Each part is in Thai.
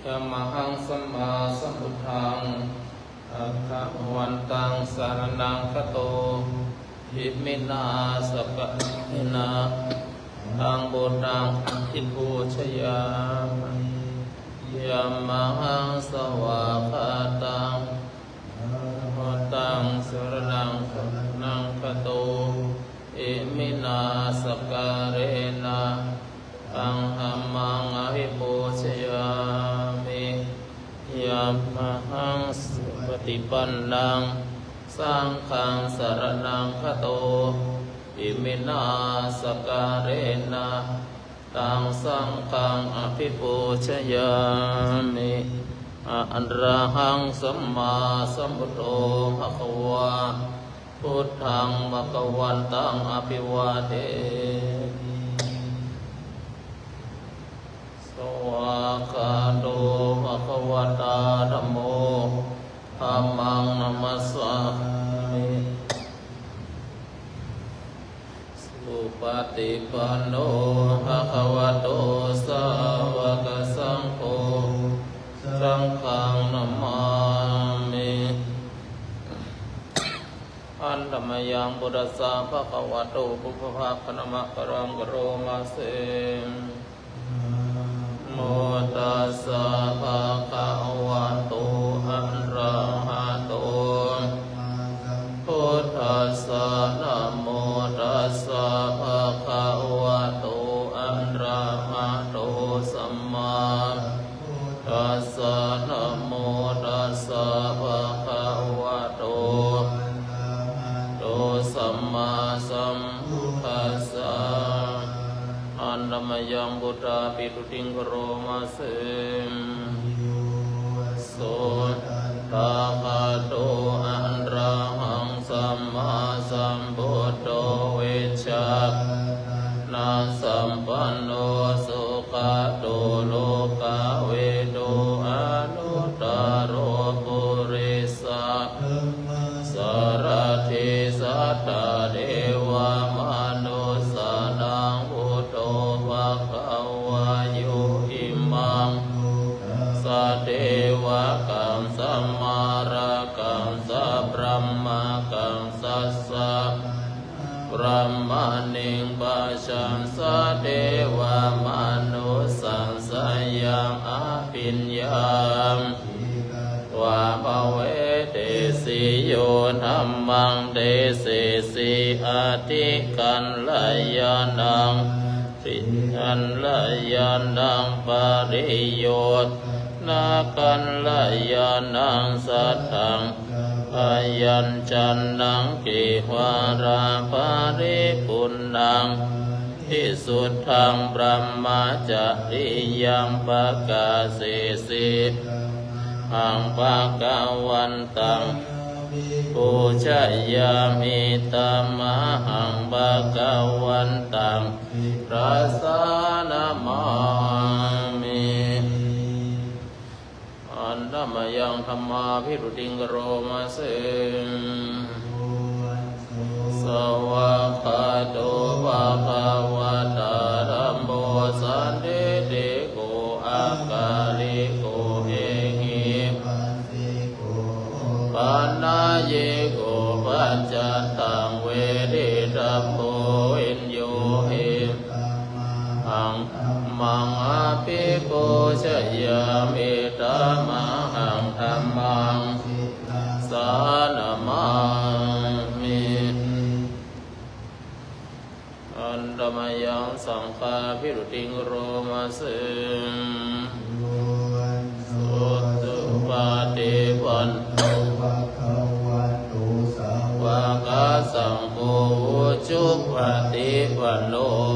ยมหังสัมมาสัมพุทธังอะคะวันตังสารนังคะโตหิมินาสกะหินาตังบุตังทิภูชยายมหังสวากขาตังวันตังสารนังคะโตหิมินาสการะนะอังหัมมังอภิปูชยามิยัมหังสุปฏิปันนังสังฆังสรณังคโตอิมินาสการะนะตังสังฆังอภิปูชยามิอะระหังสัมมาสัมพุทโธภะคะวะพุทธังภะคะวันตังอภิวาเทสวากขาโตภะคะวะตาธัมโมธัมมังนัมมัสสามิสุปฏิปันโนภะคะวะโตสาวกสังโฆสังฆังนัมมามิอันธรรมยังพุทธัสสะภะคะวะโตปุพพะคะนะมะกะรังกะโรมาเสโมตัสสะภะคะวะโตอะระหะโตพุทธัสสะนะโมตัสสะภะคะวะโตอะระหะโตสัมมาตัสสะนะโมตัสสะภะคะวะโตสัมมาสัมพุทธัสสะอันธรรมยังพุทธาปิตุติงกโรมาเสโสตภะโตอะระหังสัมมาสัมพุทโธเวชะนะสัมปันโนสุขโตโลกเวโตอนุตตโรปุริสสารถิสัตตเทวมนุสสานังพุทโธภะคะวะโยอิมังสัตเทวะกังสัมมาระกังสัพพะมะกังสัสสะพระมณิงปัจฉังสัตเทวมนุสสังสยังอภิญญามวะภเวเตสิโยธัมมังเตสิสิอาทิกันลายานังสิกันลายานังปริโยนากันลายานังสัตถังอายัญจันนังกิวาราปริปุณังทิสุทธังบรมจาริยังปะกาเสสิอังปะกะวันตังปูชยามิตัมมหังปะกะวันตังรัสสานามามิอันธรรมยังธรรมาภิรุติงกโรมาเสสวากขาโตภะคะวะตาธัมโมสันติติโกอะกาลิโกเอหิปันนาเยโกปัจจตังเวทิตัมโมอินโยเอหังมังอาภิปูชยามิตัมมหังธัมมังสานามามิอันธรรมยังสังฆาภิรุติงโรมาเสสุตุปาติปันโนภะคะวะโตสาวกสังโฆจุปฏิปันโน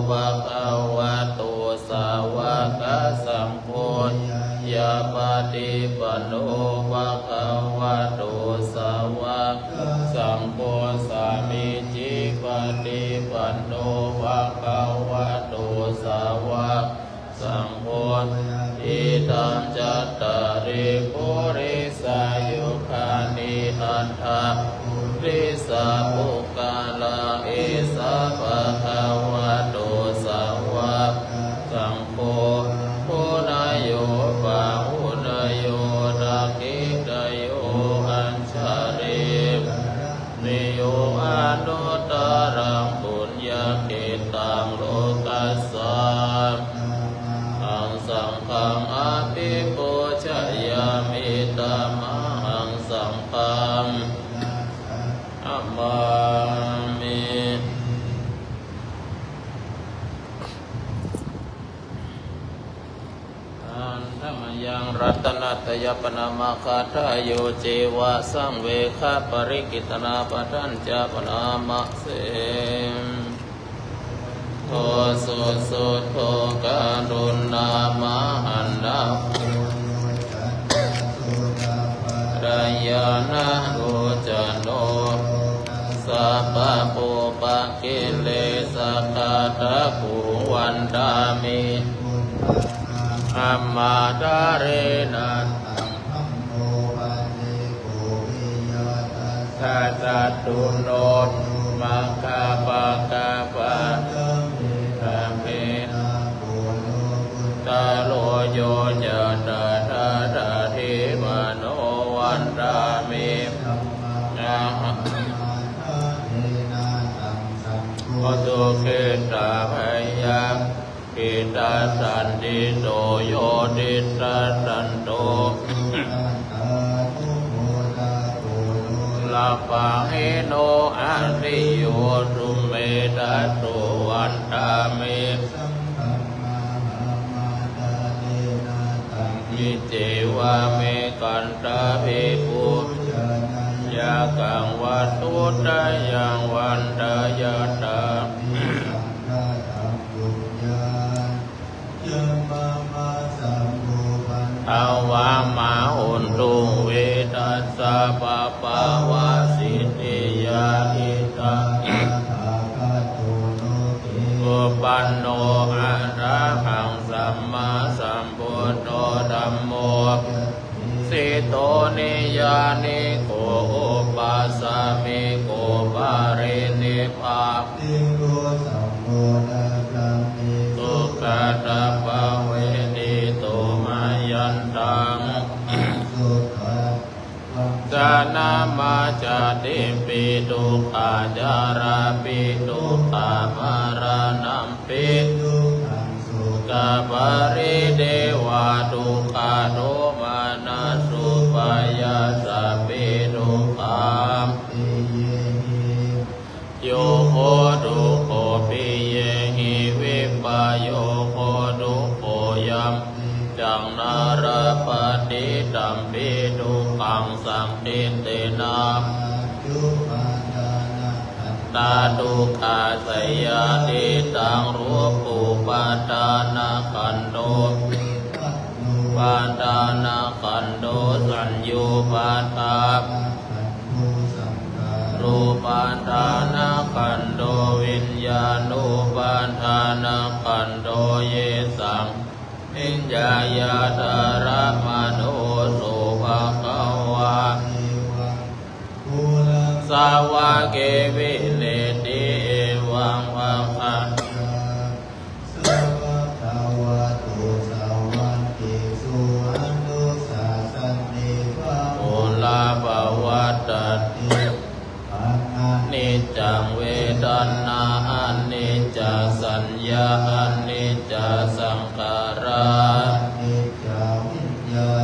ภะคะวะโตสาวกสังโฆยะปฏิปันโนภะคะวะโตสาวกสังโฆสามิจิปฏิปันโนภะคะวะโตสาวกสังโฆอิทังจัตตาริปุริสายุคานิอันทะริสาปุกาลาเอสะภะคะวะโตสาวกสังโฆปุณโยปะหุณ รัตนัตยปนามาคาทายโยเจวะสังเวคาปริกิตนาปทัญจปนามะเสโทสุสุโทกรุณามหันนารายานะโกจโนสัพพะปุปะกิเลสกาตะภูวันดามิอัมมาดาเรนะสัตตุโนมัคคาปะกะปะธรรมเมตาโลโยจะตาตาตาทิมโนวันดามิโอตุเกตาพยากิตาสันติโตโยติตาสันโตลาปะเฮโนอาริโยตุเมตาโตวันตาเมมิเจวะเมกันตาภิปุยากังวัตุตายังวันตายาตาอาวามะหุนตุเวทัสสะปะปะวะสิทธิยาอิตาอุปันโนอะระหังสัมมาสัมพุทโธธัมโมสิโตนิยานิโกอุปัสสะมิโกภะเรนิภาสุขตะภะเวนิโตมายันตังจานามาจาติปิทุกขาจาราปิทุกขามารานัมปิกาปริเดวะทุกขาโทมานาสุปายาสะปิทุกขามโยโคทุกโคปิเยหิวิปโยโคทุกโคยัมจังนาราปฏิตัมปิทุกขังสังติเตนะตาทุกขาสยาติตังรูปุปาทานาขันโตปาทานาขันโตสัญญูปาทารูปาทานาขันโตวิญญาณูปาทานาขันโตเยสังนิจจายาตาระมโนสุภะคะวะสาวะเกวิเลติเอวังภะคะโอลาภวัตตินิจจังเวทนาอนิจจสัญญาอนิจจสังขารา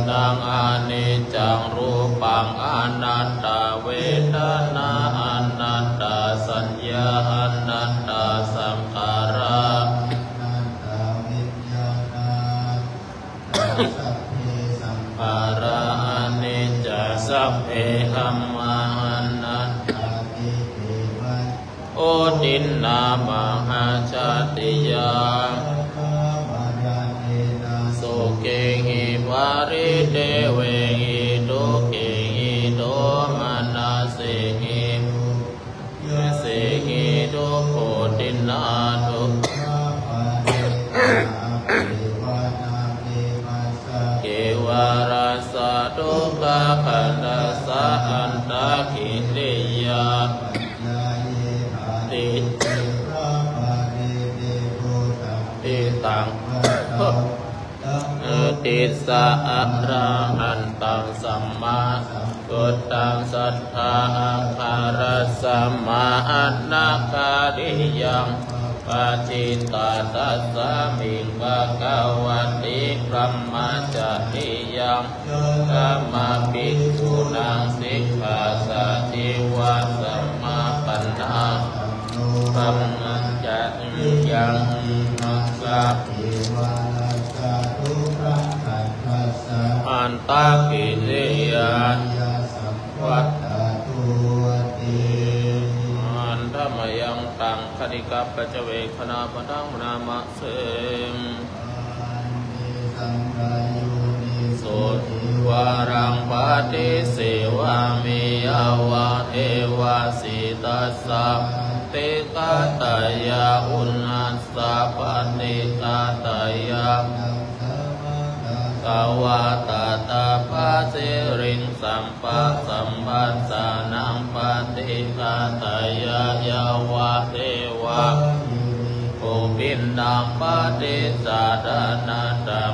นังอนิจจังรูปังอนัตตาเวทนาอนัตตาสัญญาอนัตตาสังขาราภาราอนิจจสัพเพธัมมานัตถาโอตินนามหาชาติยาโสเกหิวาริเตเวหิทุเกหิโตมานาเสหิเสหิทุโคตินนาทุเกวาราสะทุกขขันธัสสะอันตะกิริยาติตังติสะอะระหันตังสัมมากุตตังสัทธาอังคารสัมมาอันนาคาริยังปะจิตตาตัสสะมิงภะคะวะติพระมจาริยังธัมมาภิกขุนังสิกขาสะทิวะสัมมาปันนา ธัมมังจะยังมัสสะ นตากิริยาวัตอันธรรมยังตังคณิกัปปัจเวคขณาปทังนามะเสมสุวารังปาติเสวามิยาวะเทวาสิตัสสะเตกาตายาอุณัสสะปฏิกาตายากาวาตาตาปะเสริงสัมปะสัมปัสสานังปฏิกาตายายาวะเทวะโอปินนังปฏิสาดานาตัง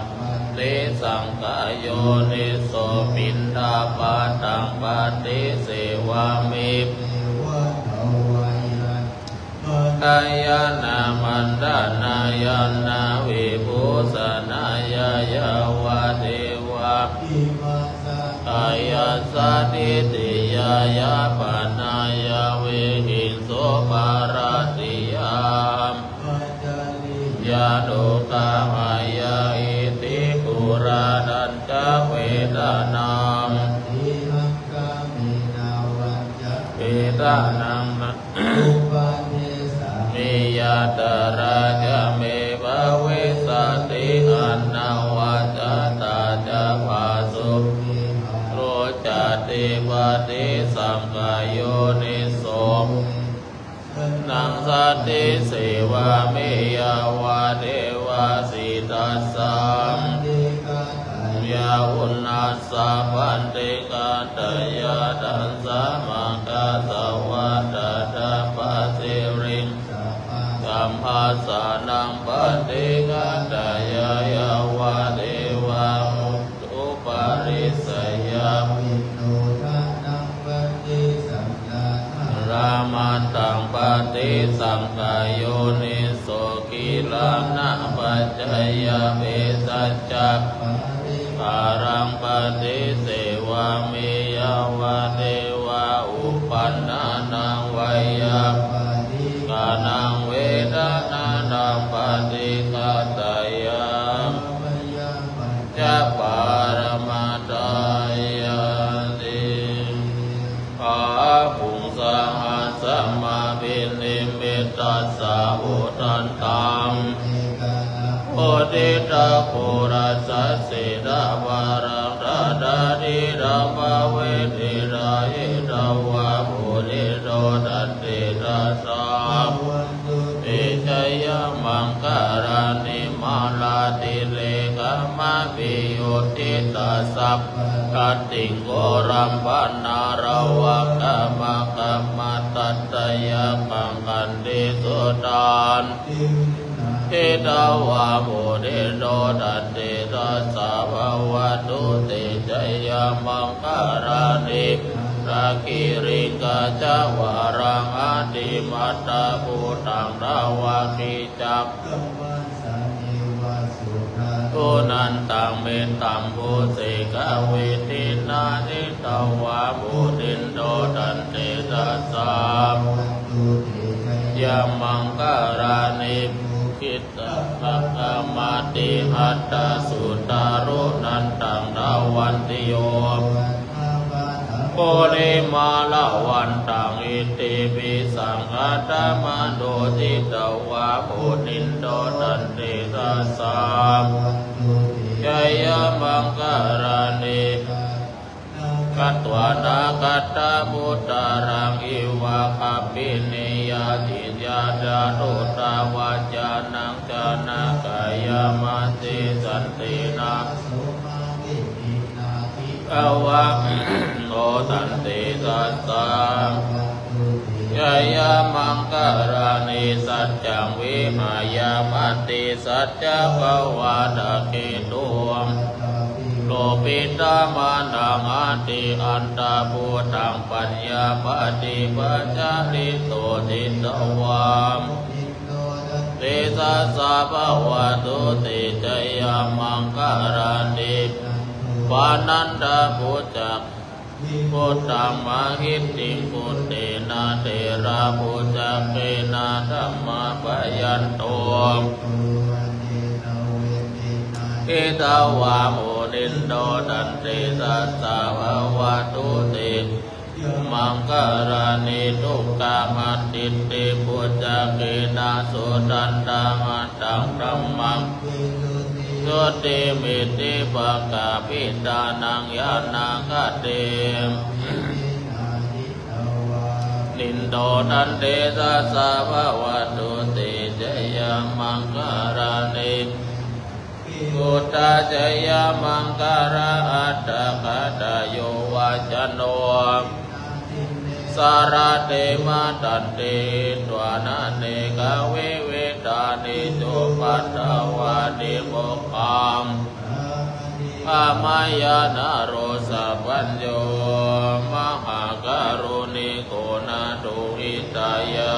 เตสังกายโยนิโสปินดาปาตังปฏิเสวามิกายานามันดานายานาวิภูสนายายาวะเทวะกายาสาธิติยายาปานายาเวหิงโสปาราติยามยาโดกามายาอิติปุราดันจเวทนามเวทนังมิยาตราจเมภเวสติอันนาวาจตาจภาสุโรจติปฏิสัมกายโยนิโสนังสัตติเสวามิยาวะเทวาสิตัสสะยาอุณัสสะปันติกาตายาดันสามังกาสวัตตาตาปะเสริงสัมภาสานังปฏิกาตายายาวะเทวะอุปาริสยารามันตังปฏิสังกายโยนิโสกิลานะปัจจยเวสัจจะปารังปฏิเสวามิยาวะเทวะอุปันนานังไวยากานังเวทนานังปฏิกาตายาจะปารมาตายาติภาปุงสังฆสัมมาปินิมิตตัสสะอุทันตังโอติตาโครัสสะเสดาวารังดาดาดิราภเวทิรายิดาวะโพธิโดดัตติตาสาเอชยมังการานิมาลาติเลกามะปิโยติตาสัพกัตติโกรัมปันนาราวะกามะกามาตัตตยะปังกันติสุตานเทตาวะโมเดโดดัตติตัสสะภะวะตุเตชยมังการานิราคิริกาจาวารังอติมัตตาภูตังราวะคิจักตุนันตังเมตตัมภูเสกเวทินานิตาวะภูตินโดดันเตตัสสะยามังการานิคิตตะกามาติหัตตสุตารุนันตังดาวันติโยโกริมาลาวันตังอิติปิสังฆตมะโดจิตวะโพนินโดดันเตตัสสะยายามังการานิกัตวานากัตตามุตตารังอิวะคปินิยาติยาดาโตตาวาจานังจานากายามาติสันตินาอวะโนตันติสัสสะยายามังการานิสัจจังวิหายามติสัจจภวะตะเกตุโลปิตามานังอติอันตาภูตังปัญญาปฏิปัจจริโตติตวามเตสัสสะภวะตุเตชยมังการานิปานันดาภูจักพุทธังมหิตติพุทเตนะเทระพุจักเกนะธัมมาปยันโต อิตาวาโมนินโดตันติสัสสะภะวะตุติมังการานิทุกขามัตติติปุจจกินาสุตันตามัตตังพระมังสุติมิติปะกาปิตานังยานาคเตนินโดตันติสัสสะภะวะตุติจยมังการานิพุทธจยมังการาอัตถกตโยวาจโนสารเตมาตันติตวานาเนกเวเวตานิจุปัตตวานิโมกังอามายานาโรสัพพัญโยมหาการุณิโกนาตุหิตายา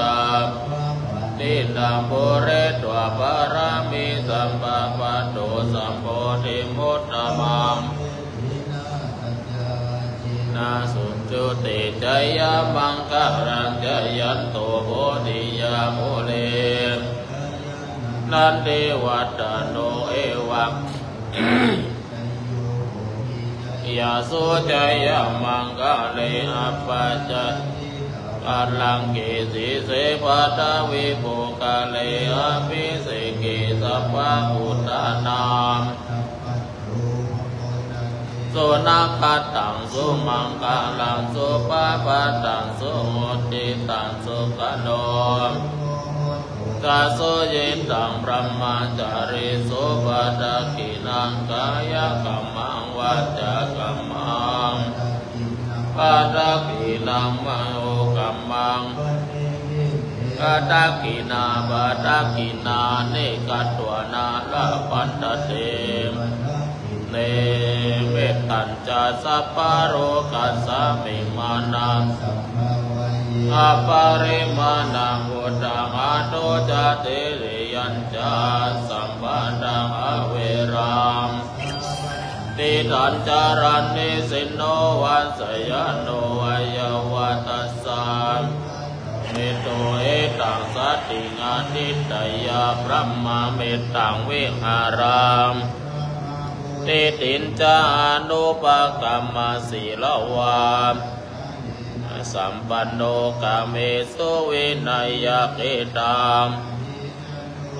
ติตังปุเรตวะปารามิสัมปะปัตโตสัมโพธิมุตตมังนาสุจุติจยมังการังจยันโตโพธิยาโมเลนันเทวัตโนเอวังยาสุจยมังกาเลอปัจจกัลลังเกสิเสปัตวิโภกาเลอภิเสเกสัพพะอุตตานามสุนัขตังสุมังคลังสุปะปะตังสุโหติตังสุขโนกาโสเยตังพระมัจจาริสุปะตะกินังกายกัมมังวาจากัมมังปะตะกินังมโหกัมมังปะตะกินาปะตะกินาเนกัตวนาละปัตตะเตเนเวตัญจสัพพะโรกัสสะมิมานังอปาริมาณังอุตตังอโตจเตริยัญจาสัมปันตังอเวรามติตัญจารันนิสินโนวัสยโนวยวัตสัมเมโตเอตังสัตติงานิตยาพระมะเมตังวิหารามติตินจานุปกรรมสีลวาสัมปันโนกาเมสุวินัยเกตัง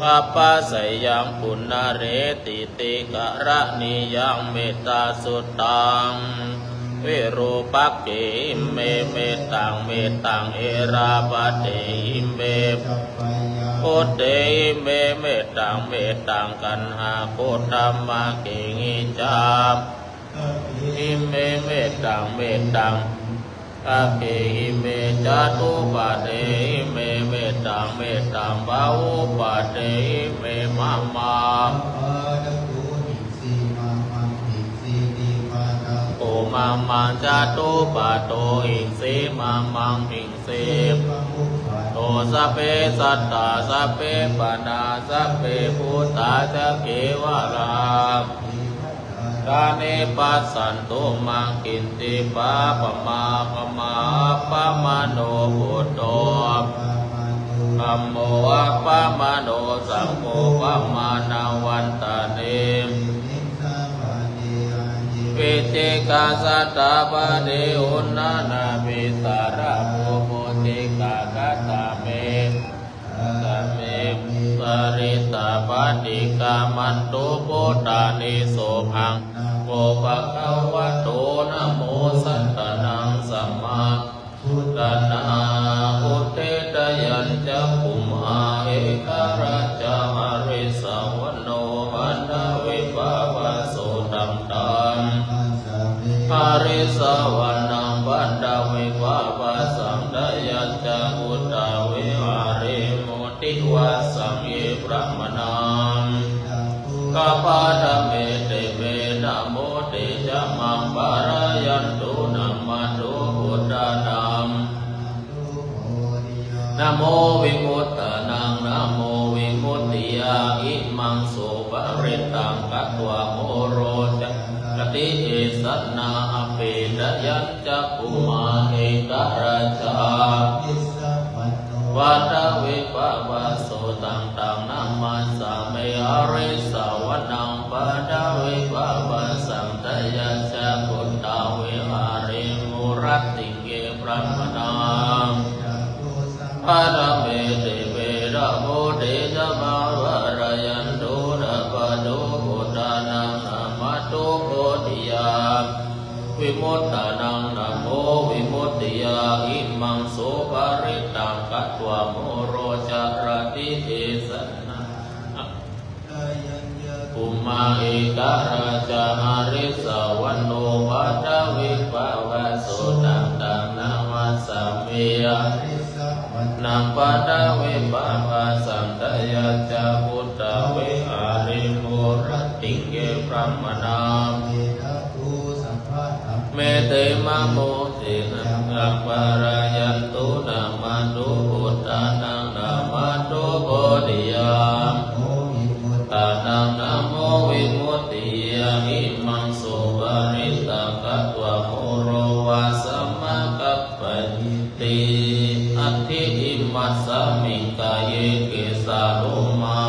ปัปปะสยังปุณเรติติกะระนิยังเมตตาสุตังวิรูปักเกเมเมตังเมตังเอราปะเตเมพุทเตเมเมตังเมตังกันหาโคตัมมาเกงิจามอิเมเมตังเมตังอาเกหิเมจตุปะเตเมเมตังเมตังบาวุปะเตเมมะมาโอมามังจตุปะโตอิสิมามังอิสิโตสัพเพสัตตาสัพเพปนาสัพเพพุทธาจะเกวะลากาเนปัสสันตุมังกินติปะปะมาปะมาปะมโนพุทโธธัมโมปะมโนสังโฆปะมานาวันตาเนวิจิกาสัตตาปะเดอุณนานาวิสาระโภโมติกาคัตตาเมกะเมปริตาปฏิกามันตุโพธานิโสภังโกภะคะวะโตนะโมสัตตะนังสัมมาพุทธนาอุเทตยัญจะภูมาเอกราชหริสาวโนวันดาวิภาวะโสตัมตังหริสาวนังวันดาวิภาวะสังดายัญจะอุตตาวิหาริโมติวะสังเยพระมนังกาปาดเมเตเมนะโมเตจะมังปารายันตุนัมมาตุพุทธานังนะโมวิมุตตานังนะโมวิมุตติยาอิมังสุปะริตังกัตวะโมโรจะกติเอสันนาอเปดยัญจะภูมาเอกราชาวัตวิภาวะโสตังตังนามาสาเมอริสาวนังปะดา ปะระเมติเวระโมเดชะมาวะระยันโตระปะโตพุทธานังนามาโตโพธิยาวิมุตตานังนะโมวิมุตติยาอิมังโสภริตังกัตวะโมโรจารติเอสนะอุมาเอกราชาอาริสวันโนวัฏวิภาวะโสตังตังนามาสัมเมียนังปัตวิภาวะสันตยาจาพุทธเวอาริโมรติเกพระมนามเมเตมะโมตินังปะรายันตุนามาตุพุทธานังนามาตุโพธิยาตานังนะโมวิมุตติยาอิมังโสภริตังกัตวะโมโรวะสัมมากัปปะติอัตถิอิมัสสมิกายเยเกสาโลมา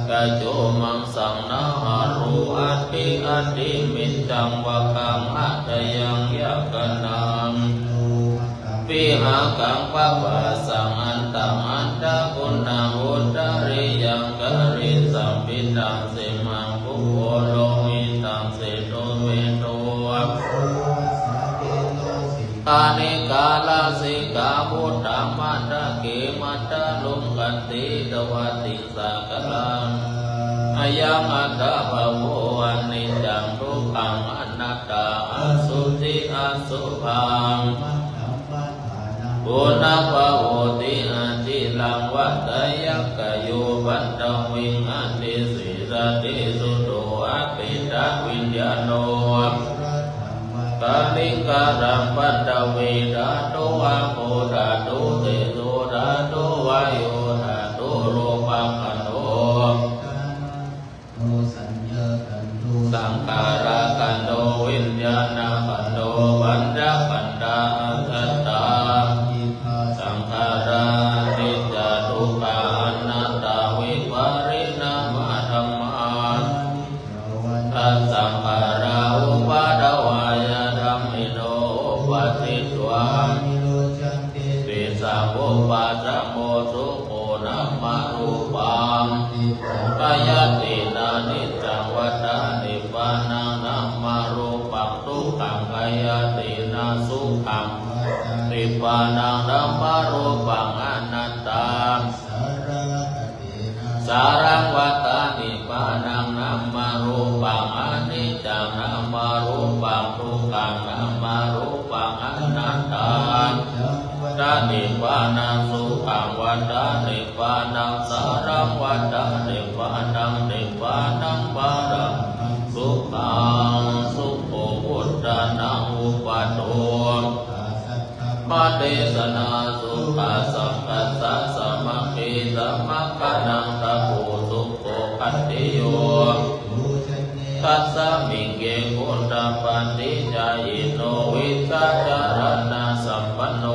กะโจมังสังนาหารุอัตติอัตติมิจังวะกังอัตยังยะกนังปิหากังปะปะสังอันตังอันตะกุณาอุตริยังกริสัมปิตังสิมังปุโพโลมิตังสิโตเวโตตานิกาลาสิกาพุทธามัตตะเกมัตตะลุงกันติตวัติสักลังอายังอัตตะภะโวอันนิจังทุกขังอนัตตาอสุจิอสุภังปุณะภะโวติอาจิลังวัตยักขโยปัตตวิงอันติสิรติสุโตอะปิตะวิญญาโนกาลิการังปัตตเวดาโตอะโพดาโตเตโสดาโตวายโยดาโตโรปังคันโตสังขาราคันโตวิญญาณคันโตปัญจขันธาอัตตาสังขารานิจจทุกขาอนัตตาวิปริณามะธัมมาตัสสังขาราอุปาทวายะธัมมิโนปฏิตวาปิสังโภปัสสะโมสุโขนะมะรูปังกายตินานิจังวัฏฏานิพพานังนะมะรูปังทุกขังกายตินาสุขังนิพพานังนะมะรูปังอนัตตาสารังวัฏฏานิพพานังนะมะรูปังอนิจจังนะมะรูปังทุกขังนะมะรูปังอนัตตาตานิพพานังสุขังวัฏฏานิพพานังสารังวัฏฏานิพพานังนิพพานังปารังสุขังสุโขพุทธานังอุปโตปะเทสนาสุขาสังกัสสะสมัคคีสัมมัคคนังตะโพสุโขคัตติโยตัสสะมิงเกกุณฑปันติจายโนวิชาจารณะสัมปันโน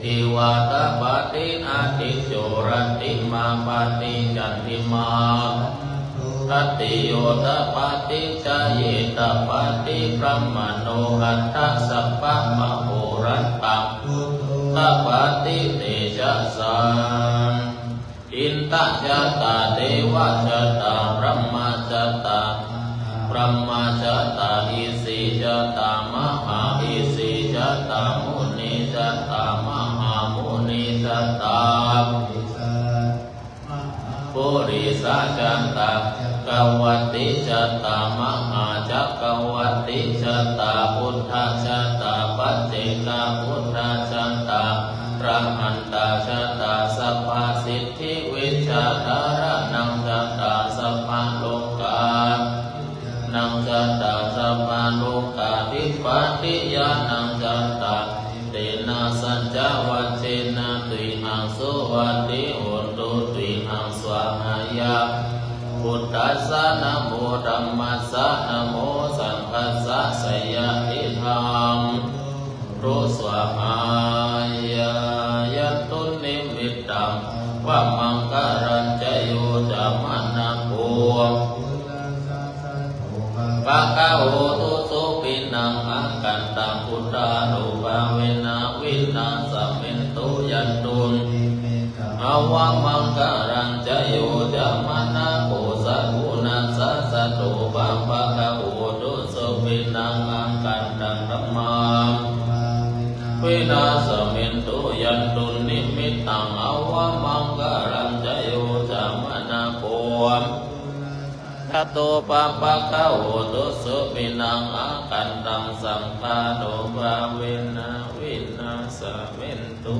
ทิวาตปะติอาติโจรติมาปะติจันติมาตัตติโยตปะติจายตปะติพระมโนหัตถสัพพะมโหรัตตังตปะติเตชะสังอินตะจตาเทวะจตาพระมจตาพระมจตาอิสิจตามหาอิสิจตามุนิจตามหามุนิจตาปุริสัจตากวัติจตามหาจักวัติจตาพุทธจตาปัจเจกพุทธจตาพระหันตาจตาสัพพสิทธิวิชาธารนังจตาสัพพโลกานังจตาสัพพโลกาทิปติยานังจตาเตนะสัจจวัจเจนะตุหังสุวัตติโหตุตุหังสวหายาพุทธัสสะนะโมธัมมัสสะนะโมสังฆัสสะสยะติธรรมรุสวหายายะตุนิมิตตังวะมังการัญจโยจะมนะโกปะกะโหตุสุปินังอาก กันตังพุทธานุภาเวนะวินาสเมนตุยันตุนอวังมังการังจโยจามนาโกสักุณัสสะสัตโตปัมปะคะโอตุสุวินังอังกันตังธัมมังวินาสเมนตุยันตุนิมิตตังอวังมังการังจโยจามนาโกทัตโตปัมปะคะโอตุสุวินังอังกันตังสัมภาโนภาเวนะวินาสเมนตุ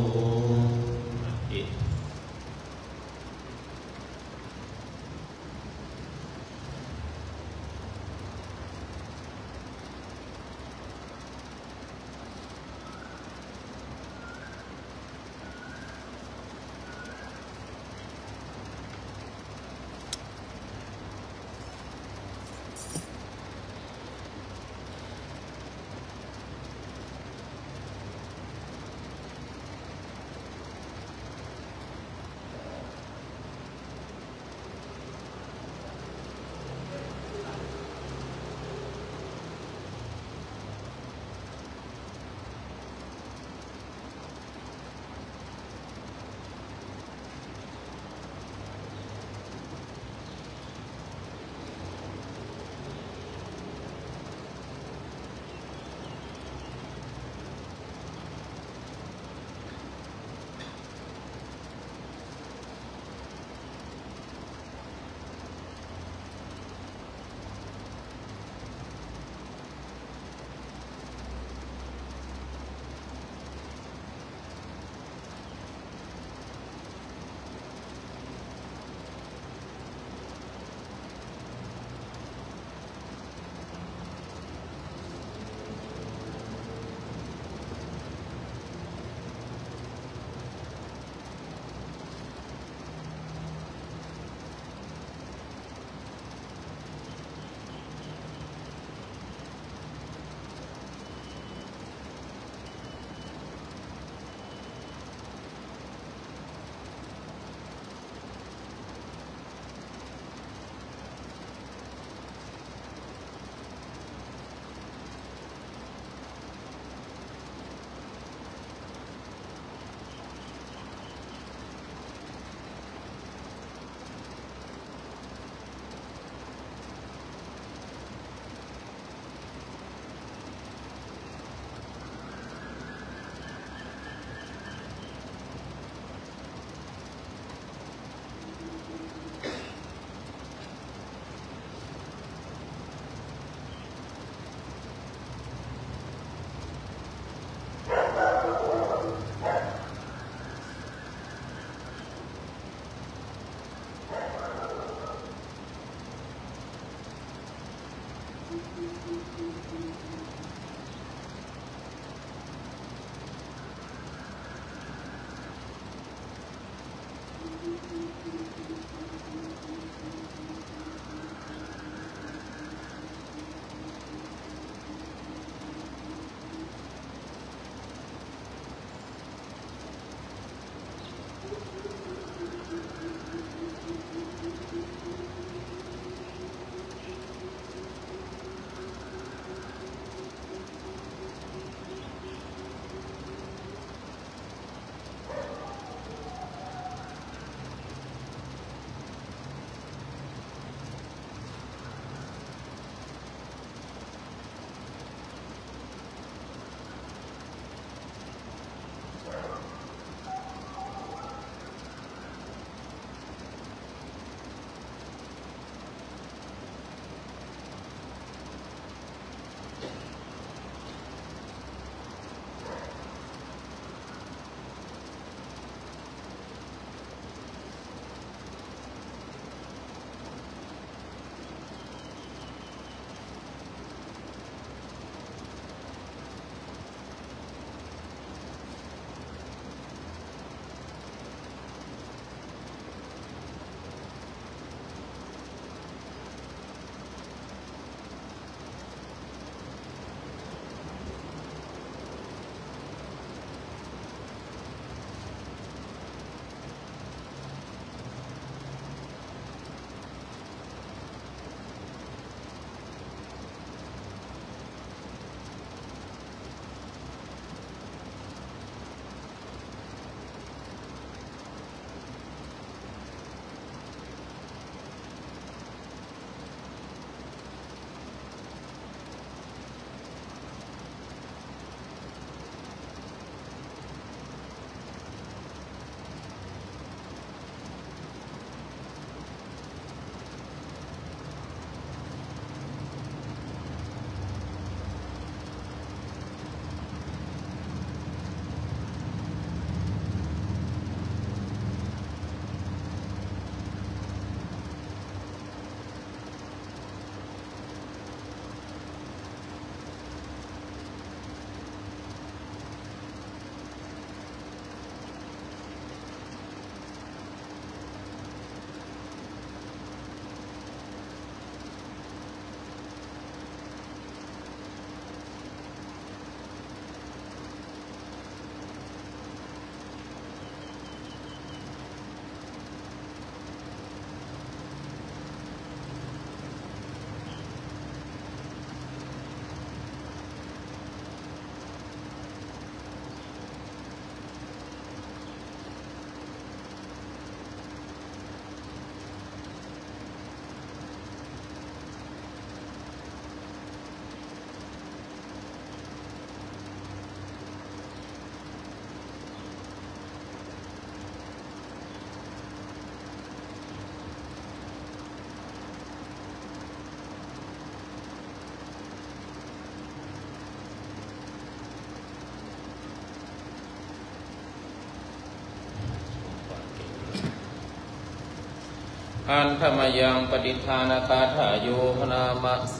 อันธรรมยังปฏิทานคาถาโยพนามะเส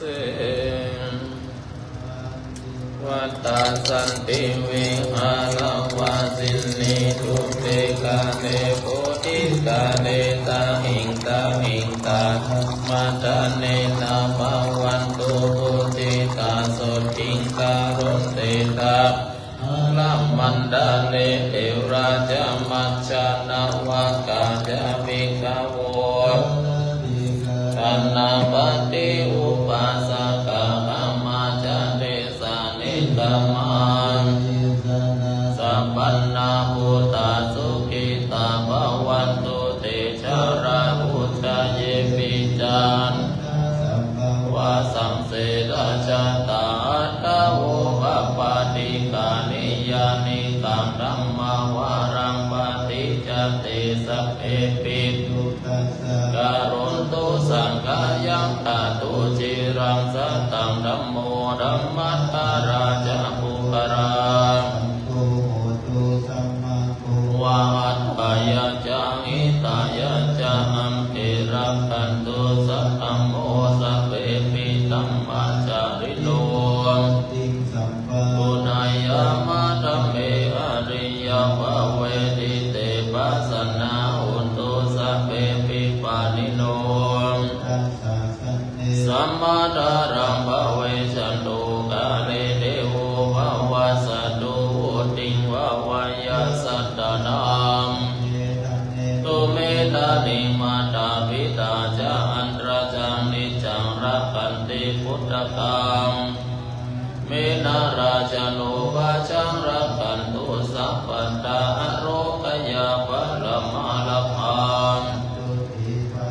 วัตตาสันติวิหารวาสินีทุเตกาเนโพธิกาเนตาหิงตาหิงตามาตาเนนามาวันตุปุติกาสุทิงการุเตตาลัมมันดาเนเอวราชมัจจานาวากาจามิกาโวตันนาปฏิอุปัสสกะธัมมาจเตสานิกามันสัพพันนาภูตาสุขิตาภวันตุเตชะราพุทธเยปิจันวาสังเสดาชาตาตะโวภปาติกานิยานิกังธัมมาวารังปฏิจเตสัพเพปิตุการุณตุสังฆายังตาตุจิรังสัตตังธัมโมธัมมัตตาราชภูปรังวะอัตถยะจังอิตายะจังเอรักขันตุสัตตัมโมสัพเพปิตัมมัจจาริโลปุณายามาธัมเมอริยภาเวทิเตปัสสนาอุนตุสัพเพปิปานิโนสัมมาทารังภาเวชันตุกาเลเดโวภาวะสัตตุติงวาวายาสัตตานังตุเมตานิมาตาปิตาจาอันตรจังนิจังรักขันติพุทธกังเมนาราชโนวาจังรักขันตุสัพพันตาโรกยาปรมาลพัง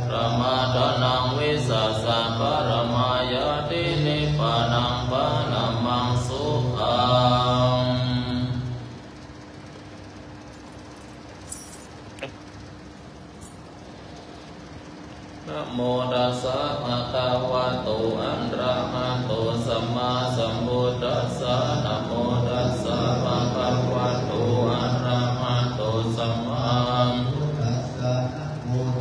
ประมาทนังวิสัสสะปรมายาตินิพพานังปานามังสุขังนะโมตัสสะภะคะวะโตอะระหะโตสัมมาสัมพุทธัสสะนะโมตัสสะภะคะวะโตอะระหะโตสัมมา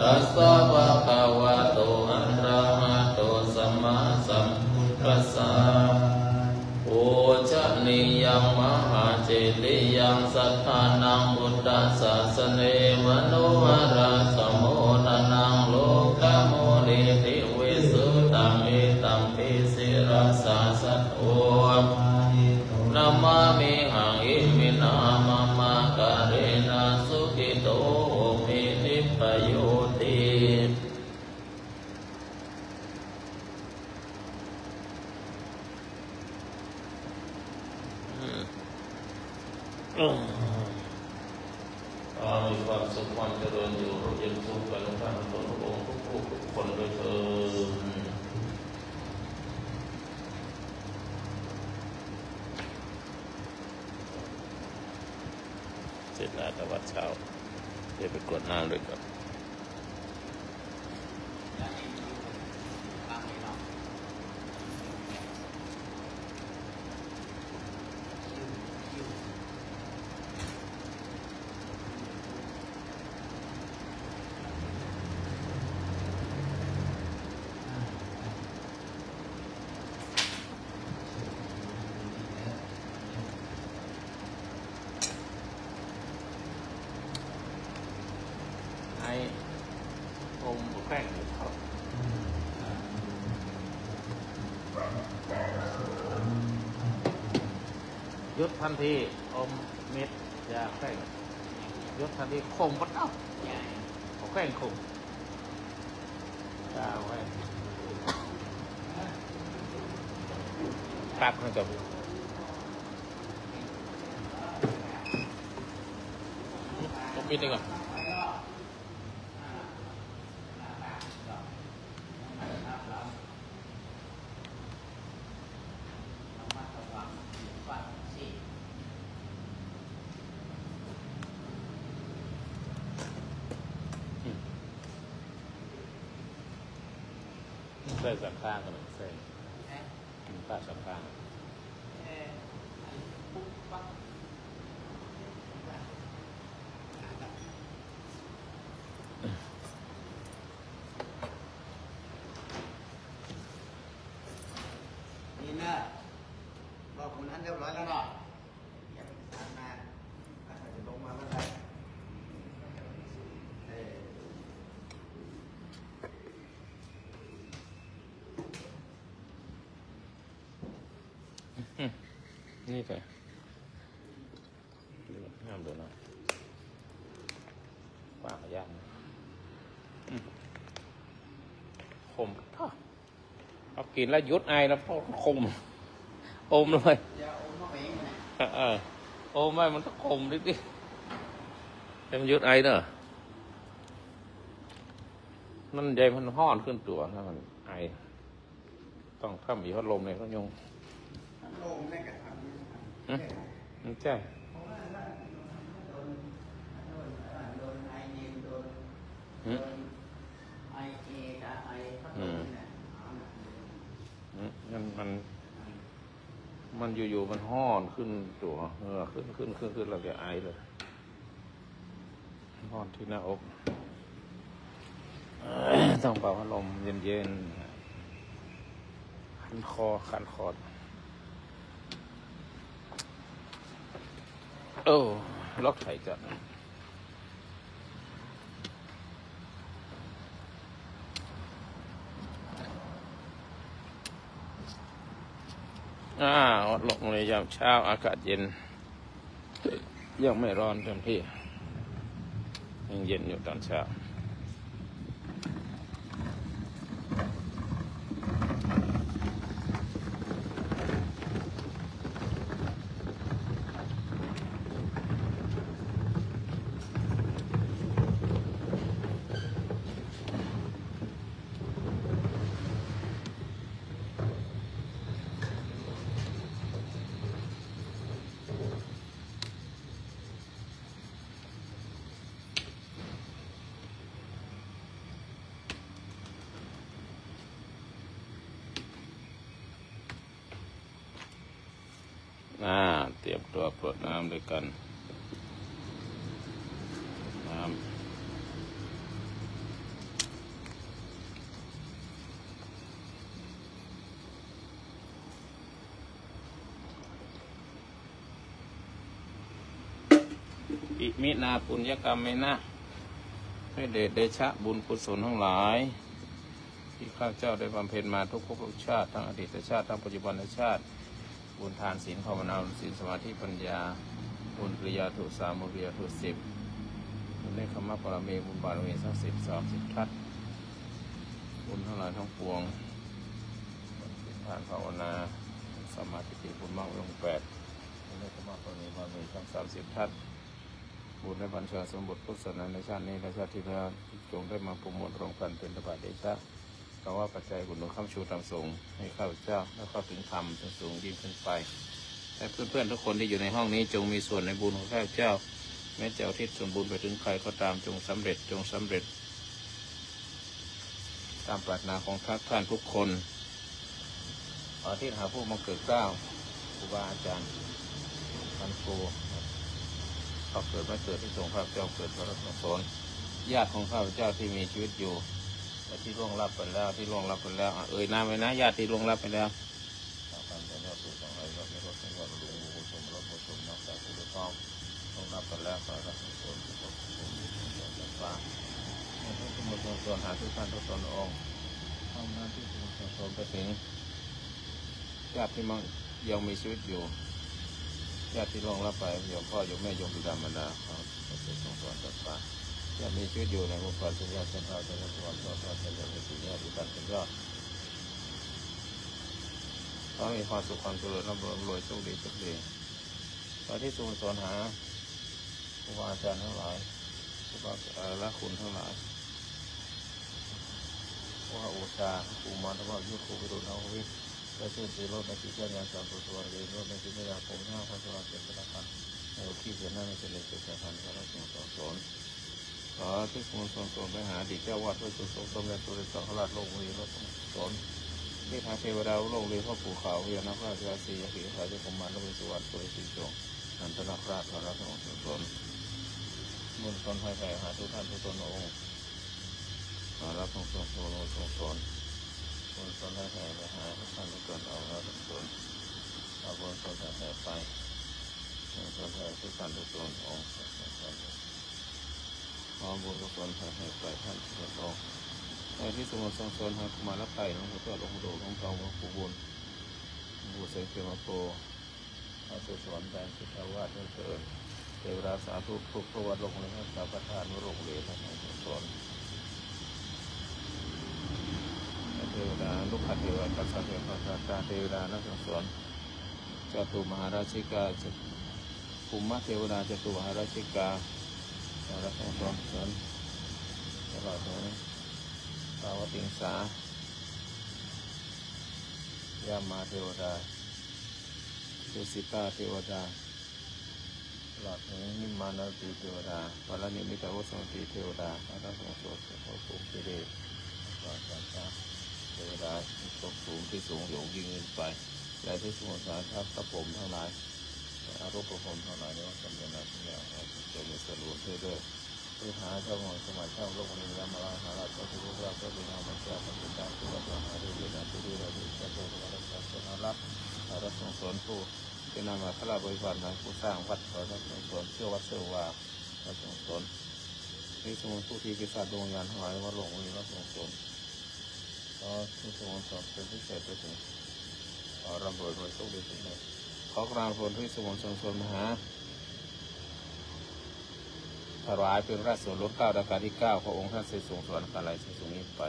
ตัสสะภะคะวะโตอะระหะโตสัมมาสัมพุทธัสสะโอชะนิยังมหาเจติยังสัทธานังพุทธศาสเนมโนหราสโมทนังโลกโมลิติวิสุตังเอตัมปิสิรัสสะสัตโอนามามิหังอิมินามะมะการินาสุขิโตมินิพพโยติมีความสุขความเจริญอยู่ร่มเย็นสุขกันทุกท่านทุกองค์ทุกผู้ทุกคนโดยเถิดเสร็จแล้วแต่วัดเช้าเดี๋ยวไปกรวดน้ำด้วยครับอมแป้งครับยุดทันทีอมเม็ดยาแป้งยุดทันทีคมปัดเอ้าเอาแป้งคมยาไว้ตักนะครับต้องปิดดีกว่าใส่สังข้างกันเลยใส่ปากสังข้าง นี่ไปห้ามดูนะว่าขยันคมเอากินแล้วยุดไอแล้วพอคมอมเลยโอมไม่มันต้องคมดิแต่มันยุดไอเนอะมันใหญ่มันห้อนขึ้นตัวถ้ามันไอต้องถ้ามีพัดลมเนี่ยก็ยงลมไม่กระทำใช่มันอยู่ๆมันห้อนขึ้นตัวขึ้นเราจะไอเลยห้อนที่หน้าอกต้องเป่าพัดลมเย็นๆคันคอล็อกไถจัดลงในยามเช้าอากาศเย็นยังไม่ร้อนเต็มที่ยังเย็นอยู่ตอนเช้าเตรียมตัวเปิดน้ำด้วยกันน้ำอิมินาปุญญกรรมไม่นะให้เดชเดชะบุญกุศลทั้งหลายที่ข้าเจ้าได้บำเพ็ญมาทุกภพทุกชาติทั้งอดีตชาติทั้งปัจจุบันชาติบุญทานศีลภาวนาศีลสมาธิปัญญาบุญปริยาถุสามบุญปริยาถุ10บุญในคำว่าปรมีบุญบารมีสัก30ทัศบุญทั้งหลายทั้งปวงทานภาวนาสมาธิบุญมากลง8บุญในคำว่าปรมีบารมีสัก30ทัศบุญในบัญชาสมบูรณ์พุทธศาสนาในชาตินี้และชาติที่แล้วจงได้มาโปรโมทรวมกันเป็นตบะเดชะคำว่าปัจจัยบุญหนุนข้ามชูตามสูงให้ข้าพเจ้าและเข้าถึงธรรมจนสูงยิ่งขึ้นไปและเพื่อนๆทุกคนที่อยู่ในห้องนี้จงมีส่วนในบุญของข้าพเจ้าแม้จะอุทิศส่วนบุญไปถึงใครก็ตามจงสำเร็จตามปรารถนาของท่านทุกคนขอที่หาผู้มาเกิดเกล้าครูบาอาจารย์ท่านครูเขาเกิดไม่เกิดที่ทรงข้าพเจ้าเกิดพระรัตนสนญาติของข้าพเจ้าที่มีชีวิตอยู่และที่ล่วงลับไปแล้วน้ำไว้นะญาติที่ล่วงลับไปแล้วตามการแต่แล้วสู่สองไรก็ไม่ลดไม่ลดหลวงปู่สมรสบุตรสมนอกจากผู้ได้ต้องล่วงลับไปแล้วขอรับส่วนทุกคนทุกฟ้าในทุกสมุทรส่วนหาทุกท่านทุกตนองค์ทำหน้าที่สมุทรส่วนไปถึงญาติที่ยังมีชีวิตอยู่ญาติที่ล่วงลับไปโยมพ่อโยมแม่โยมบิดามารดาขอเป็นสงฆ์ส่วนตัดฟ้าจะมีชีวิตอยู่ในวงการสัญญาสัญญาเป็นรัฐบาลก็สัญญาเป็นสิ่งที่ดีการสัญญาเขามีความสุขความเจริญร่ำรวยโชคดีตอนที่ทรงสอนหาครูบาอาจารย์ทั้งหลายครูบาละคุณทั้งหลายว่าโอชาครูมาทว่ายุคครูไปดูเอาวิและเชื่อถือรถในที่เจ้าอย่างสามตัวเรียนรถในที่เจ้าอย่างผมห้าพันตัวเป็นประธานในที่เสียหน้าในเจริญสุขพันธ์พระราชสอนขอที่คุณทรงตรงไปหาดิเจ้าวัดพระสุสงฆ์สมเด็จตัวเด็จสังฆราชโลกวีรสสนที่ทางเทวดาโลกวีพ่อปู่ขาวเวียนพระราชสีขีขายที่ผมมาโลกวิสุวรรณตัวสีจงนันทนาคราชพระราชองค์สนบุญตนไทยแผ่หาทุกท่านทุกตนองค์ขอรับทรงสนบุญตนไทยแผ่ไปหาทุกท่านทุกตนเอาแล้วสนเอาบุญตนไทยแผ่ไปบุญตนไทยทุกท่านทุกตนองค์ขอบุญทุกคนให้ไปท่านทุกองค์ในที่สมุทรสงครามหากมารับไก่หลวงปู่ทวดหลวงปู่โดหลวงทองหลวงปู่บุญหลวงปู่เสกเทวโพ เอาสุสวนใจสุทธาวาสเถิดเทวดาสาธุทุกประวัติลงเลยสาประทานวโรกเลนะสุสวนเทวดาลูกขัดเทวดาปัสสาวะปัสสาวะเทวดานักสุสวนจตุมหาราชิกาภูมิเทวดาจตุมหาราชิกาเราต้องสอนตลอดเลยภาวติงสายามาเทวดาตุสิตาเทวดาตลอดเลยนิมมานติเทวดาปารณิมิตาวสังติเทวดาพระราชโสดพระภูมิเดชพระสัจจะเทวดาตกสูงที่สูงโยงยิ่งขึ้นไปและที่สูงสาทัพพระพรหมทั้งหลายอารมณ์พระพรหมทั้งหลายเนี่ยสำเร็จแล้วทุกอย่างจะมีสรุปเรื่อยๆผู้หาเจ้าของสมัยเจ้าโลกนี้แล้วมาลาหาราชพระพุทธเจ้าก็เป็นธรรมเจ้าพระพุทธเจ้าผู้รับหาเรื่องนั้นผู้ที่เราดูพระโพธิสัตว์พระนารับพระทรงสอนผู้เป็นนามพระราบริวารนะผู้สร้างวัดพระทรงสอนเชื่อวัดเชื่อว่าพระทรงสอนที่สมุนผู้ที่พิศาจดวงยานทั้งหลายว่าหลงนี้พระทรงสอนก็ที่สมุนสอนเป็นพิเศษไปถึงร่ำรวยรวยโชคดีสุดเลยขอกราบขอบที่สมุนทรงสอนมหาถวายเป็นราชส่วนลดเก้ารัชกาลที่9พระองค์ท่านเสด็จส่งสวรรคาลัยสูงนี้ไป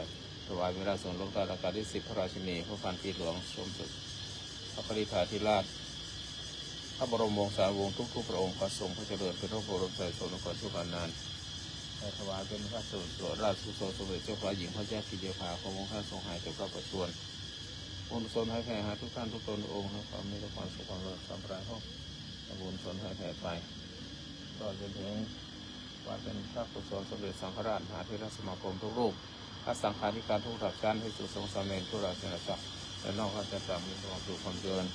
ถวายเป็นราชส่วนลดเก้ารัชกาลที่10พระราชินีพระพันปีหลวงชมสุดพระปริธาธิราชพระบรมวงศานุวงศ์ทุกพระองค์ประสงค์พระเจริญเป็นพระบรมไตรโลกก่อนทุกการนานถวายเป็นราชส่วนราชสุโสสมเด็จเจ้าฟ้าหญิงพระเจ้ากิติยาภาพระองค์ท่านทรงหายจากพระประชวรบุญสนให้แผ่หาทุกท่านทุกตนองค์ทั้งความมีความสุขความเจริญสัมปรายห้องบุญสนให้แผ่ไปตลอดจนถึงว่าเป็นพระกุศลสมเด็จสังฆราชมหาเถรสมาคมทุกรูปพระสังฆาธิการทุกระดับชั้นให้สุทรงสำเร็จทุกราชอาณาจักรและนอกราชอาณาจักรมีความสุขความเจริญ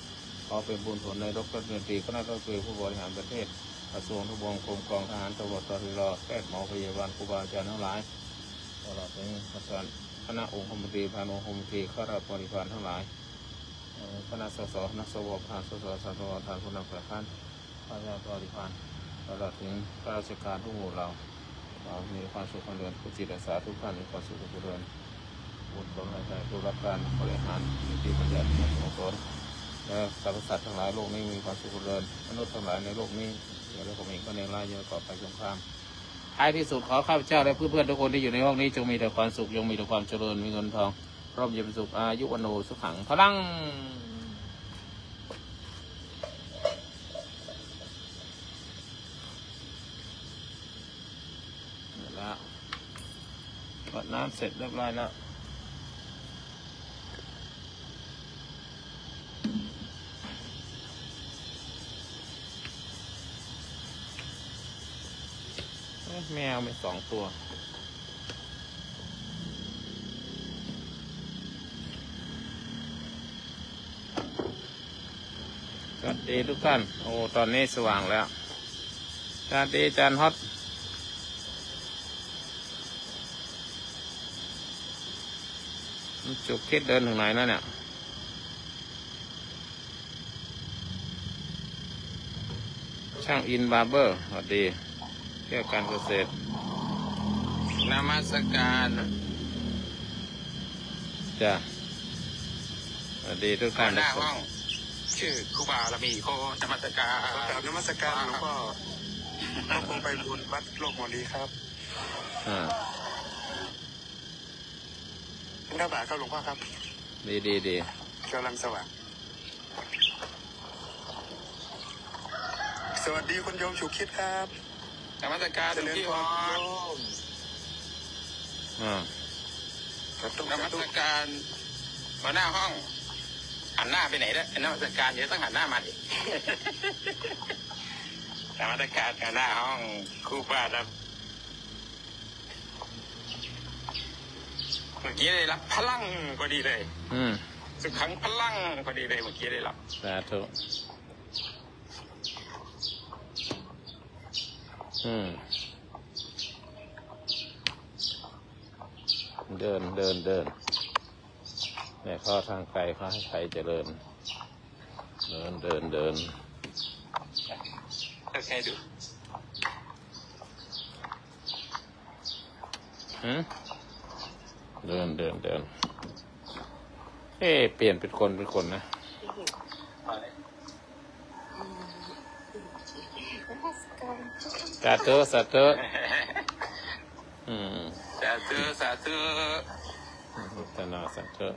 ขอเป็นบุญผลในรัฐมนตรีคณะรัฐมนตรีผู้บริหารประเทศกระทรวงทบวงกรมกองทหารตำรวจตรแพทย์หมอพยาบาลครูบาอาจารย์ทั้งหลายตลอดถึงคณะองค์คมนตรีพานุองค์คมนตรีข้าราชบริพารทั้งหลายคณะสสนักสวบผ่านสสสารวทานผู้นำฝ่ายค้านข้าราชบริพารตลอดถึงข้าราชการทุกหมู่เหล่ามีความสุขความเจริญผู้จิตอาสาทุกท่านมีความสุขความเจริญบุญผลในใจผู้รับการบริหารที่ประหยัดมีสมบูรณ์และสรรพสัตว์ทั้งหลายโลกนี้มีความสุขความเจริญมนุษย์ทั้งหลายในโลกนี้อย่าได้ผมเองก็ในร้ายอย่าก่อไปสงครามท้ายที่สุดขอข้าพเจ้าและเพื่อนๆทุกคนที่อยู่ในห้องนี้จงมีแต่ความสุขจงมีแต่ความเจริญมีเงินทองร่มเย็นสุขอายุวันโนสุขังพลังแล้ววัดน้ำเสร็จเรียบร้อยแล้วแมวมี2 ตัวสวัสดีทุกท่านโอ้ตอนนี้สว่างแล้วสวัสดีอาจารย์ฮอตจุกคิดเดินถึงไหนแล้วเนี่ยช่างอินบาร์เบอร์สวัสดีเที่ยวการเกษตรนมัสการจ้ะสวัสดีทุกท่านหน้าห้องชื่อครูบาละมีโคนมัสการนมัสการหลวงพ่อคงไปบุญวัดโลกหมดนี้ครับเป็นหน้าบ่ายครับหลวงพ่อครับดีกำลังสว่างสวัสดีคุณโยมฉุกคิดครับนมัสการหลวงพี่วอนนมัสการหัวหน้าห้องหันหน้าไปไหนแล้วนมัสการเดี๋ยวต้องหันหน้ามาดินมัสการหัวหน้าห้องครูบาครับเมื่อกี้ได้รับพลังพอดีเลยสุขังพลังพอดีเลยเมื่อกี้ได้รับสาธุเดินเนี่ยข้อทางไกลเขาให้ใครเจริญเดินโอเคดูเดินเปลี่ยนเป็นคนนะ สาธุสาธุสาธุสาธุตนาสาธุ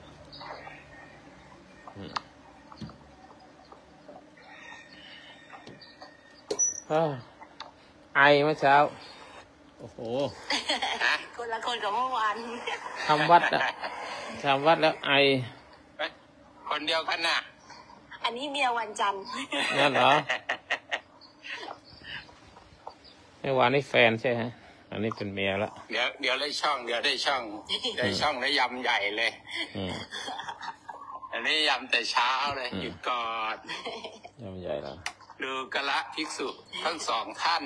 ไอเมื่อเช้าโอ้โหคนละคนกับเมื่อวานทำวัดแล้วไอคนเดียวกันน่ะอันนี้เมียวันจันทร์นั่นเหรอเมื่อวานนี้แฟนใช่ฮะอันนี้เป็นเมียละเดี๋ยวได้ช่องได้ยำใหญ่เลยอันนี้ยำแต่เช้าเลยหยุดก่อนยำใหญ่แล้วดูกะละภิกษุทั้งสองท่าน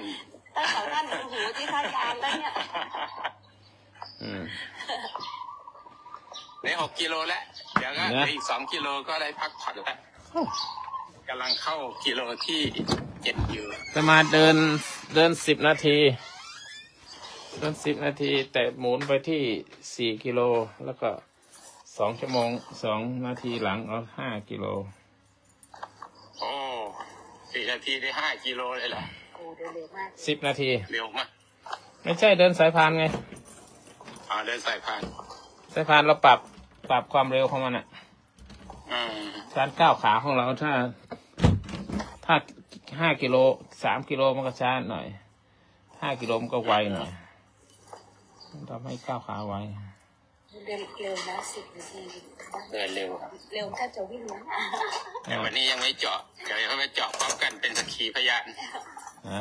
ดูหูที่ท่านยานแล้วเนี่ยได้6 กิโลแล้วเดี๋ยวก็อีก2 กิโลก็ได้พักผ่อนแล้วกำลังเข้ากิโลที่7อยู่จะมาเดิน10 นาทีแต่หมุนไปที่4 กิโลแล้วก็2 ชั่วโมง2 นาทีหลังเอา5 กิโลโอ้4 นาทีได้5 กิโลเลยเหรอโอ้เร็วมาก10 นาทีเร็วมากไม่ใช่เดินสายพานไงเดินสายพานเราปรับความเร็วของมันอ่ะการก้าวขาของเราถ้า5 กิโล3 กิโลมันก็ช้าหน่อย5 กิโลมันก็ไวหน่อยทำให้ก้าวขาไวเร็วนะ10 นาทีเร็วแทบจะวิ่งนะแต่วันนี้ยังไม่เจาะเดี๋ยวเขาไปเจาะพร้อมกันเป็นสักขีพยาน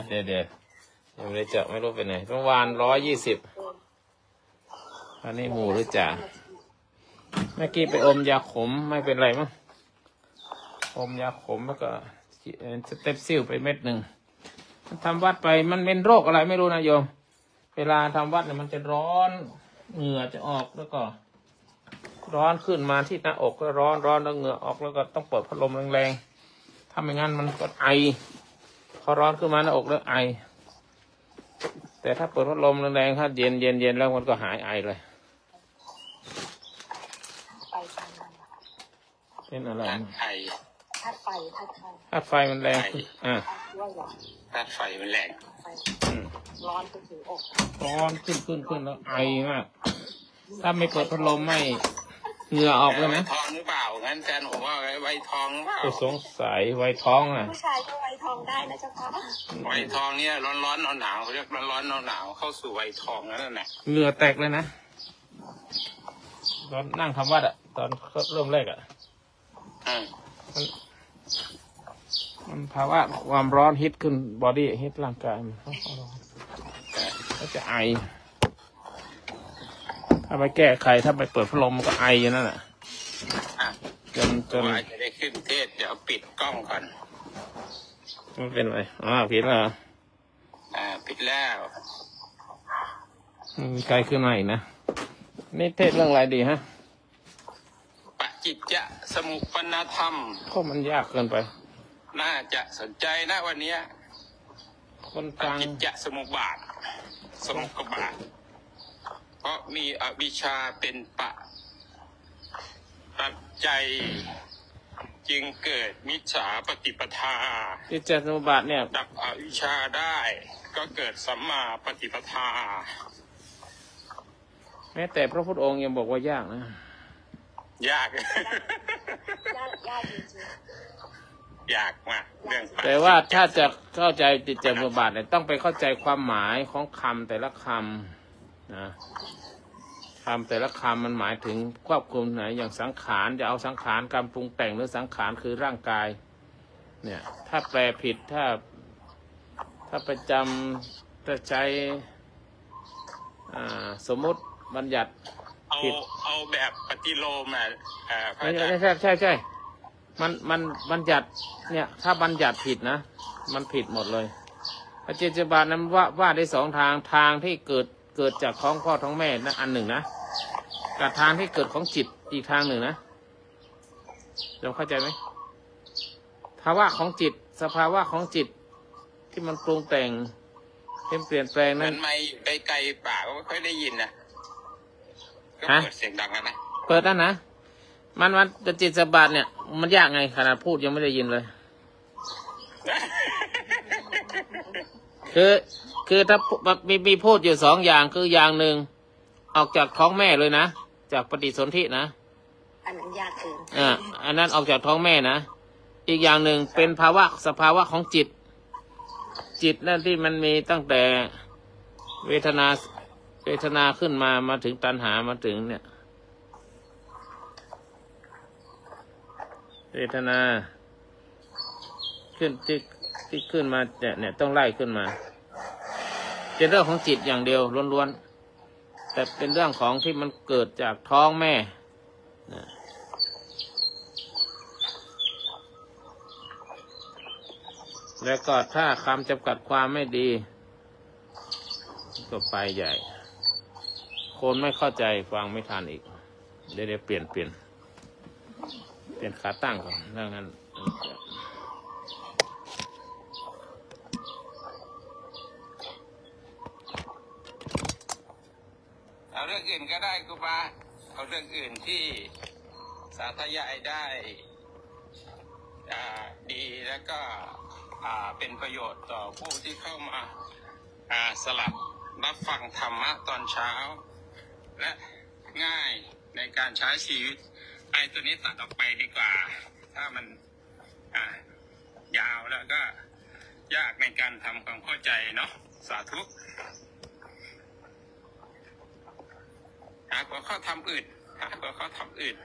เดี๋ยวยังไม่ได้เจาะไม่รู้เป็นไหนเมื่อวาน120อันนี้หมูหรือจ่าเมื่อกี้ไปอมยาขมไม่เป็นไรมั้งอมยาขมแล้วก็สเต็ปซิลไปเม็ดหนึ่งทำวัดไปมันเป็นโรคอะไรไม่รู้นะโยมเวลาทำวัดเนี่ยมันจะร้อนเหงื่อจะออกแล้วก็ร้อนขึ้นมาที่หน้าอกก็ร้อนแล้วเหงื่อออกแล้วก็ต้องเปิดพัดลมแรงๆถ้าไม่งั้นมันก็ไอพอร้อนขึ้นมาหน้าอกแล้วไอแต่ถ้าเปิดพัดลมแรงๆถ้าเย็นแล้วมันก็หายไอเลยเป็นอะไรธาตุไฟมันแรงธาตุไฟมันแรงร้อนถึงอกร้อนขึ้นแล้วไอมากถ้าไม่เปิดพัดลมไม่เหงื่อออกเลยไหมทองหรือเปล่างั้นแฟนผมว่าไวทองหรือเปล่าสงสัยไวท้องอ่ะผู้ชายก็ไวทองได้นะเจ้าค่ะไวทองเนี่ยร้อนหนาวเรียกร้อนหนาวเข้าสู่ไวทองนั่นแหละเหงื่อแตกเลยนะตอนนั่งทำวัดอ่ะตอนเริ่มแรกอ่ะมันภาวะความร้อนฮิตขึ้นบอดี้ฮิตร่างกายมันก็จะไอถ้าไปแก้ไขถ้าไปเปิดพัดลมก็ไออยู่นั่นแหละจนจะได้ขึ้นเทศเดี๋ยวปิดกล้องก่อนไม่เป็นไรปิดแล้วปิดแล้วมีใครขึ้นมาอีกนะนี่เทศเรื่องอะไรดีฮะปฏิจจสมุปปนธรรมก็มันยากเกินไปน่าจะสนใจนะวันนี้คนฟังปฏิจจสมุปบาทเพราะมีอวิชชาเป็นปัจจัยจึงเกิดมิจฉาปฏิปทาปฏิจจสมุปบาทเนี่ยดับอวิชชาได้ก็เกิดสัมมาปฏิปทาแม้แต่พระพุทธองค์ยังบอกว่ายากนะยากจริงยากมากเรื่องแต่ว่าถ้าจะเข้าใจปฏิจจสมุปบาทเนี่ยต้องไปเข้าใจความหมายของคำแต่ละคำนะคำแต่ละคำมันหมายถึงควบคุมไหนอย่างสังขารจะเอาสังขารการปรุงแต่งหรือสังขารคือร่างกายเนี่ยถ้าแปลผิดถ้าไปจำจะใช้สมมุติบัญญัติเอาแบบปฏิโลมใช่มันบัญญัติเนี่ยถ้าบัญญัติผิดนะมันผิดหมดเลยปฏิจจสมุปบาทนั้นว่าได้2 ทางที่เกิดจากท้องพ่อท้องแม่นะอันหนึ่งนะกับทางที่เกิดของจิตอีกทางหนึ่งนะเราเข้าใจไหมภาวะของจิตสภาวะของจิตที่มันปรุงแต่งเปลี่ยนแปลงนั้นมันไม่ไกลๆป่าก็ไม่ค่อยได้ยินนะก็เปิดเสียงดังนะเปิดนะมันปฏิจจสมุปบาทเนี่ยมันยากไงขนาดพูดยังไม่ได้ยินเลย คือถ้ามีพูดอยู่สองอย่างคืออย่างหนึ่งออกจากท้องแม่เลยนะจากปฏิสนธินะอันนั้นยากเกินอันนั้นออกจากท้องแม่นะอีกอย่างหนึ่งเป็นสภาวะของจิตนั่นที่มันมีตั้งแต่เวทนาขึ้นมาถึงตัณหามาถึงเนี่ยเวทนาขึ้นที่ขึ้นมาเนี่ยต้องไล่ขึ้นมาเป็นเรื่องของจิตอย่างเดียวล้วนๆแต่เป็นเรื่องของที่มันเกิดจากท้องแม่นะแล้วก็ถ้าคำจำกัดความไม่ดีก็ไปใหญ่คนไม่เข้าใจฟังไม่ทันอีกเดี๋ยวเปลี่ยนขาตั้งก่อนถ้างั้นเอาเรื่องอื่นก็ได้ครูบาเอาเรื่องอื่นที่สาธยายได้ดีแล้วก็เป็นประโยชน์ต่อผู้ที่เข้ามาสลับรับฟังธรรมะตอนเช้าและง่ายในการใช้ชีวิตไอ้ตัวนี้ตัดออกไปดีกว่าถ้ามันยาวแล้วก็ยากในการทำความเข้าใจเนาะสาธุหัวข้อทำอื่นหัวข้อทำอื่น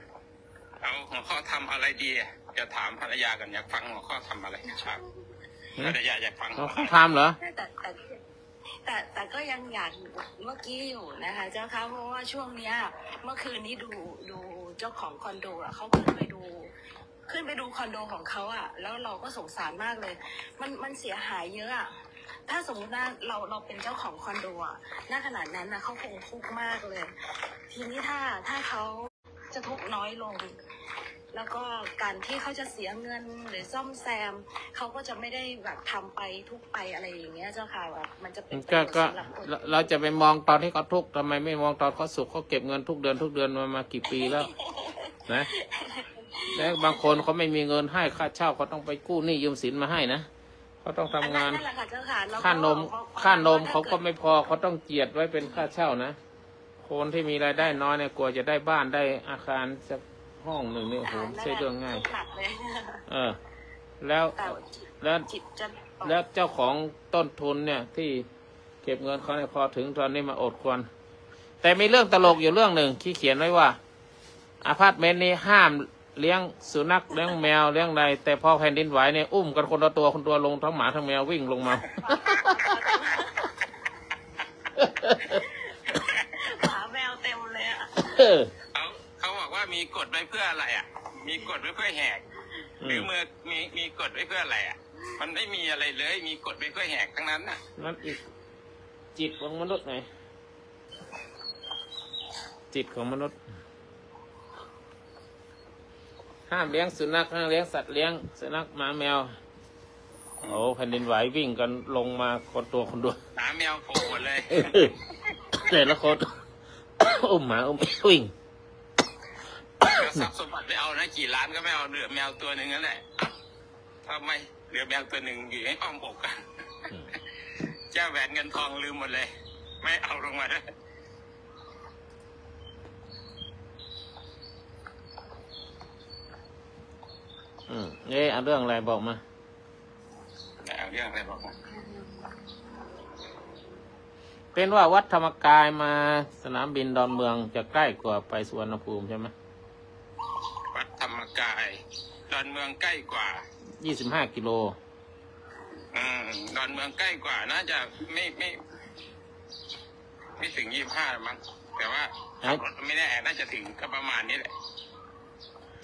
เอาหัวข้อทำอะไรดีจะถามภรรยากันอยากฟังหัวข้อทำอะไรครับภรรยาอยากฟังหัวข้อทำเหรอแต่ก็ยังอยากเมื่อกี้อยู่นะคะเจ้าค่ะเพราะว่าช่วงเนี้ยเมื่อคืนนี้ดูเจ้าของคอนโดอ่ะเขาขึ้นไปดูคอนโดของเขาอ่ะแล้วเราก็สงสารมากเลยมันเสียหายเยอะอ่ะถ้าสมมติว่าเราเป็นเจ้าของคอนโดอ่ะณขนาดนั้นนะเขาคงทุกข์มากเลยทีนี้ถ้าเขาจะทุกข์น้อยลงแล้วก็การที่เขาจะเสียเงินหรือซ่อมแซมเขาก็จะไม่ได้แบบทำไปทุกไปอะไรอย่างเงี้ยเจ้าค่ะแบบมันจะเป็นก็เราจะไปมองตอนที่เขาทุกข์ทำไมไม่มองตอนเขาสุขเขาเก็บเงินทุกเดือนมากี่ปีแล้วนะแล้วบางคนเขาไม่มีเงินให้ค่าเช่าเขาต้องไปกู้หนี้ยืมสินมาให้นะเขาต้องทำงานค่านมเขาก็ไม่พอเขาต้องเจียดไว้เป็นค่าเช่านะคนที่มีรายได้น้อยเนี่ยกลัวจะได้บ้านได้อาคารสักห้องหนึ่งเนี่ยโหใช่เรื่องง่ายแล้วเจ้าของต้นทุนเนี่ยที่เก็บเงินเขาเนี่ยพอถึงตอนนี้มาอดควรแต่มีเรื่องตลกอยู่เรื่องหนึ่งที่เขียนไว้ว่าอพาร์ตเมนต์นี้ห้ามเลี้ยงสุนัขเลี้ยงแมวเลี้ยงอะไรแต่พอแผ่นดินไหวเนี่ยอุ้มกันคนละตัวลงทั้งหมาทั้งแมววิ่งลงมาหมาแมวเต็มเลยอ่ะเขาบอกว่ามีกฎไว้เพื่ออะไรอ่ะมีกฎไว้เพื่อแหกหรือมีกฎไว้เพื่ออะไรอ่ะมันไม่มีอะไรเลยมีกฎไว้เพื่อแหกทั้งนั้นน่ะนั่นอีกจิตของมนุษย์ไงจิตของมนุษย์ห้ามเลี้ยงสุนัขห้ามเลี้ยงสัตว์เลี้ยงสุนัขหมาแมวโอ้แผ่นดินไหววิ่งกันลงมาคนตัวหมาแมวโผล่หมดเลยแต่ละคนอุ้มหมาอุ้มวิ่งทรัพย์สมบัติไม่เอานะกี่ล้านก็ไม่เอาเหลือแมวตัวหนึ่งนั่นแหละทำไมเหลือแมวตัวหนึ่งอยู่ให้อ้อมอกกันเจ้าแหวนเงินทองลืมหมดเลยไม่เอาลงมาด้วยเอาเรื่องอะไรบอกมาเอาเรื่องอะไรบอกมาเป็นว่าวัดธรรมกายมาสนามบินดอนเมืองจะใกล้กว่าไปสุวรรณภูมิใช่ไหมวัดธรรมกายดอนเมืองใกล้กว่า25 กิโลดอนเมืองใกล้กว่าน่าจะไม่ถึง25มั้งแต่ว่าไม่แน่น่าจะถึงก็ประมาณนี้แหละ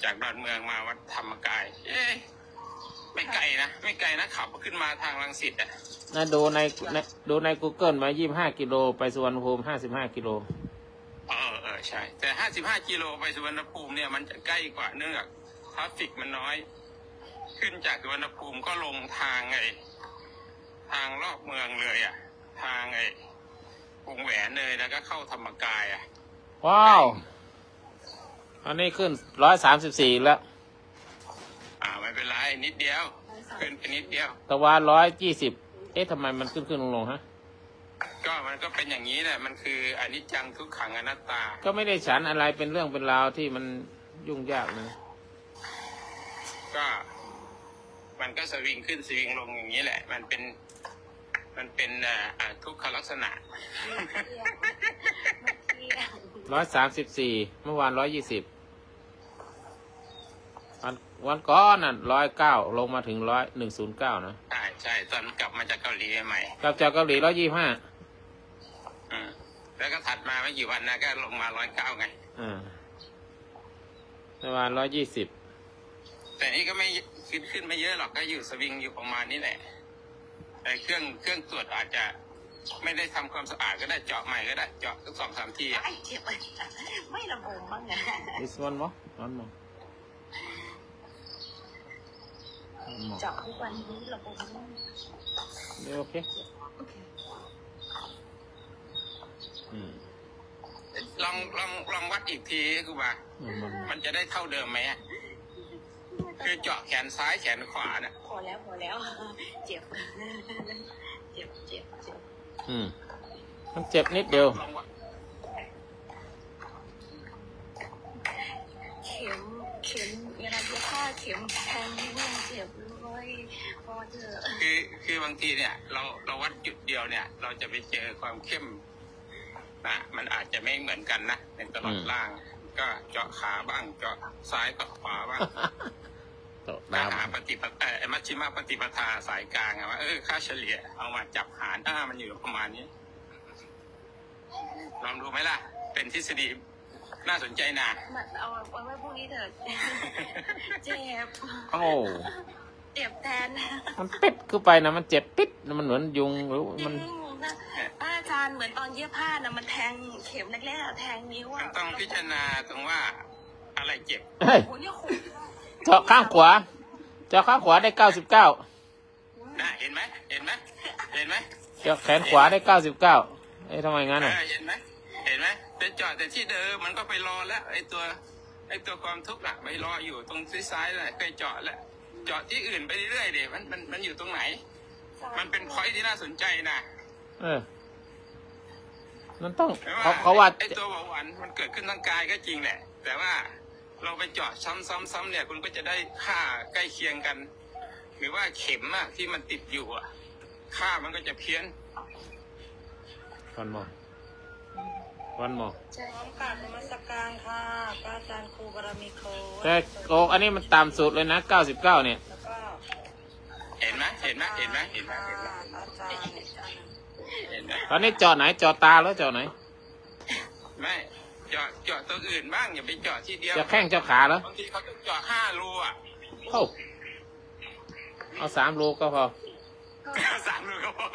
จากดอนเมืองมาวัดธรรมกายไม่ไกลนะขับขึ้นมาทางรังสิตอ่ะนะดูใน Google มา25 กิโลไปสุวรรณภูมิ55 กิโลใช่แต่55 กิโลไปสุวรรณภูมิเนี่ยมันจะใกล้กว่าเนื่องจากทราฟฟิกมันน้อยขึ้นจากสุวรรณภูมิก็ลงทางรอบเมืองเลยอ่ะทางวงแหวนเลยแล้วก็เข้าธรรมกายอ่ะว้าวอันนี้ขึ้น134แล้วไม่เป็นไรนิดเดียว ขึ้นไปนิดเดียว ตะวัน120เอ๊ะทำไมมันขึ้นลงฮะ ก็มันก็เป็นอย่างนี้แหละมันคืออนิจจังทุกขังอนัตตาก็ไม่ได้ฉันอะไรเป็นเรื่องเป็นราวที่มันยุ่งยากเลยก็มันก็สวิงขึ้นสวิงลงอย่างนี้แหละ มันเป็นทุกขลักษณะ134เมื่อวาน120วันก่อนน่ะ109ลงมาถึง109นะใช่ตอนกลับมาจากเกาหลีใหม่กลับจากเกาหลี125แล้วก็ถัดมาไม่กี่วันนะก็ลงมา109ไงเมื่อวาน120แต่นี่ก็ไม่ขึ้นไม่เยอะหรอกก็อยู่สวิงอยู่ประมาณนี้แหละแต่เครื่องตรวจอาจจะไม่ได้ทำความสะอาดก็ได้เจาะใหม่ก็ได้เจาะสัก2-3 ทีไม่ระบมบ้างนะ This one more เจาะทุกวันนี้ระบมโอเคลองวัดอีกทีคือว่ามันจะได้เท่าเดิมไหมคือเจาะแขนซ้ายแขนขวาเนี่ยพอแล้วเจ็บมันเจ็บนิดเดียวเข็มเวลาจะฆ่าเข็มแทงนี่มันเจ็บเลยพอเถอะคือบางทีเนี่ยเราวัดจุดเดียวเนี่ยเราจะไปเจอความเข้มนะมันอาจจะไม่เหมือนกันนะในตลอดล่างก็เจาะขาบ้างเจาะซ้ายเจาะขวาบ้างหามัชฌิมปฏิปทาสายกลางว่าค่าเฉลี่ยเอามาจับหารมันอยู่ประมาณนี้ลองดูไหมล่ะเป็นทฤษฎีน่าสนใจนะเอาไว้พรุ่งนี้เถิดเจ็บเจ็บแทนมันปิดเข้าไปนะมันเจ็บปิดมันเหมือนยุงหรือมันอาจารย์เหมือนตอนเย็บผ้านะมันแทงเข็มแรกๆแทงนิ้วต้องพิจารณาตรงว่าอะไรเจ็บเจาะข้างขวาได้99เห็นไหมเจาะแขนขวาได้99ทำไมงั้นเห็นไหมเป็นเจาะแต่ที่เดิมมันก็ไปรอแล้วไอ้ตัวความทุกข์ไปรออยู่ตรงซ้ายๆเลยเคยเจาะแล้วเจาะที่อื่นไปเรื่อยๆเดี๋ยวมันอยู่ตรงไหนมันเป็นพอยที่น่าสนใจนะมันต้องเขาว่าไอ้ตัวเบาหวานมันเกิดขึ้นทางกายก็จริงแหละแต่ว่าเราไปเจาะซ้ำๆเนี่ยคุณก็จะได้ค่าใกล้เคียงกันหรือว่าเข็มที่มันติดอยู่ค่ามันก็จะเพี้ยนวันหมอใช่การนมัสการค่ะอาจารย์ครูบารมีโคแต่อันนี้มันตามสูตรเลยนะ99เนี่ยเห็นไหมตอนนี้เจาะไหนเจาะตาแล้วเจาะไหนไม่เจาะตัวอื่นบ้างอย่าไปเจาะที่เดียวจะแข้งเจาะขาแล้วบางทีเขาต้องเจาะ5 รูเอา3 รูก็พอ3 รูก็พอ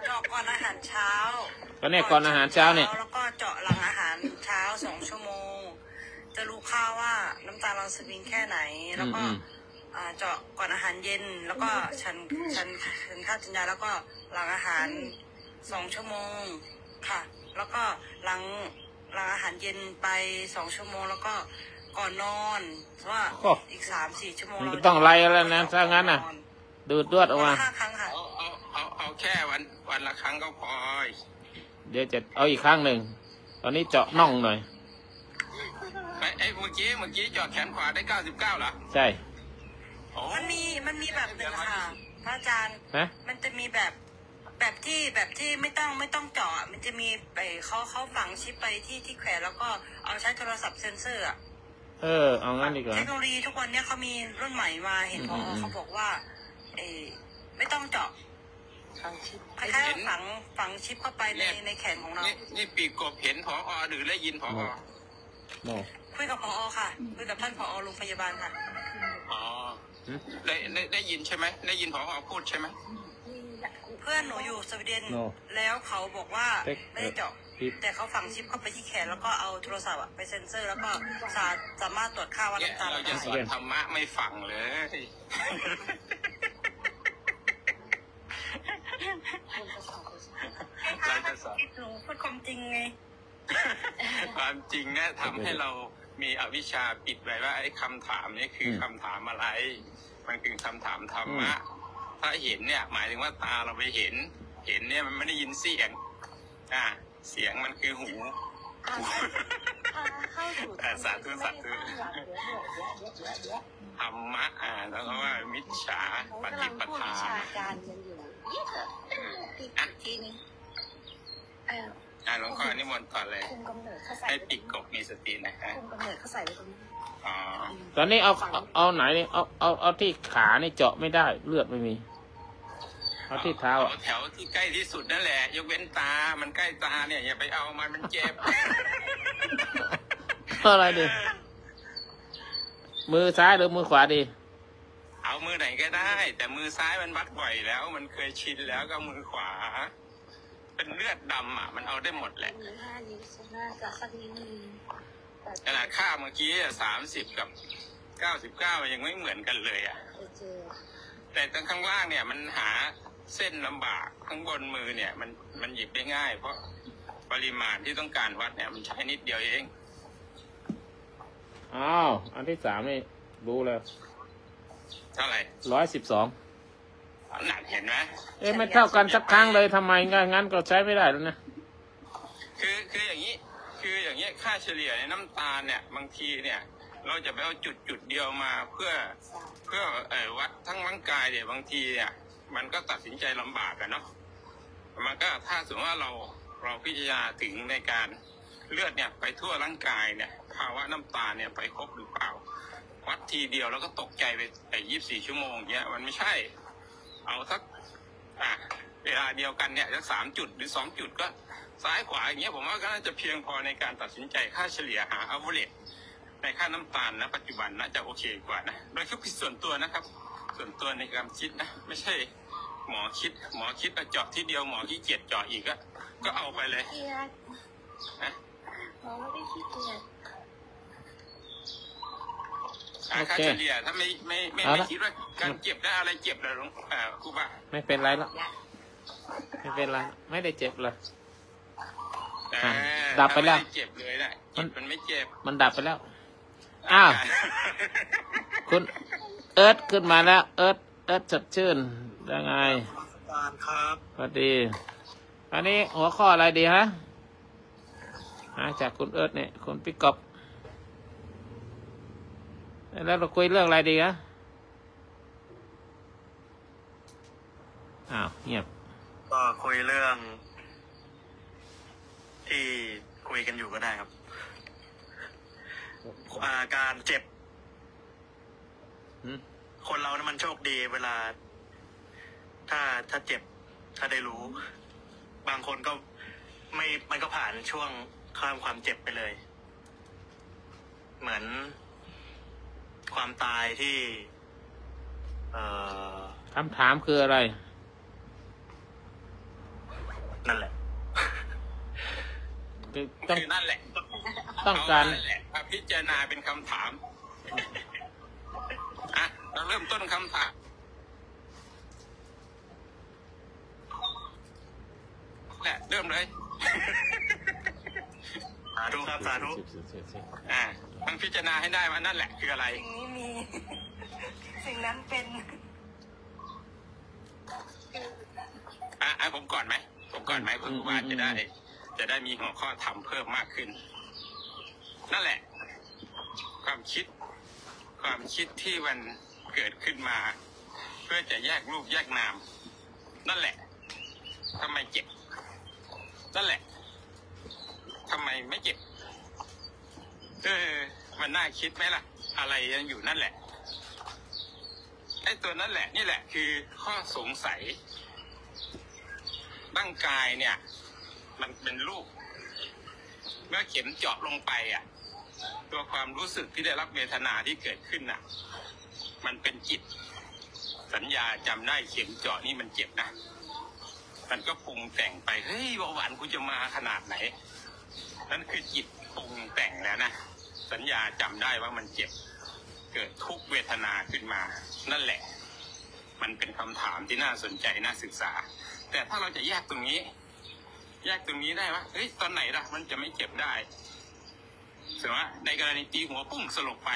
เจาะก่อนอาหารเช้าก็เนี่ยก่อนอาหารเช้าเนี่ยแล้วก็เจาะหลังอาหารเช้า2 ชั่วโมงจะรู้ค่าว่าน้ำตาลเราสวิงแค่ไหนแล้วก็เจาะก่อนอาหารเย็นแล้วก็ฉันข้าวจินยาแล้วก็หลังอาหาร2 ชั่วโมงค่ะแล้วก็หลังอาหารเย็นไป2 ชั่วโมงแล้วก็ก่อนนอนว่าอีก3-4 ชั่วโมงมันต้องไล่แล้วนะถ้างั้นน่ะดูดออกมา5 ครั้งค่ะเอาแค่วันละครั้งก็พอเดี๋ยวจะเอาอีกครั้งหนึ่งตอนนี้เจาะน่องหน่อยไอ้เมื่อกี้เจาะแขนขวาได้99เหรอใช่มันมีแบบหนึ่งค่ะพระอาจารย์มันจะมีแบบที่ไม่ต้องเจาะมันจะมีไปเขาฝังชิปไปที่แขนแล้วก็เอาใช้โทรศัพท์เซ็นเซอร์เอางั้นดีกว่าเทคโนโลยีทุกวันนี้เขามีรุ่นใหม่มาเห็นเขาบอกว่าไม่ต้องเจาะคล้ายๆฝังชิปเข้าไปในแขนของเรานี่ปีกกบเห็นผอ.หรือได้ยินผอ.คุยกับผอ.ค่ะคุยกับท่านผอ.โรงพยาบาลค่ะได้ยินใช่ไหมได้ยินผอ.พูดใช่ไหมเพื่อนหนูอยู่สวีเดนแล้วเขาบอกว่าไม่ได้เจาะแต่เขาฝังชิปเข้าไปที่แขนแล้วก็เอาโทรศัพท์ไปเซ็นเซอร์แล้วก็สามารถตรวจค่าวัดน้ำตาลเราจะสอนธรรมะไม่ฟังเลยเราจะสอนหนูพูดความจริงไงความจริงเนี่ยทำให้เรามีอวิชชาปิดไว้ว่าไอ้คำถามนี้คือคำถามอะไร มันคือคำถามธรรมะถ้าเห็นเนี่ยหมายถึงว่าตาเราไปเห็นเนี่ยมันไม่ได้ยินเสียงเสียงมันคือหูเข้าสู่สาธุธรรมะแล้วก็ว่ามิจฉาปฏิปทาวิชาการมันอยู่อีกทีนึงหลวงพ่อนิมนต์ก่อนเลยให้ปิดกบมีสตินะฮะคุมกำเนิดเขาใส่ไว้ตรงนี้ตอนนี้เอาไหนนี่เอาที่ขานี่เจาะไม่ได้เลือดไม่มีเอาที่เท้าแถวที่ใกล้ที่สุดนั่นแหละยกเว้นตามันใกล้ตาเนี่ยอย่าไปเอามันเจ็บอะไรดิมือซ้ายหรือมือขวาดีเอามือไหนก็ได้แต่มือซ้ายมันวัดบ่อยแล้วมันเคยชินแล้วก็มือขวาเป็นเลือดดำมันเอาได้หมดแหละขนาดค่าเมื่อกี้30 กับ 99ยังไม่เหมือนกันเลยแต่ตรงข้างล่างเนี่ยมันหาเส้นลำบากข้างบนมือเนี่ยมันหยิบได้ง่ายเพราะปริมาณที่ต้องการวัดเนี่ยมันใช้นิดเดียวเองอ้าวอันที่3นี่รู้เลยเท่าไหร่112หนักเห็นไหมไม่เท่ากันสักครั้งเลยทำไมงั้นก็ใช้ไม่ได้แล้วนะคืออย่างนี้ค่าเฉลี่ยในน้ำตาลเนี่ยบางทีเนี่ยเราจะไปเอาจุดเดียวมาเพื่อวัดทั้งร่างกายเนี่ยบางทีเนี่ยมันก็ตัดสินใจลำบากกันเนาะมันก็ถ้าสมมติว่าเราพิจารณาถึงในการเลือดเนี่ยไปทั่วร่างกายเนี่ยภาวะน้ำตาลเนี่ยไปครบหรือเปล่าวัดทีเดียวแล้วก็ตกใจไป24 ชั่วโมงเนี่ยมันไม่ใช่เอาสักเวลาเดียวกันเนี่ยสัก3 จุดหรือ2 จุดก็ซ้ายขวาอย่างเงี้ยผมว่าก็น่าจะเพียงพอในการตัดสินใจค่าเฉลี่ยหาอัเวอเรจในค่าน้ำตาลนะปัจจุบันน่าจะโอเคกว่านะโดยคิดส่วนตัวนะครับส่วนตัวในการคิดนะไม่ใช่หมอคิดเจาะที่เดียวหมอขี้เกียจเจาะอีกก็เอาไปเลยหมอไม่ได้ขี้เกียจค่าเฉลี่ยถ้าไม่คิดว่าการเจ็บได้อะไรเจ็บเลยหลวงครูบาไม่เป็นไรแล้วไม่เป็นไรไม่ได้เจ็บเลยดับไปแล้วเจ็บเลยนะมันไม่เจ็บมันดับไปแล้วคุณเอิร์ธขึ้นมาแล้วเอิร์ธสดชื่นยังไงครับสวัสดีอันนี้หัวข้ออะไรดีฮะจากคุณเอิร์ธเนี่ยคุณปิ๊กกบแล้วเราคุยเรื่องอะไรดีฮะเงียบก็คุยเรื่องที่คุยกันอยู่ก็ได้ครับการเจ็บคนเรานะมันโชคดีเวลาถ้าเจ็บถ้าได้รู้บางคนก็มันก็ผ่านช่วงความเจ็บไปเลยเหมือนความตายที่คำถามคืออะไรนั่นแหละคือนั่นแหละต้องการพิจารณาเป็นคำถามเราเริ่มต้นคำถามเริ่มเลยดูครับสาธุต้องพิจารณาให้ได้ว่านั่นแหละคืออะไรสิ่งนี้มีสิ่งนั้นเป็นผมก่อนไหมเพื่อว่าจะได้มีหัวข้อธรรมเพิ่มมากขึ้นนั่นแหละความคิดที่มันเกิดขึ้นมาเพื่อจะแยกรูปแยกนามนั่นแหละทำไมเจ็บนั่นแหละทำไมไม่เจ็บมันน่าคิดไหมล่ะอะไรยังอยู่นั่นแหละไอ้ตัวนั่นแหละนี่แหละคือข้อสงสัยร่างกายเนี่ยมันเป็นรูปเมื่อเข็มเจาะลงไปตัวความรู้สึกที่ได้รับเวทนาที่เกิดขึ้นมันเป็นจิตสัญญาจำได้เข็มเจาะนี่มันเจ็บนะมันก็ปรุงแต่งไปเฮ้ยเบาหวานกูจะมาขนาดไหนนั่นคือจิตปรุงแต่งแล้วนะสัญญาจำได้ว่ามันเจ็บเกิดทุกเวทนาขึ้นมานั่นแหละมันเป็นคำถามที่น่าสนใจน่าศึกษาแต่ถ้าเราจะแยกตรงนี้ได้ว่าเฮ้ยตอนไหนล่ะมันจะไม่เจ็บได้สมมติว่าในกรณีตีหัวปุ้งสลบไป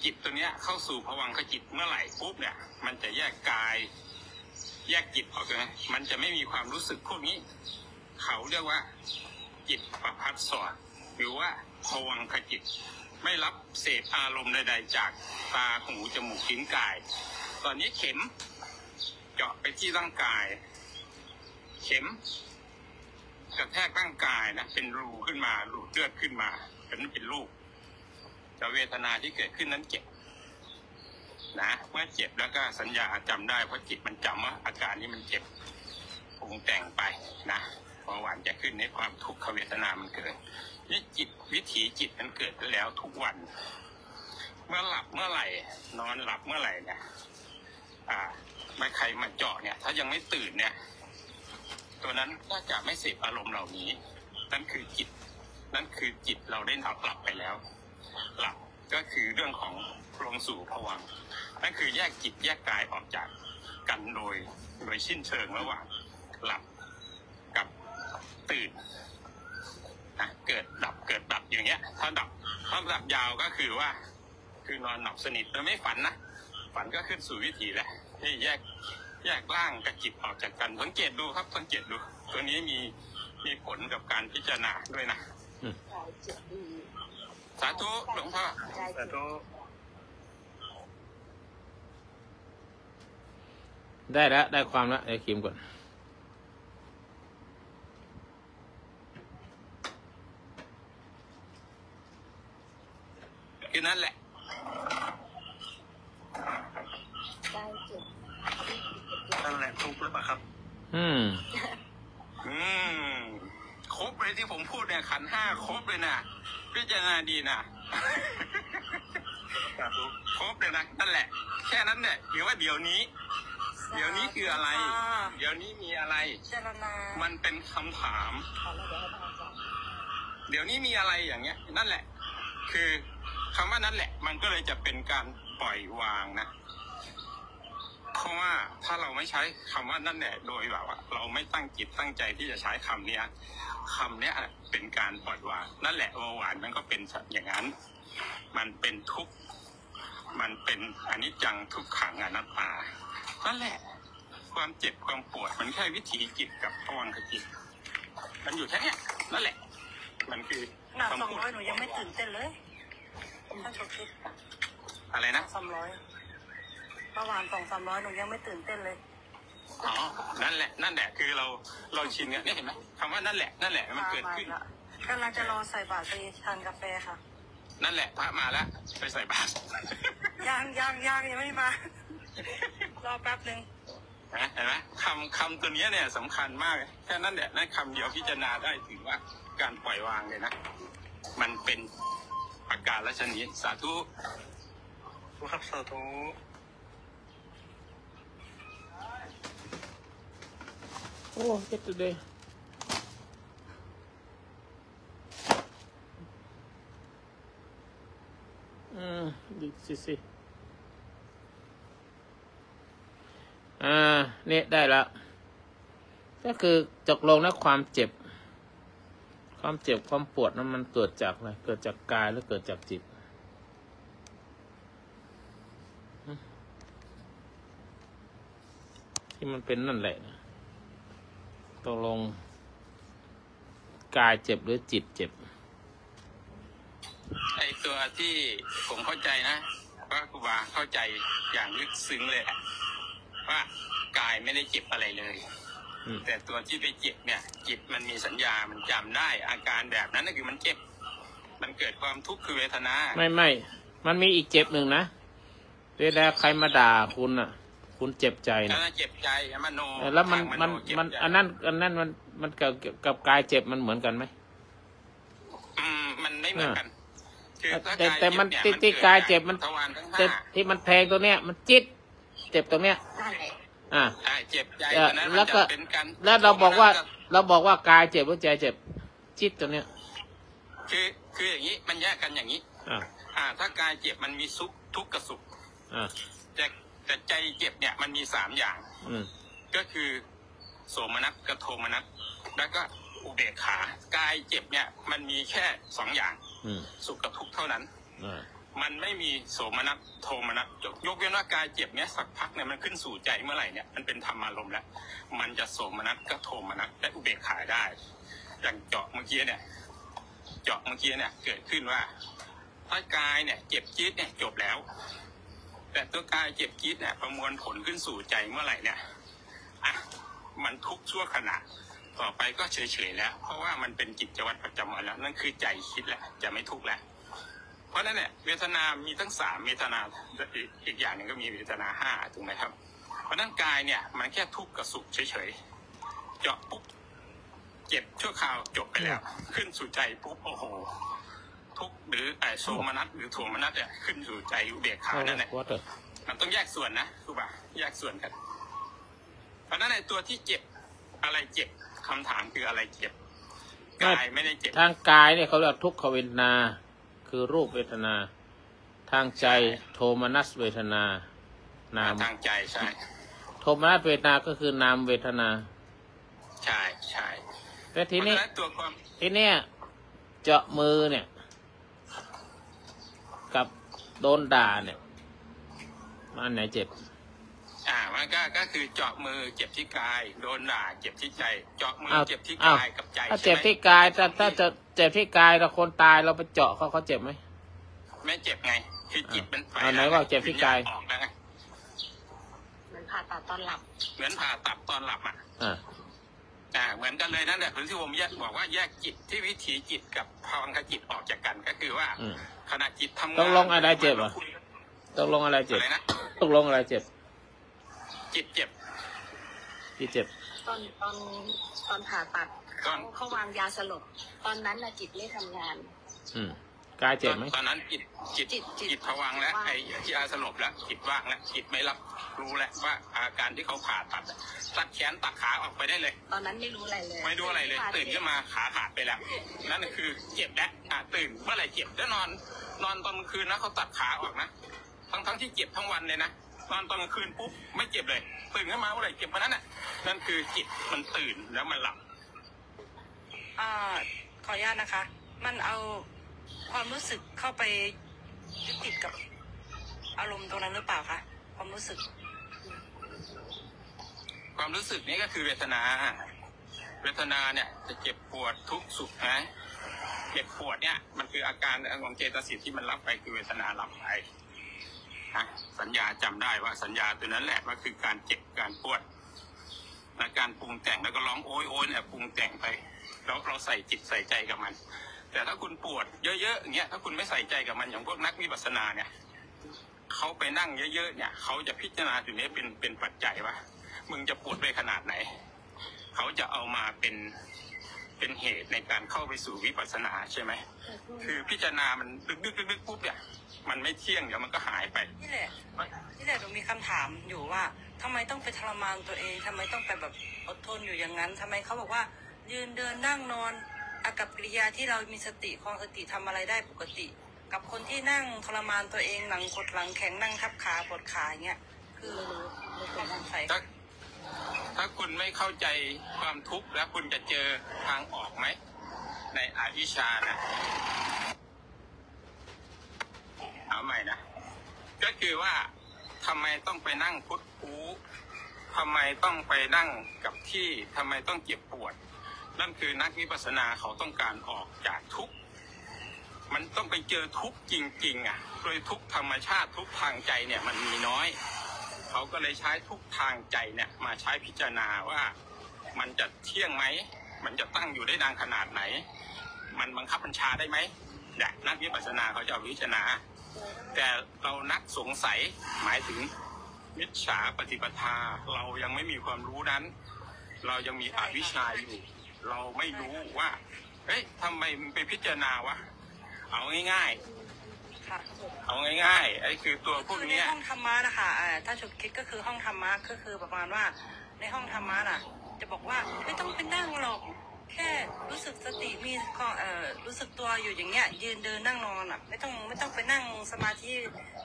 จิตตัวเนี้ยเข้าสู่ภวังคจิตเมื่อไหร่ปุ๊บเนี่ยมันจะแยกกายแยกจิตออกเลยมันจะไม่มีความรู้สึกพวกนี้เขาเรียกว่าจิตประภัสสรหรือว่าภวังคจิตไม่รับเสพอารมณ์ใดๆจากตาหูจมูกลิ้นกายตอนนี้เข็มเจาะไปที่ร่างกายเข็มกระแทกร่างกายนะเป็นรูขึ้นมารูเลือดขึ้นมาเป็นรูปแต่เวทนาที่เกิดขึ้นนั้นเจ็บนะเมื่อเจ็บแล้วก็สัญญาจำได้เพราะจิตมันจำว่าอาการนี้มันเจ็บปรุงแต่งไปนะพอหวานจะขึ้นในความทุกขเวทนามันเกิดนี่จิตวิถีจิตมันเกิดแล้วทุกวันเมื่อหลับเมื่อไหร่นอนหลับเมื่อไหร่เนี่ยไม่ใครมาเจาะเนี่ยถ้ายังไม่ตื่นเนี่ยตัวนั้นก็จะไม่เสพอารมณ์เหล่านี้นั่นคือจิตเราได้หลับไปแล้วหลับก็คือเรื่องของลงสู่ภวังค์นั่นคือแยกจิตแยกกายออกจากกันโดยสิ้นเชิงระหว่างหลับกับตื่นนะเกิดดับอย่างเงี้ยถ้าดับยาวก็คือว่าคือนอนหลับสนิทแล้วไม่ฝันนะฝันก็ขึ้นสู่วิถีแล้วที่แยกร่างกับจิตออกจากกันสังเกตดูครับสังเกตดูตัวนี้มีผลกับการพิจารณาด้วยนะสาธุหลวงพ่อสาธุได้แล้วได้ความแล้วไอ้คิมก่อนคือนั่นแหละนั่นแหละทุกข์หรือเปล่าครับครบเลยที่ผมพูดเนี่ยขันธ์ห้าครบเลยนะพิจารณาดีนะครบเลยนะนั่นแหละแค่นั้นเนี่ยหรือว่าเดี๋ยวนี้คืออะไรเดี๋ยวนี้มีอะไรมันเป็นคำถามเดี๋ยวนี้มีอะไรอย่างเงี้ยนั่นแหละคือคำว่านั่นแหละมันก็เลยจะเป็นการปล่อยวางนะเพราะว่าถ้าเราไม่ใช้คำว่านั่นแหละโดยแบบว่าเราไม่ตั้งจิตตั้งใจที่จะใช้คำเนี้ยเป็นการปล่อยวางนั่นแหละหวานมันก็เป็นอย่างนั้นมันเป็นทุกข์มันเป็นอนิจจังทุกขังอนัตตานั่นแหละความเจ็บความปวดมันแค่วิถีจิตกับภวังคจิตมันอยู่แค่นี้นั่นแหละมันคือหนัก200หนูยังไม่ตื่นเต้นเลยถ้าชกคิดอะไรนะ300ประมาณ200-300หนูยังไม่ตื่นเต้นเลยอ๋อนั่นแหละคือเราชินเนี่ยเห็นไหมคำว่านั่นแหละมันเกิดขึ้นกำลังจะรอใส่บาตรไปทานกาแฟค่ะนั่นแหละพระมาแล้วไปใส่บาตรยังไม่มารอแป๊บนึงเห็นไหมคำตัวนี้เนี่ยสำคัญมากแค่นั้นแหละนั่นคำเดียวพิจารณาได้ถึงว่าการปล่อยวางเลยนะมันเป็นอาการละชนิดสาธุครับสาธุโอ้เจ็บเลยดีสิเนี่ยได้แล้วก็คือตกลงนะความเจ็บความปวดนั้นมันเกิดจากอะไรเกิดจากกายหรือเกิดจากจิตที่มันเป็นนั่นแหละตกลงกายเจ็บหรือจิตเจ็บไอตัวที่ผมเข้าใจนะว่าครูบาเข้าใจอย่างลึกซึ้งเลยว่ากายไม่ได้เจ็บอะไรเลยแต่ตัวที่ไปเจ็บเนี่ยจิตมันมีสัญญามันจำได้อาการแบบนั้นนั่นคือมันเจ็บมันเกิดความทุกข์คือเวทนาไม่มันมีอีกเจ็บหนึ่งนะเวลาใครมาด่าคุณอ่ะคุณเจ็บใจนะเจ็บใจมโนแล้วมันอันนั้นมันกับกายเจ็บมันเหมือนกันไหมมันไม่เหมือนกันแต่มันที่กายเจ็บมันที่มันแทงตัวเนี้ยมันจิตเจ็บตรงเนี้ยเจ็บใจแล้วก็แล้วเราบอกว่ากายเจ็บหรือใจเจ็บจิตตัวเนี้ยคืออย่างนี้มันแยกกันอย่างนี้ถ้ากายเจ็บมันมีทุกข์กับสุขแต่ใจเจ็บเนี่ยมันมี3อย่างก็คือโสมนัสกับโทมนัสแล้วก็อุเบกขากายเจ็บเนี่ยมันมีแค่2อย่างสุขกับทุกข์เท่านั้น มันไม่มีโสมนัสโทมนัสยกเว้นว่ากายเจ็บเนี้ยสักพักเนี่ยมันขึ้นสู่ใจเมื่อไหร่เนี่ยมันเป็นธรรมารมณ์แล้วมันจะโสมนัสก็โทมนัสและอุเบกขาได้อย่างเจาะเมื่อกี้เนี่ยเกิดขึ้นว่าถ้ากายเนี่ยเจ็บจี๊ดเนี่ยจบแล้วแต่ตัวกายเจ็บจี๊ดเนี่ยประมวลผลขึ้นสู่ใจเมื่อไหร่เนี่ยมันทุกข์ชั่วขณะต่อไปก็เฉยๆแล้วเพราะว่ามันเป็นกิจวัตรประจำวันแล้วนั่นคือใจคิดแล้วจะไม่ทุกข์แล้วเพราะนั่นเนี่ยเวทนามีทั้ง3เวทนาอีกอย่างหนึ่งก็มีเวทนา5ถูกไหมครับเพราะนั่นกายเนี่ยมันแค่ทุกข์กับสุขเฉยๆเจาะปุ๊บเจ็บชั่วคราวจบไปแล้วขึ้นสู่ใจปุ๊บโอ้โหทุกข์หรือโสมนัสหรือโทมนัสเนี่ยขึ้นสู่ใจอุเบกขานั่นแหละมันต้องแยกส่วนนะครูบาแยกส่วนกันเพราะนั่นในตัวที่เจ็บอะไรเจ็บคำถามคืออะไรเจ็บกายไม่ได้เจ็บทางกายเนี่ยเขาเรียกทุกขเวทนาคือรูปเวทนาทางใจโทมนัสเวทนานามทางใจใช่โทมนัสเวทนาก็คือนามเวทนาใช่แต่ทีนี้เจาะมือเนี่ยกับโดนด่าเนี่ยมันไหนเจ็บมันก็คือเจาะมือเจ็บที่กายโดนด่าเจ็บที่ใจเจาะมือเจ็บที่กายกับใจถ้าเจ็บที่กายถ้าจะเจ็บที่กายเราคนตายเราไปเจาะเขาเจ็บไหมไม่เจ็บไงคือจิตมันไปไหนว่าเจ็บที่กายออกแล้วไงเหมือนผ่าตัดตอนหลับเหมือนกันเลยนั่นแหละที่ผมบอกว่าแยกจิตที่วิถีจิตกับภวังคจิตออกจากกันก็คือว่าขณะจิตทำงานต้องลงอะไรเจ็บอ่ะต้องลงอะไรเจ็บต้องลงอะไรเจ็บจิตเจ็บตอนผ่าตัดเขาวางยาสลบตอนนั้นจิตไม่ทำงานกายเจ็บไหมตอนนั้นจิตภวังแล้วไอ้ที่อาสลบแล้วจิตว่างแล้วจิตไม่รับรู้แล้วว่าอาการที่เขาผ่าตัดแขนตัดขาออกไปได้เลยตอนนั้นไม่รู้อะไรเลยตื่นขึ้นมาขาขาดไปแล้วนั่นคือเจ็บแล้วตื่นเมื่อไหร่เจ็บแล้วนอนตอนกลางคืนนะเขาตัดขาออกนะทั้งที่เจ็บทั้งวันเลยนะนอนตอนกลางคืนปุ๊บไม่เจ็บเลยตื่นขึ้นมาเมื่อไหร่เจ็บวันนั้นนั่นคือจิตมันตื่นแล้วมันหลับขออนุญาตนะคะมันเอาความรู้สึกเข้าไปยึดติดกับอารมณ์ตรงนั้นหรือเปล่าคะความรู้สึกนี้ก็คือเวทนาเนี่ยจะเจ็บปวดทุกข์สุขนะเจ็บปวดเนี่ยมันคืออาการของเจตสิกที่มันรับไปคือเวทนารับไปสัญญาจำได้ว่าสัญญาตัวนั้นแหละว่าคือการเจ็บการปวดและการปรุงแต่งแล้วก็ร้องโอยเนี่ยปรุงแต่งไปแล้วเราใส่จิตใส่ใจกับมันแต่ถ้าคุณปวดเยอะๆอย่างเงี้ยถ้าคุณไม่ใส่ใจกับมันอย่างพวกนักวิปัสสนาเนี่ยเขาไปนั่งเยอะๆเนี่ยเขาจะพิจารณาถึงนี้เป็นปัจจัยว่ามึงจะปวดไปขนาดไหนเขาจะเอามาเป็นเหตุในการเข้าไปสู่วิปัสสนาใช่ไหมคือพิจารณามันดึกปุ๊บเนี่ยมันไม่เที่ยงเดี๋ยวมันก็หายไปนี่แหละหนูมีคำถามอยู่ว่าทำไมต้องไปทรมานตัวเองทำไมต้องไปแบบอดทนอยู่อย่างนั้นทำไมเขาบอกว่ายืนเดินนั่งนอนอากับกิริยาที่เรามีสติคลองสติทำอะไรได้ปกติกับคนที่นั่งทรมานตัวเองหลังกดหลังแข็งนั่งทับขาปวดขาเงี้ยคือความสงสัยถ้าคุณไม่เข้าใจความทุกข์แล้วคุณจะเจอทางออกไหมในอวิชชานะเอาใหม่นะก็คือว่าทำไมต้องไปนั่งพุทธคูทำไมต้องไปนั่งกับที่ทำไมต้องเจ็บปวดนั่นคือนักวิปัสสนาเขาต้องการออกจากทุกข์มันต้องไปเจอทุกข์จริงๆโดยทุกข์ธรรมชาติทุกข์ทางใจเนี่ยมันมีน้อยเขาก็เลยใช้ทุกข์ทางใจเนี่ยมาใช้พิจารณาว่ามันจะเที่ยงไหมมันจะตั้งอยู่ได้นานขนาดไหนมันบังคับบัญชาได้ไหมนักวิปัสสนาเขาจะพิจารณาแต่เรานักสงสัยหมายถึงมิจฉาปฏิปทาเรายังไม่มีความรู้นั้นเรายังมีอวิชชาอยู่เราไม่รู้ว่าทำไมมึงไปพิจารณาวะเอาง่ายๆไอ้คือตัวพวกนี้ในห้องธรรมะนะคะถ้าฉุกคิดก็คือห้องธรรมะก็คือประมาณว่าในห้องธรรมะน่ะจะบอกว่าไม่ต้องไปนั่งหรอกแค่รู้สึกสติมีรู้สึกตัวอยู่อย่างเงี้ยยืนเดินนั่งนอนไม่ต้องไปนั่งสมาธิ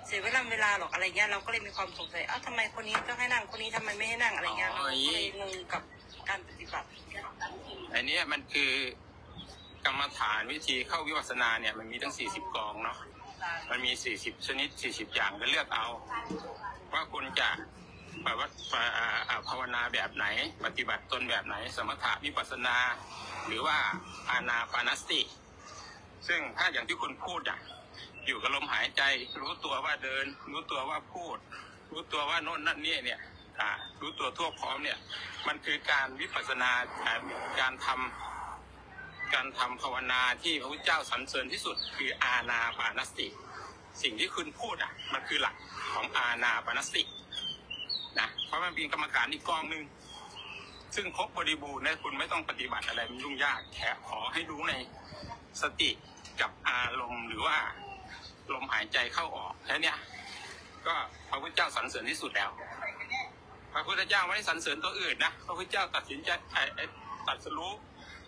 เสียเวลาหรอกอะไรเงี้ยเราก็เลยมีความสงสัยทำไมคนนี้ต้องให้นั่งคนนี้ทำไมไม่ให้นั่งอะไรเงี้ยเราก็เลยงงกับการปฏิบัติอันนี้มันคือกรรมฐานวิธีเข้าวิปัสสนาเนี่ยมันมีตั้ง40กองเนาะ มันมี40ชนิด40อย่างก็เลือกเอาว่าคุณจะภาวนาแบบไหนปฏิบัติตนแบบไหนสมถะวิปัสสนาหรือว่าอานาปานสติซึ่งถ้าอย่างที่คุณพูดอยู่กับลมหายใจรู้ตัวว่าเดินรู้ตัวว่าพูดรู้ตัวว่าโน่นนั่นนี่เนี่ยรู้ตัวทั่วพร้อมเนี่ยมันคือการวิปัสสนาการทำภาวนาที่พระพุทธเจ้าสรรเสริญที่สุดคืออานาปานสติสิ่งที่คุณพูดมันคือหลักของอานาปานสตินะเพราะมันเป็นกรรมฐานอีกกองหนึ่งซึ่งครบบริบูรณ์นะคุณไม่ต้องปฏิบัติอะไรมันยุ่งยากแค่ขอให้รู้ในสติกับอารมณ์หรือว่าลมหายใจเข้าออกแค่นี้ก็พระพุทธเจ้าสรรเสริญที่สุดแล้วพระพุทธเจ้าไม่ได้สรรเสริญตัวอื่นนะพระพุทธเจ้าตัดสินใจตัดสู้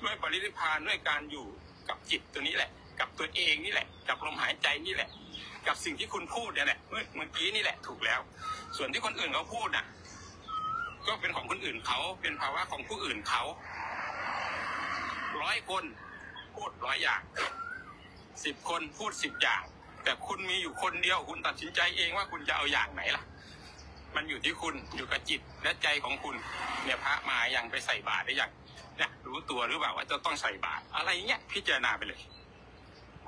ด้วยปรินิพพานด้วยการอยู่กับจิตตัวนี้แหละกับตัวเองนี่แหละกับลมหายใจนี่แหละกับสิ่งที่คุณพูดเนี่ยแหละเมื่อกี้นี่แหละถูกแล้วส่วนที่คนอื่นเขาพูดก็เป็นของคนอื่นเขาเป็นภาวะของผู้อื่นเขา100 คนพูด100 อย่าง10 คนพูด10 อย่างแต่คุณมีอยู่คนเดียวคุณตัดสินใจเองว่าคุณจะเอาอย่างไหนล่ะมันอยู่ที่คุณอยู่กับจิตและใจของคุณเนี่ยพระมาอย่างไปใส่บาตรได้อย่างเนี่ยรู้ตัวหรือเปล่าว่าจะต้องใส่บาตรอะไรเงี้ยพิจารณาไปเลย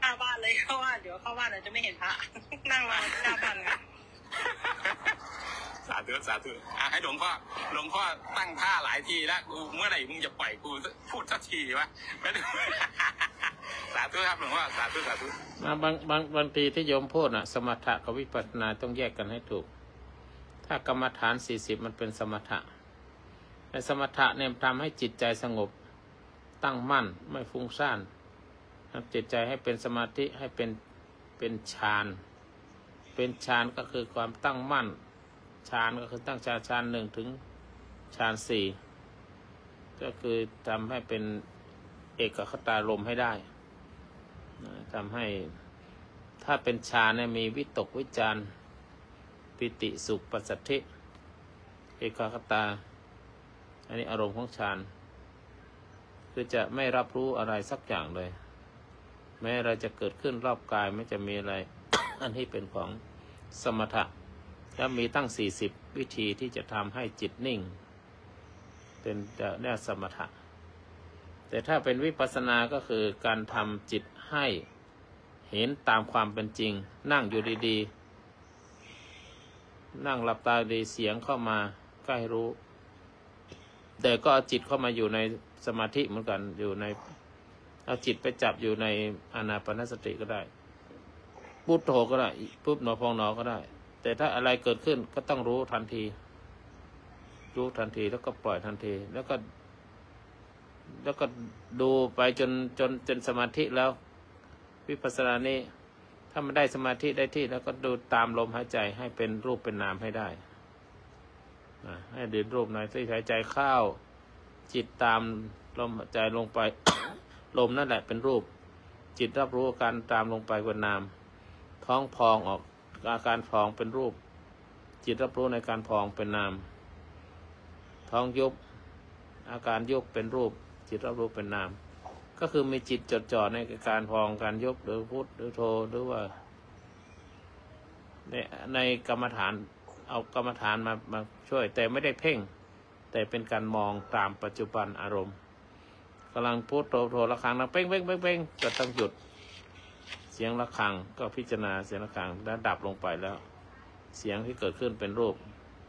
เข้าบ้านเลยเข้าบ้านเดี๋ยวเข้าบ้านเราจะไม่เห็นพระนั่งรอหน้าบ้านกันสาธุให้หลวงพ่อตั้งท่าหลายทีแล้วกูเมื่อไหร่มึงจะปล่อยกูพูดสักทีวะไม่ได้สาธุครับหลวงพ่อสาธุบางทีที่โยมพูดสมถะกับวิปัสสนาต้องแยกกันให้ถูกถ้ากรรมฐาน40มันเป็นสมถะในสมถะเนี่ยทำให้จิตใจสงบตั้งมั่นไม่ฟุ้งซ่านทำจิตใจให้เป็นสมาธิให้เป็นฌานเป็นฌานก็คือความตั้งมั่นฌานก็คือตั้งฌาน1ถึงฌาน4ก็คือทำให้เป็นเอกคตารมณ์ให้ได้ทำให้ถ้าเป็นฌานเนี่ยมีวิตกวิจารปิติสุขปัสสัทธิเอกคตาอันนี้อารมณ์ของฌานคือจะไม่รับรู้อะไรสักอย่างเลยแม้อะไรจะเกิดขึ้นรอบกายไม่จะมีอะไร อันที่เป็นของสมถะและมีตั้ง40 วิธีที่จะทำให้จิตนิ่งเป็นแนวสมถะแต่ถ้าเป็นวิปัสสนาก็คือการทำจิตให้เห็นตามความเป็นจริงนั่งอยู่ดีๆนั่งหลับตาดีเสียงเข้ามาก็ให้รู้แต่ก็เอาจิตเข้ามาอยู่ในสมาธิเหมือนกันอยู่ในเอาจิตไปจับอยู่ในอานาปานสติก็ได้พุทโธก็ได้ปุ๊บหนอพองหนอก็ได้แต่ถ้าอะไรเกิดขึ้นก็ต้องรู้ทันทีแล้วก็ปล่อยทันทีแล้วก็ดูไปจนสมาธิแล้ววิปัสสนานี้ถ้ามันได้สมาธิได้ที่แล้วก็ดูตามลมหายใจให้เป็นรูปเป็นนามให้ได้ให้ดูรูปหน่อยที่หายใจเข้าจิตตามลมหายใจลงไป ลมนั่นแหละเป็นรูปจิตรับรู้การตามลงไปเป็นนามท้องพองออกอาการพองเป็นรูปจิตรับรู้ในการพองเป็นนามท้องยุบอาการยุบเป็นรูปจิตรับรู้เป็นนามก็คือมีจิตจดจ่อในการพองการยุบหรือพุทหรือโธหรือว่าในกรรมฐานเอากรรมฐานมาช่วยแต่ไม่ได้เพ่งแต่เป็นการมองตามปัจจุบันอารมณ์กำลังพุทโธระฆังนะเป้งก็ต้องหยุดเสียงระฆังก็พิจารณาเสียงระฆังแล้วดับลงไปแล้วเสียงที่เกิดขึ้นเป็นรูป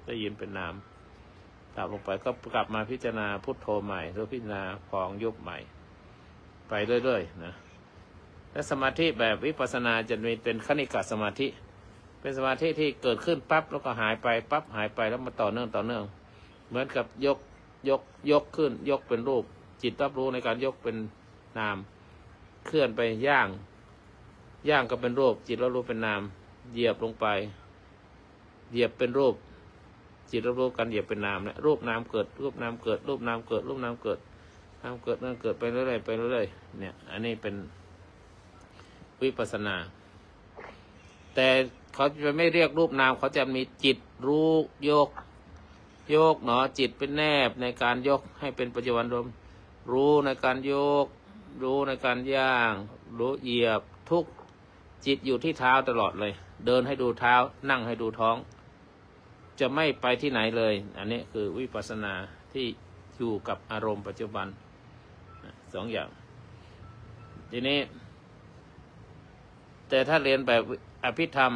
ได้ยินเป็นนามดับลงไปก็กลับมาพิจารณาพุทโธใหม่หรือพิจารณาพองยุบใหม่ไปเรื่อยๆนะและสมาธิแบบวิปัสสนาจะมีเป็นคณิกะสมาธิเป็นสมาธิที่เกิดขึ้นปั๊บแล้วก็หายไปปั๊บหายไปแล้วมาต่อเนื่องเหมือนกับยกขึ้นยกเป็นรูปจิตรับรู้ในการยกเป็นนามเคลื่อนไปย่างก็เป็นรูปจิตรับรู้เป็นนามเหยียบลงไปเหยียบเป็นรูปจิตรับรู้กันเหยียบเป็นนามเนี่ยรูปนามเกิดรูปนามเกิดรูปนามเกิดรูปนามเกิดนามเกิดนั่นเกิดไปเรื่อยๆเนี่ยอันนี้เป็นวิปัสสนาแต่เขาจะไม่เรียกรูปนามเขาจะมีจิตรู้โยกหนอจิตเป็นแนบในการยกให้เป็นปัจจุบันรวมรู้ในการยกรู้ในการย่างรู้เหยียบทุก จิตอยู่ที่เท้าตลอดเลยเดินให้ดูเท้านั่งให้ดูท้องจะไม่ไปที่ไหนเลยอันนี้คือวิปัสสนาที่อยู่กับอารมณ์ปัจจุบันสองอย่างทีนี้แต่ถ้าเรียนแบบอภิธรรม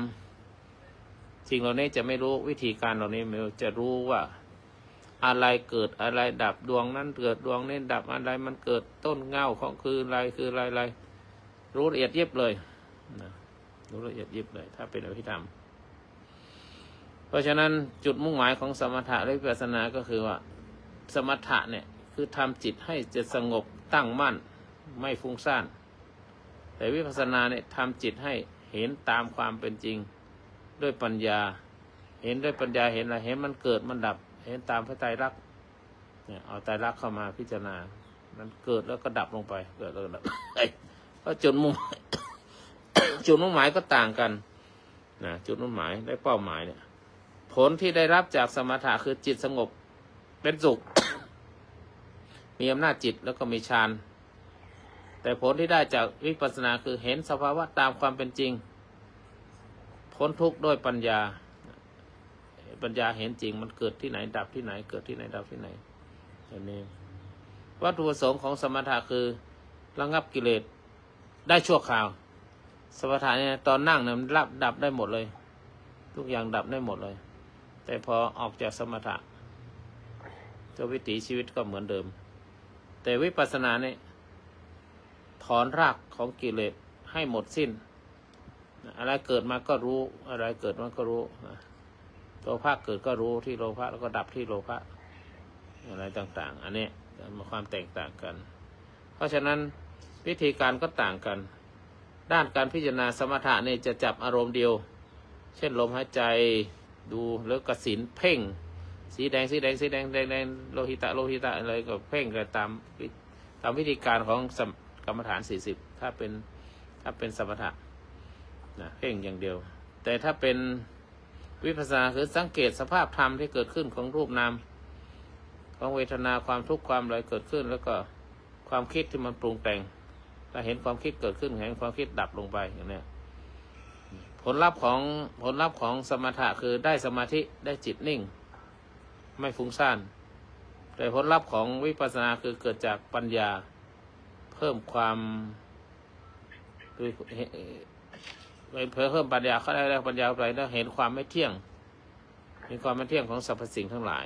สิ่งเหล่านี้จะไม่รู้วิธีการเหล่านี้ไม่จะรู้ว่าอะไรเกิดอะไรดับดวงนั้นเกิดดวงนี้ดับอะไรมันเกิดต้นเงาของคืออะไรรู้ละเอียดยิบเลยนะรู้ละเอียดยิบเลยถ้าเป็นอภิธรรมเพราะฉะนั้นจุดมุ่งหมายของสมถะและวิปัสสนาก็คือว่าสมถะเนี่ยคือทำจิตให้จะสงบตั้งมั่นไม่ฟุ้งซ่านแต่วิปัสสนาเนี่ยทำจิตให้เห็นตามความเป็นจริงด้วยปัญญาเห็นด้วยปัญญาเห็นอะไรเห็นมันเกิดมันดับเห็นตามพระไตรลักษณ์เนี่ยเอาไตรลักษณ์เข้ามาพิจารณามันเกิดแล้วก็ดับลงไปเกิดแล้วก็ดับเพราะจุดมุ่งหมายก็ต่างกันนะจุดมุ่งหมายและเป้าหมายเนี่ยผลที่ได้รับจากสมถะคือจิตสงบเป็นสุขมีอำนาจจิตแล้วก็มีฌานแต่ผลที่ได้จากวิปัสสนาคือเห็นสภาวะตามความเป็นจริงพ้นทุกข์ด้วยปัญญาเห็นจริงมันเกิดที่ไหนดับที่ไหนเกิดที่ไหนดับที่ไหนอันนี้วัตถุประสงค์ของสมถะคือระงับกิเลสได้ชั่วคราวสมถะเนี่ยตอนนั่งเนี่ยมันดับได้หมดเลยทุกอย่างดับได้หมดเลยแต่พอออกจากสมถะวิถีชีวิตก็เหมือนเดิมแต่วิปัสสนาเนี่ยถอนรากของกิเลสให้หมดสิ้นอะไรเกิดมาก็รู้อะไรเกิดมาก็รู้โลภะเกิดก็รู้ที่โลภะแล้วก็ดับที่โลภะอะไรต่างๆอันนี้มีความแตกต่างกันเพราะฉะนั้นวิธีการก็ต่างกันด้านการพิจารณาสมถะเนี่ยจะจับอารมณ์เดียวเช่นลมหายใจดูแล้วกสิณเพ่งสีแดงโลหิตะอะไรก็เพ่งกันตามวิธีการของกรรมฐาน40ถ้าเป็นสมถะนะเพ่งอย่างเดียวแต่ถ้าเป็นวิปัสสนาคือสังเกตสภาพธรรมที่เกิดขึ้นของรูปนามของเวทนาความทุกข์ความอะไรเกิดขึ้นแล้วก็ความคิดที่มันปรุงแต่งถ้าเห็นความคิดเกิดขึ้นเห็นความคิดดับลงไปอย่างนี้ผลลัพธ์ของสมถะคือได้สมาธิได้จิตนิ่งไม่ฟุ้งซ่านแต่ผลลัพธ์ของวิปัสสนาคือเกิดจากปัญญาเพิ่มความเพิ่มปัญญาเขาได้ปัญญาไปแล้วเห็นความไม่เที่ยงของสรรพสิ่งทั้งหลาย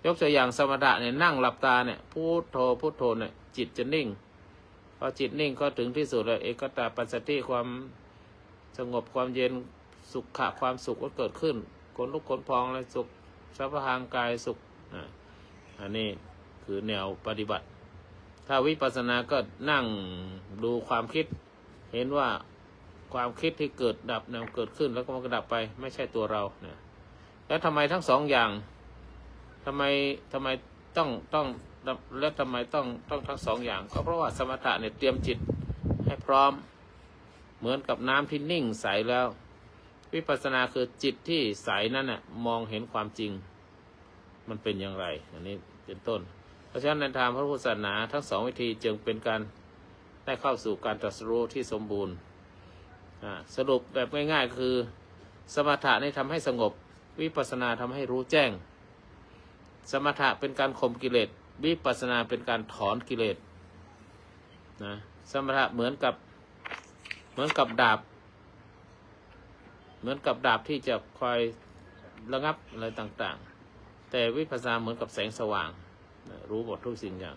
ยกตัวอย่างสมถะเนี่ยนั่งหลับตาเนี่ยพุทโธเนี่ยจิตจะนิ่งพอจิตนิ่งก็ถึงที่สุดเลยเอกตาปัสสติความสงบความเย็นสุขะความสุขก็เกิดขึ้นขนลุกขนพองอะไรสุขสัพพะกายสุขอันนี้คือแนวปฏิบัติถ้าวิปัสสนาก็นั่งดูความคิดเห็นว่าความคิดที่เกิดดับเกิดขึ้นแล้วก็มันก็ดับไปไม่ใช่ตัวเราเนี่ยแล้วทำไมทั้งสองอย่างทำไมต้องแล้วทำไมต้องทั้งสองอย่างก็เพราะว่าสมถะเนี่ยเตรียมจิตให้พร้อมเหมือนกับน้ำที่นิ่งใสแล้ววิปัสสนาคือจิตที่ใสนั่นน่ะมองเห็นความจริงมันเป็นอย่างไรอันนี้เป็นต้นเพราะฉะนั้นในทางพระพุทธศาสนาทั้งสองวิธีจึงเป็นการได้เข้าสู่การตรัสรู้ที่สมบูรณ์สรุปแบบง่ายๆคือสมถะนี่ทำให้สงบวิปัสสนาทำให้รู้แจ้งสมถะเป็นการข่มกิเลสวิปัสสนาเป็นการถอนกิเลสนะสมถะเหมือนกับดาบที่จะคอยระงับอะไรต่างๆแต่วิปัสสนาเหมือนกับแสงสว่างรู้หมดทุกสิ่งอย่าง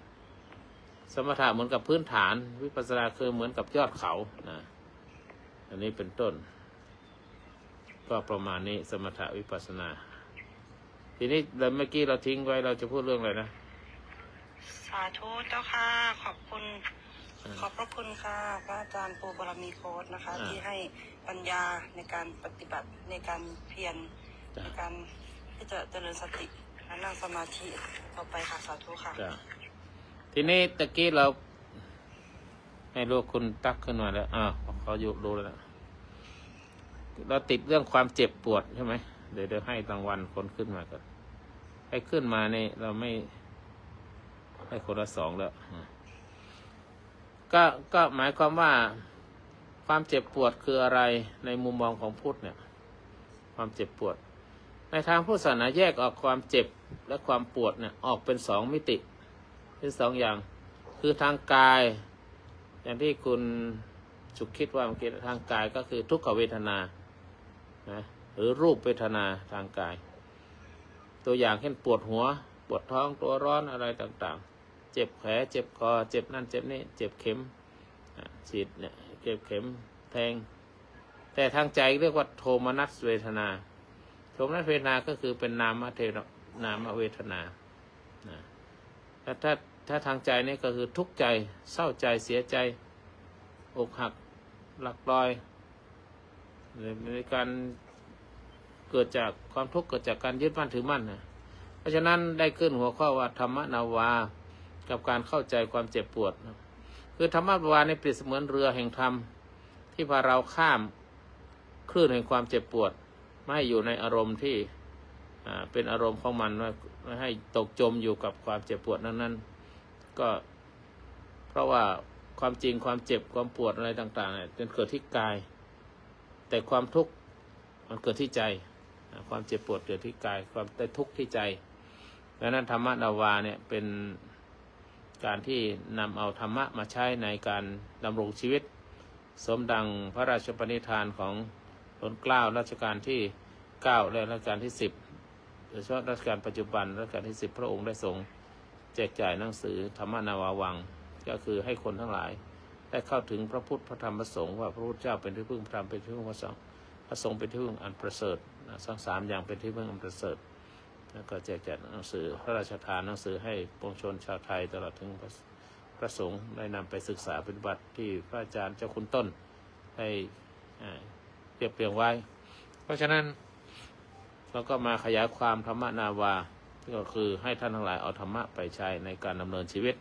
สมถะเหมือนกับพื้นฐานวิปัสสนาคือเหมือนกับยอดเขานะอันนี้เป็นต้นก็ประมาณนี้สมถะวิปัสสนาทีนี้เมื่อกี้เราทิ้งไว้เราจะพูดเรื่องอะไรนะสาธุเจ้าค่ะขอบพระคุณค่ะพระอาจารย์ปูบารมีโค้ดนะคะที่ให้ปัญญาในการปฏิบัติในการเพียรในการที่จะเจริญสติและนั่งสมาธิต่อไปค่ะสาธุค่ะทีนี้ตะกี้เราให้ลูกคุณตักขึ้นมาแล้วเขาอยู่ดูแล้วเราติดเรื่องความเจ็บปวดใช่ไหมเดี๋ยวให้รางวัลคนขึ้นมาก่อนให้ขึ้นมาเนี่ยเราไม่ให้คนละ2แล้วก็หมายความว่า ความเจ็บปวดคืออะไรในมุมมองของพุทธเนี่ยความเจ็บปวดในทางพุทธศาสนาแยกออกความเจ็บและความปวดเนี่ยออกเป็น2 มิติเป็น2 อย่างคือทางกายอย่างที่คุณสุขคิดว่าเมื่อกี้ทางกายก็คือทุกขเวทนานะหรือรูปเวทนาทางกายตัวอย่างเช่นปวดหัวปวดท้องตัวร้อนอะไรต่างๆเจ็บแผลเจ็บคอเจ็บนั่นเจ็บนี่เจ็บเข็มฉีดเนี่ยเจ็บเข็มแทงแต่ทางใจเรียกว่าโทมนัสเวทนาโทมนัสเวทนาก็คือเป็นนามเวทนาถ้าทางใจนี่ก็คือทุกข์ใจเศร้าใจเสียใจอกหักหลักลอยในการเกิดจากความทุกข์เกิดจากการยึดมั่นถือมั่นนะเพราะฉะนั้นได้ขึ้นหัวข้อว่าธรรมนาวากับการเข้าใจความเจ็บปวดนะคือธรรมนาวาในเปรียบเสมือนเรือแห่งธรรมที่พาเราข้ามคลื่นแห่งความเจ็บปวดไม่ให้อยู่ในอารมณ์ที่เป็นอารมณ์ของมันไม่ให้ตกจมอยู่กับความเจ็บปวดนั้นก็เพราะว่าความจริงความเจ็บความปวดอะไรต่างๆเนี่ยมันเกิดที่กายแต่ความทุกข์มันเกิดที่ใจความเจ็บปวดเกิดที่กายความแต่ทุกข์ที่ใจดังนั้นธรรมนาวาเนี่ยเป็นการที่นำเอาธรรมะมาใช้ในการดำรงชีวิตสมดังพระราชปณิธานของล้นเกล้ารัชกาลที่9และรัชกาลที่10โดยเฉพาะรัชกาลปัจจุบันรัชกาลที่10พระองค์ได้ทรงแจกจ่ายหนังสือธรรมนาวาวังก็คือให้คนทั้งหลายได้เข้าถึงพระพุทธพระธรรมพระสงฆ์ว่าพระพุทธเจ้าเป็นที่พึ่งพระธรรมเป็นที่พึ่งพระสงฆ์พระสงฆ์เป็นที่พึ่งอันประเสริฐทั้ง3อย่างเป็นที่พึ่งอันประเสริฐแล้วก็แจกจ่ายหนังสือพระราชทานหนังสือให้ปวงชนชาวไทยตลอดถึงพระสงฆ์ได้นำไปศึกษาปฏิบัติที่พระอาจารย์เจ้าคุณต้นได้เรียบเรียงไว้เพราะฉะนั้นเราก็มาขยายความธรรมนาวาก็คือให้ท่านทั้งหลายเอาธรรมะไปใช้ในการดำเนินชีวิต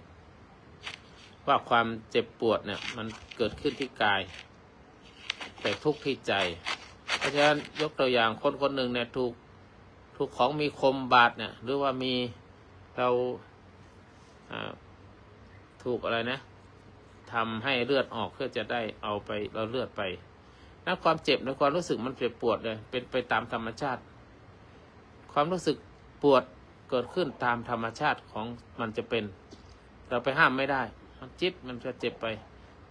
ว่าความเจ็บปวดเนี่ยมันเกิดขึ้นที่กายแต่ทุกข์ที่ใจเพราะฉะนั้นยกตัวอย่างคนหนึ่งเนี่ยถูกของมีคมบาดเนี่ยหรือว่ามีเราถูกอะไรนะทำให้เลือดออกเพื่อจะได้เอาไปเราเลือดไปนั่นความเจ็บในความรู้สึกมันเจ็บปวดเลยเป็นไปตามธรรมชาติความรู้สึกปวดเกิดขึ้นตามธรรมชาติของมันจะเป็นเราไปห้ามไม่ได้จิตมันจะเจ็บไป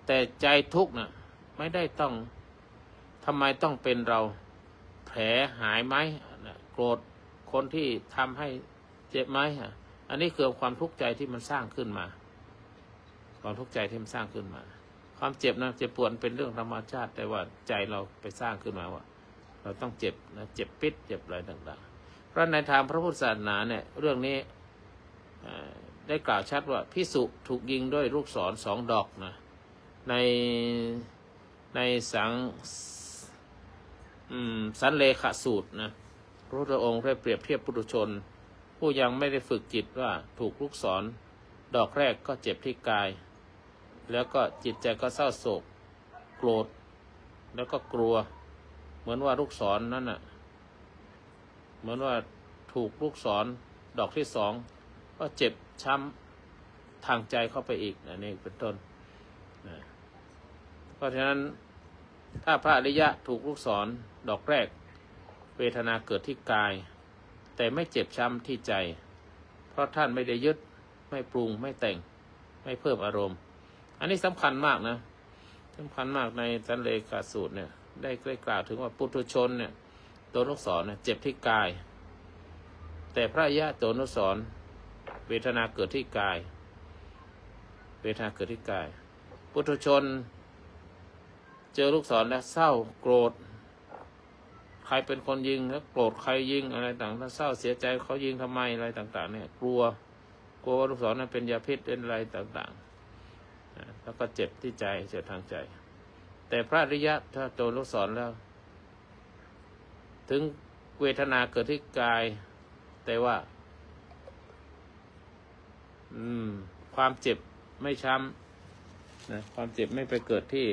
แต่ใจทุกข์น่ะไม่ได้ต้องทำไมต้องเป็นเราแผลหายไหมโกรธคนที่ทำให้เจ็บไหมอันนี้คือความทุกข์ใจที่มันสร้างขึ้นมาความทุกข์ใจที่มันสร้างขึ้นมาความเจ็บนะเจ็บปวดเป็นเรื่องธรรมชาติแต่ว่าใจเราไปสร้างขึ้นมาว่าเราต้องเจ็บนะเจ็บปิดเจ็บอะไรต่างๆเพราะในทางพระพุทธศาสนาเนี่ยเรื่องนี้ได้กล่าวชัดว่าภิกษุถูกยิงด้วยลูกศร2 ดอกนะในสันเลขสูตรนะพระพุทธองค์ได้เปรียบเทียบปุถุชนผู้ยังไม่ได้ฝึกจิตว่าถูกลูกศรดอกแรกก็เจ็บที่กายแล้วก็จิตใจก็เศร้าโศกโกรธแล้วก็กลัวเหมือนว่าลูกศรนั่นน่ะเหมือนว่าถูกลูกศรดอกที่2ก็เจ็บช้ำทางใจเข้าไปอีกนี่เป็นต้นเพราะฉะนั้นถ้าพระอริยะถูกลูกศรดอกแรกเวทนาเกิดที่กายแต่ไม่เจ็บช้ำที่ใจเพราะท่านไม่ได้ยึดไม่ปรุงไม่แต่งไม่เพิ่มอารมณ์อันนี้สำคัญมากนะสำคัญมากในสันเลขสูตรเนี่ยได้กล่าวถึงว่าปุถุชนเนี่ยตัวลูกศรเนี่ยเจ็บที่กายแต่พระอริยะตัวลูกศรเวทนาเกิดที่กายเวทนาเกิดที่กายปุถุชนเจอลูกศรแล้วเศร้าโกรธใครเป็นคนยิงแล้วโกรธใครยิงอะไรต่างๆเศร้าเสียใจเขายิงทำไมอะไรต่างๆเนี่ยกลัวว่าลูกศรนั้นเป็นยาพิษเป็นอะไรต่างๆแล้วก็เจ็บที่ใจเจ็บทางใจแต่พระอริยะถ้าโดนลูกศรแล้วถึงเวทนาเกิดที่กายแต่ว่าความเจ็บไม่ช้ำนะความเจ็บไม่ไปเกิดที่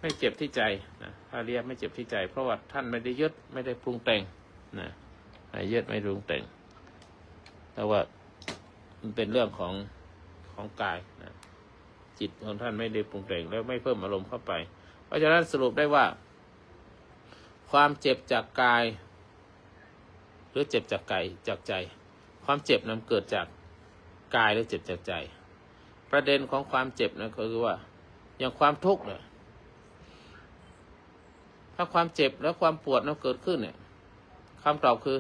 ไม่เจ็บที่ใจนะพระอริยะไม่เจ็บที่ใจเพราะว่าท่านไม่ได้ยึดไม่ได้ปรุงแต่งนะไม่ยึดไม่ปรุงแต่งแต่ว่ามันเป็นเรื่องของกายนะ จิตของท่านไม่ได้ปรุงแต่งแล้วไม่เพิ่มอารมณ์เข้าไปเพราะฉะนั้นสรุปได้ว่าความเจ็บจากกายหรือเจ็บจากใจความเจ็บนั้นเกิดจากกายหรือเจ็บจากใจประเด็นของความเจ็บนะก็คือว่าอย่างความทุกข์เนี่ยถ้าความเจ็บและความปวดนั้นเกิดขึ้นเนี่ยคำตอบคือ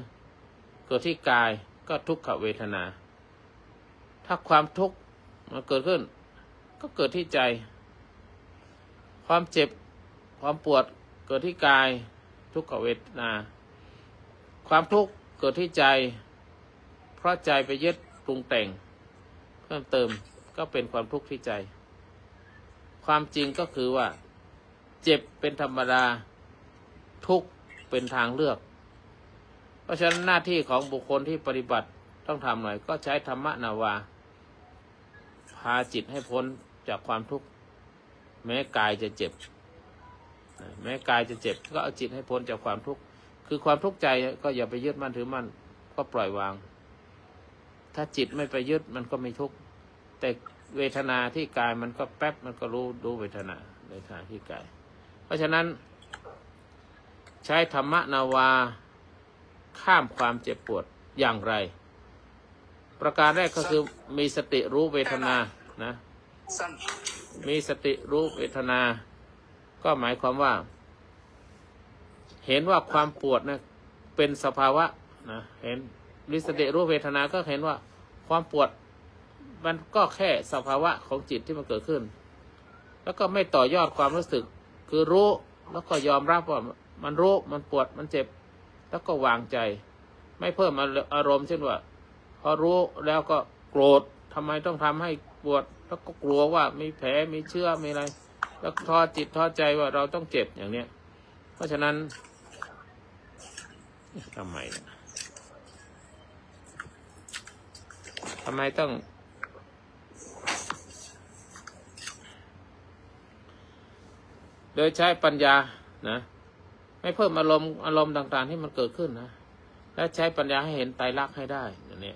เกิดที่กายก็ทุกขเวทนาถ้าความทุกข์มันเกิดขึ้นก็เกิดที่ใจความเจ็บความปวดเกิดที่กายทุกขเวทนาความทุกข์เกิดที่ใจเพราะใจไปยึดปรุงแต่งเพิ่มเติมก็เป็นความทุกข์ที่ใจความจริงก็คือว่าเจ็บเป็นธรรมดาทุกข์เป็นทางเลือกเพราะฉะนั้นหน้าที่ของบุคคลที่ปฏิบัติต้องทำหน่อยก็ใช้ธรรมนาวาพาจิตให้พ้นจากความทุกข์แม้กายจะเจ็บแม้กายจะเจ็บก็เอาจิตให้พ้นจากความทุกข์คือความทุกข์ใจก็อย่าไปยึดมั่นถือมั่นก็ปล่อยวางถ้าจิตไม่ไปยึดมันก็ไม่ทุกข์แต่เวทนาที่กายมันก็แป๊บมันก็รู้เวทนาที่กายเพราะฉะนั้นใช้ธรรมนาวาข้ามความเจ็บปวดอย่างไรประการแรกก็คือมีสติรู้เวทนานะมีสติรู้เวทนาก็หมายความว่าเห็นว่าความปวดนะเป็นสภาวะนะเห็นมีสติรู้เวทนาก็เห็นว่าความปวดมันก็แค่สภาวะของจิตที่มันเกิดขึ้นแล้วก็ไม่ต่อยอดความรู้สึกคือรู้แล้วก็ยอมรับว่ามันรู้มันปวดมันเจ็บแล้วก็วางใจไม่เพิ่มอารมณ์เช่นว่าพอรู้แล้วก็โกรธทำไมต้องทำให้ปวดแล้วก็กลัวว่ามีแผลมีเชื้อมีอะไรแล้วท้อจิตท้อใจว่าเราต้องเจ็บอย่างเนี้ยเพราะฉะนั้นทำไมต้องโดยใช้ปัญญานะไม่เพิ่มอารมณ์ต่างๆที่มันเกิดขึ้นนะและใช้ปัญญาให้เห็นไตรลักษณ์ให้ได้อย่างนี้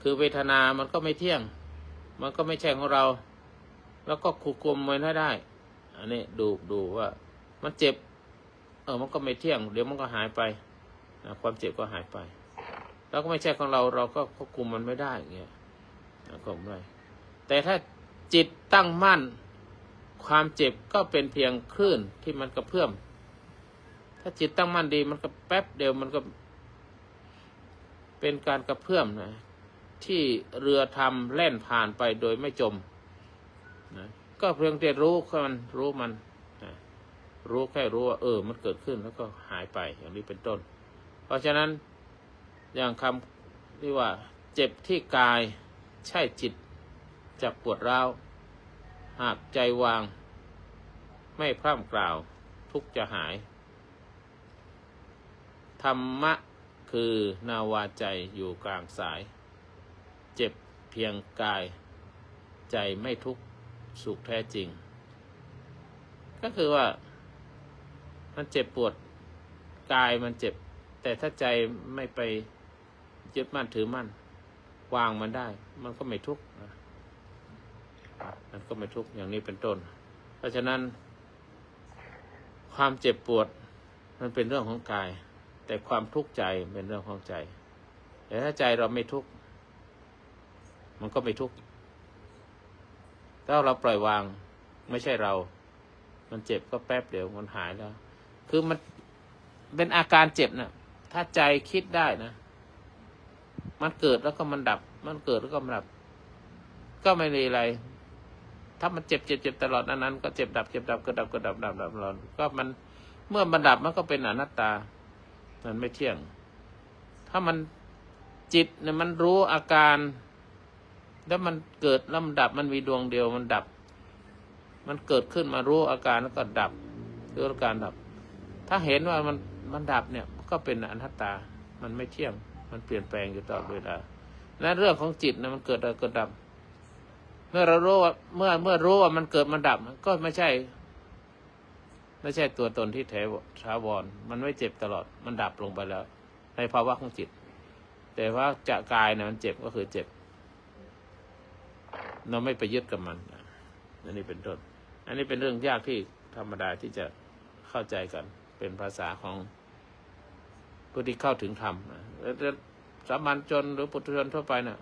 คือเวทนามันก็ไม่เที่ยงมันก็ไม่ใช่ของเราแล้วก็ควบคุมมันให้ได้อันนี้ดูว่ามันเจ็บมันก็ไม่เที่ยงเดี๋ยวมันก็หายไปนะความเจ็บก็หายไปแล้วก็ไม่ใช่ของเราก็ควบคุมมันไม่ได้อย่างเงี้ยก็ไม่ได้แต่ถ้าจิตตั้งมั่นความเจ็บก็เป็นเพียงคลื่นที่มันกระเพื่อมถ้าจิตตั้งมั่นดีมันก็แป๊บเดียวมันก็เป็นการกระเพื่อมนะที่เรือทำแล่นผ่านไปโดยไม่จมนะก็เพียงแต่รู้มันนะรู้แค่รู้ว่ามันเกิดขึ้นแล้วก็หายไปอย่างนี้เป็นต้นเพราะฉะนั้นอย่างคำที่ว่าเจ็บที่กายใช่จิตจากปวดร้าวหากใจวางไม่พร่ำกล่าวทุกจะหายธรรมะคือนาวาใจอยู่กลางสายเจ็บเพียงกายใจไม่ทุกข์สุขแท้จริงก็คือว่ามันเจ็บปวดกายมันเจ็บแต่ถ้าใจไม่ไปยึดมั่นถือมั่นวางมันได้มันก็ไม่ทุกข์มันก็ไม่ทุกข์อย่างนี้เป็นต้นเพราะฉะนั้นความเจ็บปวดมันเป็นเรื่องของกายแต่ความทุกข์ใจเป็นเรื่องของใจแต่ถ้าใจเราไม่ทุกข์มันก็ไม่ทุกข์ถ้าเราปล่อยวางไม่ใช่เรามันเจ็บก็แป๊บเดียวมันหายแล้วคือมันเป็นอาการเจ็บนะถ้าใจคิดได้นะมันเกิดแล้วก็มันดับมันเกิดแล้วก็มันดับก็ไม่มีอะไรถ้ามันเจ็บตลอดนั้นก็เจ็บดับเกิดดับก็มันเมื่อมันดับมันก็เป็นอนัตตามันไม่เที่ยงถ้ามันจิตเนี่ยมันรู้อาการแล้วมันเกิดแล้วมันดับมันมีดวงเดียวมันดับมันเกิดขึ้นมารู้อาการแล้วก็ดับรู้อาการดับถ้าเห็นว่ามันดับเนี่ยก็เป็นอนัตตามันไม่เที่ยงมันเปลี่ยนแปลงอยู่ตลอดเวลาและเรื่องของจิตนะมันเกิดดับเมื่อเรารู้ว่าเมื่อรู้ว่ามันเกิดมันดับก็ไม่ใช่ตัวตนที่ถาวรมันไม่เจ็บตลอดมันดับลงไปแล้วในภาวะของจิตแต่ว่าจะกายเนี่ยมันเจ็บก็คือเจ็บเราไม่ไปยึดกับมัน อันนี้เป็นต้นอันนี้เป็นเรื่องยากที่ธรรมดาที่จะเข้าใจกันเป็นภาษาของผู้ที่เข้าถึงธรรมแล้วสามัญชนหรือปุถุชนทั่วไปน่ะ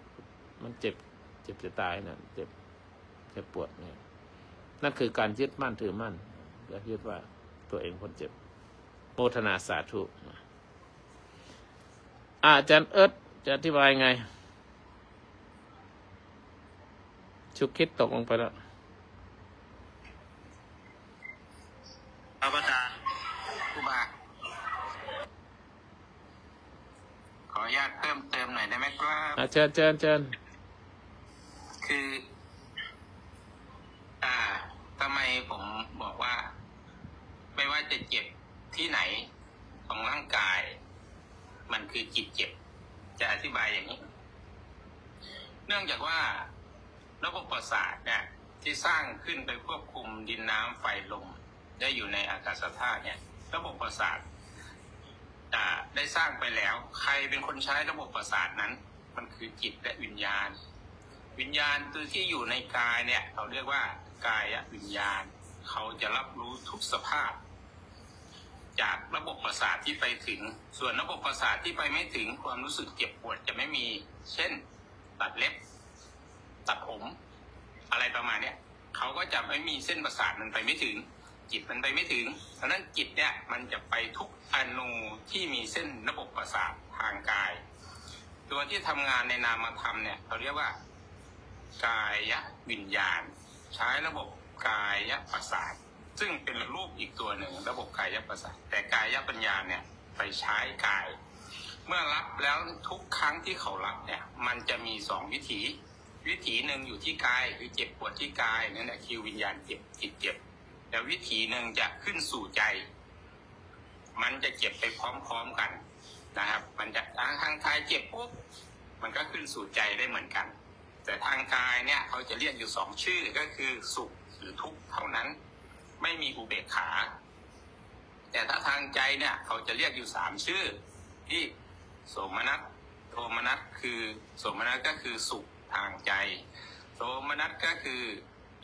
มันเจ็บจะตายน่ะเจ็บปวดเนี่ยนั่นคือการยึดมั่นถือมั่นและยึดว่าตัวเองพ้นเจ็บโมทนาสาธุอาจารย์เอิร์ธจะอธิบายไงชุกคิดตกลงไปแล้วครับอาจารย์ครูบาขออนุญาตเพิ่มเติมหน่อยได้ไหมครับเชิญคือทำไมผมบอกว่าไม่ว่าจะเจ็บที่ไหนของร่างกายมันคือจิตเจ็บจะอธิบายอย่างนี้เนื่องจากว่าระบบประสาทเนี่ยที่สร้างขึ้นไปควบคุมดินน้ำไฟลมได้อยู่ในอากาศธาตุเนี่ยระบบประสาทได้สร้างไปแล้วใครเป็นคนใช้ระบบประสาทนั้นมันคือจิตและวิญญาณตัวที่อยู่ในกายเนี่ยเขาเรียกว่ากายวิญญาณเขาจะรับรู้ทุกสภาพจากระบบประสาทที่ไปถึงส่วนระบบประสาทที่ไปไม่ถึงความรู้สึกเจ็บปวดจะไม่มีเช่นตัดเล็บตัดผมอะไรประมาณนี้เขาก็จะไม่มีเส้นประสาทมันไปไม่ถึงจิตมันไปไม่ถึงเพราะนั้นจิตเนี่ยมันจะไปทุกอนูที่มีเส้นระบบประสาททางกายตัวที่ทำงานในนามธรรมเนี่ยเขาเรียกว่ากายวิญญาณใช้ระบบกายประสาทซึ่งเป็นรูปอีกตัวหนึ่งระบบกายประสาทแต่กายปัญญาเนี่ยไปใช้กายเมื่อรับแล้วทุกครั้งที่เขารับเนี่ยมันจะมี2วิถีหนึ่งอยู่ที่กายคือเจ็บปวดที่กายนั่นแหละคือวิญญาณเจ็บจิตเจ็บแต่วิถีหนึ่งจะขึ้นสู่ใจมันจะเจ็บไปพร้อมๆกันนะครับมันจะทางกายเจ็บปุ๊บมันก็ขึ้นสู่ใจได้เหมือนกันแต่ทางกายเนี่ยเขาจะเรียกอยู่2ชื่อก็คือสุขหรือทุกข์เท่านั้นไม่มีอุเบกขาแต่ถ้าทางใจเนี่ยเขาจะเรียกอยู่3ชื่อที่โสมนัสโทมนัสคือโสมนัสก็คือสุขทางใจโทมนัสก็คือ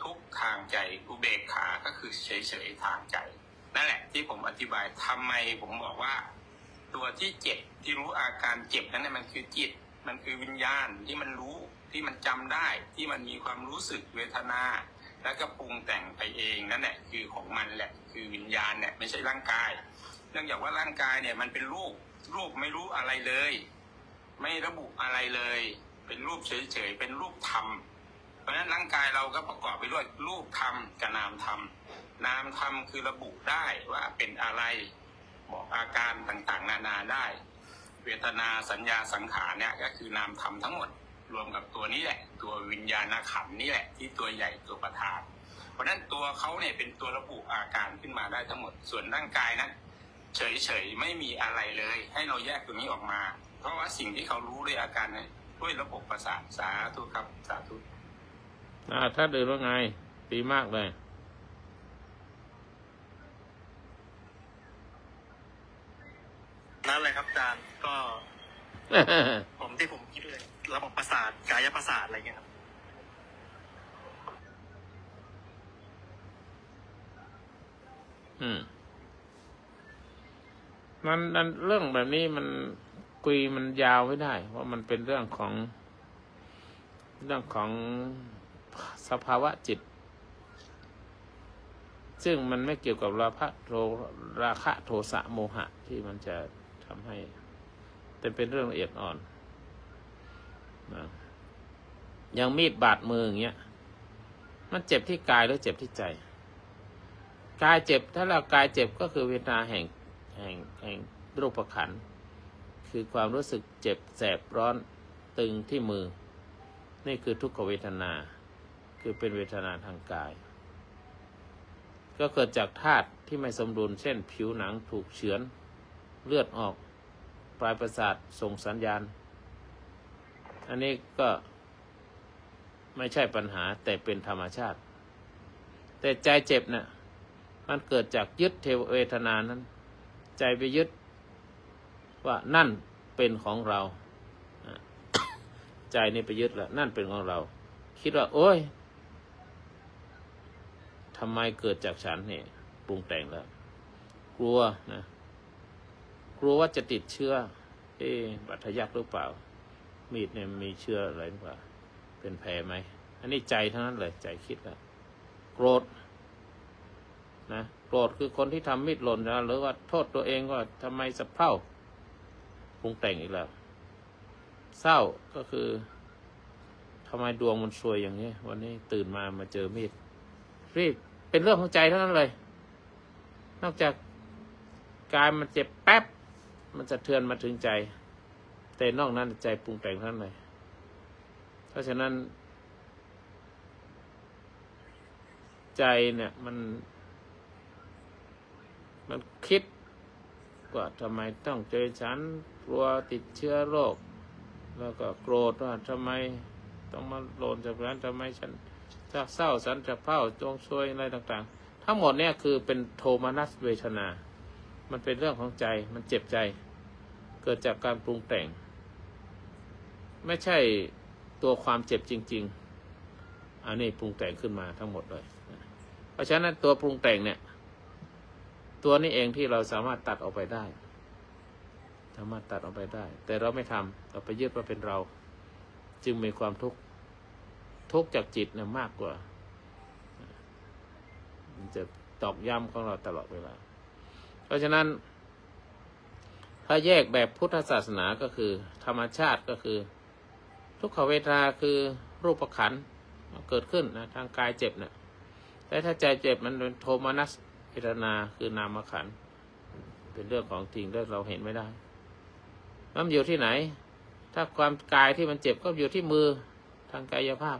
ทุกข์ทางใจอุเบกขาก็คือเฉยๆทางใจนั่นแหละที่ผมอธิบายทำไมผมบอกว่าตัวที่เจ็บที่รู้อาการเจ็บนั้นมันคือจิตมันคือวิญญาณที่มันรู้ที่มันจำได้ที่มันมีความรู้สึกเวทนาแล้วก็ปรุงแต่งไปเองนั่นแหละคือของมันแหละคือวิญญาณเนี่ยไม่ใช่ร่างกายเนื่องจากว่าร่างกายเนี่ยมันเป็นรูปไม่รู้อะไรเลยไม่ระบุอะไรเลยเป็นรูปเฉยๆเป็นรูปธรรมเพราะฉะนั้นร่างกายเราก็ประกอบไปด้วยรูปธรรมกับนามธรรมนามธรรมคือระบุได้ว่าเป็นอะไรบอกอาการต่างๆนานาได้เวทนาสัญญาสังขารเนี่ยก็คือนามธรรมทั้งหมดรวมกับตัวนี้แหละตัววิญญาณขันธ์นี่แหละที่ตัวใหญ่ตัวประธานเพราะฉะนั้นตัวเขาเนี่ยเป็นตัวระบุอาการขึ้นมาได้ทั้งหมดส่วนร่างกายนั้นเฉยๆไม่มีอะไรเลยให้เราแยกตรงนี้ออกมาเพราะว่าสิ่งที่เขารู้ด้วยอาการเนี่ยด้วยระบบประสาทสาธุครับสาธุถ้าเดินว่าไงดีมากเลยนั่นเลยครับอาจารย์ก็ ผมคิดเลยระบบประสาทกายประสาทอะไรเงี้ยครับมันเรื่องแบบนี้มันคุยมันยาวไม่ได้เพราะมันเป็นเรื่องของสภาวะจิตซึ่งมันไม่เกี่ยวกับราคะโทสะโมหะที่มันจะทำให้เป็นเรื่องละเอียดอ่อนนะอย่างมีดบาดมืออย่างเงี้ยมันเจ็บที่กายหรือเจ็บที่ใจกายเจ็บถ้าเรากายเจ็บก็คือเวทนาแห่งรูปขันธ์คือความรู้สึกเจ็บแสบร้อนตึงที่มือนี่คือทุกขเวทนาคือเป็นเวทนาทางกายก็เกิดจากธาตุที่ไม่สมดุลเช่นผิวหนังถูกเฉือนเลือดออกปลายประสาทส่งสัญญาณอันนี้ก็ไม่ใช่ปัญหาแต่เป็นธรรมชาติแต่ใจเจ็บน่ะมันเกิดจากยึดเวทนานั้นใจไปยึดว่านั่นเป็นของเราใจนี่ไปยึดแล้วนั่นเป็นของเราคิดว่าโอ้ย ทำไมเกิดจากฉันเนี่ยปรุงแต่งแล้วกลัวนะกลัวว่าจะติดเชื้อบาดทะยักหรือเปล่ามีดเนี่ยมีเชื้ออะไรหรือเปล่าเป็นแผลไหมอันนี้ใจทั้งนั้นเลยใจคิดแล้วโกรธนะโกรธคือคนที่ทำมีดหล่นนะหรือว่าโทษตัวเองว่าทำไมสะเพร่าปรุงแต่งอีกแล้วเศร้าก็คือทำไมดวงมันซวยอย่างนี้วันนี้ตื่นมาเจอมีดรีบเป็นเรื่องของใจเท่านั้นเลยนอกจากกายมันเจ็บแป๊บมันจะเทือนมาถึงใจแต่นอกนั้นใจปรุงแต่งเท่านั้นเลยเพราะฉะนั้นใจเนี่ยมันคิดว่าทำไมต้องเจอฉันกลัวติดเชื้อโรคแล้วก็โกรธว่าทำไมต้องมาโดนจากนั้นทำไมฉันจะเศร้าสันจะเพ้าจงซวยอะไรต่างๆทั้งหมดเนี่ยคือเป็นโทมนัสเวทนามันเป็นเรื่องของใจมันเจ็บใจเกิดจากการปรุงแต่งไม่ใช่ตัวความเจ็บจริงๆอันนี้ปรุงแต่งขึ้นมาทั้งหมดเลยเพราะฉะนั้นตัวปรุงแต่งเนี่ยตัวนี้เองที่เราสามารถตัดออกไปได้สามารถตัดออกไปได้แต่เราไม่ทำเราไปยึดว่าเป็นเราจึงมีความทุกข์จากจิตเนี่ยมากกว่ามันจะตอกย้ำของเราตลอดเวลาเพราะฉะนั้นถ้าแยกแบบพุทธศาสนาก็คือธรรมชาติก็คือทุกขเวทนาคือรูปขันธ์เกิดขึ้นนะทางกายเจ็บนะแต่ถ้าใจเจ็บมันเป็นโทมนัสเวทนาคือนามขันธ์เป็นเรื่องของจริงที่เราเห็นไม่ได้มันอยู่ที่ไหนถ้าความกายที่มันเจ็บก็อยู่ที่มือทางกายภาพ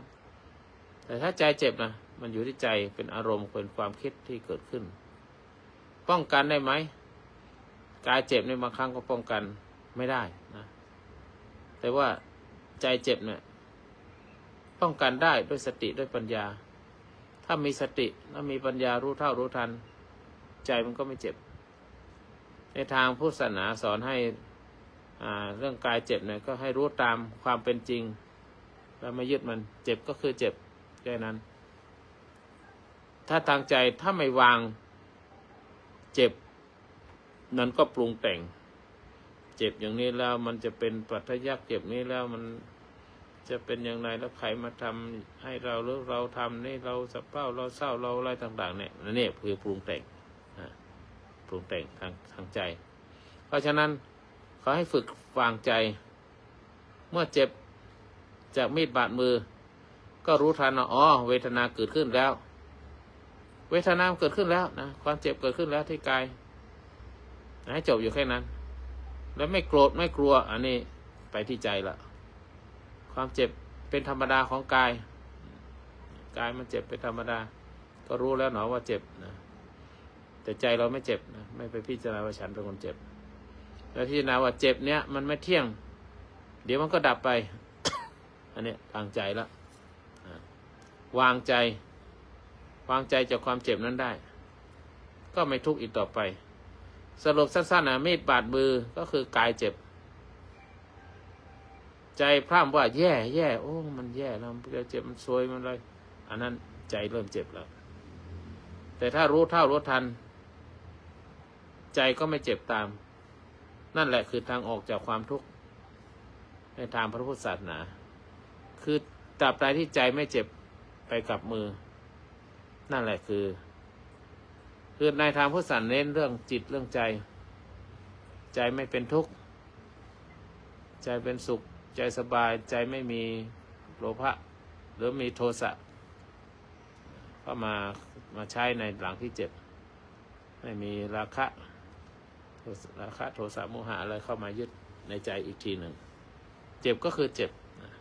แต่ถ้าใจเจ็บนะมันอยู่ที่ใจเป็นอารมณ์เป็นความคิดที่เกิดขึ้นป้องกันได้ไหมกายเจ็บในบางครั้งก็ป้องกันไม่ได้นะแต่ว่าใจเจ็บเนี่ยป้องกันได้ด้วยสติด้วยปัญญาถ้ามีสติแล้วมีปัญญารู้เท่ารู้ทันใจมันก็ไม่เจ็บในทางพุทธศาสนาสอนให้เรื่องกายเจ็บเนี่ยก็ให้รู้ตามความเป็นจริงแล้วไม่ยึดมันเจ็บก็คือเจ็บแค่นั้นถ้าทางใจถ้าไม่วางเจ็บนั้นก็ปรุงแต่งเจ็บอย่างนี้แล้วมันจะเป็นปัทยักเจ็บนี้แล้วมันจะเป็นอย่างไรแล้วใครมาทำให้เราหรือเราทำนี่เราสะเพร่าเราเศร้าเราอะไรต่างๆเนี่ยนี่คือปรุงแต่งปรุงแต่งทางใจเพราะฉะนั้นเขาให้ฝึกวางใจเมื่อเจ็บจากมีดบาดมือก็รู้ทันว่าอ๋อเวทนาเกิดขึ้นแล้วเวทนาเกิดขึ้นแล้วนะความเจ็บเกิดขึ้นแล้วที่กายให้จบอยู่แค่นั้นแล้วไม่โกรธไม่กลัวอันนี้ไปที่ใจละความเจ็บเป็นธรรมดาของกายมันเจ็บเป็นธรรมดาก็รู้แล้วหนอว่าเจ็บนะแต่ใจเราไม่เจ็บนะไม่ไปพิจารณาว่าฉันเป็นคนเจ็บแล้วพิจารณาว่าเจ็บเนี้ยมันไม่เที่ยงเดี๋ยวมันก็ดับไป อันนี้วางใจละวางใจจากความเจ็บนั้นได้ก็ไม่ทุกข์อีกต่อไปสรุปสั้นๆนะมีดบาดมือก็คือกายเจ็บใจพร่ำว่าแย่โอ้มันแย่แล้วมันเจ็บมันซวยมันเลยอันนั้นใจเริ่มเจ็บแล้วแต่ถ้ารู้เท่ารู้ทันใจก็ไม่เจ็บตามนั่นแหละคือทางออกจากความทุกข์ในทางพระพุทธศาสนาคือตราบใดที่ใจไม่เจ็บไปกับมือนั่นแหละคือในทางพุทธศาสนาเน้นเรื่องจิตเรื่องใจไม่เป็นทุกข์ใจเป็นสุขใจสบายใจไม่มีโลภะหรือมีโทสะก็มาใช้ในหลังที่เจ็บไม่มีราคะโทสะโมหะอะไรเข้ามายึดในใจอีกทีหนึ่งเจ็บก็คือเจ็บ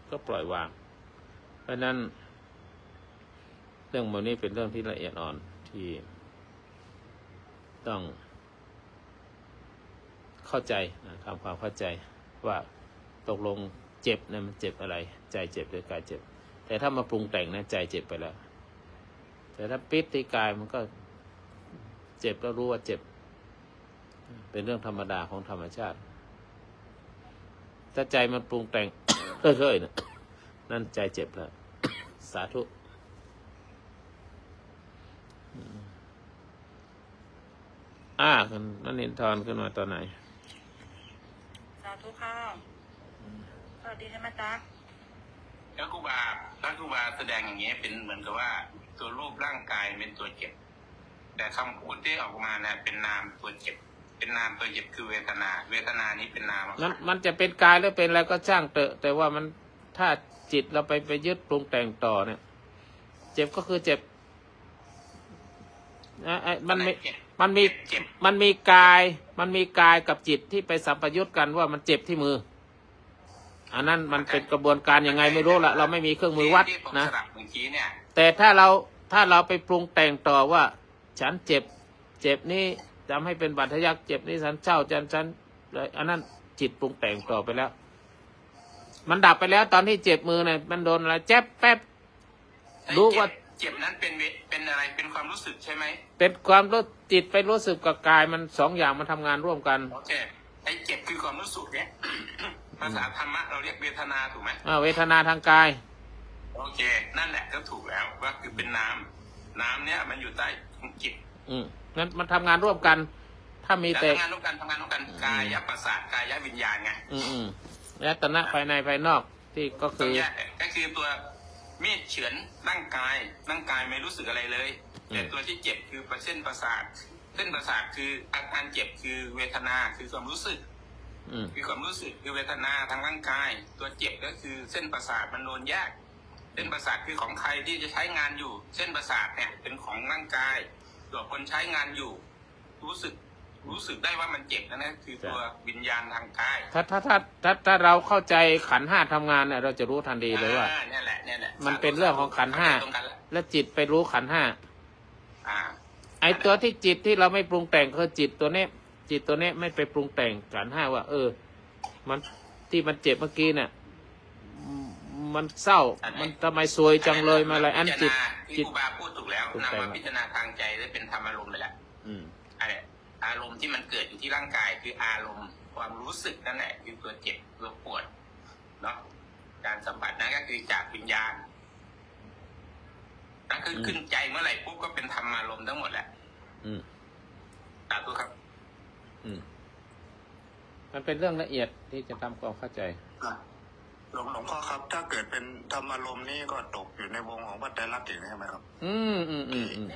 ก็ปล่อยวางเพราะนั้นเรื่องแบบนี้เป็นเรื่องที่ละเอียดอ่อนที่ต้องเข้าใจทำความเข้าใจว่าตกลงเจ็บเนี่ยมันเจ็บอะไรใจเจ็บหรือกายเจ็บแต่ถ้ามาปรุงแต่งนะใจเจ็บไปแล้วแต่ถ้าปิดที่กายมันก็เจ็บแล้วรู้ว่าเจ็บเป็นเรื่องธรรมดาของธรรมชาติถ้าใจมันปรุงแต่ง เรื่อยๆนะนั่นใจเจ็บแล้ว สาธุ นั่นนินทรขึ้นมาตอนไหน สาธุค่ะสวัสดีใช่ไหมจ๊ะ แล้วครูบาแสดงอย่างนี้เป็นเหมือนกับว่าตัวรูปร่างกายเป็นตัวเจ็บแต่คำพูดที่ออกมาเนี่ยเป็นนามตัวเจ็บเป็นนามตัวเจ็บคือเวทนานี้เป็นนาม มันจะเป็นกายหรือเป็นอะไรก็ช่างเถอะแต่ว่ามันถ้าจิตเราไปยึดปรุงแต่งต่อเนี่ยเจ็บก็คือเจ็บมันมีกายกับจิตที่ไปสัมปยุตกันว่ามันเจ็บที่มืออันนั้นมันเป็นกระบวนการยังไงไม่รู้ละเราไม่มีเครื่องมือวัดนะแต่ถ้าเราไปปรุงแต่งต่อว่าฉันเจ็บนี่ทำให้เป็นบาดทะยักเจ็บนี่ฉันเศร้าฉันอันนั้นจิตปรุงแต่งต่อไปแล้วมันดับไปแล้วตอนที่เจ็บมือเนี่ยมันโดนอะไรเจ็บแป๊บรู้ว่าเจ็บนั้นเป็นอะไรเป็นความรู้สึกใช่ไหมเป็นความรู้จิตไปรู้สึกกับกายมันสองอย่างมันทำงานร่วมกันโอเคไอ้เจ็บคือความรู้สึกเนี่ย ภาษาธรรมะเราเรียกเวทนาถูกไหมเวทนาทางกายโอเคนั่นแหละก็ถูกแล้วว่าคือเป็นน้ำเนี่ยมันอยู่ใต้จิตงั้นมันทำงานร่วมกันถ้ามีแต่ทำงานร่วมกันกายประสาทกายวิญญาณไงและตนะภายในภายนอกที่ก็คือตัวมีดเฉือนร่างกายไม่รู้สึกอะไรเลยแต่ตัวที่เจ็บคือเส้นประสาทคืออาการเจ็บคือเวทนาคือความรู้สึกคือความรู้สึกคือเวทนาทางร่างกายตัวเจ็บก็คือเส้นประสาทมันโดนแยกเส้นประสาทคือของใครที่จะใช้งานอยู่เส้นประสาทเนี่ยเป็นของร่างกายตัวคนใช้งานอยู่รู้สึกได้ว่ามันเจ็บนั่นคือตัววิญญาณทางกายถ้าเราเข้าใจขันธ์ห้าทำงานเนี่ยเราจะรู้ทันทีเลยว่าเนี่ยแหละมันเป็นเรื่องของขันธ์ห้าและจิตไปรู้ขันธ์ห้าไอตัวที่จิตที่เราไม่ปรุงแต่งคือจิตตัวนี้ไม่ไปปรุงแต่งขันธ์ห้าว่ามันที่มันเจ็บเมื่อกี้เนี่ยมันเศร้ามันทำไมซวยจังเลยมาอะไรอันจิตครูบาพูดถูกแล้วนำมาพิจารณาทางใจได้เป็นธรรมอารมณ์เลยแหละอารมณ์ที่มันเกิดอยู่ที่ร่างกายคืออารมณ์ความรู้สึกนั่นแหละคือตัวเจ็บตัวปวดเนาะการสัมผัสนั้นก็คือจากวิญญาณนั่นคือขึ้นใจเมื่อไหร่ปุ๊บก็เป็นธรรมอารมณ์ทั้งหมดแหละสาธุครับมันเป็นเรื่องละเอียดที่จะทำความเข้าใจหลวงพ่อครับถ้าเกิดเป็นธรรมอารมณ์นี่ก็ตกอยู่ในวงของวัฏฏะลักษณ์ใช่ไหมครับ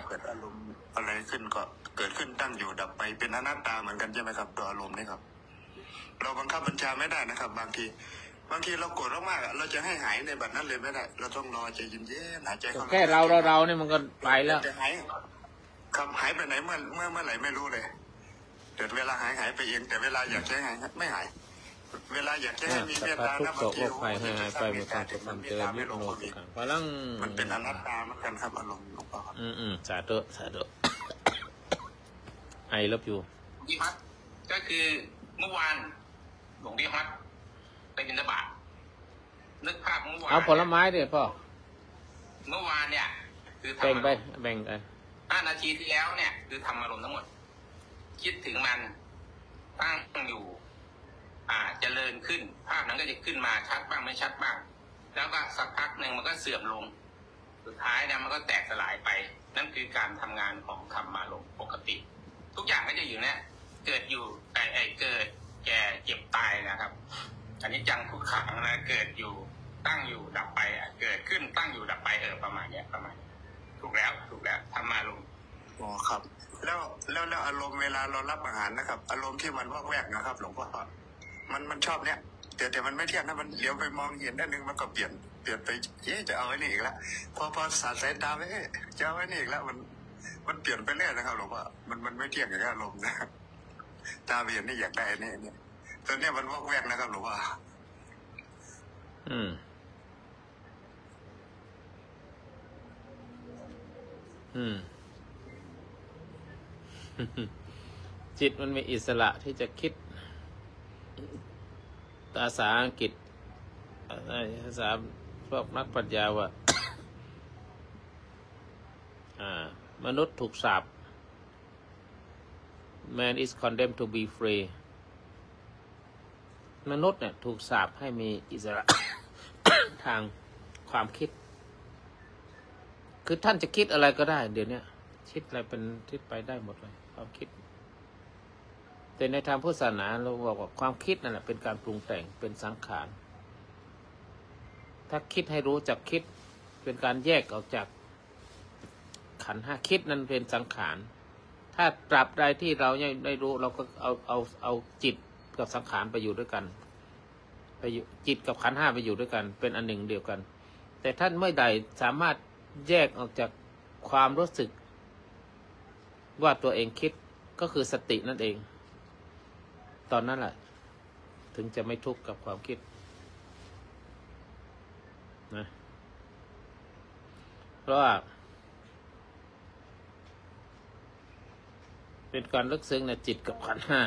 เกิดอารมณ์อะไรขึ้นก็เกิดขึ้นตั้งอยู่ดับไปเป็นอนัตตาเหมือนกันใช่ไหมครับตัวอารมณ์นี่ครับเราบังคับบัญชาไม่ได้นะครับบางทีเราโกรธมากๆเราจะให้หายในบัดนั้นเลยไม่ได้เราต้องรอใจเย็นๆหายใจเข้าแค่เราเนี่ยมันก็ไปแล้วจะหายหายไปไหนเมื่อไหร่ไม่รู้เลยเกิดเวลาหายไปเองแต่เวลาอยากใช้หายไม่หายเวลาอยากจะให้มีเมตตานะบางทีหายไปเมื่อการจะทำเจริญยุทธโนกันพลังมันเป็นอนัตตาเหมือนกันครับอารมณ์หลวงพ่อครับสาธุไอรับอยู่พี่ฮัทก็คือเมื่อวานหลวงพี่ฮัทไปบิณฑบาตนึกภาพเมื่อวานเอาผลไม้ดิพ่อเมื่อวานเนี่ยคือแบ่งกัน5 นาทีที่แล้วเนี่ยคือทำอารมณ์ทั้งหมดคิดถึงมันตั้งอยู่เจริญขึ้นภาพนั้นก็จะขึ้นมาชัดบ้างไม่ชัดบ้างแล้วก็สักพักหนึ่งมันก็เสื่อมลงสุดท้ายเนี่ยมันก็แตกสลายไปนั่นคือการทำงานของธรรมารมณ์ปกติทุกอย่างก็จะอยู่เนี่ยเกิดอยู่เกิดแก่เจ็บตายนะครับอันนี้จังทุกขังนะเกิดอยู่ตั้งอยู่ดับไปเกิดขึ้นตั้งอยู่ดับไปประมาณนี้ถูกแล้วธรรมารมณ์อ๋อครับแล้วอารมณ์เวลาเรารับอาหารนะครับอารมณ์ที่มันวอกแวกนะครับหลวงพ่อมันชอบเนี่ยแต่มันไม่เที่ยงนะมันเลี้ยวไปมองเห็นด้านนึงมันก็เปลี่ยนไปจะเอาไว้นี่อีกแล้วพอสาดสายตาไปจะเอาไว้นี่อีกแล้วมันเปลี่ยนไปเรื่อยนะครับหลวงพ่อมันไม่เที่ยงอย่างอารมณ์นะตาเปลี่ยนนี่อยากได้เนี่ยตอนนี้มันวอกแวกนะครับหลวงพ่อจิตมันมีอิสระที่จะคิดภาษาอังกฤษภาษาพวกนักปรัชญาว่ามนุษย์ถูกสาป Man is condemned to be free มนุษย์เนี่ยถูกสาปให้มีอิสระ ทางความคิดคือท่านจะคิดอะไรก็ได้เดี๋ยวนี้คิดอะไรเป็นคิดไปได้หมดเลยความคิด แต่ในทางพุทธศาสนาเราบอกว่าความคิดนั่นแหละเป็นการปรุงแต่งเป็นสังขารถ้าคิดให้รู้จักคิดเป็นการแยกออกจากขันธ์ห้าคิดนั้นเป็นสังขารถ้าตราบใดที่เรายังได้รู้เราก็เอาจิตกับสังขารไปอยู่ด้วยกันไปอยู่จิตกับขันธ์ห้าไปอยู่ด้วยกันเป็นอันหนึ่งเดียวกันแต่ท่านเมื่อใดสามารถแยกออกจากความรู้สึกว่าตัวเองคิดก็คือสตินั่นเองตอนนั้นแหละถึงจะไม่ทุกข์กับความคิดนะเพราะว่าเป็นการลึกซึ้งในจิตกับขันธ์ห้า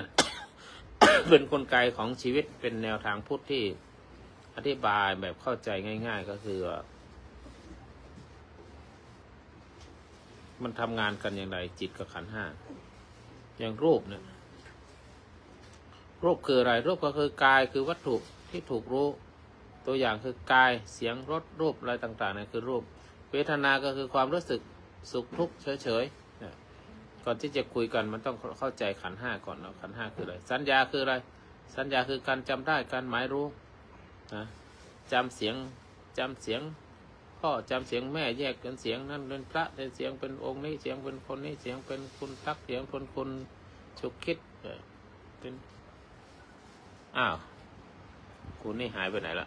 เป็นกลไกของชีวิตเป็นแนวทางพุทธที่อธิบายแบบเข้าใจง่ายๆก็คือมันทำงานกันอย่างไรจิตกับขันธ์ห้าอย่างรูปเนี่ยรูปคืออะไรรูปก็คือกายคือวัตถุที่ถูกรู้ตัวอย่างคือกายเสียงรสรูปอะไรต่างๆเนี่ยคือรูปเวทนาก็คือความรู้สึกสุขทุกข์เฉยๆก่อนที่จะคุยกันมันต้องเข้าใจขันธ์ห้าก่อนเนาะขันธ์ห้าคืออะไรสัญญาคืออะไรสัญญาคือการจำได้การหมายรู้นะจำเสียงพ่อจำเสียงแม่แยกเป็นเสียงนั่นเป็นพระเป็นเสียงเป็นองค์นี้เสียงเป็นคนนี้เสียงเป็นคุณทักเสียงเป็นคุณฉุกคิดเป็นอ้าวคุณนี่หายไปไหนละ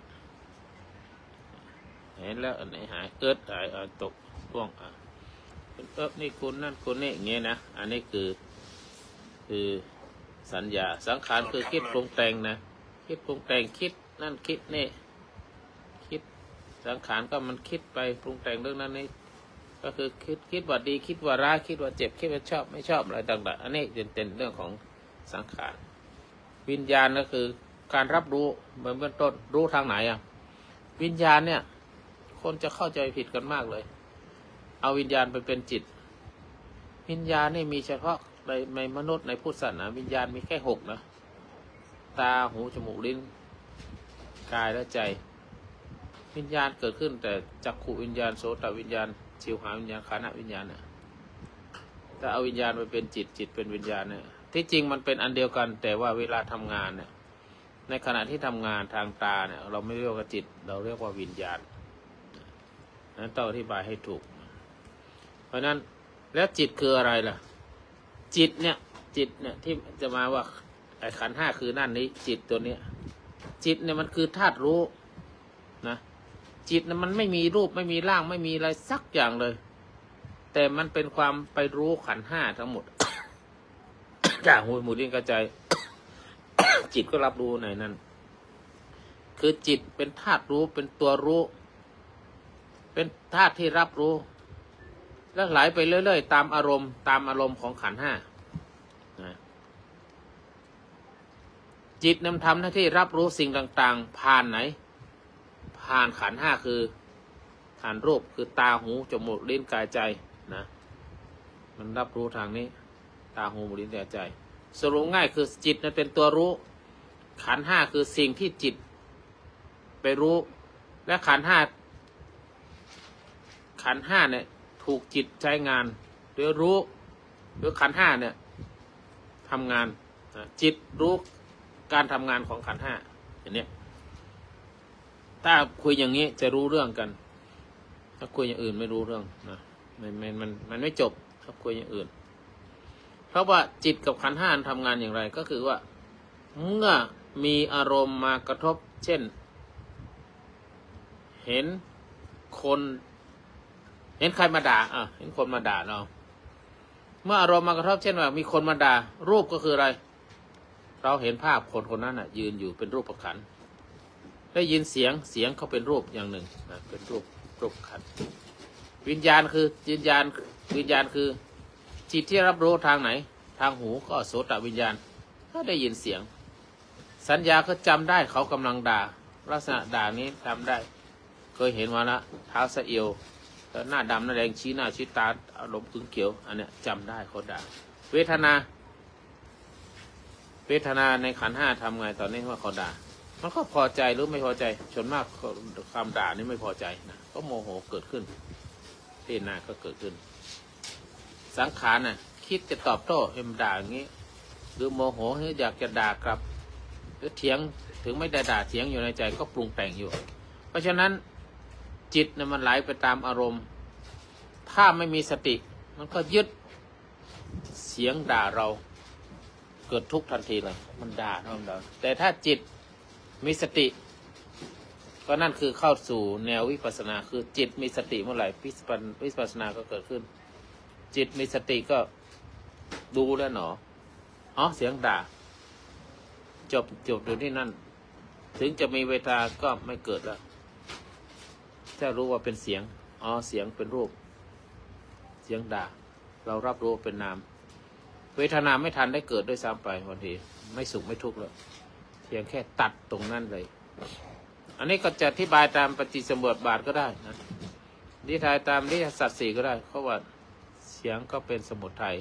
เห็นแล้วอันไหนหายเกิดหายตกล่วงนี่คุณนั่นคุณนี่อย่างเงี้ยนะอันนี้คือสัญญาสังขารคือคิดปรุงแต่งนะคิดปรุงแต่งคิดนั่นคิดนี่คิดสังขารก็มันคิดไปปรุงแต่งเรื่องนั้นนี่ก็คือคิดว่าดีคิดว่าร้ายคิดว่าเจ็บคิดว่าชอบไม่ชอบอะไรต่างๆอันนี้เป็นเรื่องของสังขารวิญญาณก็คือการรับรู้เหมือนเบื้องต้นรู้ทางไหนอ่ะวิญญาณเนี่ยคนจะเข้าใจผิดกันมากเลยเอาวิญญาณไปเป็นจิตวิญญาณนี่มีเฉพาะในมนุษย์ในพุทธศาสนาวิญญาณมีแค่6นะตาหูจมูกลิ้นกายและใจวิญญาณเกิดขึ้นแต่จักขุวิญญาณโสตวิญญาณชิวหาวิญญาณคานะวิญญาณเนี่ยถ้าเอาวิญญาณไปเป็นจิตเป็นวิญญาณเนี่ยที่จริงมันเป็นอันเดียวกันแต่ว่าเวลาทำงานเนี่ยในขณะที่ทำงานทางตาเนี่ยเราไม่เรียกว่าจิตเราเรียกว่าวิญญาณนั้นต้องอธิบายให้ถูกเพราะนั้นแล้วจิตคืออะไรล่ะจิตเนี่ยที่จะมาว่าไอ้ขันธ์ห้าคือนั่นนี้จิตตัวเนี้ยจิตเนี่ยมันคือธาตุรู้นะจิตเนี่ยมันไม่มีรูปไม่มีร่างไม่มีอะไรสักอย่างเลยแต่มันเป็นความไปรู้ขันธ์ห้าทั้งหมด จากหูจมูกลิ้นกายใจ จิตก็รับรู้ในนั้นคือจิตเป็นธาตุรู้เป็นตัวรู้เป็นธาตุที่รับรู้แล้วไหลไปเรื่อยๆตามอารมณ์ของขันธ์ห้าจิตนำทำหน้าที่รับรู้สิ่งต่างๆผ่านไหนผ่านขันธ์ห้าคือผ่านรูปคือตาหูจมูกลิ้นกายใจนะมันรับรู้ทางนี้ตาหูจมูกลิ้นกายใจสรุปง่ายคือจิตนั้นเป็นตัวรู้ขันธ์ห้าคือสิ่งที่จิตไปรู้และขันธ์ห้าเนี่ยถูกจิตใช้งานหรือรู้หรือขันธ์ห้าเนี่ยทำงานจิตรู้การทำงานของขันธ์ห้าอย่างนี้ถ้าคุยอย่างนี้จะรู้เรื่องกันถ้าคุยอย่างอื่นไม่รู้เรื่องนะมันไม่จบถ้าคุยอย่างอื่นเพราะว่าจิตกับขันธ์ห้าทำงานอย่างไรก็คือว่าเมื่อมีอารมณ์มากระทบเช่นเห็นใครมาด่าเห็นคนมาด่าเราเมื่ออารมณ์มากระทบเช่นว่ามีคนมาด่ารูปก็คืออะไรเราเห็นภาพคนนั้นยืนอยู่เป็นรูปขันธ์ได้ยินเสียงเขาเป็นรูปอย่างหนึ่งเป็นรูปขันธ์วิญญาณคือจิตที่รับรู้ทางไหนทางหูก็โสตวิญญาณก็ได้ยินเสียงสัญญาก็จำได้เขากำลังด่าลักษณะด่านี้จำได้เคยเห็นมาแล้วเท้าสะเอวหน้าดำหน้าแดงชี้หน้าชี้ตาอารมณ์ขึงเขียวอันเนี้ยจำได้เขาด่าเวทนาในขันธ์ห้าทำไงตอนนี้ว่าเขาด่ามันก็พอใจหรือไม่พอใจส่วนมากคำด่านี้ไม่พอใจนะก็โมโหเกิดขึ้นเวทนาก็เกิดขึ้นสังขารน่ะคิดจะตอบโต้เอ็มด่าอย่างนี้ หรือโมโหหรืออยากจะด่ากลับหรือเถียงถึงไม่ได้ด่าเถียงอยู่ในใจก็ปรุงแต่งอยู่เพราะฉะนั้นจิตเนี่ยมันไหลไปตามอารมณ์ถ้าไม่มีสติมันก็ยึดเสียงด่าเราเกิดทุกข์ทันทีเลยมันด่าเราแต่ถ้าจิตมีสติก็นั่นคือเข้าสู่แนววิปัสสนาคือจิตมีสติเมื่อไหร่วิปัสสนาก็เกิดขึ้นจิตมีสติก็ดูแล้วหนอเสียงด่าจบอยู่ที่นั่นถึงจะมีเวทนาก็ไม่เกิดแล้วถ้ารู้ว่าเป็นเสียงเสียงเป็นรูปเสียงด่าเรารับรู้เป็นนามเวทนาไม่ทันได้เกิดด้วยซ้ำไปบางทีไม่สุขไม่ทุกข์แล้วเพียงแค่ตัดตรงนั้นเลยอันนี้ก็จะอธิบายตามปฏิสมบทบาทก็ได้นะนิทายตามนิสัตสี่ก็ได้เพราะว่าเสียงก็เป็นสมุทัย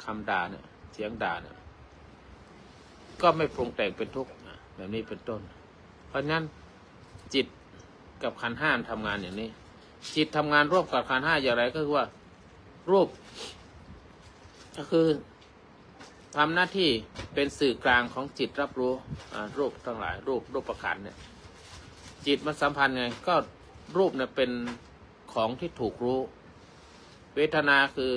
คำด่าเนี่ยเสียงด่าเนี่ยก็ไม่ปรุงแต่งเป็นทุกข์แบบนี้เป็นต้นเพราะนั้นจิตกับขันธ์ห้าทำงานอย่างนี้จิตทำงานร่วมกับขันธ์ห้าอย่างไรก็คือว่ารูปก็คือทำหน้าที่เป็นสื่อกลางของจิตรับรู้รูปทั้งหลายรูปประขันเนี่ยจิตมันสัมพันธ์ไงก็รูปเนี่ยเป็นของที่ถูกรู้เวทนาคือ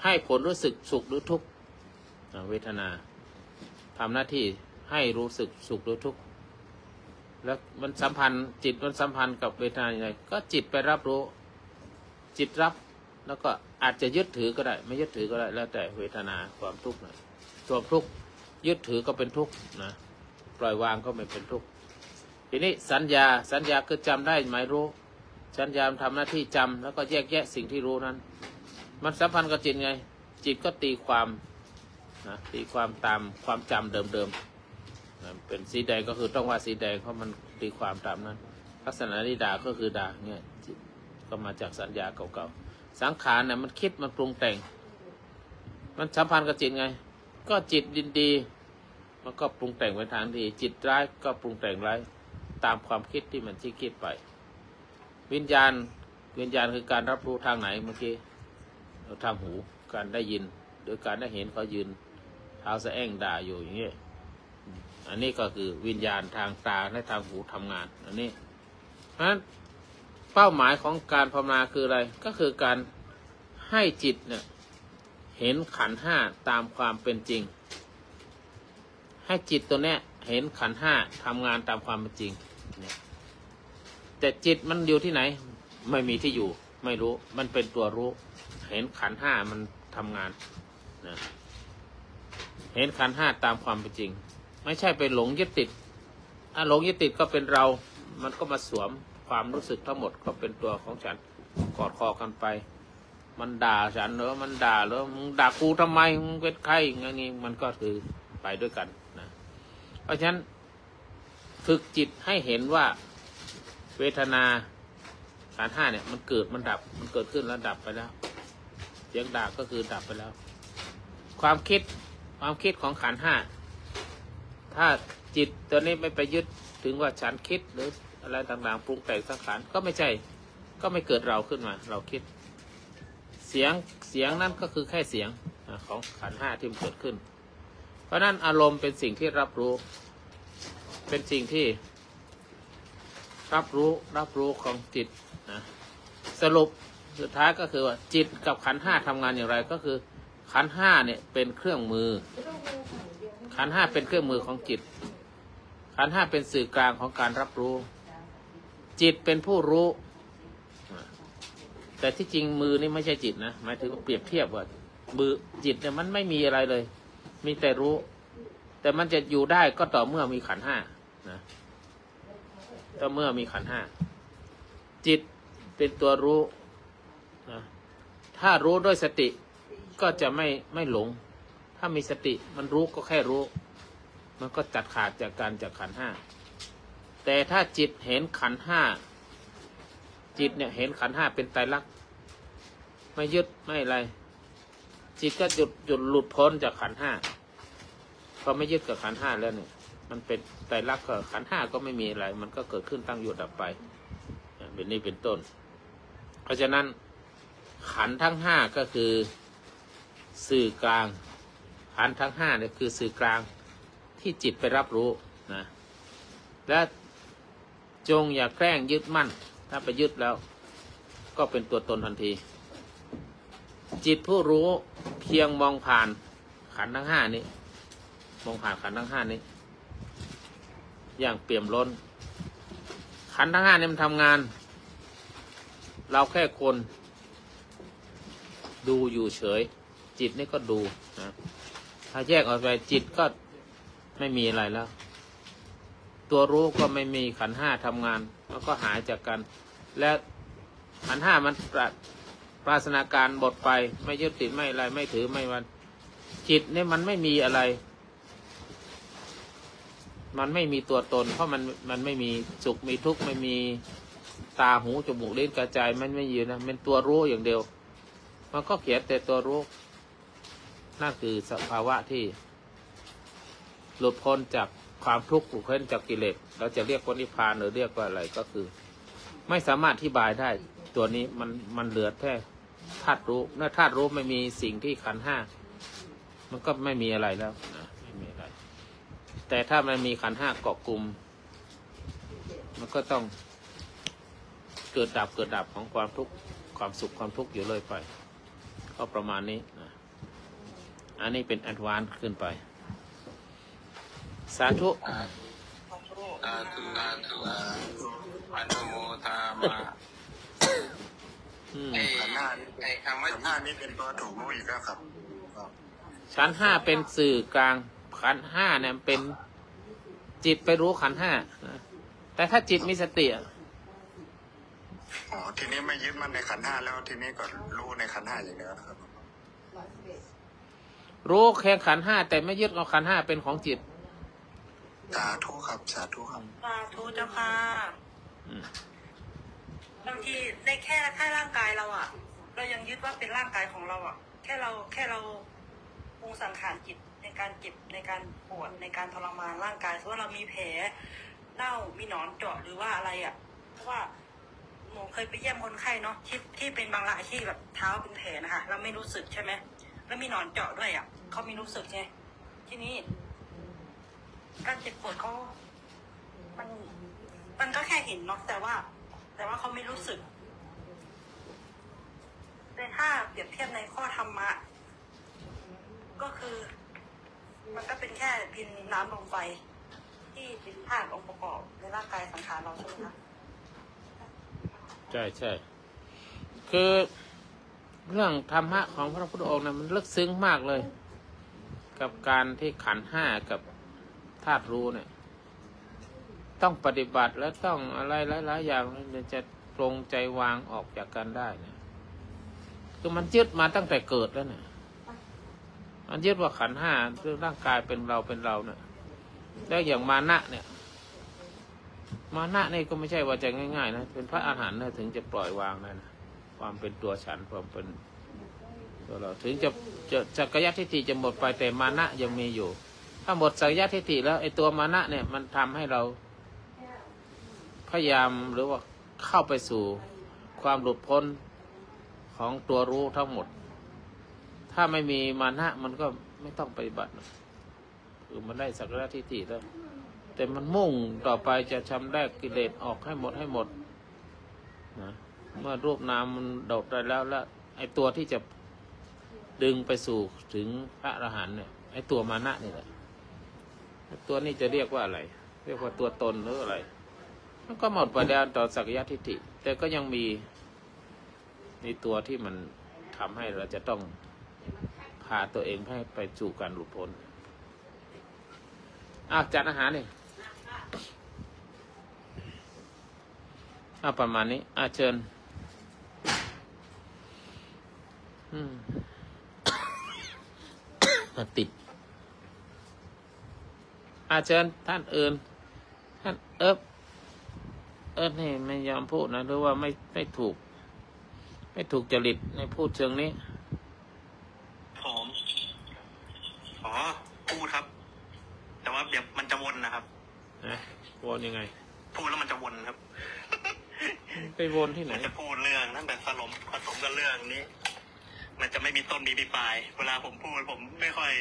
ให้ผลรู้สึกสุขหรือทุกข์เวทนาทำหน้าที่ให้รู้สึกสุขหรือทุกข์แล้วมันสัมพันธ์จิตมันสัมพันธ์กับเวทนาอย่างไรก็จิตไปรับรู้จิตรับแล้วก็อาจจะยึดถือก็ได้ไม่ยึดถือก็ได้แล้วแต่เวทนาความทุกข์นะตัวทุกข์ยึดถือก็เป็นทุกข์นะปล่อยวางก็ไม่เป็นทุกข์ทีนี้สัญญาคือจำได้หมายรู้สัญญาทำหน้าที่จำแล้วก็แยกแยะสิ่งที่รู้นั้นมันสัมพันธ์กับจิตไงจิตก็ตีความนะตีความตามความจำเดิมนะเป็นสีแดงก็คือต้องว่าสีแดงเพราะมันตีความตามนั้นลักษณะที่ด่าก็คือด่าเนี่ยก็มาจากสัญญาเก่าๆสังขารเนี่ยมันคิดมันปรุงแต่งมันสัมพันธ์กับจิตไงก็จิตดีมันก็ปรุงแต่งไปทางดีจิตร้ายก็ปรุงแต่งร้ายตามความคิดที่มันคิดไปวิญญาณคือการรับรู้ทางไหนเมื่อกี้ทางหูการได้ยินหรือการได้เห็นเขายืนเท้าสะแอ่งด่าอยู่อย่างนี้อันนี้ก็คือวิญญาณทางตาและทางหูทำงานอันนี้เพราะฉะนั้นเป้าหมายของการภาวนาคืออะไรก็คือการให้จิตเนี่ยเห็นขันธ์ห้าตามความเป็นจริงให้จิตตัวเนี้ยเห็นขันธ์ห้าทำงานตามความเป็นจริงเนี่ยแต่จิตมันอยู่ที่ไหนไม่มีที่อยู่ไม่รู้มันเป็นตัวรู้เห็นขันธ์ห้ามันทำงานนะเห็นขันธ์ห้าตามความเป็นจริงไม่ใช่ไปหลงยึดติดหลงยึดติดก็เป็นเรามันก็มาสวมความรู้สึกทั้งหมดก็เป็นตัวของฉันกอดคอกันไปมันด่าฉันหรือมันด่าหรือมึงด่ากูทำไมมึงเป็นใครอย่างนี้มันก็คือไปด้วยกันนะเพราะฉะนั้นฝึกจิตให้เห็นว่าเวทนาขันธ์ห้าเนี่ยมันเกิดมันดับมันเกิดขึ้นแล้วดับไปแล้วเสียงด่าก็คือดับไปแล้วความคิดของขันธ์ห้าถ้าจิตตัวนี้ไม่ไปยึดถึงว่าฉันคิดหรืออะไรต่างๆปรุงแต่งสังขารก็ไม่ใช่ก็ไม่เกิดเราขึ้นมาเราคิดเสียงนั้นก็คือแค่เสียงของขันธ์ห้าที่มันเกิดขึ้นเพราะนั้นอารมณ์เป็นสิ่งที่รับรู้เป็นสิ่งที่รับรู้ของจิตนะสรุปสุดท้ายก็คือว่าจิตกับขันธ์ห้าทำงานอย่างไรก็คือขันธ์ห้าเนี่ยเป็นเครื่องมือขันธ์ห้าเป็นเครื่องมือของจิตขันธ์ห้าเป็นสื่อกลางของการรับรู้จิตเป็นผู้รู้แต่ที่จริงมือนี่ไม่ใช่จิตนะหมายถึงเปรียบเทียบว่ามือจิตเนี่ยมันไม่มีอะไรเลยมีแต่รู้แต่มันจะอยู่ได้ก็ต่อเมื่อมีขันธ์ห้านะต่อเมื่อมีขันธ์ห้าจิตเป็นตัวรู้นะถ้ารู้ด้วยสติก็จะไม่หลงถ้ามีสติมันรู้ก็แค่รู้มันก็ตัดขาดจากขันธ์ห้าแต่ถ้าจิตเห็นขันธ์ห้าจิตเนี่ยเห็นขันธ์ห้าเป็นไตรลักษณ์ไม่ยึดไม่อะไรจิตก็หยุดหลุดพ้นจากขันธ์ห้าพอไม่ยึดกับขันธ์ห้าแล้วเนี่ยมันเป็นไตรลักษณ์ก็ขันธ์ห้าก็ไม่มีอะไรมันก็เกิดขึ้นตั้งอยู่ดับไปเป็นนี้เป็นต้นเพราะฉะนั้นขันธ์ทั้งห้าก็คือสื่อกลาง ขันธ์ทั้งห้าเนี่ยคือสื่อกลางที่จิตไปรับรู้นะและจงอย่าแกล้งยึดมั่นถ้าไปยึดแล้วก็เป็นตัวตนทันทีจิตผู้รู้เพียงมองผ่านขันธ์ทั้งห้านี้มองผ่านขันธ์ทั้งห้านี้อย่างเปี่ยมล้นขันธ์ทั้งห้านี้มันทำงานเราแค่คนดูอยู่เฉยจิตนี่ก็ดูนะถ้าแยกออกไปจิตก็ไม่มีอะไรแล้วตัวรู้ก็ไม่มีขันธ์ห้าทำงานแล้วก็หายจากกันและขันธ์ห้ามันปราศนาการหมดไปไม่ยึดติดไม่อะไรไม่ถือไม่วันจิตเนี่ยมันไม่มีอะไรมันไม่มีตัวตนเพราะมันไม่มีสุขมีทุกข์ไม่มีตาหูจมูกลิ้นกระจายมันไม่ยืนนะเป็นตัวรู้อย่างเดียวมันก็เขียนแต่ตัวรู้นั่นคือสภาวะที่หลุดพ้นจากความทุกข์หลุดพ้นจากกิเลสเราจะเรียกว่านิพพานหรือเรียกว่าอะไรก็คือไม่สามารถอธิบายได้ตัวนี้มันเหลือแค่ธาตุรู้เมื่อธาตุรู้ไม่มีสิ่งที่ขันธ์ห้ามันก็ไม่มีอะไรแล้วนะไม่มีอะไรแต่ถ้ามันมีขันธ์ห้าเกาะกลุ่มมันก็ต้องเกิดดับของความทุกข์ความสุขความทุกข์อยู่เลยไปก็ประมาณนี้นะอันนี้เป็นแอดวานซ์ขึ้นไปสาธุสาธุอนุโมทามา ขันธ์ห้านี่ขันธ์ห้านี่เป็นตัวถูกรู้อีกแล้วครับขันธ์ห้าเป็นสื่อกลางขันธ์ห้าเนี่ยเป็นจิตไปรู้ขันธ์ห้าแต่ถ้าจิตมีสติทีนี้ไม่ยึดมั่นในขันธ์ห้าแล้วทีนี้ก็รู้ในขันธ์ห้าอย่างเดียวครับรู้แค่ขันธ์ห้าแต่ไม่ยึดเอาขันธ์ห้าเป็นของจิตสาธุครับสาธุครับสาธุเจ้าค่ะบางทีในแค่ร่างกายเราอ่ะเรายังยึดว่าเป็นร่างกายของเราอ่ะแค่เราปรุงสังขารจิตในการเจ็บในการปวดในการทรมานร่างกายเพราะว่าเรามีแผลเน่ามีหนอนเจาะหรือว่าอะไรอ่ะเพราะว่าหนูเคยไปเยี่ยมคนไข้เนาะที่เป็นบางรายที่แบบเท้าเป็นแผลนะคะเราไม่รู้สึกใช่ไหมแล้วมีหนอนเจาะด้วยอ่ะเขาไม่รู้สึกใช่ทีนี้การเจ็บปวดเขามันก็แค่เห็นเนาะแต่ว่าเขาไม่รู้สึกแต่ถ้าเปรียบเทียบในข้อธรรมะก็คือมันก็เป็นแค่ดินน้ำลมไฟที่เป็นธาตุองค์ประกอบในร่างกายสังขารเราใช่ไหมคะใช่คือเรื่องธรรมะของพระพุทธองค์นะมันลึกซึ้งมากเลยกับการที่ขันธ์ห้ากับธาตุรู้เนี่ยต้องปฏิบัติและต้องอะไรหลายๆอย่างจะปรงใจวางออกจากกันได้นะคือมันยึดมาตั้งแต่เกิดแล้วเนี่ยมันยึดว่าขันธ์ห้าคือร่างกายเป็นเราเนี่ยแล้วอย่างมานะเนี่ยมานะนี่ก็ไม่ใช่ว่าจะง่ายๆนะเป็นพระอรหันต์นะถึงจะปล่อยวางได้นะความเป็นตัวฉันความเป็นตัวเราถึงจะจักรยทิฏฐิจะหมดไปแต่มานะยังมีอยู่ถ้าหมดสักยะทิฏฐิแล้วไอ้ตัวมานะเนี่ยมันทำให้เราพยายามหรือว่าเข้าไปสู่ความหลุดพ้นของตัวรู้ทั้งหมดถ้าไม่มีมานะมันก็ไม่ต้องปฏิบัติคือมันได้สักยะทิฏฐิแล้วแต่มันมุ่งต่อไปจะชำระกิเลสออกให้หมดนะเมื่อรูปนามมันดบได้แล้วไอ้ตัวที่จะดึงไปสู่ถึงพระอรหันต์เนี่ยไอ้ตัวมานะนี่แหละตัวนี้จะเรียกว่าอะไรเรียกว่าตัวตนหรืออะไรมันก็หมดไปแล้วต่อสักยะทิฏฐิแต่ก็ยังมีในตัวที่มันทำให้เราจะต้องพาตัวเองให้ไปสู่การหลุดพ้นจัดอาหารนี่ประมาณนี้เชิญติดเชิญท่านอื่นท่านเอิบนี่ไม่ยอมพูดนะหรือว่าไม่ถูกจริตในพูดเชิงนี้ผมพูดครับแต่ว่าเดี๋ยวมันจะวนนะครับวนยังไงพูดแล้วมันจะวนครับไปวนที่ไหนจะพูดเรื่องนั่นแบบผสมกับเรื่องนี้มันจะไม่มีต้นมีปลายเวลาผมพูดผมไม่ค่อย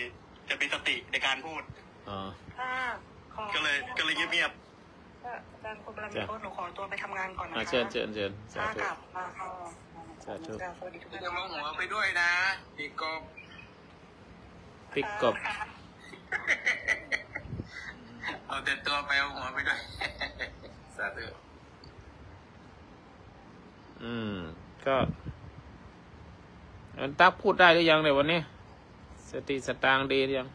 จะมีสติในการพูด อ๋อ ค่ะขอ ก็เลยเงียบ อาจารย์ปูบารมีโค้ชหนูขอตัวไปทำงานก่อนนะคะ เชิญสา ค่ะ ธุ กลับมาค่ะ สาธุ สวัสดีทุกท่าน จะมาหัวไปด้วยนะพี่กบ พริกกบ เอาแต่ตัวไปเอาหัวไปด้วย สาธุ ก็อันตักพูดได้หรือยังในวันนี้ สติสตางค์ดีหรือยัง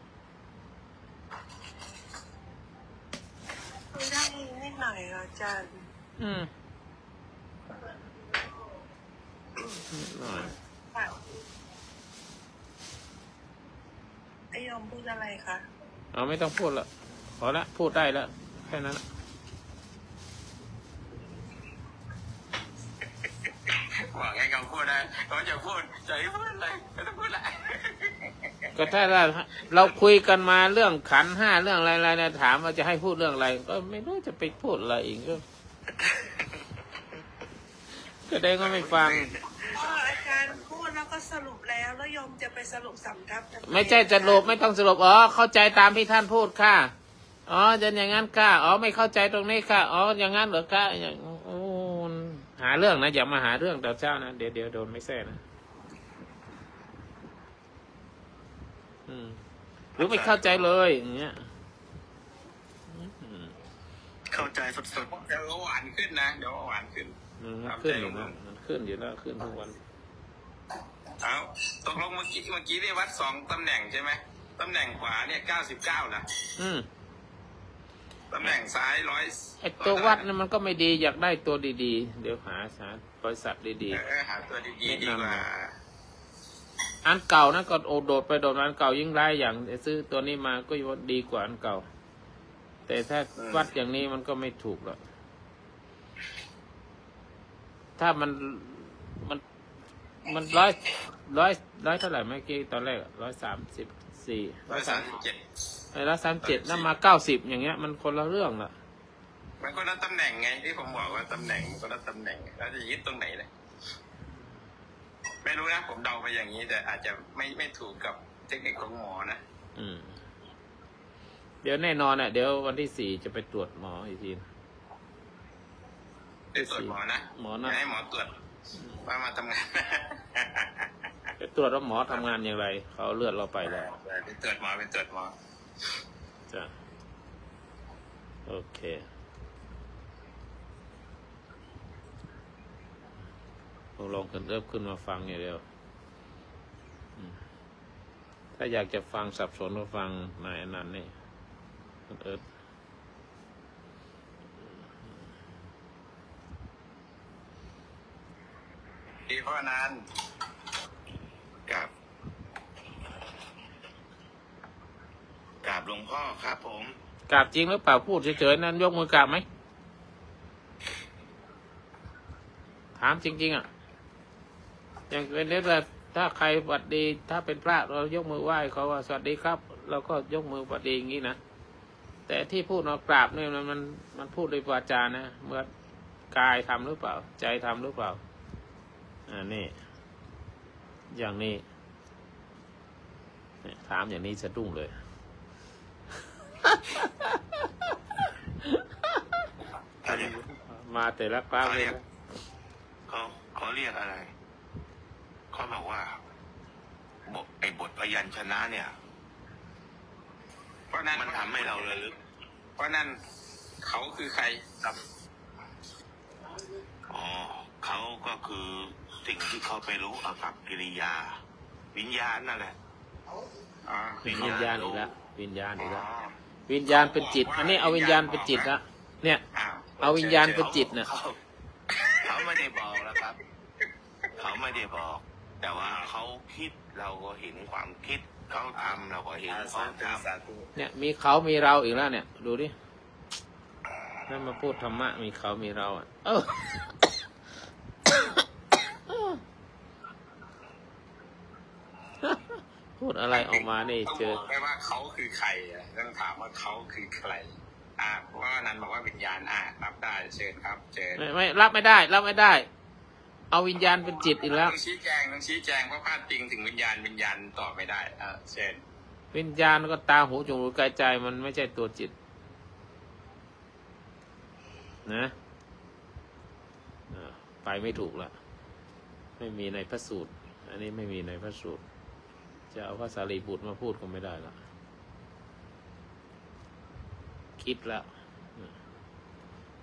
ได้นิดหน่อยค่ะอาจารย์ นิดหน่อย ค่ะไอยอมพูดอะไรคะ เอาไม่ต้องพูดละพอละพูดได้แล้วแค่นั้นละ บอกให้เขาพูดได้เขาจะพูดจะให้พูดอะไรไม่ต้องพูดละ ก็ถ้าเราคุยกันมาเรื่องขันธ์ห้าเรื่องอะไรๆเนี่ยถามว่าจะให้พูดเรื่องอะไร ก็ไม่รู้จะไปพูดอะไรอีกก็ได้ก็ไม่ฟัง อาจารย์พูดแล้วก็สรุปแล้วยอมจะไปสรุปสำทับ ไม่ใช่สรุปไม่ต้องสรุปเข้าใจตามที่ท่านพูดค่ะจะอย่างนั้นค่ะไม่เข้าใจตรงนี้ค่ะอย่างนั้นเหรอค่ะอย่างหาเรื่องนะอย่ามาหาเรื่องเดี๋ยวเจ้านะเดี๋ยวโดนไม่แซ่นะหรือไม่เข้าใจเลยอย่างเงี้ย เข้าใจสด เดี๋ยวหวานขึ้นนะเดี๋ยวหวานขึ้น ขึ้นอยู่นะมันขึ้นอยู่แล้วขึ้นทุกวัน เอาตกลงเมื่อกี้ได้วัด2 ตำแหน่งใช่ไหมตำแหน่งขวาเนี่ย99นะตำแหน่งซ้าย100 ไอตัววัดนี่มันก็ไม่ดีอยากได้ตัวดีๆเดี๋ยวหาบริษัทดีๆ หาตัวดีๆดีกว่า อันเก่านะก็โดดไปโดดอันเก่ายิ่งร้ายอย่างซื้อตัวนี้มาก็ดีกว่าอันเก่า แต่ถ้าวัดอย่างนี้มันก็ไม่ถูกหรอกถ้ามันร้อยเท่าไหร่เมื่อกี้ตอนแรก134 137 137นั่นมา90อย่างเงี้ยมันคนละเรื่องละ มันก็ละตำแหน่งไงที่ผมบอกว่าตำแหน่งมันก็ละตำแหน่งแล้วจะยึดตรงไหนเลยไม่รู้นะผมเดาไปอย่างนี้แต่อาจจะไม่ถูกกับเทคนิคของหมอนะ เดี๋ยวแน่นอนเดี๋ยววันที่4จะไปตรวจหมออีกที ไปตรวจหมอนะ หมอนะ ให้หมอตรวจว่ามาทำงาน ไปตรวจว่าหมอทำงานอย่างไรเขาเลือดเราไปแล้ว ไปตรวจหมอจ้ะโอเคลองกันเริ่มขึ้นมาฟังอย่างเดียวถ้าอยากจะฟังสับสนก็ฟังนายอนันต์นี่ดีเพราะนั้นกราบหลวงพ่อครับผม กราบจริงหรือเปล่าพูดเฉยๆนั้นยกมือกราบไหมถามจริงๆอย่างเป็นเรื่องถ้าใครสวัสดีถ้าเป็นพระเรายกมือไหว้เขาว่าสวัสดีครับเราก็ยกมือสวัสดีอย่างนี้นะแต่ที่พูดเรากราบเนี่ยมันพูดโดยวาจานะเมื่อกายทำหรือเปล่าใจทำหรือเปล่านี่อย่างนี้ถามอย่างนี้สะดุ้งเลย มาแต่ละครั้งเลยเขาเรียกอะไรเขาบอกว่าบทพยัญชนะเนี่ย เพราะนั้น มันทำให้เราระลึก เพราะนั้นเขาคือใครครับ เขาก็คือสิ่งที่เขาไปรู้อากับกิริยา วิญญาณนั่นแหละวิญญาณอีกแล้ววิญญาณเป็นจิตอันนี้เอาวิญญาณเป็นจิตละเนี่ยเอาวิญญาณเป็นจิตนะเขาไม่ได้บอกแล้วครับเขาไม่ได้บอกแต่ว่าเขาคิดเราก็เห็นความคิดเขาทำเราก็เห็นความทำเนี่ยมีเขามีเราอีกแล้วเนี่ยดูดินั่นมาพูดธรรมะมีเขามีเราพูดอะไรออกมานี่เจอต้องบอกได้ว่าเขาคือใครต้องถามว่าเขาคือใครเพราะว่านันบอกว่าวิญญาณรับได้เชิญครับเชิญไม่รับไม่ได้เอาวิญญาณเป็นจิตอีกแล้วต้องชี้แจงเพราะพลาดจริงถึงวิญญาณตอบไม่ได้เชิญ วิญญาณก็ตาหูจมูกกายใจมันไม่ใช่ตัวจิตนะไปไม่ถูกละไม่มีในพระสูตรอันนี้ไม่มีในพระสูตรจะเอาพระสารีบุตรมาพูดก็ไม่ได้ละคิดแล้ว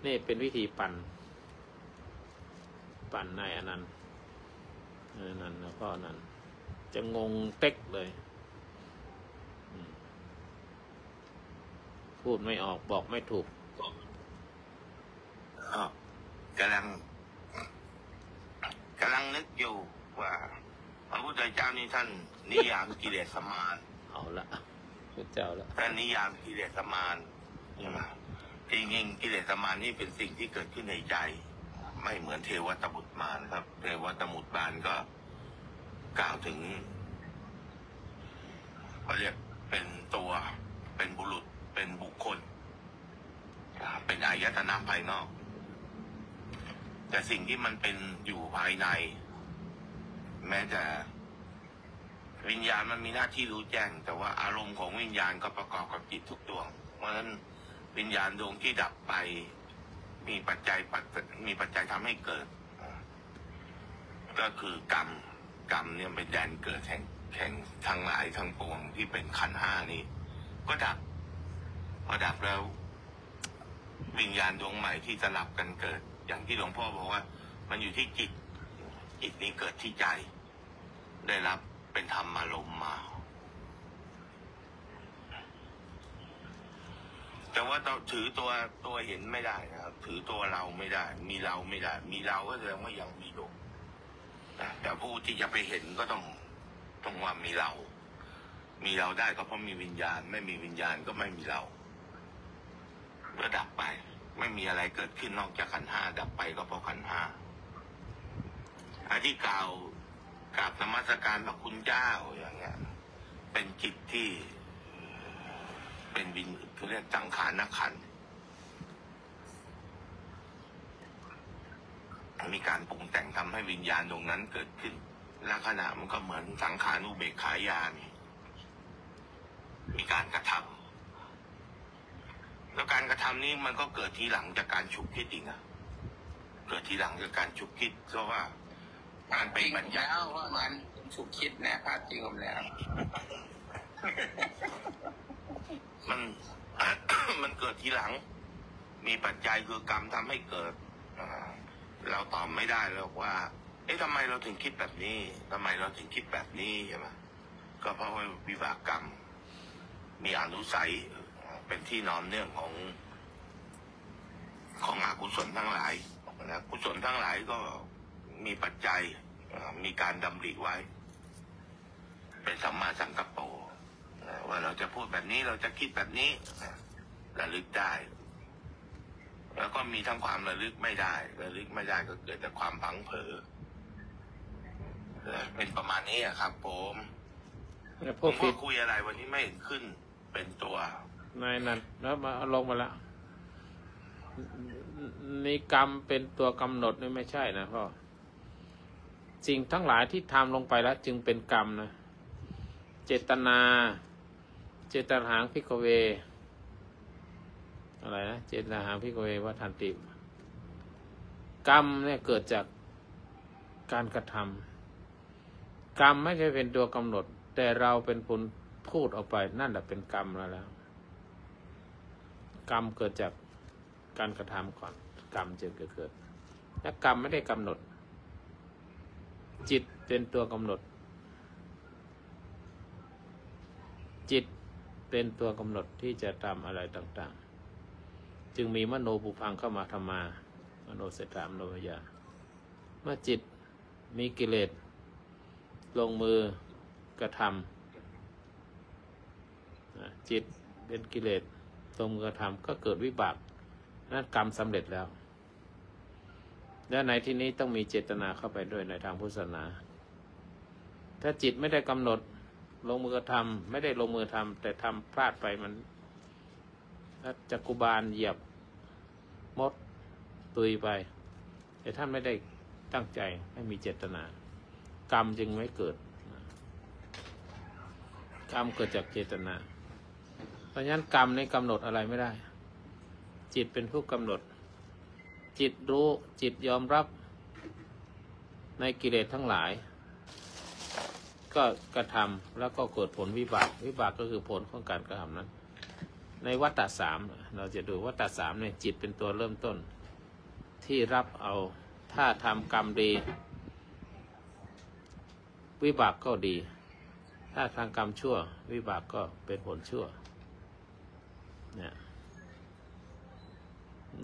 นี่เป็นวิธีปั่นนายอนันต์แล้วก็อนันต์จะงงเต็กเลยพูดไม่ออกบอกไม่ถูกกำลังนึกอยู่ว่าพระพุทธเจ้านี่ท่านนิยามกิเลสมารเอาละพระเจ้าละท่านนิยามกิเลสมารใช่ไหมจริงๆกิเลสมารนี่เป็นสิ่งที่เกิดขึ้นในใจไม่เหมือนเทวตบุตรมารครับเทวตบุตรมารก็กล่าวถึงเขาเรียกเป็นตัวเป็นบุรุษเป็นบุคคลเป็นอายตนะภายนอกแต่สิ่งที่มันเป็นอยู่ภายในแม้แต่วิญญาณมันมีหน้าที่รู้แจ้งแต่ว่าอารมณ์ของวิญญาณก็ประกอบกับจิตทุกดวงเพราะฉะนั้นวิญญาณดวงที่ดับไปมีปัจจัยทำให้เกิดก็คือกรรมเนี่ยเป็นแดนเกิดแห่งทั้งหลายทั้งปวงที่เป็นขันธ์ห้านี้ก็ดับพอดับแล้ววิญญาณดวงใหม่ที่สลับกันเกิดอย่างที่หลวงพ่อบอกว่ามันอยู่ที่จิตนี้เกิดที่ใจได้รับเป็นธรรมารมณ์มาแต่ว่าเราถือตัวเห็นไม่ได้นะครับถือตัวเราไม่ได้มีเราไม่ได้มีเราก็แสดงว่ายังมีโลกแต่ผู้ที่จะไปเห็นก็ต้องว่ามีเราได้ก็เพราะมีวิญญาณไม่มีวิญญาณก็ไม่มีเราเมื่อดับไปไม่มีอะไรเกิดขึ้นนอกจากขันธ์ห้าดับไปก็เพราะขันธ์ห้าที่กล่าวกราบนมัสการพระคุณเจ้าอย่างเงี้ยเป็นจิตที่เป็นวิญเขาเรียกสังขารนขันธ์มีการปรุงแต่งทำให้วิญญาณตรงนั้นเกิดขึ้นลักษณะมันก็เหมือนสังขานุเบกขายานมีการกระทำแล้วการกระทำนี้มันก็เกิดทีหลังจากการฉุกคิดอีกนะเกิดทีหลังจากการฉุกคิดเพราะว่าการไปบัญญัติว่ามันฉุกคิดแน่พลาดจริงผมแล้วมันเกิดทีหลังมีปัจจัยคือกรรมทำให้เกิดเราตอบไม่ได้แล้วว่าทำไมเราถึงคิดแบบนี้ทำไมเราถึงคิดแบบนี้ใช่ไหมก็เพราะว่าวิบากกรรมมีอนุสัยเป็นที่นอนเนื่องของอกุศลทั้งหลายนะกุศลทั้งหลายก็มีปัจจัยมีการดำริไว้เป็นสัมมาสังกัปโปว่าเราจะพูดแบบนี้เราจะคิดแบบนี้ระลึกได้แล้วก็มีทั้งความระลึกไม่ได้ก็เกิดจากความพังเผลอเป็นประมาณนี้ครับผมพูดคุยอะไรวันนี้ไม่เห็นขึ้นเป็นตัวนายนั่นแล้วมาลงมาแล้วนี่กรรมเป็นตัวกำหนดนี่ไม่ใช่นะพ่อสิ่งทั้งหลายที่ทำลงไปแล้วจึงเป็นกรรมนะเจตนาหังภิกขเวอะไรนะเจตนาหังภิกขเววัฏันติกรรมเนี่ยเกิดจากการกระทำกรรมไม่ใช่เป็นตัวกำหนดแต่เราเป็นคนพูดออกไปนั่นแหละเป็นกรรมแล้วกรรมเกิดจากการกระทำก่อนกรรมจึงเกิดและกรรมไม่ได้กำหนดจิตเป็นตัวกำหนดจิตเป็นตัวกำหนดที่จะทำอะไรต่างๆจึงมีมโนปุพังเข้ามาทำมามโนเสถามโนมยาเมื่อจิตมีกิเลสลงมือกระทำจิตเป็นกิเลสลงมือกระทำก็เกิดวิบากนั่นกรรมสำเร็จแล้วและในที่นี้ต้องมีเจตนาเข้าไปด้วยในทางพุทธศาสนาถ้าจิตไม่ได้กำหนดลงมือกระทำไม่ได้ลงมือทำแต่ทำพลาดไปมันจักรุบาลเหยียบมดตุยไปแต่ท่านไม่ได้ตั้งใจไม่มีเจตนากรรมจึงไม่เกิดก รรมเกิดจากเจตนาเพราะฉะนั้นกรรมในกำหนดอะไรไม่ได้จิตเป็นผู้กำหนดจิตรู้จิตยอมรับในกิเลสทั้งหลายก็กระทำแล้วก็เกิดผลวิบากวิบากก็คือผลของการกระทำนั้นในวัฏฏะสามเราจะดูวัฏฏะสามเนี่ยจิตเป็นตัวเริ่มต้นที่รับเอาถ้าทำกรรมดีวิบากก็ดีถ้าทางกรรมชั่ววิบากก็เป็นผลชั่วเนี่ย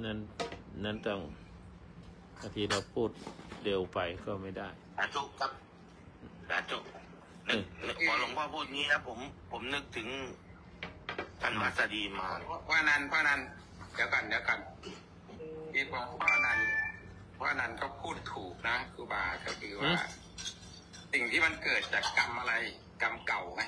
นั้นต้องบางทีเราพูดเร็วไปก็ไม่ได้สาธุครับสาธุพอหลวงพ่อพูดงี้นะผมนึกถึงท่านวัสดีมาเพราะนั้นเดี๋ยวกันที่บอกเพราะนั้นเขาพูดถูกนะครูบาก็คือว่าสิ่งที่มันเกิดจากกรรมอะไรกรรมเก่าไหม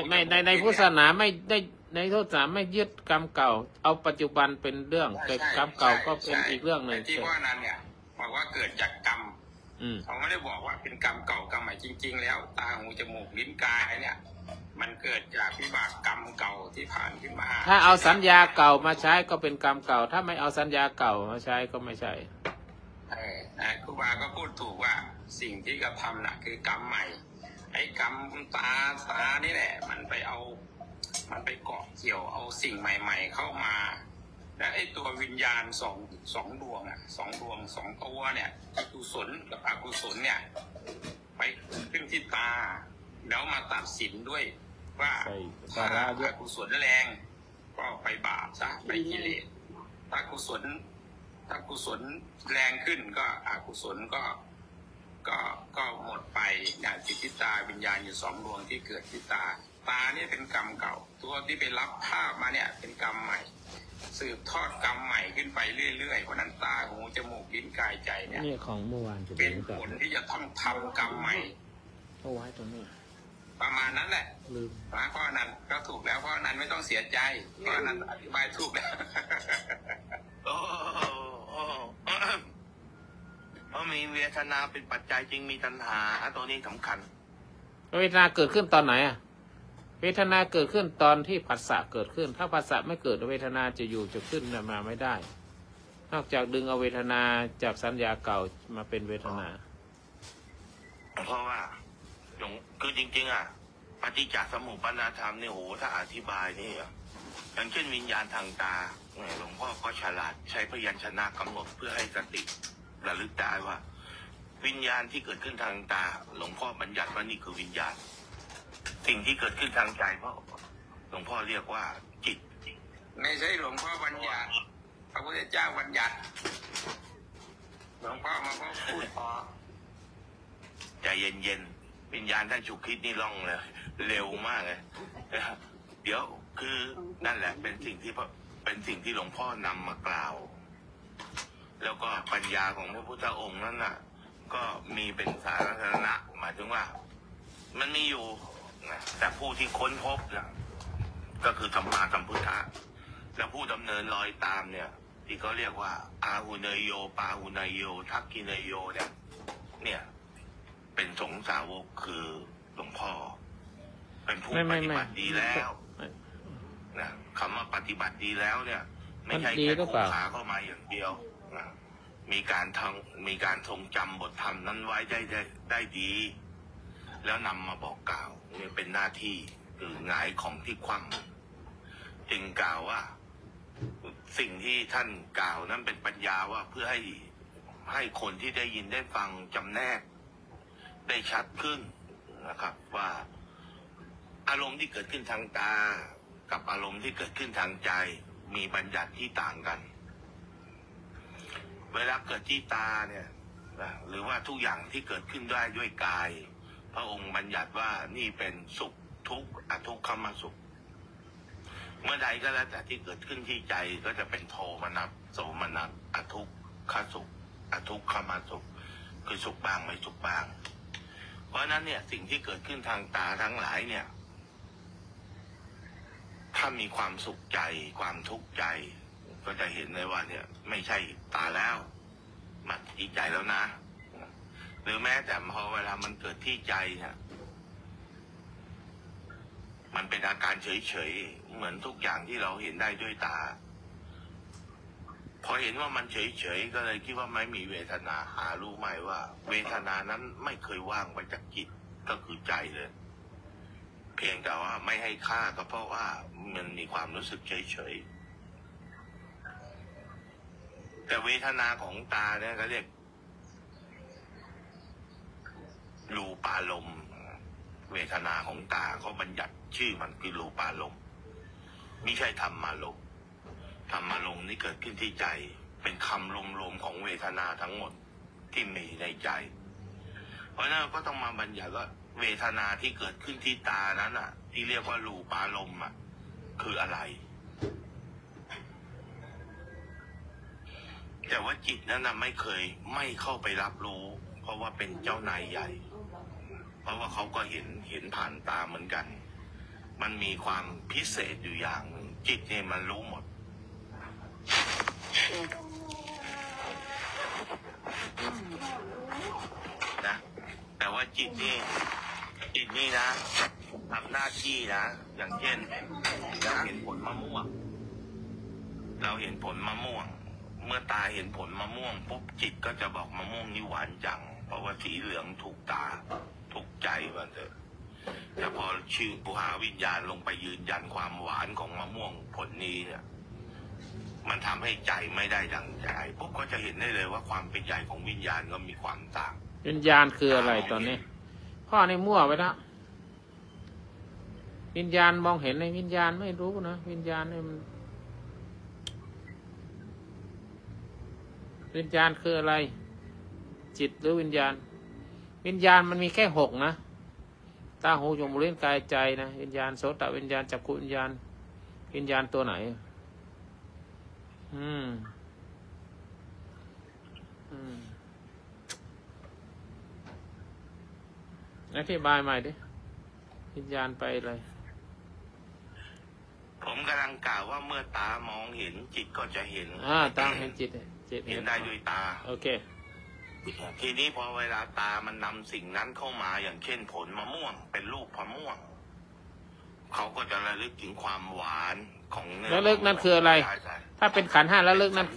ไม่ในพุทธศาสนาไม่ได้ในพุทธศาสนาไม่ยึดกรรมเก่าเอาปัจจุบันเป็นเรื่องแต่กรรมเก่าก็เป็นอีกเรื่องหนึ่งที่ว่านั้นเนี่ยบอกว่าเกิดจากกรรมเขาไม่ได้บอกว่าเป็นกรรมเก่ากรรมใหม่จริงๆแล้วตาหูจมูกลิ้นกายเนี่ยมันเกิดจากวิบากกรรมเก่าที่ผ่านขึ้นมาถ้าเอาสัญญาเก่ามาใช้ก็เป็นกรรมเก่าถ้าไม่เอาสัญญาเก่ามาใช้ก็ไม่ใช่ครูบาก็พูดถูกว่าสิ่งที่กระทำน่ะคือกรรมใหม่ไอ้กรรมตานี่แหละมันไปเกาะเกี่ยวเอาสิ่งใหม่ๆเข้ามาและไอ้ตัววิญญาณสองดวงสองตัวเนี่ยกุศลกับอกุศลเนี่ยไปขึ้นที่ตาแล้วมาตัดสินด้วยว่าถ้าอกุศลแรงก็ไปบาปซะไปกิเลสถ้ากุศลแรงขึ้นก็อกุศลก็หมดไปอย่างจิตที่ตาวิญญาณอยู่สองดวงที่เกิดที่ตาเนี่ยเป็นกรรมเก่าตัวที่ไปรับภาพมาเนี่ยเป็นกรรมใหม่สืบทอดกรรมใหม่ขึ้นไปเรื่อยๆเพราะนั้นตาหูจมูกลิ้นกายใจเนี่ยนี่ของเมื่อวานเป็นผลที่จะต้องทำกรรมใหม่เอาไว้ตรงนี้ประมาณนั้นแหละเพราะนั้นก็ถูกแล้วเพราะนั้นไม่ต้องเสียใจเพราะนั้นอธิบายถูกแล้วเพราะมีเวทนาเป็นปัจจัยจึงมีตัณหาตัวนี้สำคัญเวทนาเกิดขึ้นตอนไหนเวทนาเกิดขึ้นตอนที่ผัสสะเกิดขึ้นถ้าผัสสะไม่เกิดเวทนาจะอยู่จะขึ้นมาไม่ได้นอกจากดึงเอาเวทนาจากสัญญาเก่ามาเป็นเวทนาเพราะว่าคือจริงๆปฏิจจสมุปบาทธรรมเนี่ยโหถ้าอธิบายนี่อย่างเช่นวิญญาณทางตาหลวงพ่อก็ฉลาดใช้พยัญชนะกำหนดเพื่อให้สติระลึกได้ว่าวิญญาณที่เกิดขึ้นทางตาหลวงพ่อบัญญัติว่านี่คือวิญญาณสิ่งที่เกิดขึ้นทางใจเพราะหลวงพ่อเรียกว่าจิตไม่ใช่หลวงพ่อบัญญัติพระพุทธเจ้าบัญญัติหลวงพ่อมาพูดพอใจเย็นๆวิญญาณท่านฉุกคิดนี่ล่องเลยเร็วมากเลยเดี๋ยวคือนั่นแหละเป็นสิ่งที่หลวงพ่อนำมากล่าวแล้วก็ปัญญาของพระพุทธองค์นั้นน่ะก็มีเป็นสาธารณะหมายถึงว่ามันมีอยู่นะแต่ผู้ที่ค้นพบนะก็คือสัมมาสัมพุทธะแล้วผู้ดำเนินรอยตามเนี่ยที่เขาเรียกว่าอาหุเนยโยปาหุเนยโยทักกิเนยโยเนี่ยเป็นสงฆ์สาวกคือหลวงพ่อเป็นผู้ปฏิบัติดีแล้วนะคำว่าปฏิบัติดีแล้วเนี่ยไม่ใช่แค่คู่ขาเข้ามาอย่างเดียวนะมีการทรงจำบทธรรมนั้นไว้ได้ดีแล้วนำมาบอกกล่าวนี่เป็นหน้าที่คือหงายของที่คว่ำจึงกล่าวว่าสิ่งที่ท่านกล่าวนั้นเป็นปัญญาว่าเพื่อให้คนที่ได้ยินได้ฟังจำแนกได้ชัดขึ้นนะครับว่าอารมณ์ที่เกิดขึ้นทางตากับอารมณ์ที่เกิดขึ้นทางใจมีบัญญัติที่ต่างกันเวลาเกิดที่ตาเนี่ยหรือว่าทุกอย่างที่เกิดขึ้นได้ด้วยกายพระองค์บัญญัติว่านี่เป็นสุขทุกข์อทุกขมสุขเมื่อใดก็แล้วแต่ที่เกิดขึ้นที่ใจก็จะเป็นโทมนัสโสมนัสอทุกขสุขอทุกขมสุขคือสุขบ้างไม่สุขบ้างเพราะนั้นเนี่ยสิ่งที่เกิดขึ้นทางตาทั้งหลายเนี่ยถ้ามีความสุขใจความทุกข์ใจก็จะเห็นเลยว่าเนี่ยไม่ใช่ตาแล้วมันที่ใจแล้วนะหรือแม้แต่พอเวลามันเกิดที่ใจเนี่ย เป็นอาการเฉยๆเหมือนทุกอย่างที่เราเห็นได้ด้วยตาพอเห็นว่ามันเฉยๆก็เลยคิดว่าไม่มีเวทนาหารู้ไหมว่าเวทนานั้นไม่เคยว่างไปจากจิตก็คือใจเลยเพียงแต่ว่าไม่ให้ค่าก็เพราะว่ามันมีความรู้สึกเฉยๆแต่เวทนาของตาเนี่ยก็เรียกรูปารมณ์เวทนาของตาเขาบัญญัติชื่อมันคือรูปารมณ์ไม่ใช่ธรรมารมณ์ธรรมารมณ์นี่เกิดขึ้นที่ใจเป็นคำรวมๆของเวทนาทั้งหมดที่มีในใจเพราะนั้นก็ต้องมาบัญญัติว่าเวทนาที่เกิดขึ้นที่ตานั้นอ่ะที่เรียกว่ารูปารมณ์อ่ะคืออะไรแต่ว่าจิตนั้นน่ะไม่เคยไม่เข้าไปรับรู้เพราะว่าเป็นเจ้านายใหญ่เพราะว่าเขาก็เห็นผ่านตาเหมือนกันมันมีความพิเศษอยู่อย่างหนึ่งจิตเนี่ยมันรู้หมดนะแต่ว่าจิตนี่นะทำหน้าที่นะอย่างเช่นเราเห็นผลมะม่วงเมื่อตาเห็นผลมะม่วงปุ๊บจิตก็จะบอกมะม่วงนี่หวานจังเพราะว่าสีเหลืองถูกตาถูกใจมันเถอะแต่พอชื่อปุหาวิญญาณลงไปยืนยันความหวานของมะม่วงผลนี้เนี่ยมันทำให้ใจไม่ได้ดังใจปุ๊บก็จะเห็นได้เลยว่าความเป็นใหญ่ของวิญญาณก็มีความต่างวิญญาณคืออะไรตอนนี้พ่อในมั่วไปแล้ววิญญาณมองเห็นในวิญญาณไม่รู้นะวิญญาณเนี่ยมันวิญญาณคืออะไรจิตหรือวิญญาณวิญญาณมันมีแค่6นะตาหูจมูกลิ้นกายใจนะวิญญาณโสตวิญญาณจักขุวิญญาณวิญญาณตัวไหนอธิบายใหม่ดิวิญญาณไปเลยผมกำลังกล่าวว่าเมื่อตามองเห็นจิตก็จะเห็นตาเห็นจิตเห็นได้ด้วยตาโอเคทีนี้พอเวลาตามันนำสิ่งนั้นเข้ามาอย่างเช่นผลมะม่วงเป็นรูปมะม่วงเขาก็จะระลึกถึงความหวานของเนื้อระลึกนั่นคืออะไรถ้าเป็นขันธ์5ระลึกนั่น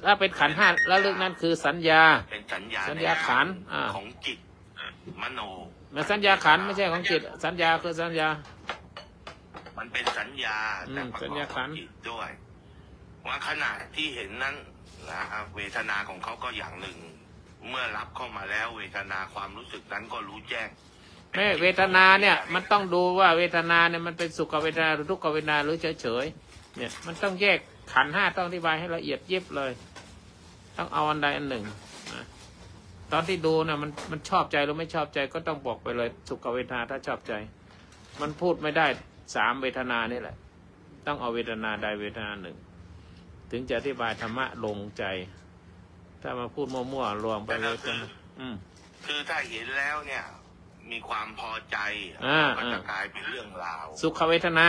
ถ้าเป็นขันธ์5ระลึกนั่นคือสัญญาเป็นสัญญาขันธ์ของจิตมโนมันสัญญาขันธ์ไม่ใช่ของจิตสัญญาคือสัญญามันเป็นสัญญาแต่ประกอบกับจิตด้วยว่าขณะที่เห็นนั้นนะครับเวทนาของเขาก็อย่างหนึ่งเมื่อรับเข้ามาแล้วเวทนาความรู้สึกนั้นก็รู้แจ้งแม่เวทนาเนี่ยมันต้องดูว่าเวทนาเนี่ยมันเป็นสุขเวทนาหรือทุกขเวทนาหรือเฉยๆเนี่ยมันต้องแยกขันธ์5ต้องอธิบายให้ละเอียดยิบเลยต้องเอาอันใดอันหนึ่งตอนที่ดูเนี่ยมันชอบใจหรือไม่ชอบใจก็ต้องบอกไปเลยสุขเวทนาถ้าชอบใจมันพูดไม่ได้3เวทนานี่แหละต้องเอาเวทนาใดเวทนาหนึ่งถึงจะอธิบายธรรมะลงใจถ้ามาพูดมั่วๆรวมไปเลยคือถ้าเห็นแล้วเนี่ยมีความพอใจก็จะกลายเป็นเรื่องราวสุขเวทนา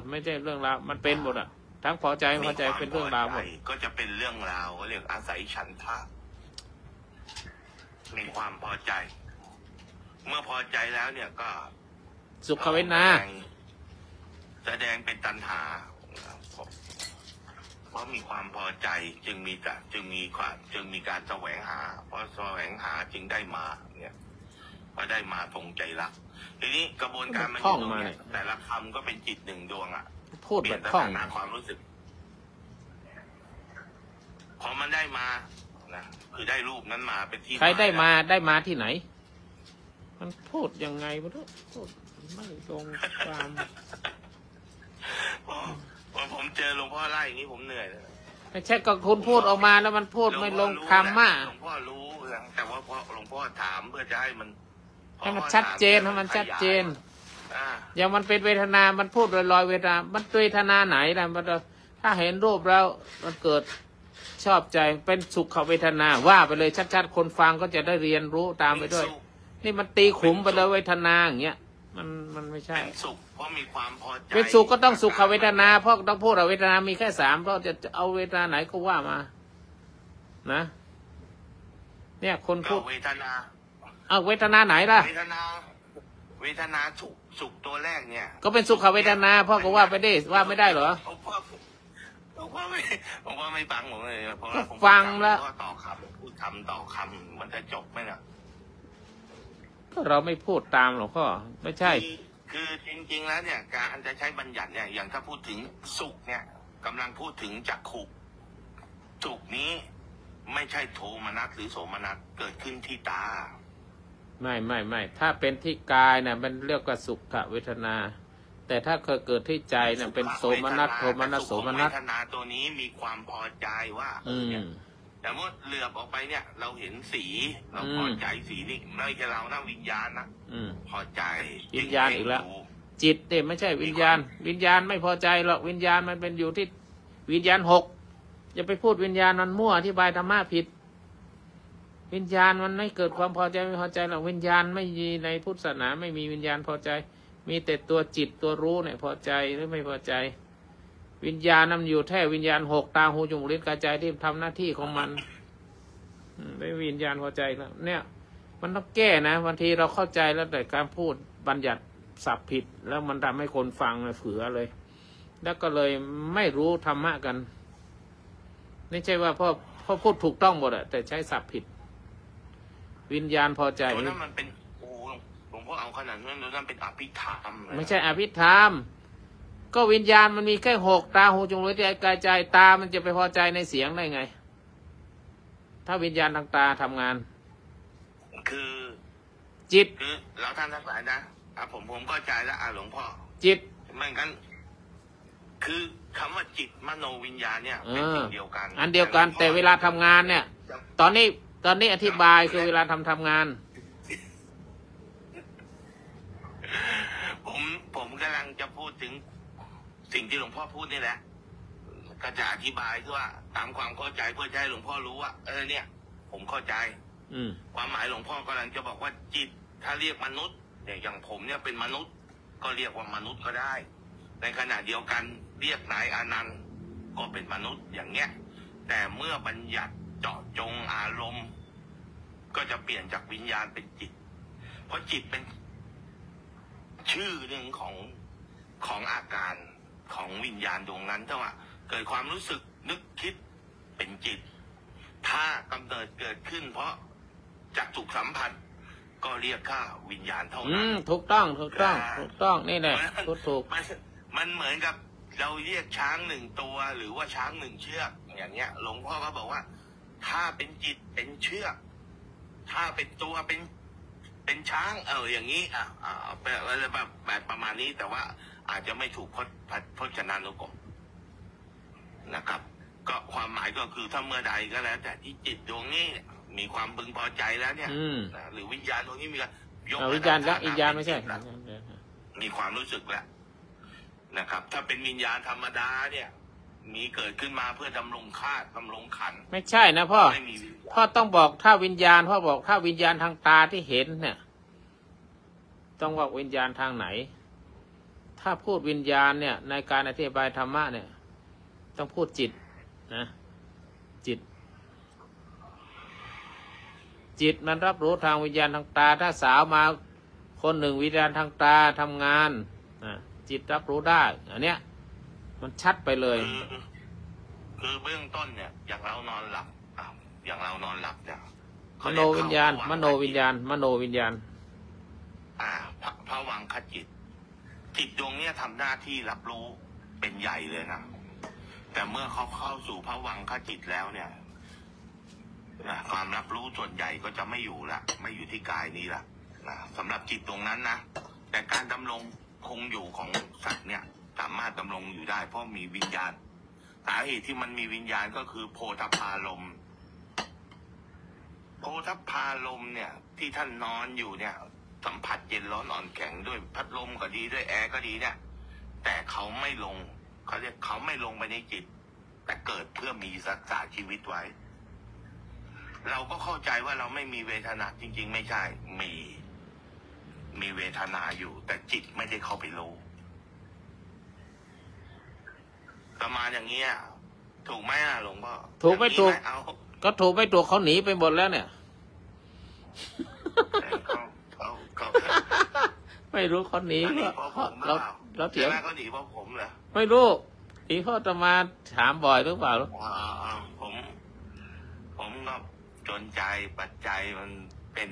ไม่ใช่เรื่องราวมันเป็นหมดอ่ะทั้งพอใจไม่พอใจเป็นเรื่องราวหมดก็จะเป็นเรื่องราวก็เรียกอาศัยฉันทะมีความพอใจเมื่อพอใจแล้วเนี่ยก็สุขเวทนาแสดงเป็นตัณหาเพราะมีความพอใจจึงมีการแสวงหาเพราะแสวงหาจึงได้มาเนี่ยพอได้มาตรงใจรักทีนี้กระบวนการมันอยู่ตรงนี้แต่ละคำก็เป็นจิต1ดวงพูดแบบท่องความรู้สึกพอมันได้มานะคือได้รูปนั้นมาเป็นที่ใครได้มาที่ไหนมันพูดยังไงไม่รู้พูดไม่ตรงความผมเจอหลวงพ่อไล่อย่างนี้ผมเหนื่อยเลยไม่ใช่ก็คุณพูดออกมาแล้วมันพูดไม่ลงคำมากหลวงพ่อรู้แต่ว่าพอหลวงพ่อถามเพื่อจะให้มันชัดเจนให้มันชัดเจนอย่างมันเป็นเวทนามันพูดลอยๆเวทนามันเวทนาไหนล่ะมันถ้าเห็นรูปแล้วมันเกิดชอบใจเป็นสุขเวทนาว่าไปเลยชัดๆคนฟังก็จะได้เรียนรู้ตามไปด้วยนี่มันตีขุมไปเลยเวทนาอย่างเงี้ยมันไม่ใช่เป็นสุขเพราะมีความพอใจเป็นสุขก็ต้องสุขเวทนาเพราะต้องพูดเวทนามีแค่3เพราะจะเอาเวทนาไหนก็ว่ามานะเนี่ยคนพูดเวทนาเวทนาไหนล่ะเวทนาสุข สุขตัวแรกเนี่ย ก็เป็นสุขเวทนาพ่อก็ว่าไปได้ว่าไม่ได้เหรอผมว่าไม่ฟังผมเลยเพราะผม ฟังแล้ว ต่อคำพูดคำต่อคำมันจะจบไหมล่ะ ก็เราไม่พูดตามหรอกพ่อไม่ใช่ คือจริงๆแล้วเนี่ยการจะใช้บัญญัติเนี่ยอย่างถ้าพูดถึงสุขเนี่ยกำลังพูดถึงจักขุสุขนี้ไม่ใช่โทมนัสหรือโสมนัสเกิดขึ้นที่ตาไม่ถ้าเป็นที่กายเนี่ยมันเรียกว่าสุขเวทนาแต่ถ้าเคยเกิดที่ใจเนี่ยเป็นโสมนัสโทมนัสโสมนัสเวทนาตัวนี้มีความพอใจว่าเนี่ยแต่เมื่อเหลือบออกไปเนี่ยเราเห็นสีเราพอใจสีนี้ไม่ใช่เรานะวิญญาณนะพอใจวิญญาณอีกแล้วจิตเนี่ยไม่ใช่วิญญาณวิญญาณไม่พอใจหรอกวิญญาณมันเป็นอยู่ที่วิญญาณ6อย่าไปพูดวิญญาณมันมั่วอธิบายธรรมะผิดวิญญาณมันไม่เกิดความพอใจไม่พอใจหรอกวิญญาณไม่มีในพุทธศาสนาไม่มีวิญญาณพอใจมีแต่ตัวจิตตัวรู้เนี่ยพอใจหรือไม่พอใจวิญญาณนั้นอยู่แท้วิญญาณ6ตาหูจมูกลิ้นกายใจที่ทำหน้าที่ของมันไม่วิญญาณพอใจแล้วเนี่ยมันต้องแก้นะบางทีเราเข้าใจแล้วแต่การพูดบัญญัติศัพท์ผิดแล้วมันทำให้คนฟังเผือเลยแล้วก็เลยไม่รู้ธรรมะกันไม่ใช่ว่าพ่อพูดถูกต้องหมดอะแต่ใช้ศัพท์ผิดวิญญาณพอใจนั้นมันเป็นหลวงพ่อเอาขนาดนั้นนั่นเป็นอภิธรรมไม่ใช่อภิธรรมก็วิญญาณมันมีแค่6ตาหูจมูกลิ้นกายใจตามันจะไปพอใจในเสียงได้ไงถ้าวิญญาณทางตาทำงานคือจิตคือเราท่านทั้งหลายนะผมเข้าใจแล้วหลวงพ่อจิตไม่งั้นคือคำว่าจิตมโนวิญญาณเนี่ยเป็นสิ่งเดียวกันอันเดียวกันแต่เวลาทำงานเนี่ยตอนนี้อธิบายคือเวลาทำงานผมกำลังจะพูดถึงสิ่งที่หลวงพ่อพูดนี่แหละก็จะอธิบายคือว่าตามความเข้าใจเพื่อให้หลวงพ่อรู้ว่าเนี่ยผมเข้าใจความหมายหลวงพ่อกำลังจะบอกว่าจิตถ้าเรียกมนุษย์เนี่ยอย่างผมเนี่ยเป็นมนุษย์ก็เรียกว่ามนุษย์ก็ได้ในขณะเดียวกันเรียกนายอนันต์ก็เป็นมนุษย์อย่างเงี้ยแต่เมื่อบัญญัติเจาะจงอารมณ์ก็จะเปลี่ยนจากวิญญาณเป็นจิตเพราะจิตเป็นชื่อหนึ่งของอาการของวิญญาณดวงนั้นถ้าว่าเกิดความรู้สึกนึกคิดเป็นจิตถ้ากำเนิดเกิดขึ้นเพราะจากถูกสัมผัสก็เรียกค่าวิญญาณเท่านั้นถูกต้องนี่แหละถูกมันเหมือนกับเราเรียกช้าง1ตัวหรือว่าช้าง1เชือกอย่างเงี้ยหลวงพ่อก็บอกว่าถ้าเป็นจิตเป็นเชือกถ้าเป็นตัวเป็นช้างอย่างนี้แบบประมาณนี้แต่ว่าอาจจะไม่ถูกพจนานุกรมนะครับก็ความหมายก็คือถ้าเมื่อใดก็แล้วแต่ที่จิตดวงนี้มีความพึงพอใจแล้วเนี่ยหรือวิญญาณดวงนี้มียกวิญญาณแล้ววิญญาณไม่ใช่มีความรู้สึกแล้วนะครับถ้าเป็นวิญญาณธรรมดาเนี่ยมีเกิดขึ้นมาเพื่อดำรงธาตุดำรงขันธ์ไม่ใช่นะพ่อต้องบอกถ้าวิญญาณพ่อบอกถ้าวิญญาณทางตาที่เห็นเนี่ยต้องบอกวิญญาณทางไหนถ้าพูดวิญญาณเนี่ยในการอธิบายธรรมะเนี่ยต้องพูดจิตนะจิตมันรับรู้ทางวิญญาณทางตาถ้าสาวมาคนหนึ่งวิญญาณทางตาทำงานจิตรับรู้ได้อันเนี้ยมันชัดไปเลยคือเบื้องต้นเนี่ยอย่างเรานอนหลับเนี่ยมโนวิญญาณภวังคจิตดวงเนี้ยทำหน้าที่รับรู้เป็นใหญ่เลยนะแต่เมื่อเขาเข้าสู่ภวังคจิตแล้วเนี่ยความรับรู้ส่วนใหญ่ก็จะไม่อยู่ละไม่อยู่ที่กายนี้ละนะสำหรับจิตตรงนั้นนะแต่การดำรงคงอยู่ของสัตว์เนี่ยสามารถดำรงอยู่ได้เพราะมีวิญญาณสาเหตุที่มันมีวิญญาณก็คือโพธพารมณ์เนี่ยที่ท่านนอนอยู่เนี่ยสัมผัสเย็นร้อนอ่อนแข็งด้วยพัดลมก็ดีด้วยแอร์ก็ดีเนี่ยแต่เขาไม่ลงเขาเรียกเขาไม่ลงไปในจิตแต่เกิดเพื่อมีรักษาชีวิตไว้เราก็เข้าใจว่าเราไม่มีเวทนาจริงๆไม่ใช่มีเวทนาอยู่แต่จิตไม่ได้เข้าไปรู้ประมาณอย่างเงี้ยถูกไหมหลวงพ่อถูกไม่ถูกก็ถูกไม่ถูกเขาหนีไปหมดแล้วเนี่ย ไม่รู้เขาหนี เขาหนี เพ เพราะผ ราะ มหรือ เรา เปล่า เราเถียง ใช่ไหมเขาหนีเพราะผมเหรอ ไม่รู้หนีเขาจะมาถามบ่อยหรือเปล่า ผมก็จนใจปัจจัยมันเป็น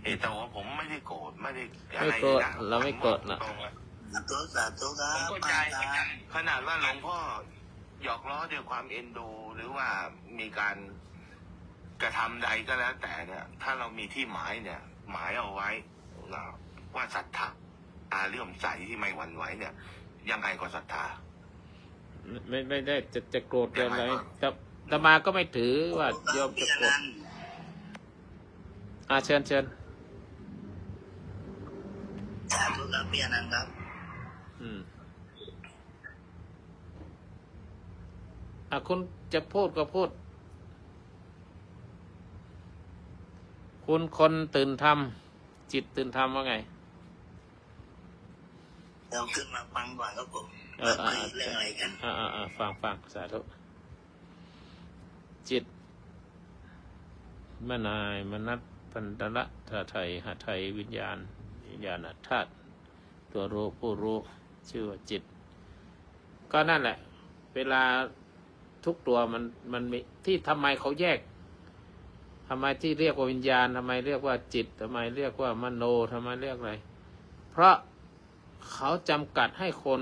เหตุแต่ว่าผมไม่ได้โกรธไม่ได้อะ ไม่ ไร โกรธ นะ เราไม่โกรธนะ ตรงๆเลย สาธุสาธุครั ผม บ เข้าใจขนาดว่าหลวงพ่อหยอกล้อด้วยความเอ็นดูหรือว่ามีการกระทำใดก็แล้วแต่เนี่ย ถ้าเรามีที่หมายเนี่ย หมายเอาไว้ว่าศรัทธาเลื่อมใสที่ไม่หวั่นไหวเนี่ย ยังไงก็ศรัทธา ไม่ได้จะโกรธอะไรแต่มาก็ไม่ถือว่าโยมจะโกรธเชิญ สาธุครับพี่อนันต์ครับ คุณจะพูดก็พูด คุณคนตื่นทำจิตตื่นทำว่าไง เราขึ้นมาฟังก่อนครับผม เออ คุยเรื่องอะไรกัน ฟังสาธุจิตมนายมนัสพันตระธาไทยหไทยวิญญาณธาตุตัวรู้ผู้รู้ชื่อว่าจิต ก็นั่นแหละ เวลาทุกตัวมันมีที่ทำไมเขาแยกทำไมที่เรียกว่าวิญญาณทำไมเรียกว่าจิตทำไมเรียกว่ามโนทำไมเรียกอะไรเพราะเขาจำกัดให้คน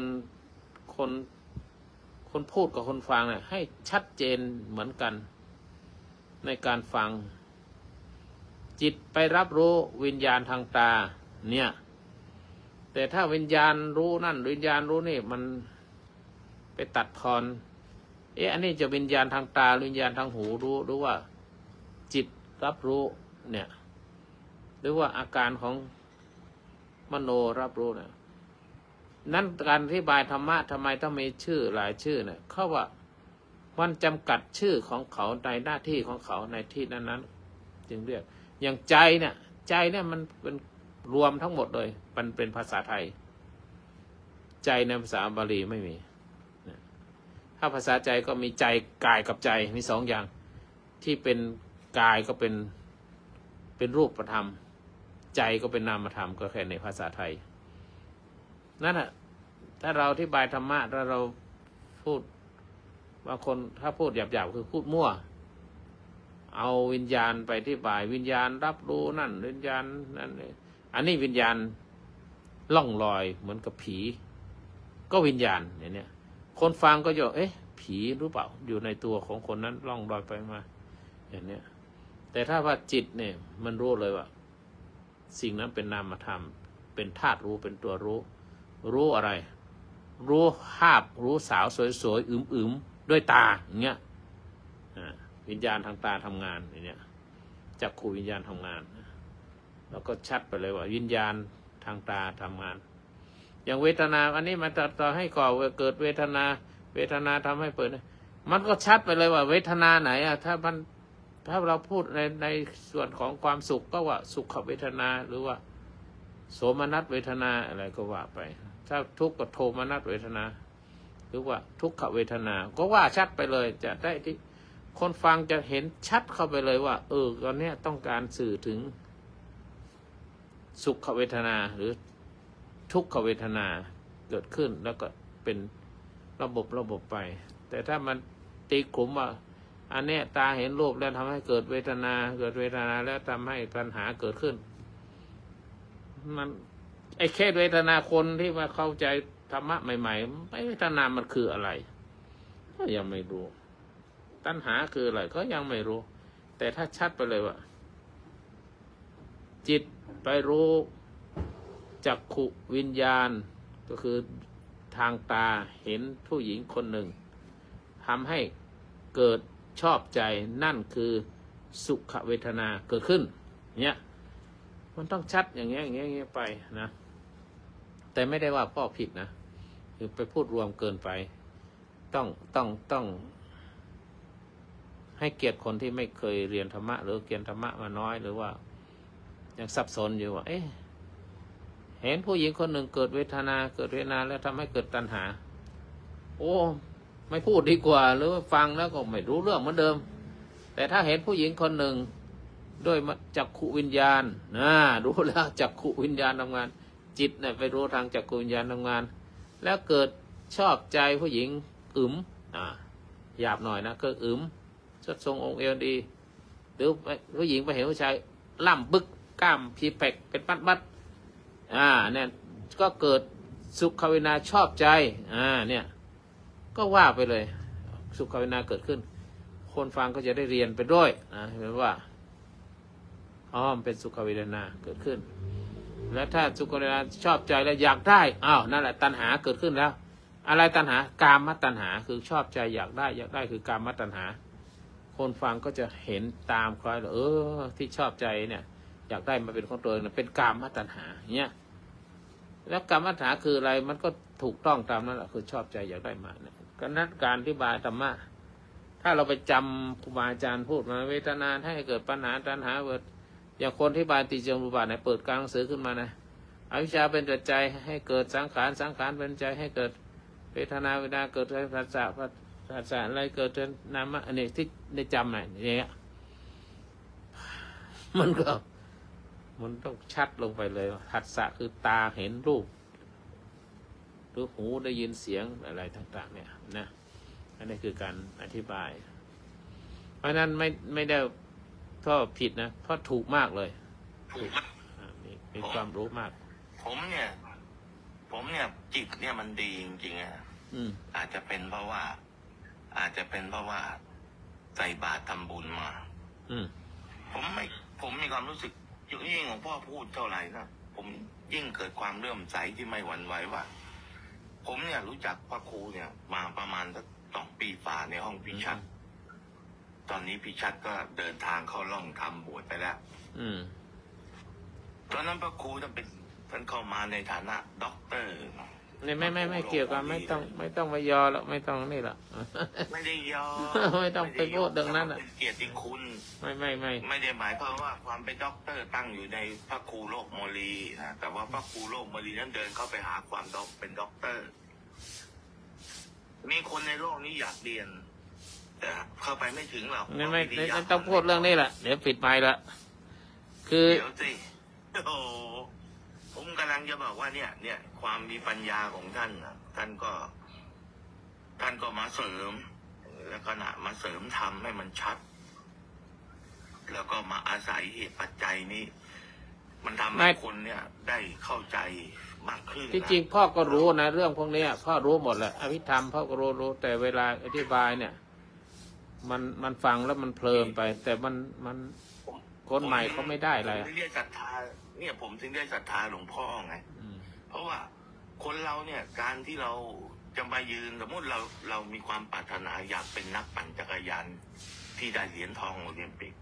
พูดกับคนฟังเนี่ยให้ชัดเจนเหมือนกันในการฟังจิตไปรับรู้วิญญาณทางตาเนี่ยแต่ถ้าวิญญาณรู้นั่นวิญญาณรู้นี่มันไปตัดทอนอันนี้จะวิญญาณทางตาวิญญาณทางหูรู้หรือว่าจิตรับรู้เนี่ยหรือว่าอาการของมโนรับรู้เนี่ยนั้นการอธิบายธรรมะทำไมต้องมีชื่อหลายชื่อเนี่ยเขาว่ามันจำกัดชื่อของเขาในหน้าที่ของเขาในที่นั้นๆจึงเรียกอย่างใจเนี่ยมันเป็นรวมทั้งหมดเลยมันเป็นภาษาไทยใจในภาษาบาลีไม่มีถ้าภาษาใจก็มีใจกายกับใจมีสองอย่างที่เป็นกายก็เป็นรูปธรรมใจก็เป็นนามธรรมก็แค่ในภาษาไทยนั่นแหะถ้าเราอธิบายธรรมะถ้าเราพูดบางคนถ้าพูดหยาบๆคือพูดมั่วเอาวิญญาณไปอธิบายวิญญาณรับรู้นั่นวิญญาณนั่นอันนี้วิญญาณล่องลอยเหมือนกับผีก็วิญญาณอย่างเนี้ยคนฟังก็จะผีหรือเปล่าอยู่ในตัวของคนนั้นล่องลอยไปมาอย่างเนี้ยแต่ถ้าว่าจิตเนี่ยมันรู้เลยว่าสิ่งนั้นเป็นนามธรรมเป็นธาตุรู้เป็นตัวรู้อะไรรู้ภาพรู้สาวสวยๆอึมๆด้วยตาอย่างเงี้ยวิญญาณทางตาทำงานอย่างเนี้ยจักขุวิญญาณทำงานแล้วก็ชัดไปเลยว่าวิญญาณทางตาทำงานอย่างเวทนาอันนี้มันต่อให้ก่อเกิดเวทนาทำให้เปิดมันก็ชัดไปเลยว่าเวทนาไหนถ้าเราพูดในส่วนของความสุขก็ว่าสุขเวทนาหรือว่าโสมนัสเวทนาอะไรก็ว่าไปถ้าทุกข์ก็โทมนัสเวทนาหรือว่าทุกขเวทนาก็ว่าชัดไปเลยจะได้ที่คนฟังจะเห็นชัดเข้าไปเลยว่าตอนนี้ต้องการสื่อถึงสุขเวทนาหรือทุกขเวทนาเกิดขึ้นแล้วก็เป็นระบบไปแต่ถ้ามันตีกลุ่มว่าอันนี้ตาเห็นรูปแล้วทำให้เกิดเวทนาแล้วทำให้ปัญหาเกิดขึ้นมันแค่เวทนาคนที่มาเข้าใจธรรมะใหม่ๆไม่เวทนามันคืออะไรก็ยังไม่รู้ตัณหาคืออะไรก็ยังไม่รู้แต่ถ้าชัดไปเลยว่าจิตไปรู้จักขุวิญญาณก็คือทางตาเห็นผู้หญิงคนหนึ่งทำให้เกิดชอบใจนั่นคือสุขเวทนาเกิดขึ้นเนี่ยมันต้องชัดอย่างเงี้ยไปนะแต่ไม่ได้ว่าพ่อผิดนะคือไปพูดรวมเกินไปต้องให้เกียรติคนที่ไม่เคยเรียนธรรมะหรือเรียนธรรมะมาน้อยหรือว่ายังสับสนอยู่ว่าเห็นผู้หญิงคนหนึ่งเกิดเวทนาแล้วทำให้เกิดตัณหาไม่พูดดีกว่าหรือฟังแล้วก็ไม่รู้เรื่องเหมือนเดิมแต่ถ้าเห็นผู้หญิงคนหนึ่งด้วยจักขุวิญญาณรู้แล้วจักขุวิญญาณทำงาน จิตเนี่ยไปรู้ทางจักรวิญญาณทำงานแล้วเกิดชอบใจผู้หญิงหยาบหน่อยนะก็ชดทรงองค์เอวดีหรือผู้หญิงไปเห็นผู้ชายล่ำบึกกล้ามพีแปกเป็นมัดเนี่ยก็เกิดสุขเวทนาชอบใจเนี่ยก็ว่าไปเลยสุขเวทนาเกิดขึ้นคนฟังก็จะได้เรียนไปด้วยเห็นว่ามันเป็นสุขเวทนาเกิดขึ้นแล้วถ้าสุขเวทนาชอบใจแล้วอยากได้นั่นแหละตัณหาเกิดขึ้นแล้วอะไรตัณหากามตัณหาคือชอบใจอยากได้คือกามตัณหาคนฟังก็จะเห็นตามคล้ายที่ชอบใจเนี่ยอยากได้มาเป็นของตัวเองเป็นกามตัณหาเนี่ยแล้วกามตัณหาคืออะไรมันก็ถูกต้องตามนั้นแหละคือชอบใจอยากได้มาเนี่ยการอธิบายธรรมะถ้าเราไปจำครูบาอาจารย์พูดมาเวทนาให้เกิดปัญหาตัณหาเกิดอย่างคนที่บาติจงรูปาเนี่ยเปิดกลางหนังสือขึ้นมานะอวิชชาเป็นปัจจัยให้เกิดสังขารเป็นปัจจัยให้เกิดเวทนาเกิดภาษาอะไรเกิดเป็นนามะอันนี้ที่ได้จำหน่อยอย่างเงี้ยมันต้องชัดลงไปเลยผัสสะคือตาเห็นรูปหรือหูได้ยินเสียงอะไรต่างๆเนี่ยนะอันนี้คือการอธิบายเพราะนั้นไม่ได้เพราะผิดนะเพราะถูกมากเลยมีความรู้มากผมเนี่ยจิตเนี่ยมันดีจริงๆอาจจะเป็นเพราะว่าใส่บาตรทำบุญมาผมมีความรู้สึกยิ่งของพ่อพูดเท่าไหร่นะผมยิ่งเกิดความเลื่อมใสที่ไม่หวั่นไหวว่าผมเนี่ยรู้จักพระครูเนี่ยมาประมาณ2 ปีฝ่าในห้องพิชัดตอนนี้พิชัดก็เดินทางเข้าร่องทำบวชไปแล้วตอนนั้นพระครูท่านเข้ามาในฐานะด็อกเตอร์นี่ไม่เกี่ยวกันไม่ต้องไปยอแล้วไม่ต้องนี่หรอกไม่ได้ยอไม่ต้องไปพูดดังนั้นอ่ะเกียรติคุณไม่ได้หมายความว่าความเป็นด็อกเตอร์ตั้งอยู่ในพระครูโลกโมลีนะแต่ว่าพระครูโลกโมลีนั้นเดินเข้าไปหาความเป็นด็อกเตอร์มีคนในโลกนี้อยากเรียนแต่เข้าไปไม่ถึงหรอกไม่ต้องพูดเรื่องนี้แหละเดี๋ยวปิดไมค์ละคือเดี๋ยวสิผมกำลังจะบอกว่าเนี่ยความมีปัญญาของท่านก็มาเสริมแล้วก็มาเสริมทำให้มันชัดแล้วก็มาอาศัยเหตุปัจจัยนี้มันทำให้คนเนี่ยได้เข้าใจมากขึ้นที่จริงพ่อก็รู้นะเรื่องพวกนี้พ่อรู้หมดแหละอภิธรรมพ่อก็รู้แต่เวลาอธิบายเนี่ยมันฟังแล้วมันเพลินไปแต่มันคนใหม่เขาไม่ได้อะไรผมถึงได้ศรัทธาผมถึงได้ศรัทธาหลวงพ่อไงเพราะว่าคนเราเนี่ยการที่เราจะมายืนสมมติเรามีความปรารถนาอยากเป็นนักปั่นจักรยานที่ได้เหรียญทองโอลิมปิก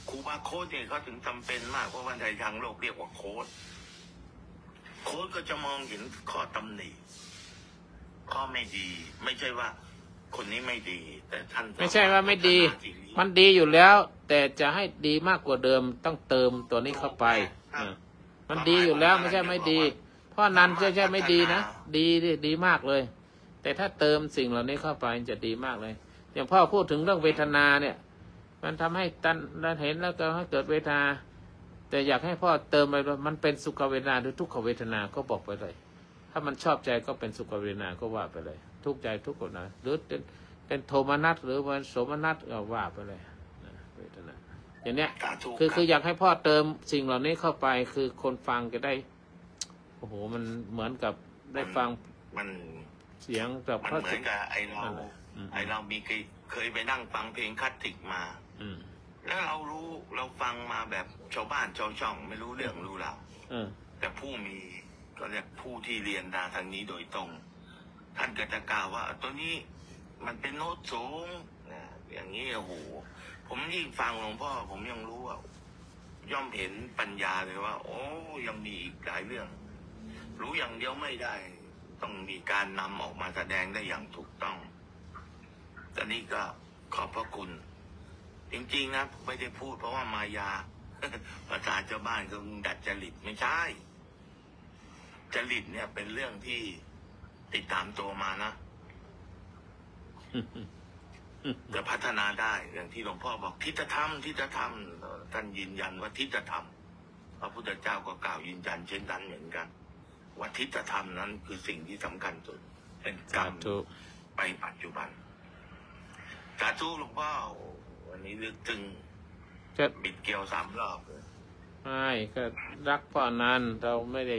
ครูบาโค้ชเนี่ยเขาถึงจำเป็นมากเพราะว่าในทางโลกเรียกว่าโค้ชก็จะมองเห็นข้อตำหนิข้อไม่ดีไม่ใช่ว่าคนนี้ไม่ดีแต่ท่านไม่ใช่ว่าไม่ดีมันดีอยู่แล้วแต่จะให้ดีมากกว่าเดิมต้องเติมตัวนี้เข้าไปมันดีอยู่แล้วไม่ใช่ไม่ดีเพราะนั้นใช่ไม่ดีนะดีมากเลยแต่ถ้าเติมสิ่งเหล่านี้เข้าไปจะดีมากเลยอย่างพ่อพูดถึงเรื่องเวทนาเนี่ยมันทำให้เราเห็นแล้วก็ให้เกิดเวทนาแต่อยากให้พ่อเติมไปมันเป็นสุขเวทนาหรือทุกขเวทนาก็บอกไปเลยถ้ามันชอบใจก็เป็นสุขเวทนาก็ว่าไปเลยทุกใจทุกข์นะหรือเป็นโทมนัสหรือเป็นโสมนัสก็ว่าไปเลยเวทนาอย่างเนี้ยคืออยากให้พ่อเติมสิ่งเหล่านี้เข้าไปคือคนฟังจะได้โอ้โหมันเหมือนกับได้ฟังมันเสียงแบบมันเหมือนกับไอเรามีเคยไปนั่งฟังเพลงคลาสสิกมาแล้วเราฟังมาแบบชาวบ้านชาวช่องไม่รู้เรื่องรู้ราวแต่ผู้มีก็เรียกผู้ที่เรียนทางนี้โดยตรงท่านก็จะกล่าวว่าตัวนี้มันเป็นโน้ตสูงอย่างนี้โอ้โหผมยิ่งฟังหลวงพ่อผมยังรู้ว่าย่อมเห็นปัญญาเลยว่าโอ้ยังมีอีกหลายเรื่องรู้อย่างเดียวไม่ได้ต้องมีการนำออกมาแสดงได้อย่างถูกต้องตอนนี้ก็ขอบพระคุณจริงๆนะไม่ได้พูดเพราะว่ามายาภาษาชาวบ้านก็ดัดจริตไม่ใช่จริตเนี่ยเป็นเรื่องที่ติดตามตัวมานะจะพัฒนาได้อย่างที่หลวงพ่อบอกทิฏฐธรรมท่านยืนยันว่าทิฏฐธรรมพระพุทธเจ้าก็กล่าวยืนยันเช่นนั้นเหมือนกัน วัฏฏธรรมนั้นคือสิ่งที่สำคัญสุดเป็นกรรมไปปัจจุบันสาธุหลวงพ่อวันนี้ลึกถึงบิดเกลียว3 รอบเลยไม่ก็รักพ่อนั้นเราไม่ได้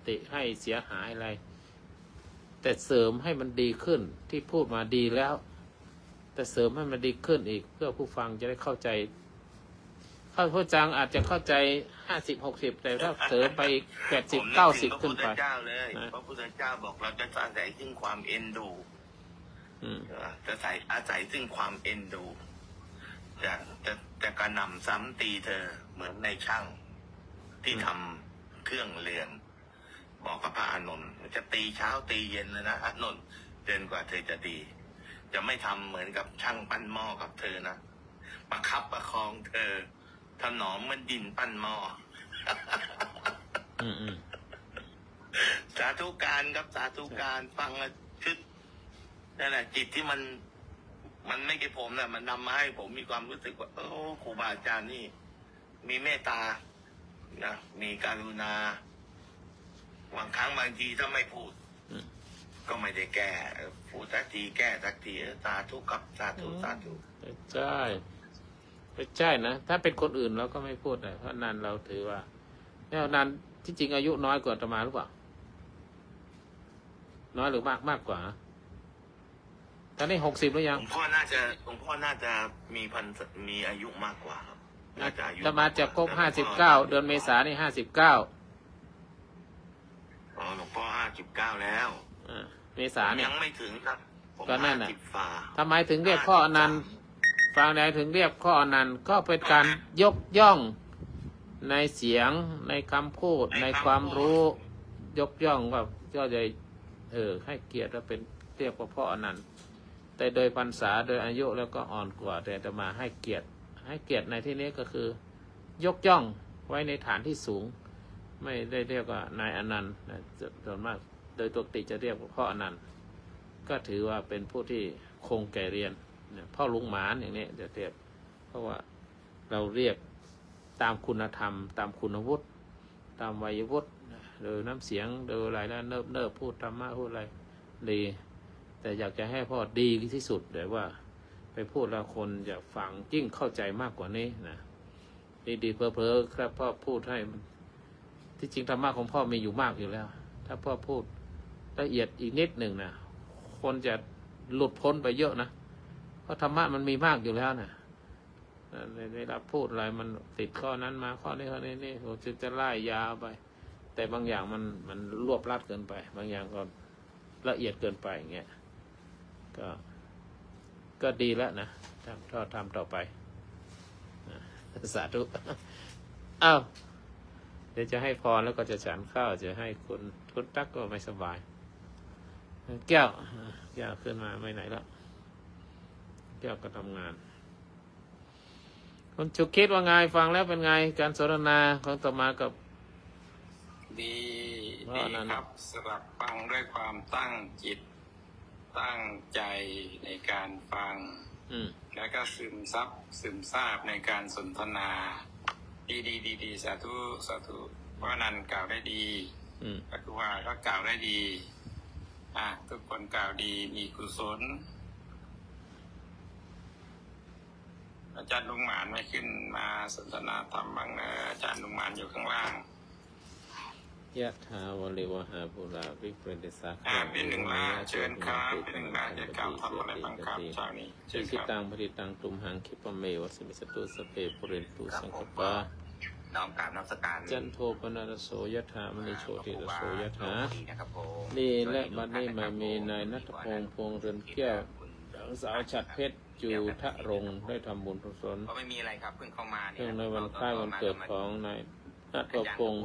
ติให้เสียหายอะไรแต่เสริมให้มันดีขึ้นที่พูดมาดีแล้ว แต่เสริมให้มันดีขึ้นอีกเพื่อผู้ฟังจะได้เข้าใจผู้จังอาจจะเข้าใจ50-60แต่ถ้าเสริมไป80-90ขึ้นไปพระพุทธเจ้าบอกเราจะอาศัยซึ่งความเอ็นดูจะอาศัยซึ่งความเอ็นดูจะกระหน่ำซ้ำตีเธอเหมือนในช่างที่ทำเครื่องเรือนบอกกับพระอานนท์จะตีเช้าตีเย็นเลยนะอานนท์จนกว่าเธอจะดีจะไม่ทำเหมือนกับช่างปั้นหม้อกับเธอนะประคับประคองเธอถนอมมันดินปั้นหม้อสาธุการครับสาธุการฟังแล้วชึดนั่นแหละจิตที่มันไม่ใช่ผมนะมันนำมาให้ผมมีความรู้สึกว่าครูบาอาจารย์นี่มีเมตตานะมีกรุณาบางครั้งบางทีถ้าไม่พูดก็ไม่ได้แก้พูดสักทีแก้สักทีสาธุครับสาธุใช่นะถ้าเป็นคนอื่นเราก็ไม่พูดเลยเพราะนั้นเราถือว่าแล้วนั้นที่จริงอายุน้อยกว่าอาตมาหรือเปล่าน้อยหรือมากกว่าตอนนี้60หรือยังหลวงพ่อน่าจะมีอายุมากกว่าครับน่าจะอายุอาตมาจะครบ59เดือนเมษายนนี่59หลวงพ่อ59แล้วเมษายนยังไม่ถึงครับก็นั่นน่ะทำไมถึงเรียกพ่ออนันต์ฟังไหนถึงเรียกพ่ออนันต์ก็เป็นการยกย่องในเสียงในคำพูดในความรู้ยกย่องว่าก็จะให้เกียรติว่าเป็นเรียกว่าพ่ออนันต์แต่โดยพรรษาโดยอายุแล้วก็อ่อนกว่าแต่จะมาให้เกียรติในที่นี้ก็คือยกย่องไว้ในฐานที่สูงไม่ได้เรียกว่านายอนันต์ส่วนมากโดยปกติจะเรียกว่าพ่ออนันต์ก็ถือว่าเป็นผู้ที่คงแก่เรียนพ่อลุงหมานอย่างนี้จะเรียกเพราะว่าเราเรียกตามคุณธรรมตามคุณวุฒิตามวัยวุฒิโดยน้ำเสียงโดยอะไรแล้วเนิบพูดธรรมะพูดอะไรดีแต่อยากจะให้พ่อดีที่สุดแต่ว่าไปพูดแล้วคนจะฟังยิ่งเข้าใจมากกว่านี้นะดีเพอครับพ่อพูดให้ที่จริงธรรมะของพ่อมีอยู่มากอยู่แล้วถ้าพ่อพูดละเอียดอีกนิดหนึ่งนะคนจะหลุดพ้นไปเยอะนะเพราะธรรมะมันมีมากอยู่แล้วนะในรับพูดอะไรมันติดข้อนั้นมาข้อนี้ผมจะไล่ยาวไปแต่บางอย่างมันรวบรัดเกินไปบางอย่างก็ละเอียดเกินไปอย่างเงี้ยก็ดีแล้วนะถ้าทำต่อไปสาธุอ้าวเดี๋ยวจะให้พรแล้วก็จะฉันข้าวจะให้คุณตั๊กก็ไม่สบายแก้วขึ้นมาไม่ไหนแล้วแก้วก็ทำงานคุณจุกคิดว่าไงฟังแล้วเป็นไงการสนทนาของต่อมากับดีครับสำหรับฟังด้วยความตั้งจิตตั้งใจในการฟังแล้วก็ซึมซาบในการสนทนาดีสาธุเพราะนั้นกล่าวได้ดีก็คือว่าก็กล่าวได้ดีทุกคนกล่าวดีมีกุศลอาจารย์ลุงหมานไม่ขึ้นมาสนทนาธรรมบ้างนะอาจารย์ลุงหมานอยู่ข้างล่างยะถาวะลิวหาปุราวิปริสาขะเป็นหนึ่งละเชิญครับเป็นหนึ่งละจะกล่าวทำอะไรบ้างครับเช้านี้เชิญครับตังปฏิตังตุมหังคิปะเมวะสมิสตุสเปปุเรนตุสังคปาน้อมกราบนมัสการจันโทปนารโสยถามณิโชติรโสยถานี่และบัดนี้มามีนายณัฐพงษ์พวงเรือนแก้วสาวฉัตรเพชรจูทะรงได้ทำบุญกุศลก็ไม่มีอะไรครับเพิ่งเข้ามาเนี่ยในวันคล้ายวันเกิดของนายณัฐพงษ์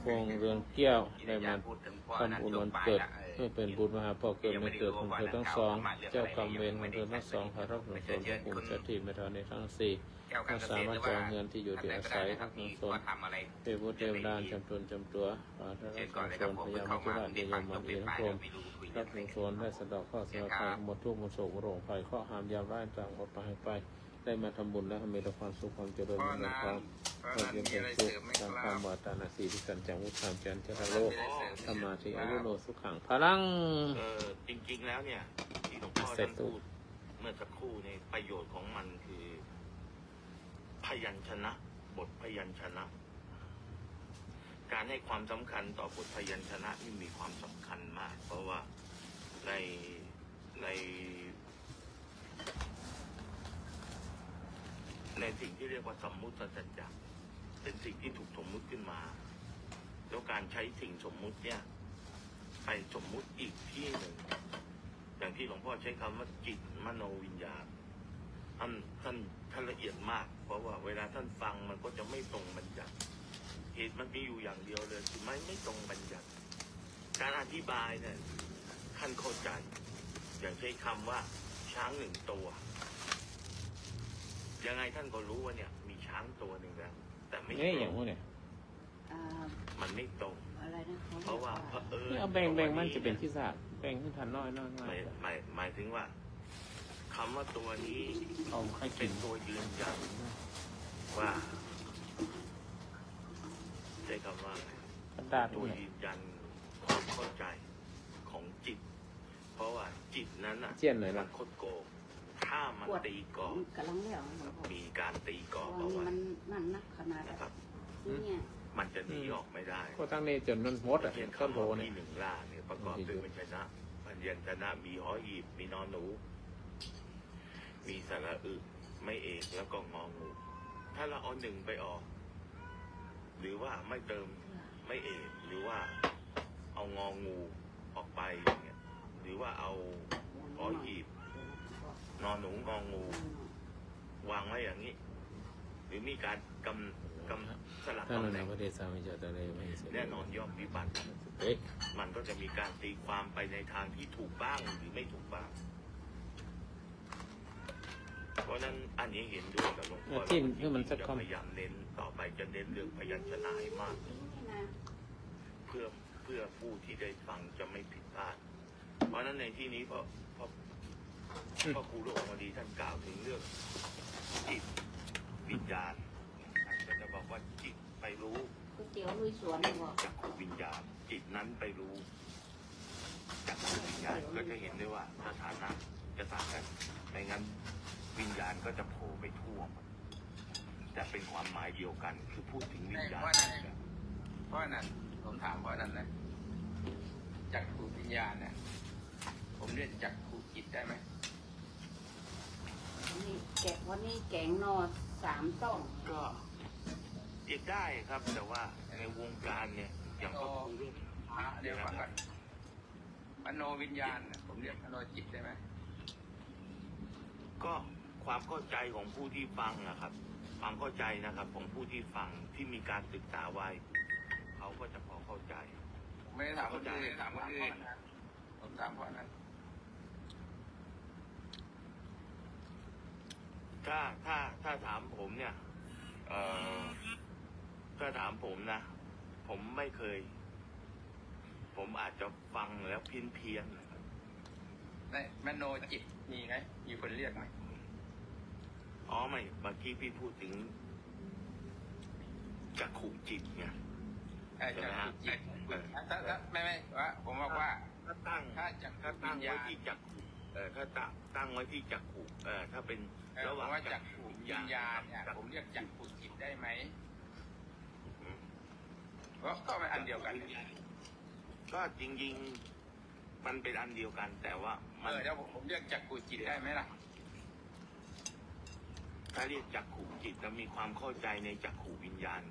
พวงเรือนแก้วได้มาทำบุญวันเกิดเพื่อเป็นบุญมหาภาคเกิดในเกิดของเธอทั้งสองเจ้ากรรมเวรของเธอทั้งสองพระรับผลส่วนพระภูมิเจ้าที่เมตตาในทั้งสี่ทั้งสามารถจองเงินที่อยู่ที่อาศัยทั้งส่วนเทวเทวดาจำตนจำตัวพระราชส่วนพญามุขราชเดยมันเอียงพรมรับผลส่วนได้สะดอกข้อเสียภัยหมดทุกข์หมดโศกหมดโรคภัยข้อหามยามร้ายต่างหมดไปได้มาทำบุญแล้วมีแต่ความสุขความเจริญในความ เพราะ เรา นั้น เรียน มี เป็น อะไร สุ เสริ ข มไหม ตาม ค ค รั วาม บ บาตานาสีที่สันจังวุฒามจันทรโลกธรรมาธิอายุโนสุขังพลัง จริงๆแล้วเนี่ยที่หลวงพ่อท่านพูดเมื่อสักครู่ในประโยชน์ของมันคือพยัญชนะ บทพยัญชนะ การให้ความสำคัญต่อบทพยัญชนะนี่มีความสำคัญมาก เพราะว่าในสิ่งที่เรียกว่าสมมุติสัจจะเป็นสิ่งที่ถูกสมมุติขึ้นมาแล้วการใช้สิ่งสมมุติเนี่ยไปสมมุติอีกที่หนึ่งอย่างที่หลวงพ่อใช้คำว่าจิตมโนวิญญาณท่านละเอียดมากเพราะว่าเวลาท่านฟังมันก็จะไม่ตรงบัญญัติเหตุมันมีอยู่อย่างเดียวเลยคือไม่ตรงบัญญัติการอธิบายเนี่ยท่านเข้าใจอย่างใช้คำว่าช้างหนึ่งตัวยังไงท่านก็รู้ว่าเนี่ยมีช้างตัวหนึ่งแล้วแต่ไม่ต เนี่ยอ ร ย่าง ง พวกเนี่ย มันไม่ตรง อะไรนะ เพราะว่านี่เอาแบ่งมันจะเป็นที่ศาสตร์แบ่งขึ้นทันน้อยหมายถึงว่าคำว่าตัวนี้ เอาให้กิ เป็น นตัวยืนยันว่าใช้คำว่า กระดาษ ตัว เนี่ย ยืนยันความเข้าใจของจิต เพราะว่าจิตนั้นอ่ะ เจียนหน่อย มั นะ นคดโกงถ้ามันตีก่อน กำลังแล้ว มีการตีก่อน เพ เพ ราะ ราะ ว่า ว่า มันนั่นนักขนาด นะครับ เนี่ย มันจะหนีออกไม่ได้ ก็ตั้งนี้จนมันหมดอ่ะ เช่น ต้น คำ โพ ว่า เนี่ย มีหนึ่งล่าเนี่ยประกอบด้วยพยัญชนะพยัญชนะมีหอหีบมีนอนหนู มีสระอึไม่เอกแล้วก็งองู ถ้าเราเอาหนึ่งไปออก หรือว่าไม่เติมไม่เอกหรือว่าเอางองูออกไปอย่างเงี้ยหรือว่าเอาหอหีบนอนหนูงองู วางไว้อย่างนี้ หรือมีการกำสลับ ท่าน ตำ นั แห น น่ง พระเดชสามิจตะเลยไม่เสร็จ แน่นอนย่อมวิบัติ เอ๊ะ มันก็จะมีการตีความไปในทางที่ถูกบ้างหรือไม่ถูกบ้าง เพราะนั้นอันนี้เห็นด้วยกับหลวงพ่อ ที่นี่มันสัก จะ คำ พยายามเน้นต่อไปจะเน้นเรื่องพยัญชนะให้มาก เพื่อผู้ที่ได้ฟังจะไม่ผิดพลาด เพราะนั้นในที่นี้พอครูหลวงพอดีท่านกล่าวถึงเรื่องจิตวิญญาณท่านก็จะบอกว่าจิตไปรู้ ก๋วยเตี๋ยวลุยสวนบอก จากวิญญาณจิตนั้นไปรู้จากวิญญาณก็จะเห็นได้ว่าสถานะจะต่างกันไม่งั้นวิญญาณก็จะโผล่ไปทั่วแต่เป็นความหมายเดียวกันคือพูดถึงวิญญาณ เพราะนั้นผมถามเพราะนั้นนะจักขูวิญญาณเนี่ยผมเรียกจักขูจิตได้ไหม วันนี้แกงนอ3ต้อง ก็เรียกได้ครับ แต่ว่าในวงการเนี่ยอย่างก็คือเรื่อง เดี๋ยวก่อนมโนวิญญาณเนี่ยผมเรียกมโนจิตได้ไหม ก็ความเข้าใจของผู้ที่ฟังนะครับความเข้าใจนะครับของผู้ที่ฟังที่มีการศึกษาไว้เขาก็จะพอเข้าใจ ผมไม่ได้ถามคนอื่นถามคนอื่นผมถามเพราะนั้น ถ้าถามผมเนี่ยถ้าถามผมนะผมไม่เคย ผมอาจจะฟังแล้วเพี้ยนนะครับ ในมโนจิตมีไงมีคนเรียกไหม อ๋อไม่เมื่อกี้พี่พูดถึงจักขุจิตไง จักขูจิตถ้าไม่ว่าผมบอกว่า ถ้าตั้ง ถ้าจักขู ตั้ วิ ง ญ ไว้ ญาณ ที่จักขุถ้าตั้งไว้ที่จักขุถ้าเป็น ระ ระ ห ห ว่า ว่าง จักขูวิญญาณเนี่ยผมเรียกจักขูจิตได้ไหมเพราะก็เป็นอันเดียวกัน ก็จริงๆมันเป็นอันเดียวกัน แต่ว่ามัน เดี๋ยวผมเรียกจักขูจิตได้ไหมล่ะ ถ้าเรียกจักขุจิตแล้วมีความเข้าใจในจักขุวิญญาณ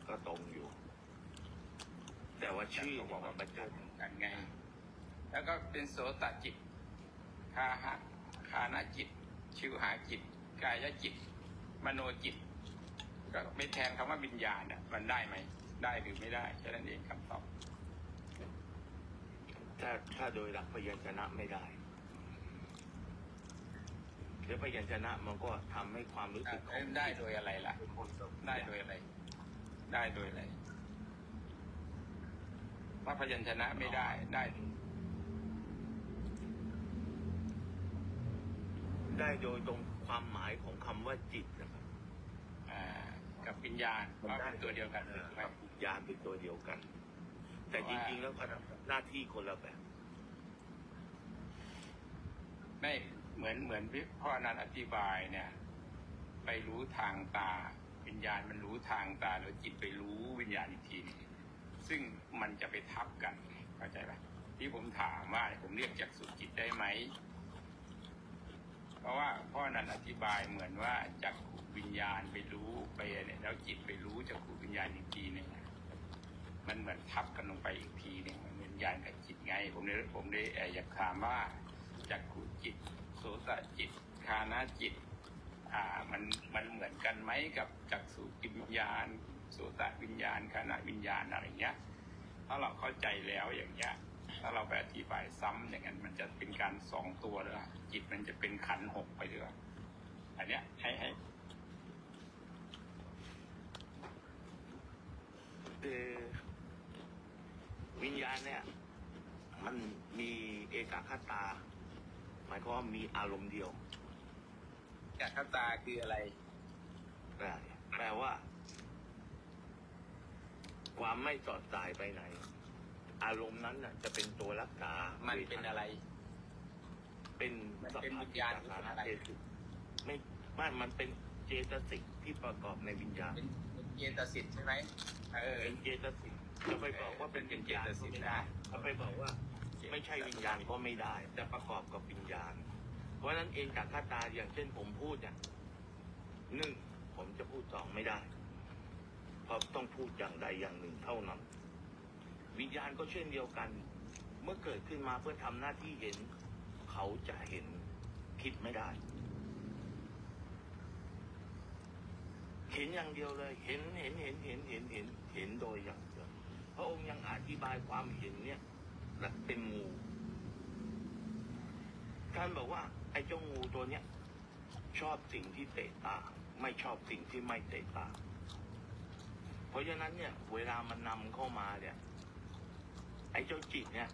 ก็ตรงอยู่ แต่ว่าชื่อบอกว่ามันจะ กันไง แล้วก็เป็นโสตจิตคานะจิต ชิวหาจิต กายจิต มโนจิต ก็ไม่แทนคำว่าวิญญาณอ่ะมันได้ไหม ได้หรือไม่ได้แค่นั้นเองคำตอบ ถ้าโดยหลักพยัญชนะไม่ได้เดี๋ยวพยัญชนะมันก็ทำให้ความรู้สึกของ ได้โดยอะไรล่ะ ได้โดยอะไร ได้โดยอะไรว่าพยัญชนะไม่ได้ ได้โดยตรงความหมายของคำว่าจิตนะครับ กับวิญญาณว่าเป็นตัวเดียวกันถูกไหม กับวิญญาณเป็นตัวเดียวกัน แต่จริงๆแล้วหน้าที่คนละแบบ ไม่เหมือนพ่อนันอธิบายเนี่ย ไปรู้ทางตาวิญญาณมันรู้ทางตาแล้วจิตไปรู้วิญญาณอีกทีนึงซึ่งมันจะไปทับกันเข้าใจไหมที่ผมถามว่าผมเรียกจักษุจิตได้ไหมเพราะว่าพ่อนันอธิบายเหมือนว่าจักขุวิญญาณไปรู้ไปเนี่ยแล้วจิตไปรู้จักขุวิญญาณอีกทีนึงมันเหมือนทับกันลงไปอีกทีนึงมันวิญญาณกับจิตไงผมได้อยากถามว่าจักขุจิตโสตจิตคานะจิตมันเหมือนกันไหมกับจักษุวิญญาณโสตวิญญาณคานะวิญญาณอะไรเงี้ยถ้าเราเข้าใจแล้วอย่างเงี้ยถ้าเราไปอธิบายซ้ำอย่างนั้นมันจะเป็นการ2 ตัวเลยจิตมันจะเป็นขันธ์ 6ไปเลยอันเนี้ยให้วิญญาณเนี่ยมันมีเอกคตาหมายความว่ามีอารมณ์เดียว เอกคตาคืออะไร แปลว่า ความไม่สอดสายไปไหน อารมณ์นั้นน่ะจะเป็นตัวรักษามันเป็นอะไร เป็นวิญญาณอะไรไม่มันเป็นเจตสิกที่ประกอบในวิญญาณเป็นเจตสิกใช่ไหมเป็นเจตสิกจะไปบอกว่าเป็นวิญญาณก็ไม่ได้จะไปบอกว่าไม่ใช่วิญญาณก็ไม่ได้แต่ประกอบกับวิญญาณเพราะฉะนั้นเองจากคตาอย่างเช่นผมพูดเนี่ย1ผมจะพูด2ไม่ได้เพราะต้องพูดอย่างใดอย่างหนึ่งเท่านั้นวิญญาณก็เช่นเดียวกันเมื่อเกิดขึ้นมาเพื่อทำหน้าที่เห็นเขาจะเห็นคิดไม่ได้เห็นอย่างเดียวเลยเห็นโดยอย่างเดียวพระองค์ยังอธิบายความเห็นเนี่ยเป็นงูท่านบอกว่าไอ้เจ้างูตัวเนี้ยชอบสิ่งที่เตะตาไม่ชอบสิ่งที่ไม่เตะตาเพราะฉะนั้นเนี่ยเวลามันนำเข้ามาเนี่ยไอ้เจ้าจิตเนี่ย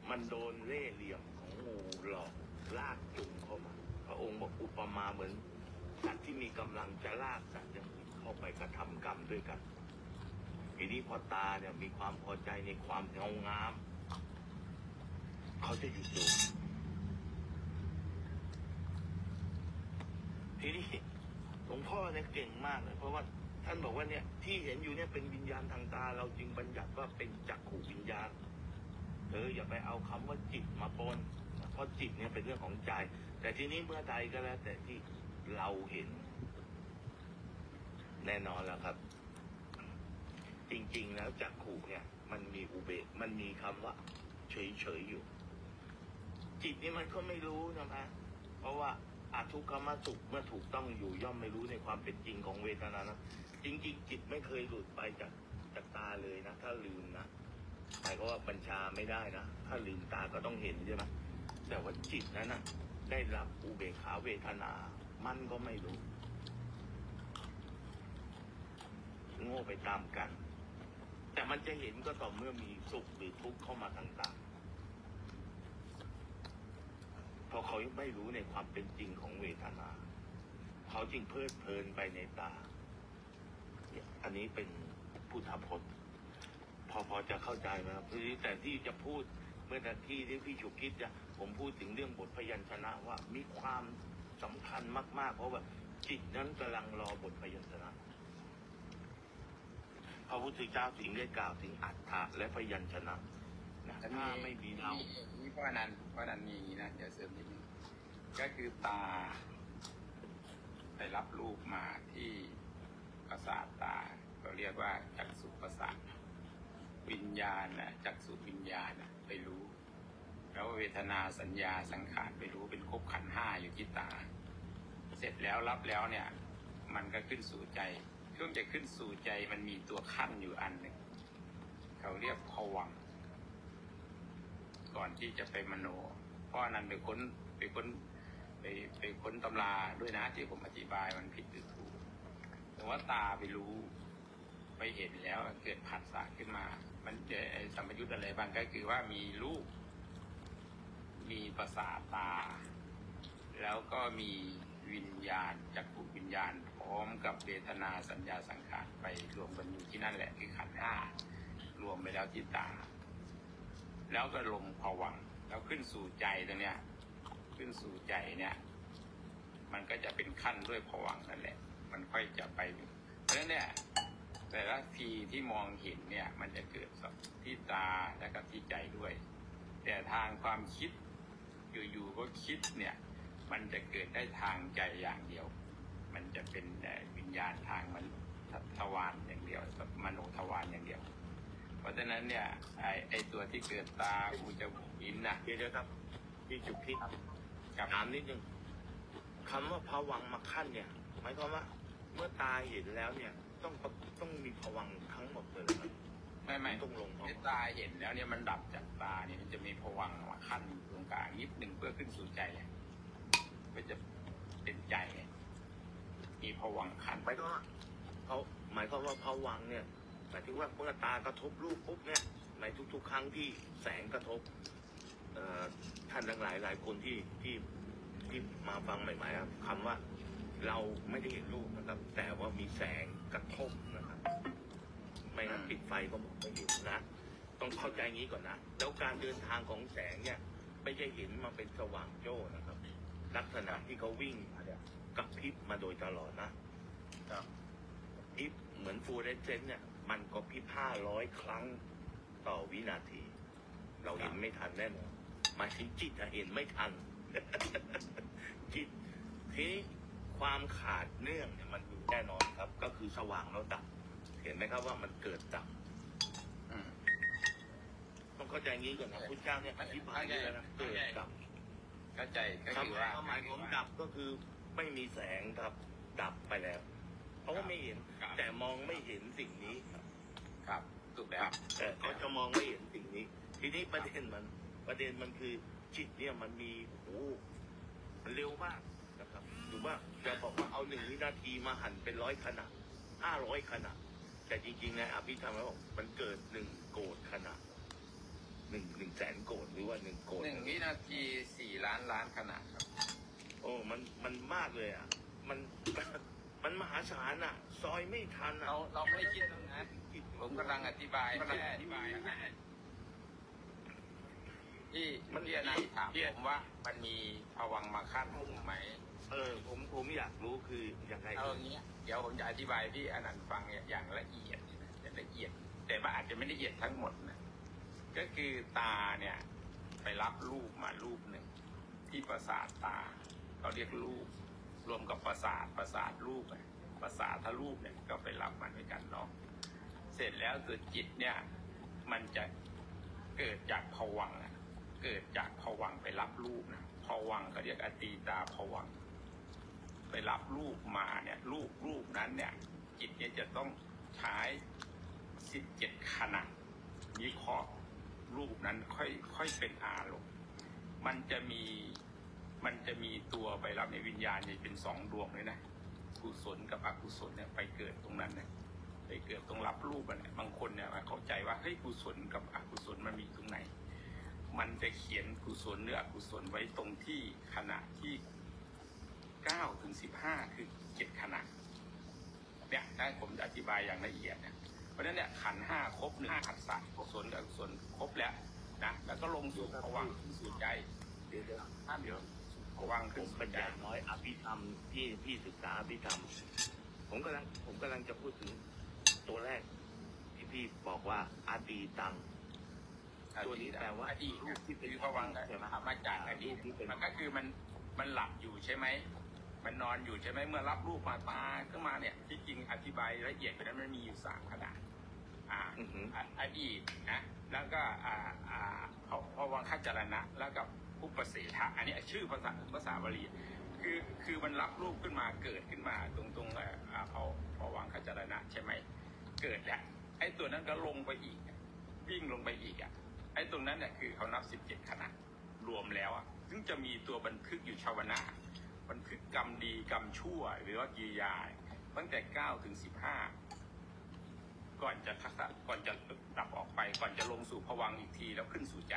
มันโดนเล่ห์เหลี่ยมของงูหลอกลากจูงเข้ามาพระองค์บอกอุปมาเหมือนสัตว์ที่มีกำลังจะลากสัตว์อย่างอื่นเข้าไปกระทำกรรมด้วยกันทีนี้พอตาเนี่ยมีความพอใจในความเงางามเขาจะหยุดดูทีนี้หลวงพ่อเนี่ยเก่งมากเลยเพราะว่าท่านบอกว่าเนี่ยที่เห็นอยู่เนี่ยเป็นวิญญาณทางตาเราจึงบัญญัติว่าเป็นจักขุวิญญาณอย่าไปเอาคำว่าจิตมาปนเพราะจิตเนี่ยเป็นเรื่องของใจแต่ทีนี้เมื่อใดก็แล้วแต่ที่เราเห็นแน่นอนแล้วครับจริงๆแล้วจักขุเนี่ยมันมีอุเบกมันมีคำว่าเฉยๆอยู่จิตนี่มันก็ไม่รู้นะเพราะว่าอาทุกขมสุขเมื่อถูกต้องอยู่ย่อมไม่รู้ในความเป็นจริงของเวทนานะจริงๆจิตไม่เคยหลุดไปจากตาเลยนะถ้าลืมนะหมายความว่าบัญชาไม่ได้นะถ้าลืมตาก็ต้องเห็นใช่ไหมแต่ว่าจิตนั้นนะได้รับอุเบกขาเวทนามันก็ไม่รู้โง่ไปตามกันแต่มันจะเห็นก็ต่อเมื่อมีสุขหรือทุกข์เข้ามาต่างๆเพราะเขาไม่รู้ในความเป็นจริงของเวทนาเขาจึงเพลิดเพลินไปในตาอันนี้เป็นพุทธพจน์พอจะเข้าใจไหมครับแต่ที่จะพูดเมื่อตะกี้ที่พี่ฉุกคิดผมพูดถึงเรื่องบทพยัญชนะว่ามีความสำคัญมากๆเพราะว่าจิตนั้นกำลังรอบทพยัญชนะพระพุทธเจ้าถึงได้กล่าวถึงอัฏฐะและพยัญชนะถ้าไม่มีเรานี่เพราะนั้นมีนะเดี๋ยวเสริมนิดนึงก็คือตาไปรับรูปมาที่ประสาทตาเราเรียกว่าจักษุประสาทวิญญาณนะจักษุวิญญาณนะไปรู้แล้วเวทนาสัญญาสังขารไปรู้เป็นครบขันธ์ 5อยู่ที่ตาเสร็จแล้วรับแล้วเนี่ยมันก็ขึ้นสู่ใจช่วงจะขึ้นสู่ใจมันมีตัวขั้นอยู่อันหนึ่งเขาเรียกภวังค์ก่อนที่จะไปมโนเพราะนั้นไปค้นตำราด้วยนะที่ผมอธิบายมันผิดหรือถูกแต่ว่าตาไปรู้ไปเห็นแล้วเกิดผัสสะขึ้นมามันจะสัมปยุตอะไรบ้างก็คือว่ามีรูปมีประสาทตาแล้วก็มี วิญญาณจักขุวิญญาณพร้อมกับเวทนาสัญญาสังขารไปรวมกันอยู่ที่นั่นแหละคือขันธ์ห้ารวมไปแล้วที่ตาแล้วก็ลงภวังค์แล้วขึ้นสู่ใจตัวเนี้ยขึ้นสู่ใจเนี่ยมันก็จะเป็นขั้นด้วยภวังค์นั่นแหละมันค่อยจะไปเพราะฉะนั้นเนี่ยแต่ละทีที่มองเห็นเนี่ยมันจะเกิดที่ตาและกับที่ใจด้วยแต่ทางความคิดอยู่ๆก็คิดเนี่ยมันจะเกิดได้ทางใจอย่างเดียวมันจะเป็นวิญญาณทางมันทวารอย่างเดียวมโนทวารอย่างเดียวเพราะฉะนั้นเนี่ยไอตัวที่เกิดตาหูจมูกลิ้นนะเดี๋ยวครับพี่จุกพี่ถามนิดนึงคำว่าภวังค์มาขั้นเนี่ยหมายความว่าเมื่อตาเห็นแล้วเนี่ยต้องมีภวังค์ทั้งหมดเลยครับไม่ต้องลงในตาเห็นแล้วเนี่ยมันดับจากตาเนี่ยมันจะมีภวังค์มาขั้นตรงกลางนิดหนึ่งเพื่อขึ้นสู่ใจก็จะเป็นใจมีภวังค์ขั้นหมายความว่าภวังค์เนี่ยหมายถึงว่าเมื่อตากระทบรูปปุ๊บเนี่ยในทุกๆครั้งที่แสงกระทบท่านทั้งหลายคนที่มาฟังใหม่ๆครับคำว่าเราไม่ได้เห็นรูปนะครับแต่ว่ามีแสงกระทบนะครับไม่งั้นปิดไฟก็มองไม่เห็นนะต้องเข้าใจงี้ก่อนนะแล้วการเดินทางของแสงเนี่ยไม่ใช่เห็นมาเป็นสว่างโจ้นะครับลักษณะที่เขาวิ่งมาเนี่ยกับพริบมาโดยตลอดนะพริบเหมือนฟูเรสเซนต์เนี่ยมันก็พริบ500 ครั้งต่อวินาทีเราเห็นไม่ทันแน่นอนมาถึงจิตเห็นไม่ทัน จิตทีนี้ความขาดเนื่องเนี่ยมันอยู่แน่นอนครับก็คือสว่างแล้วดับเห็นไหมครับว่ามันเกิดดับต้องเข้าใจงี้ก่อนนะพุทธเจ้าเนี่ยอธิบายเลยนะเกิดดับเข้าใจก็คือว่าหมายของดับก็คือไม่มีแสงครับดับไปแล้วเพราะว่าไม่เห็นแต่มองไม่เห็นสิ่งนี้ครับถูกแล้วแต่เขาจะมองไม่เห็นสิ่งนี้ทีนี้ประเด็นมันคือจิตเนี่ยมันมีมันเร็วมากนะครับหรือว่าจะบอกว่าเอา1 วินาทีมาหั่นเป็น100 ขณะ500 ขณะแต่จริงๆในอภิธรรมแล้วมันเกิด1 โกฏขณะ1 แสนโกฏหรือว่า1 โกฏ1 วินาที4 ล้านขณะครับโอ้มันมากเลยอ่ะมันมหาศาลอ่ะซอยไม่ทันอ่ะเราไม่คิดตรงนั้นผมกำลังอธิบายที่พี่อนันต์ถามผมว่ามันมีภวังค์มาขั้นถูกไหมผมอยากรู้คือยังไงเอาอย่างนี้เดี๋ยวผมจะอธิบายพี่อนันต์ฟังอย่างละเอียดแต่ว่าอาจจะไม่ละเอียดทั้งหมดนะก็คือตาเนี่ยไปรับรูปมารูปหนึ่งที่ประสาทตาเขาเรียกรูปรวมกับประสาทรูปประสาทรูปเนี่ยก็ไปรับมันด้วยกันเนาะเสร็จแล้วตัวจิตเนี่ยมันจะเกิดจากภวังค์เกิดจากภวังค์ไปรับรูปนะภวังค์เขาเรียกอตีตาภวังค์ไปรับรูปมาเนี่ยรูปนั้นเนี่ยจิตเนี่ยจะต้องใช้17 ขณะวิเคราะห์รูปนั้นค่อยเป็นอารมณ์มันจะมีตัวไปรับในวิญญาณเนี่ยเป็น2 ดวงเลยนะกุศลกับอกุศลเนี่ยไปเกิดตรงนั้นเนี่ยไปเกิดตรงรับรูปเนี่ยบางคนเนี่ยเข้าใจว่าเฮ้ยกุศลกับอกุศลมันมีตรงไหนมันจะเขียนกุศลหรืออกุศลไว้ตรงที่ขณะที่9 ถึง 15คือ7 ขณะเนี่ยถ้าผมจะอธิบายอย่างละเอียดนะเพราะฉะนั้นเนี่ยขันธ์ 5ครบ1ผัสสะกุศลกับอกุศลครบแล้วนะแล้วก็ลงสู่ภวังค์สู่ใจเดี๋ยวภวังค์ขึ้นปัญญาน้อยอภิธรรมพี่ศึกษาอภิธรรมผมกำลังจะพูดถึงตัวแรกที่พี่บอกว่าอดีตังตัวนี้แปลว่าอดีตคือภวังค์มาจากอดีตมันก็คือมันหลับอยู่ใช่ไหมมันนอนอยู่ใช่ไหมเมื่อรับรูปมาตาขึ้นมาเนี่ยที่จริงอธิบายละเอียดไปนั้นมันมีอยู่3 ขนาดอดีตนะแล้วก็ภวังคจรณะแล้วกับอุปเสถะอันนี้ชื่อภาษาบาลีคือมันรับรูปขึ้นมาเกิดขึ้นมาตรงภวังคจรณะใช่ไหมเกิดแหละไอ้ตัวนั้นก็ลงไปอีกวิ่งลงไปอีกไอ้ตรงนั้นเนี่ยคือเขานับ17 ขณะรวมแล้วซึ่งจะมีตัวบันทึกอยู่ชาวนะบันทึกกรรมดีกรรมชั่วหรือว่ากิริยาตั้งแต่9 ถึง 15ก่อนจะดับออกไปก่อนจะลงสู่ภวังค์อีกทีแล้วขึ้นสู่ใจ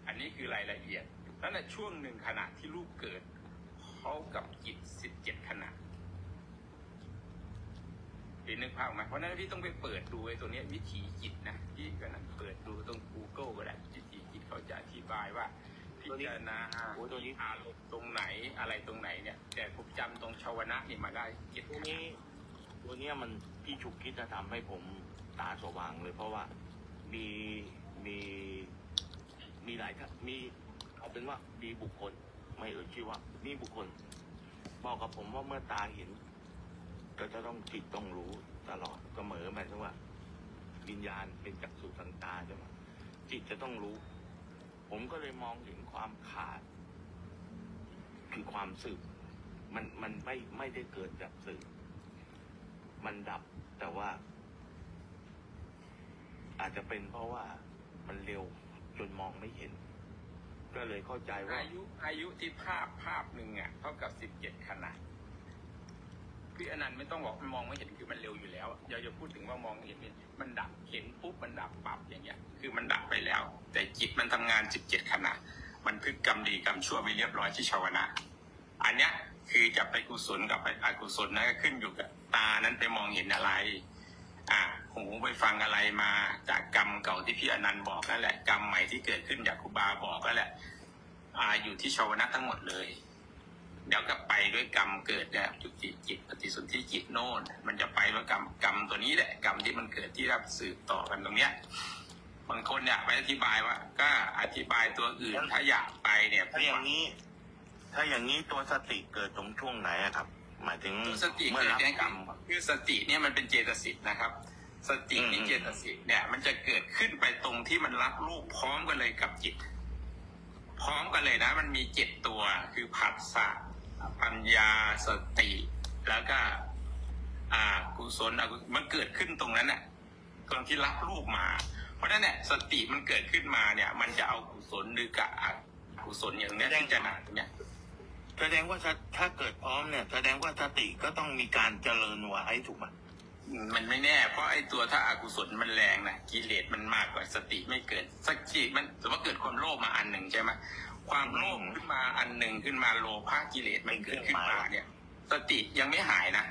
อันนี้คือรายละเอียดนั่นแหละช่วง1 ขณะที่รูปเกิดพ เขากับจิต17 ขณะพี่นึกภาพไหมเพราะนั้นพี่ต้องไปเปิดดูไอ้ตัวนี้วิถีจิตนะพี่ก็นั่งเปิดดูตรง Google ก็ได้วิถีจิตเขาจะอธิบายว่าพิจารณาตัวนี้อารมณ์ตรงไหนอะไรตรงไหนเนี่ยแต่ผมจำตรงชาวนะนี่มาได้7 ตัวนี้มันพี่ฉุกคิดจะทำให้ผมตาสว่างเลยเพราะว่ามีหลายมีเอาเป็นว่ามีบุคคลไม่ชื่อว่ามีบุคคลบอกกับผมว่าเมื่อตาเห็นก็จะต้องจิตต้องรู้ตลอดเสมอหมายถึงว่าวิญญาณเป็นจักษุทางตาใช่ไหมจิตจะต้องรู้ผมก็เลยมองเห็นความขาดคือความสืบมันไม่ได้เกิดจากสืบมันดับแต่ว่าอาจจะเป็นเพราะว่ามันเร็วจนมองไม่เห็นก็เลยเข้าใจว่าอายุที่ภาพหนึ่งอ่ะเท่ากับ17 ขณะพี่อนันต์ไม่ต้องบอกมันมองไม่เห็นคือมันเร็วอยู่แล้วอย่าพูดถึงว่ามองเห็นมันดับเห็นปุ๊บมันดับปั๊บอย่างเงี้ยคือมันดับไปแล้วแต่จิตมันทำงาน17 ขณะมันพึกกรรมดีกรรมชั่วไปเรียบร้อยที่ชาวนะอันเนี้ยคือจะไปกุศลกับไปอกุศลนะก็ขึ้นอยู่กับตานั้นไปมองเห็นอะไรหูไปฟังอะไรมาจากกรรมเก่าที่พี่อนันต์บอกนั่นแหละกรรมใหม่ที่เกิดขึ้นจากครูบาบอกนั่นแหละอยู่ที่ชาวนะทั้งหมดเลยเดี๋ยวก็ไปด้วยกรรมเกิดเนี่ยจุติจิตปฏิสนธิจิตโน่นมันจะไปด้วยกรรมตัวนี้แหละกรรมที่มันเกิดที่รับสืบต่อกันตรงเนี้ยบางคนเนี่ยไปอธิบายว่าก็อธิบายตัวอื่นถ้าอยากไปเนี่ยถ้าอย่างนี้ตัวสติเกิดตรงช่วงไหนครับหมายถึงสติเกิดในกรรมคือสติเนี่ยมันเป็นเจตสิกนะครับสตินี่เจตสิกเนี่ยมันจะเกิดขึ้นไปตรงที่มันรับรูปพร้อมกันเลยกับจิตพร้อมกันเลยนะมันมี7 ตัวคือผัสสะปัญญาสติแล้วก็กุศลมันเกิดขึ้นตรงนั้นน่ะตรงที่รับรูปมาเพราะฉะนั้นเนี่ยสติมันเกิดขึ้นมาเนี่ยมันจะเอากุศลหรือกับอกุศลอย่างนี้พิจารณาเนี่ยแสดงว่าถ้าเกิดพร้อมเนี่ยแสดงว่าสติก็ต้องมีการเจริญไว้ถูกไหมมันไม่แน่เพราะไอ้ตัวถ้าอกุศลมันแรงนะกิเลสมันมากกว่าสติไม่เกิดสติมันสมมติว่าเกิดความโลภมาอันหนึ่งใช่ไหมความโลภขึ้นมาอันหนึ่งขึ้นมาโลภะกิเลสมันเกิดขึ้นมาเนี่ยสติยังไม่หายนะ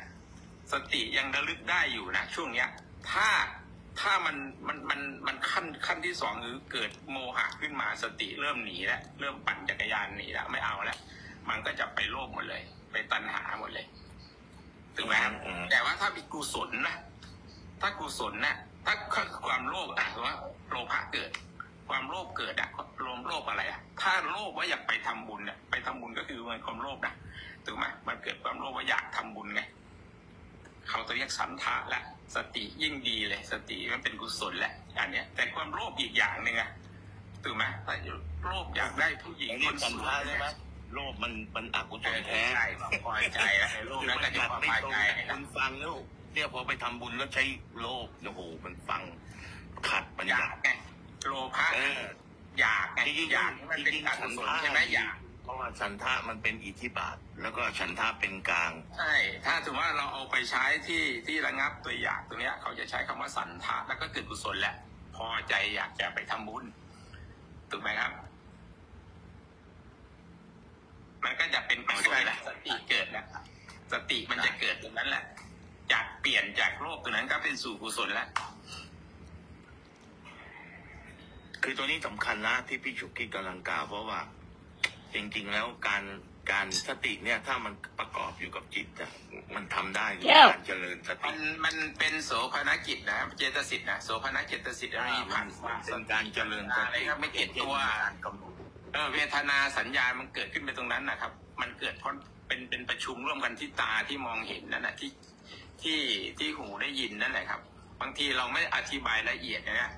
สติยังระลึกได้อยู่นะช่วงเนี้ยถ้ามันขั้นที่2คือเกิดโมหะขึ้นมาสติเริ่มหนีแล้วเริ่มปั่นจักรยานหนีแล้วไม่เอาแล้วมันก็จะไปโลภหมดเลยไปตัณหาหมดเลยถูกไหมแต่ว่าถ้ามีกุศลนะถ้ากุศลนะถ้าความโลภสมมติว่าโลภะเกิดความโลภเกิดโลภอะไรถ้าโลภว่าอยากไปทำบุญเนี่ยไปทำบุญก็คือมันความโลภนะถูกไหมมันเกิดความโลภว่าอยากทำบุญไงเขาจะเรียกสันทะและสติยิ่งดีเลยสติมันเป็นกุศลแหละอันเนี้ยแต่ความโลภอีกอย่างหนึ่งถูกไหมถ้าโลภอยากได้ผู้หญิงคนสวยใช่ไหมโลภมันอกุศลแท้ใช่พอใจแล้วโลภนั้นก็จะพอใจคุณฟังแล้วเนี่ยพอไปทำบุญแล้วใช้โลภโอ้โหมันฟังขัดปัญญาไงโลภะอยากไงอยากมันเป็นอกุศลใช่ไหมอยากเพราะว่าฉันทะมันเป็นอิทธิบาทแล้วก็ฉันทะเป็นกลางใช่ถ้าถือว่าเราเอาไปใช้ที่ระงับตัวอยากตัวเนี้ยเขาจะใช้คำว่าสันทะแล้วก็เกิดกุศลแหละพอใจอยากจะไปทำบุญถูกไหมครับมันก็จะเป็นกุศลแหละสติเกิดแล้วสติมันจะเกิดตรงนั้นแหละจากเปลี่ยนจากโลภตัวนั้นก็เป็นสู่กุศลแล้วคือตัวนี้สำคัญนะที่พี่ฉุกคิดกำลังกล่าวเพราะว่าจริงๆแล้วการสติเนี่ยถ้ามันประกอบอยู่กับจิตมันทำได้การเจริญสติมันเป็นโสภณกิจนะเจตสิกนะโสภณเจตสิกอะไรผ่านเป็นการเจริญสติไม่เก็บตัวเวทนาสัญญามันเกิดขึ้นไปตรงนั้นนะครับมันเกิดเพราะเป็นประชุมร่วมกันที่ตาที่มองเห็นนั่นแหละที่หูได้ยินนั่นแหละครับบางทีเราไม่อธิบายละเอียดนะ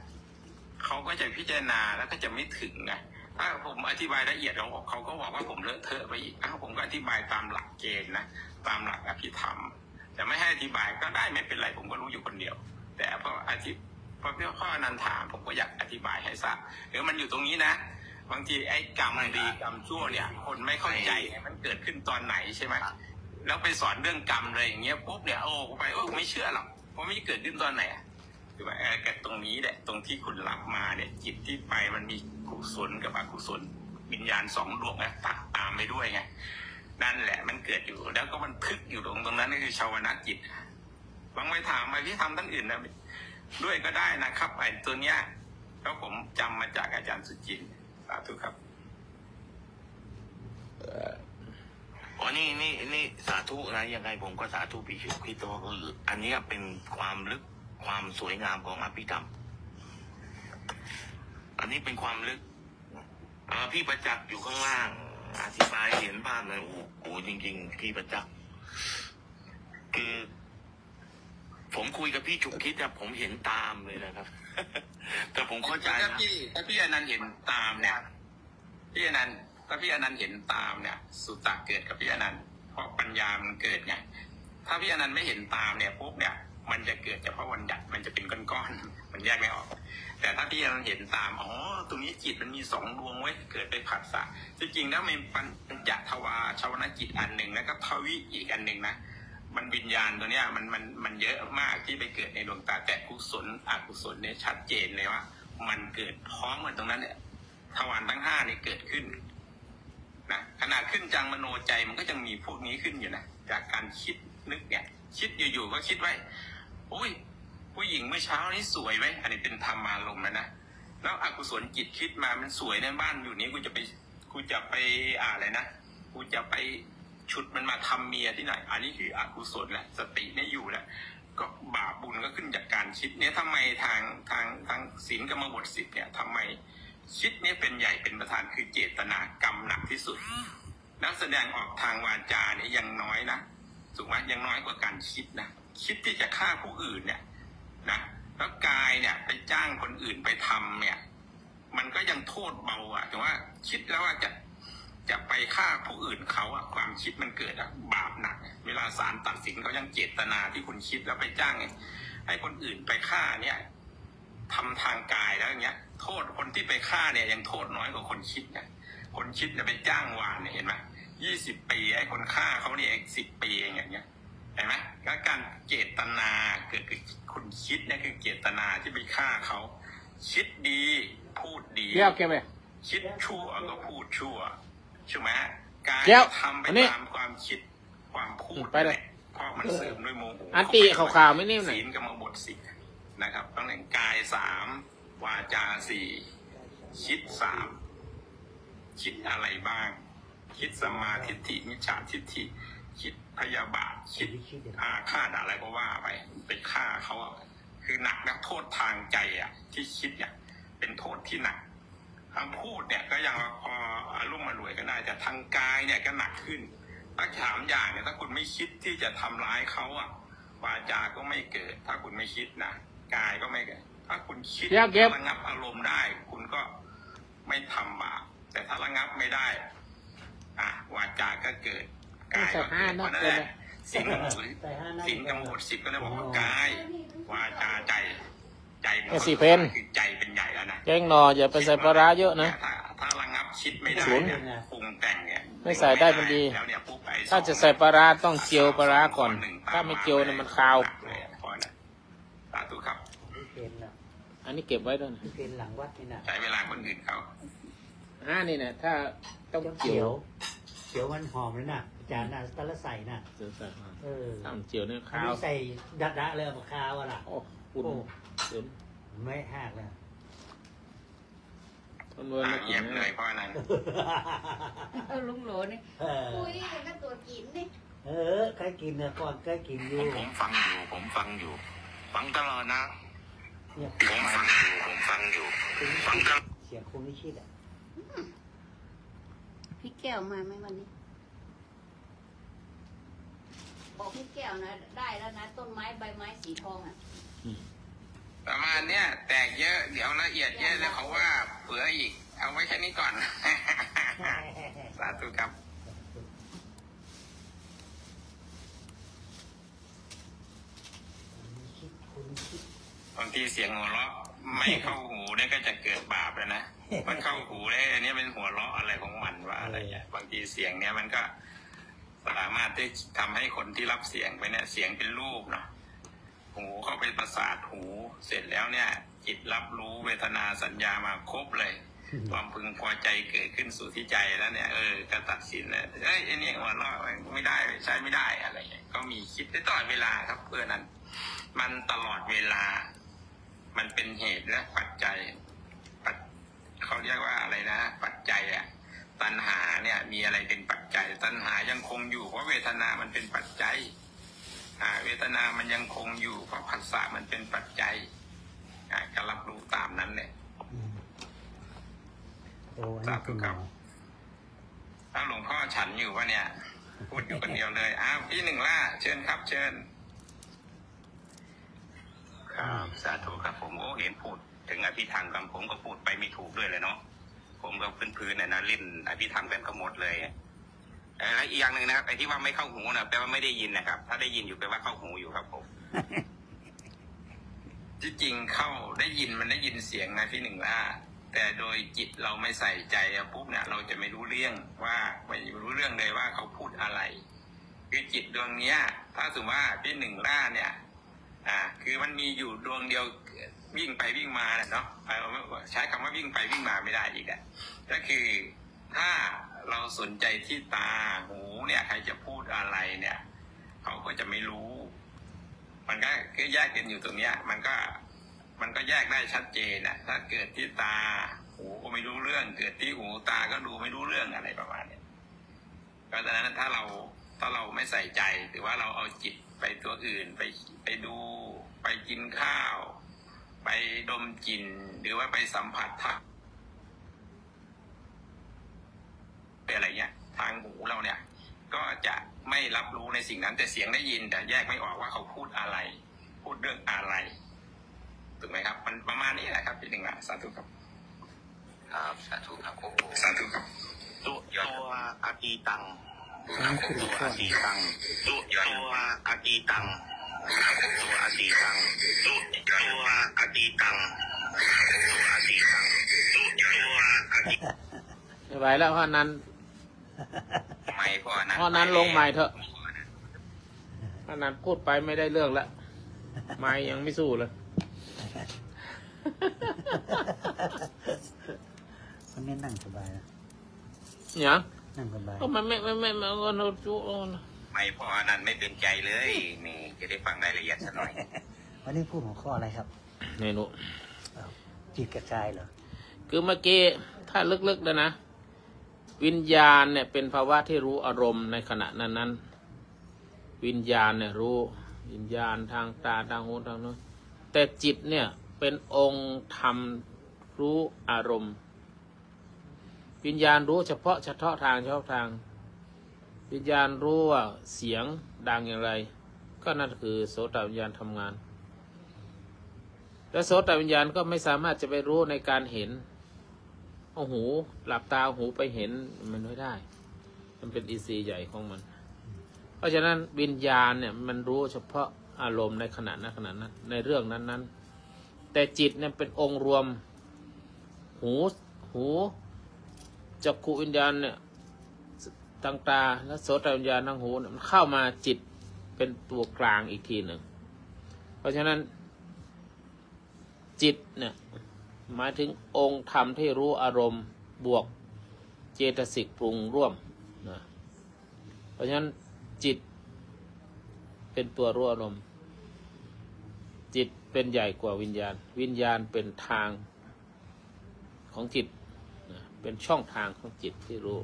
เขาก็จะพิจารณาแล้วก็จะไม่ถึงไงถ้าผมอธิบายละเอียดเขาก็บอกว่าผมเลอะเทอะไปอีกผมก็อธิบายตามหลักเกณฑ์นะตามหลักอภิธรรมแต่ไม่ให้อธิบายก็ได้ไม่เป็นไรผมก็รู้อยู่คนเดียวแต่พอพ่อนันถามผมก็อยากอธิบายให้ทราบมันอยู่ตรงนี้นะบางทีไอ้กรรมดีกรรมชั่วเนี่ยคนไม่เข้าใจมันเกิดขึ้นตอนไหนใช่ไหมแล้วไปสอนเรื่องกรรมเลยอย่างเงี้ยปุ๊บเนี่ยไม่เชื่อหรอกเพราะไม่เกิดขึ้นตอนไหนคือว่าแกตรงนี้แหละตรงที่คุณรับมาเนี่ยจิตที่ไปมันมีกุศลกับอกุศลวิญญาณ2 ดวงนะตามไปด้วยไง นั่นแหละมันเกิดอยู่แล้วก็มันพึกอยู่ตรงนั้นก็คือชาวนาจิตบางไปถามไปพี่ทำทั้งอื่นนะด้วยก็ได้นะครับไอ้ตัวเนี้ยก็ผมจำมาจากอาจารย์สุจินต์สาธุครับอ๋อนี่สาธุนะยังไงผมก็สาธุพี่โตคืออันนี้เป็นความลึกความสวยงามของอภิธรรมอันนี้เป็นความลึกพี่ประจักษ์อยู่ข้างล่างอธิบายเห็นภาพเลยโอ้โหจริงๆพี่ประจักษ์คือผมคุยกับพี่ฉุกคิดผมเห็นตามเลยนะครับ แต่ผมเข้าใจนะถ้าพี่อนันต์เห็นตามเนี่ยพี่อนันต์ถ้าพี่อนันต์เห็นตามเนี่ยสุตตะเกิดกับพี่อนันต์เพราะปัญญามันเกิดไงถ้าพี่อนันต์ไม่เห็นตามเนี่ยปุ๊บเนี่ยมันจะเกิดเฉพาะวันหยัดมันจะเป็นก้อนๆมันแยกไม่ออกแต่ถ้าพี่อนันต์เห็นตามตรงนี้จิตมันมี2 ดวงไว้เกิดไปผัสสะจริงๆแล้วมันปัญจทวาชาวนาจิตอันหนึ่งแล้วก็ทวิอีกอันหนึ่งนะมันวิญญาณตัวเนี้ยมันเยอะมากที่ไปเกิดในดวงตาแต่กุศลอกุศลเนี่ยชัดเจนเลยว่ามันเกิดพร้อมกันตรงนั้นเนี่ยทวารทั้ง5นี่เกิดขึ้นนะขนาดขึ้นจังมโนใจมันก็ยังมีพวกนี้ขึ้นอยู่นะจากการคิดนึกเนี่ยคิดอยู่ๆก็คิดไว้โอ้ยผู้หญิงเมื่อเช้านี้สวยไว้อันนี้เป็นธรรมารมณ์นะแล้วอกุศลจิตคิดมามันสวยในบ้านอยู่นี้กูจะไปอะไรนะกูจะไปชุดมันมาทำเมียที่ไหนอันนี้คืออกุศลแหละสติไม่อยู่แล้วก็บาปบุญก็ขึ้นจากการคิดเนี่ยทำไมทางศีลกรรมบท10เนี่ยทำไมคิดเนี่ยเป็นใหญ่เป็นประธานคือเจตนากรรมหนักที่สุดนักแสดงออกทางวาจาเนี่ยยังน้อยนะถูกไหมยังน้อยกว่าการคิดนะคิดที่จะฆ่าผู้อื่นเนี่ยนะแล้วกายเนี่ยไปจ้างคนอื่นไปทำเนี่ยมันก็ยังโทษเบาแต่ว่าคิดแล้วว่าจะไปฆ่าผู้อื่นเขาความคิดมันเกิดบาปหนักเวลาศาลตัดสินเขายังเจตนาที่คุณคิดแล้วไปจ้างให้คนอื่นไปฆ่าเนี่ยทำทางกายแล้วอย่างเงี้ยโทษคนที่ไปฆ่าเนี่ยยังโทษน้อยกว่าคนคิดเนี่ยคนคิดจะไปจ้างวานเนี่ยเห็นไหม20 ปีไอ้คนฆ่าเขาเนี่ย10 ปีอย่างเงี้ยเห็นไหมแล้วการเจตนาเกิดคือคุณคิดเนี่ยคือเจตนาที่ไปฆ่าเขาคิดดีพูดดีคิดชั่วก็พูดชั่วใช่ไหมการทำไปตามความคิดความพูดไปเลยเพราะมันเสริมด้วยโมโหอันตีขาวๆไม่นิ่มหน่อยศีลกรรมบท10นะครับตั้งแต่กาย3วาจา4คิด3คิดอะไรบ้างคิดสัมมาทิฏฐิมิจฉาทิฏฐิคิดพยาบาทคิดอาฆาตอะไรก็ว่าไปฆ่าเขาคือหนักนะโทษทางใจที่คิดเป็นโทษที่หนักคำพูดเนี่ยก็ยังพออารมณ์มารวยก็ได้แต่ทางกายเนี่ยก็หนักขึ้นถ้า3 อย่างเนี่ยถ้าคุณไม่คิดที่จะทำร้ายเขาวาจาก็ไม่เกิดถ้าคุณไม่คิดนะกายก็ไม่เกิดถ้าคุณคิดระงับอารมณ์ได้คุณก็ไม่ทำบาปแต่ถ้าระงับไม่ได้วาจาก็เกิดกายก็เกิดเพราะนั่นแหละศีลกรรมบท10ก็เลยบอกว่ากายวาจาใจมันคือใจเป็นใหญ่แล้วนะแกงหนออย่าไปใส่ปลาร้าเยอะนะถ้าระงับคิดไม่ได้เนี่ยปรุงแต่งเนี่ยไม่ใส่ได้มันดีถ้าจะใส่ปลาร้าต้องเจียวปลาร้าก่อนถ้าไม่เจียวเนี่ยมันคาวสาธุครับอันนี้เก็บไว้ด้วยนะเป็นหลังวัดนี่นะใช้เวลาคนอื่นเขานี่นะถ้าต้องเจียวมันหอมเลยนะอาจารย์นะตะละใส่นะทำเจียวเนี่ยข้าวใส่ดัดเลยมาข้าวล่ะโอ้คุณไม่หักเลยเยี่ยมเลยเพราะนั้นลุงโหลนี่คุยกันตัวกินนี่ใครกินเนี่ยก่อนใครกินอยู่ผมฟังอยู่ฟังตลอดนะผมฟังอยู่ฟังตลอดเสียงคุณไม่คิดพี่แก้วมาไหมวันนี้บอกพี่แก้วนะได้แล้วนะต้นไม้ใบไม้สีทองประมาณเนี้ยแตกเยอะเดี๋ยวละเอียดเยอะแล้วเขาว่าเผื่ออีกเอาไว้แค่นี้ก่อนสาธุครับบางทีเสียงหัวเราะไม่เข้าหูเนี่ยก็จะเกิดบาปแล้วนะมันเข้าหูได้อันนี้เป็นหัวเราะอะไรของมันว่าอะไรอย่างบางทีเสียงเนี้ยมันก็สามารถที่ทำให้คนที่รับเสียงไปเนี่ยเสียงเป็นรูปเนาะหูเข้าไปประสาทหูเสร็จแล้วเนี่ยจิตรับรู้เวทนาสัญญามาครบเลย ความพึงพอใจเกิดขึ้นสู่ที่ใจแล้วเนี่ยก็ตัดสินเลยไอ้นี่หัวเราะไม่ได้ใช้ไม่ได้อะไรอย่างเงี้ยก็มีคิดได้ตลอดเวลาครับเพื่อนนั้นมันตลอดเวลามันเป็นเหตุและปัจจัยเขาเรียกว่าอะไรนะปัจจัยอะตัณหาเนี่ยมีอะไรเป็นปัจจัยตัณหายังคงอยู่เพราะเวทนามันเป็นปัจจัยเวทนามันยังคงอยู่เพราะผัสสะมันเป็นปัจจัยก็รับรู้ตามนั้นเลยสาธุครับถ้าหลวงพ่อฉันอยู่วะเนี่ยพูดอยู่คนเดียวเลยพี่หนึ่งล่าเชิญครับเชิญครับสาธุครับผมเห็นพูดถึงอภิธรรมกันผมก็พูดไปไม่ถูกด้วยเลยเนาะผมก็พื้นๆนะเล่นอภิธรรมกันก็หมดเลยแล้วอีกอย่างหนึ่งนะครับไอ้ที่ว่าไม่เข้าหูนะแปลว่าไม่ได้ยินนะครับถ้าได้ยินอยู่แปลว่าเข้าหูอยู่ครับผมที่จริงเข้าได้ยินมันได้ยินเสียงนะพี่หนึ่งล่าแต่โดยจิตเราไม่ใส่ใจปุ๊บเนี่ยเราจะไม่รู้เรื่องว่าไม่รู้เรื่องเลยว่าเขาพูดอะไรคือจิตดวงเนี้ยถ้าสมมติว่าพี่หนึ่งล่าเนี่ยคือมันมีอยู่ดวงเดียววิ่งไปวิ่งมาเนาะใช้คำว่าวิ่งไปวิ่งมาไม่ได้อีกก็คือถ้าเราสนใจที่ตาหูเนี่ยใครจะพูดอะไรเนี่ยเขาก็จะไม่รู้มันก็คือแยกกันอยู่ตรงเนี้ยมันก็แยกได้ชัดเจนนะถ้าเกิดที่ตาหูก็ไม่รู้เรื่องเกิดที่หูตาก็ดูไม่รู้เรื่องอะไรประมาณนี้ก็ดังนั้นถ้าเราไม่ใส่ใจหรือว่าเราเอาจิตไปตัวอื่นไปดูไปกินข้าวไปดมกลิ่นหรือว่าไปสัมผัสทางอะไรเงี้ยทางหูเราเนี่ยก็จะไม่รับรู้ในสิ่งนั้นแต่เสียงได้ยินแต่แยกไม่ออกว่าเขาพูดอะไรพูดเรื่องอะไรถูกไหมครับมันประมาณนี้แหละครับพี่หนึ่งสาธุครับครับสาธุครับสาธุครับตัวอดีตังตัวอดีตังตัวอดีตังตัวอดีตังตัวอดีตังตัวอดีตังตัวอดีไม่ไหวแล้วเพราะนั้นไม่เพราะนั้นลงใหม่เถอะเพราะนั้นพูดไปไม่ได้เรื่องแล้วไม่ยังไม่สู้เลยมันไม่นั่งสบายนะยังนั่งสบายก็มันไม่ก็โน้ตจุไม่พอนั้นไม่เป็นใจเลยนี่จะได้ฟังรายละเอียดสักหน่อยวันนี้พูดหัวข้ออะไรครับเมนูจิตกระจายเหรอคือเมื่อกี้ถ้าลึกๆแล้วนะวิญญาณเนี่ยเป็นภาวะที่รู้อารมณ์ในขณะนั้นวิญญาณเนี่ยรู้วิญญาณทางตาทางหูทางนู้นแต่จิตเนี่ยเป็นองค์ธรรมรู้อารมณ์วิญญาณรู้เฉพาะทางวิญญาณรู้ว่าเสียงดังอย่างไรก็นั่นคือโสตวิญญาณทำงานและโสตวิญญาณก็ไม่สามารถจะไปรู้ในการเห็นเอาหูหลับตาหูไปเห็นมันไม่ได้มันเป็นอินทรีย์ใหญ่ของมันเพราะฉะนั้นวิญญาณเนี่ยมันรู้เฉพาะอารมณ์ในขณะนั้นในเรื่องนั้นแต่จิตเนี่ยเป็นองค์รวมหูจักขุวิญญาณเนี่ยทางตาและโสตวิญญาณทางหูมันเข้ามาจิตเป็นตัวกลางอีกทีหนึ่งเพราะฉะนั้นจิตเนี่ยหมายถึงองค์ธรรมที่รู้อารมณ์บวกเจตสิกปรุงร่วมนะเพราะฉะนั้นจิตเป็นตัวรู้อารมณ์จิตเป็นใหญ่กว่าวิญญาณวิญญาณเป็นทางของจิตนะเป็นช่องทางของจิตที่รู้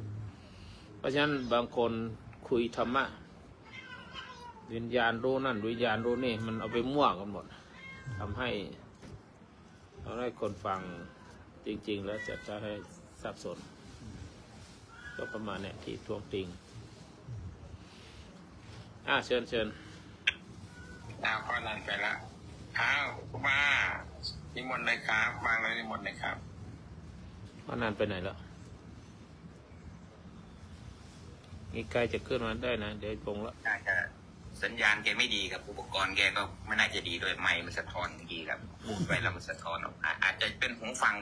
เพราะฉะนั้นบางคนคุยธรรมะวิญญาณรู้นั่นวิญญาณรู้นี่มันเอาไปมั่วกันหมดทำให้คนฟังจริงๆแล้วจะให้สับสนก็ประมาณเนี่ยที่ทวงติงเชิญก็นั่นไปละมานิมนต์เลยครับวางเลยนิมนต์เลยครับว่านานไปไหนแล้วนี่ใกล้จะขึ้นมาได้นะเดี๋ยวปงแล้วน่าจะสัญญาณแกไม่ดีครับอุปกรณ์แกก็ไม่น่าจะดีด้วยไมค์มันสะท้อนดีครับพูดไปแล้วมันสะท้อนออกอาจจะเป็นหูฟัง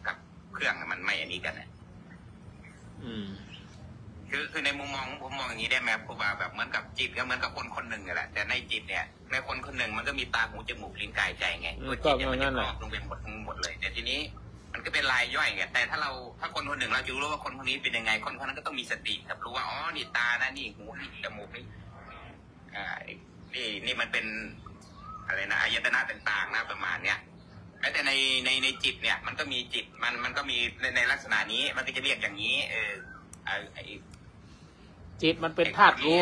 กับเครื่องมันไม่อันนี้กันนะคือในมุมมองผมมองอย่างนี้ได้ไหมครูบาแบบเหมือนกับจิตก็เหมือนกับคนหนึ่งแหละแต่ในจิตเนี่ยในคนหนึ่งมันก็มีตาหูจมูกลิ้นกายใจไงตัวจิตเนี่ยมันจะครอบลงไปหมดเลยแต่ทีนี้ มันก็เป็นรายย่อยไงแต่ถ้าคนคนหนึ่งเราจะรู้ว่าคนคนนี้เป็นยังไงคนคนนั้นก็ต้องมีสติครับรู้ว่าอ๋อนี่ตานะนี่หูนี่จมูกนี่นี่มันเป็นอะไรนะอายตนะต่างๆนะประมาณเนี้ยแม้แต่ในจิตเนี่ยมันก็มีจิตมันก็มีในลักษณะนี้มันก็จะเรียกอย่างนี้จิตมันเป็นธาตุรู้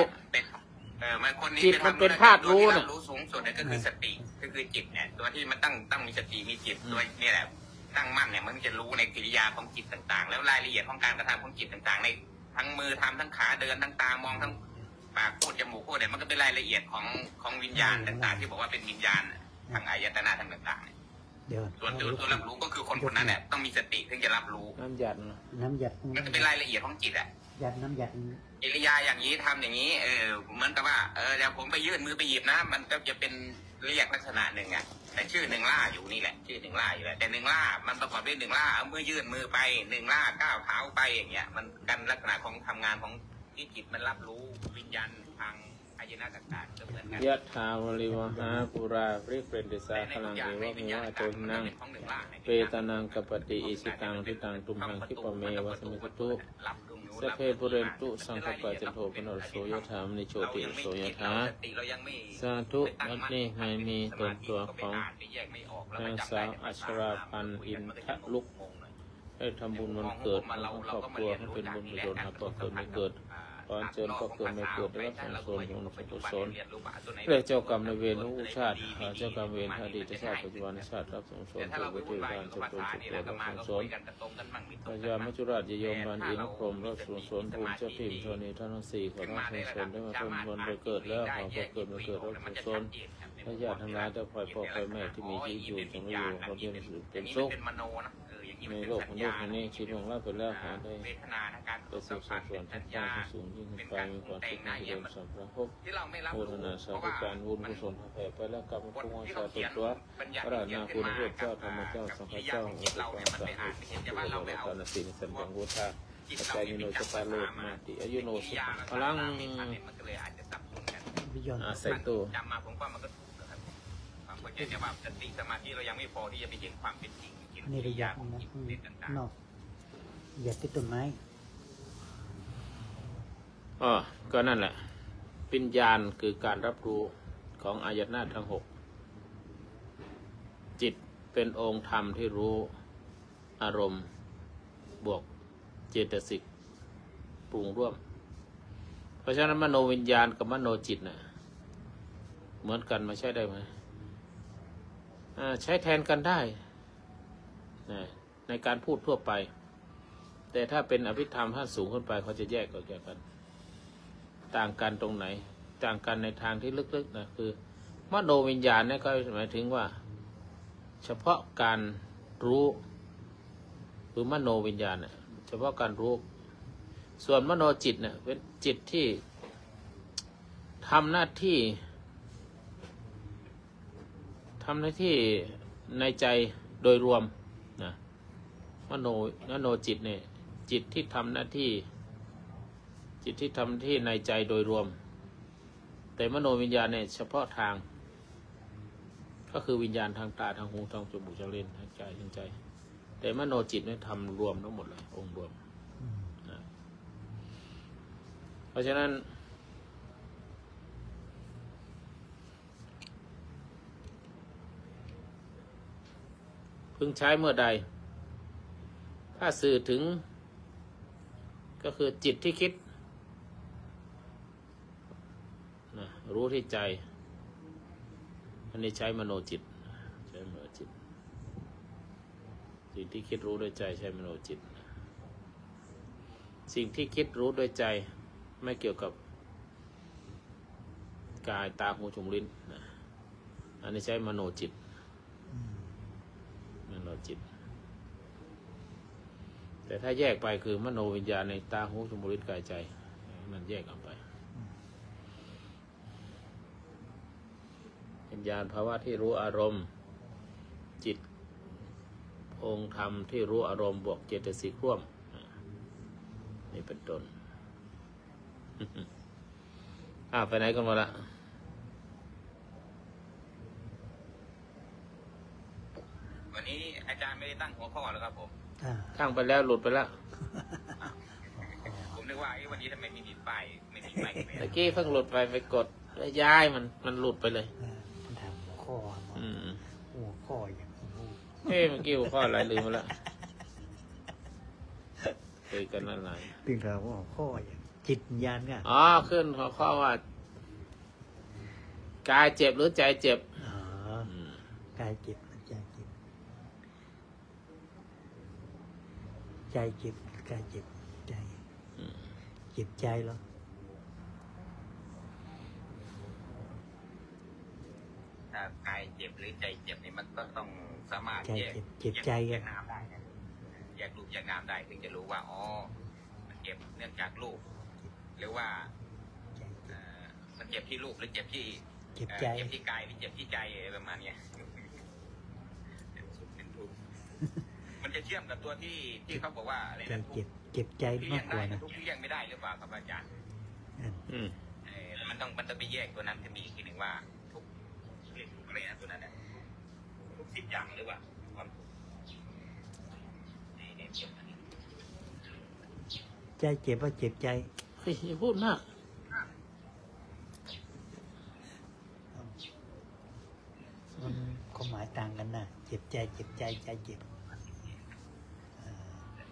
มันคนนี้ จิตมันเป็นธาตุรู้เนี่ย รู้สูงสุดเนี่ยก็คือสติก็คือจิตเนี่ยตัวที่มันตั้งมีสติมีจิตตัวนี่แหละตั้งมั่นเนี่ยมันจะรู้ในกิริยาของจิตต่างๆแล้วรายละเอียดของการกระทำของจิตต่างๆในทั้งมือทำทั้งขาเดินทั้งตามองทั้งปากพูดจมูกพูดเนี่ยมันก็เป็นรายละเอียดของวิญญาณต่างๆที่บอกว่าเป็นวิญญาณทางอายตนะทางต่างๆส่วนตัวรับรู้ก็คือคนคนนั้นเนี่ยต้องมีสติถึงจะรับรู้น้ำหยัดมันจะเป็นรายละเอียดของจิตน้ำหยัดกิริยาอย่างนี้ทำอย่างนี้เหมือนกับว่าเดี๋ยวผมไปยื่นมือไปหยิบนะมันก็จะเป็นเรียกลักษณะหนึ่งไงแต่ชื่อหนึ่งล่าอยู่นี่แหละชื่อหนึ่งล่าอยู่แหละแต่หนึ่งล่ามันประกอบด้วยหนึ่งล่าเอามือยื่นมือไปหนึ่งล่าก้าวเท้าไปอย่างเงี้ยมันกันลักษณะของทำงานของที่จิตมันรับรู้วิญญาณทางอายตนะต่างๆก็เหมือนกันยะถาวริวหาปุราริเปรนเดสาพลังเอวะมิวะโตนังเปตานังกัปปติอิสิตังทิตังตุมหังคิปะเมวะสมิจตุสเพปุเรนตุสังคปะจันโทปนรโสยถามนิโชติโสยถาสาธุบัดนี้ให้มีตนตัวของนางสาวอัชราพันธ์อินทะลุกให้ทำบุญวันเกิดของครอบครัวให้เป็นบุญประโยชน์หาต่อเกิดไม่เกิดตอนเจริญก็เกิดไม่เกิดได้รับผลส่วนของสุขสนเพื่อเจ้ากรรมในเวรรู้ชาติเจ้ากรรมเวรอดีตชาติปัจจุบันชาติรับสงสนตัววิธีการจะเป็นสุขตัวรับสงสนพญามัจจุราชยมรันอินพรหมรับสงสนภูมิเจ้าพิมพ์ชนีทั้งสี่ขอรับสงสนได้มาทำบุญไปเกิดแล้วขอเกิดไม่เกิดรับสงสนพญาทั้งหลายจะคอยพ่อคอยแม่ที่มีชีวิตอยู่จงอยู่เขาเรียนสุขเป็นสุขในโลกมนุษย์นี้ชีวิตของเราเป็นแล้วหาได้เป็นสิ่งส่วนทั้งการสูงยิ่งขึ้นไปมีความสุขในเดิมสัมพันธ์พบโมทนาสาธุการบุญกุศลแผ่ไปแล้วกรรมพุ่งสาธุตัวพระราชนาคุณพระเจ้าธรรมเจ้าสังฆเจ้าอุปการสาธุตัวตานสินสันยังวุฒาปัจจัยโนจตาโลกมาติอายุโนสุพลังใส่ตัวจำมาผมว่ามันก็ถูกนะครับความเข้าใจแต่ว่าสติสมาธิเรายังไม่พอที่จะไปเห็นความเป็นจริงนี่ระยะนะนอกหยัดที่ต้นไม้ก็นั่นแหละวิญญาณคือการรับรู้ของอายตนะทั้งหกจิตเป็นองค์ธรรมที่รู้อารมณ์บวกเจตสิกปรุงร่วมเพราะฉะนั้นมโนวิญญาณกับมโนจิตน่ะเหมือนกันมาใช้ได้ไหมใช้แทนกันได้ในการพูดทั่วไปแต่ถ้าเป็นอภิธรรมขั้นสูงขึ้นไปเขาจะแยกออกจากกันต่างกันตรงไหนต่างกันในทางที่ลึกๆนะคือมโนวิญญาณเนี่ยก็หมายถึงว่าเฉพาะการรู้หรือมโนวิญญาณเนี่ยเฉพาะการรู้ส่วนมโนจิตเนี่ยเป็นจิตที่ทำหน้าที่ในใจโดยรวมนะมโนจิตเนี่ยจิตที่ทำหน้าที่ในใจโดยรวมแต่มโนวิญญาณเนี่ยเฉพาะทางก็คือวิญญาณทางตาทางหูทางจมูกทางลิ้นทางกายทางใจแต่มโนจิตเนี่ยทำรวมทั้งหมดเลยองค์รวมนะเพราะฉะนั้นพึงใช้เมื่อใดถ้าสื่อถึงก็คือจิตที่คิดนะรู้ที่ใจอันนี้ใช้มโนจิตใช้มโนจิตสิ่งที่คิดรู้ด้วยใจใช้มโนจิตสิ่งที่คิดรู้ด้วยใจไม่เกี่ยวกับกายตาหูจมูกลิ้นนะอันนี้ใช้มโนจิตมโนจิตแต่ถ้าแยกไปคือมโนวิญญาณในตาหูจมูกลิ้นกายใจมันแยกออกไปวิญญาณภาวะที่รู้อารมณ์จิตองค์ธรรมที่รู้อารมณ์บวกเจตสิกร่วมนี่เป็นต้นไปไหนกันหมดละวันนี้อาจารย์ไม่ ได้ตั้งหัวข้อแล้วครับผม ตั้งไปแล้วหลุดไปแล้ว ผมนึกว่าวันนี้ทำไมไม่มีป้ายไม่มีป้าย ตะกี้เพิ่งหลุดไปกดย้ายมันหลุดไปเลย มันถามหัวข้อหัวข้ออย่างนี้ เมื่อกี้หัวข้ออะไรลืมไปแล้วคุยกันอะไร ตึงถามว่าหัวข้ออย่างจิตวิญญาณก็ อ๋อขึ้นหัวข้อว่า กายเจ็บหรือใจเจ็บ กายเจ็บใจเจ็บใจเจ็บกายเจ็บใจเจ็บใจเหรอ ถ้ากายเจ็บหรือใจเจ็บนี่มันก็ต้องสามารถ ใจ แยก เจ็บใจ แย กั ก น น้ำได้นะแยกรูปแยกน้ำได้ถึงจะรู้ว่าอ๋อมันเจ็บเนื่องจากรูปหรือว่ามันเจ็บที่รูปหรือเจ็บที่ เจ็บใจ เจ็บที่กายหรือเจ็บที่ใจอะไรประมาณเนี้ยเป็นรูปมันจะเชื่อมกับตัวที่เขาบอกว่าอะไร ใจ นะ เจ็บใจ ที่ มา เลี่ ก ยง ก ได้ ว่านะ ทุกที่เลี่ยงไม่ได้หรือเปล่าครับอาจารย์มันต้องไปแยกตัวนั้นจะมีอีกทีหนึ่งว่าทุกเรียกทุกอะไรนะตัวนั้นเนี่ยทุก10 อย่างหรือเปล่าความทุกข์เนี่ย ใจเจ็บว่าเจ็บใจ เฮ้ยอย่าพูดมาก มันความหมายต่างกันนะเจ็บใจเจ็บใจใจเจ็บ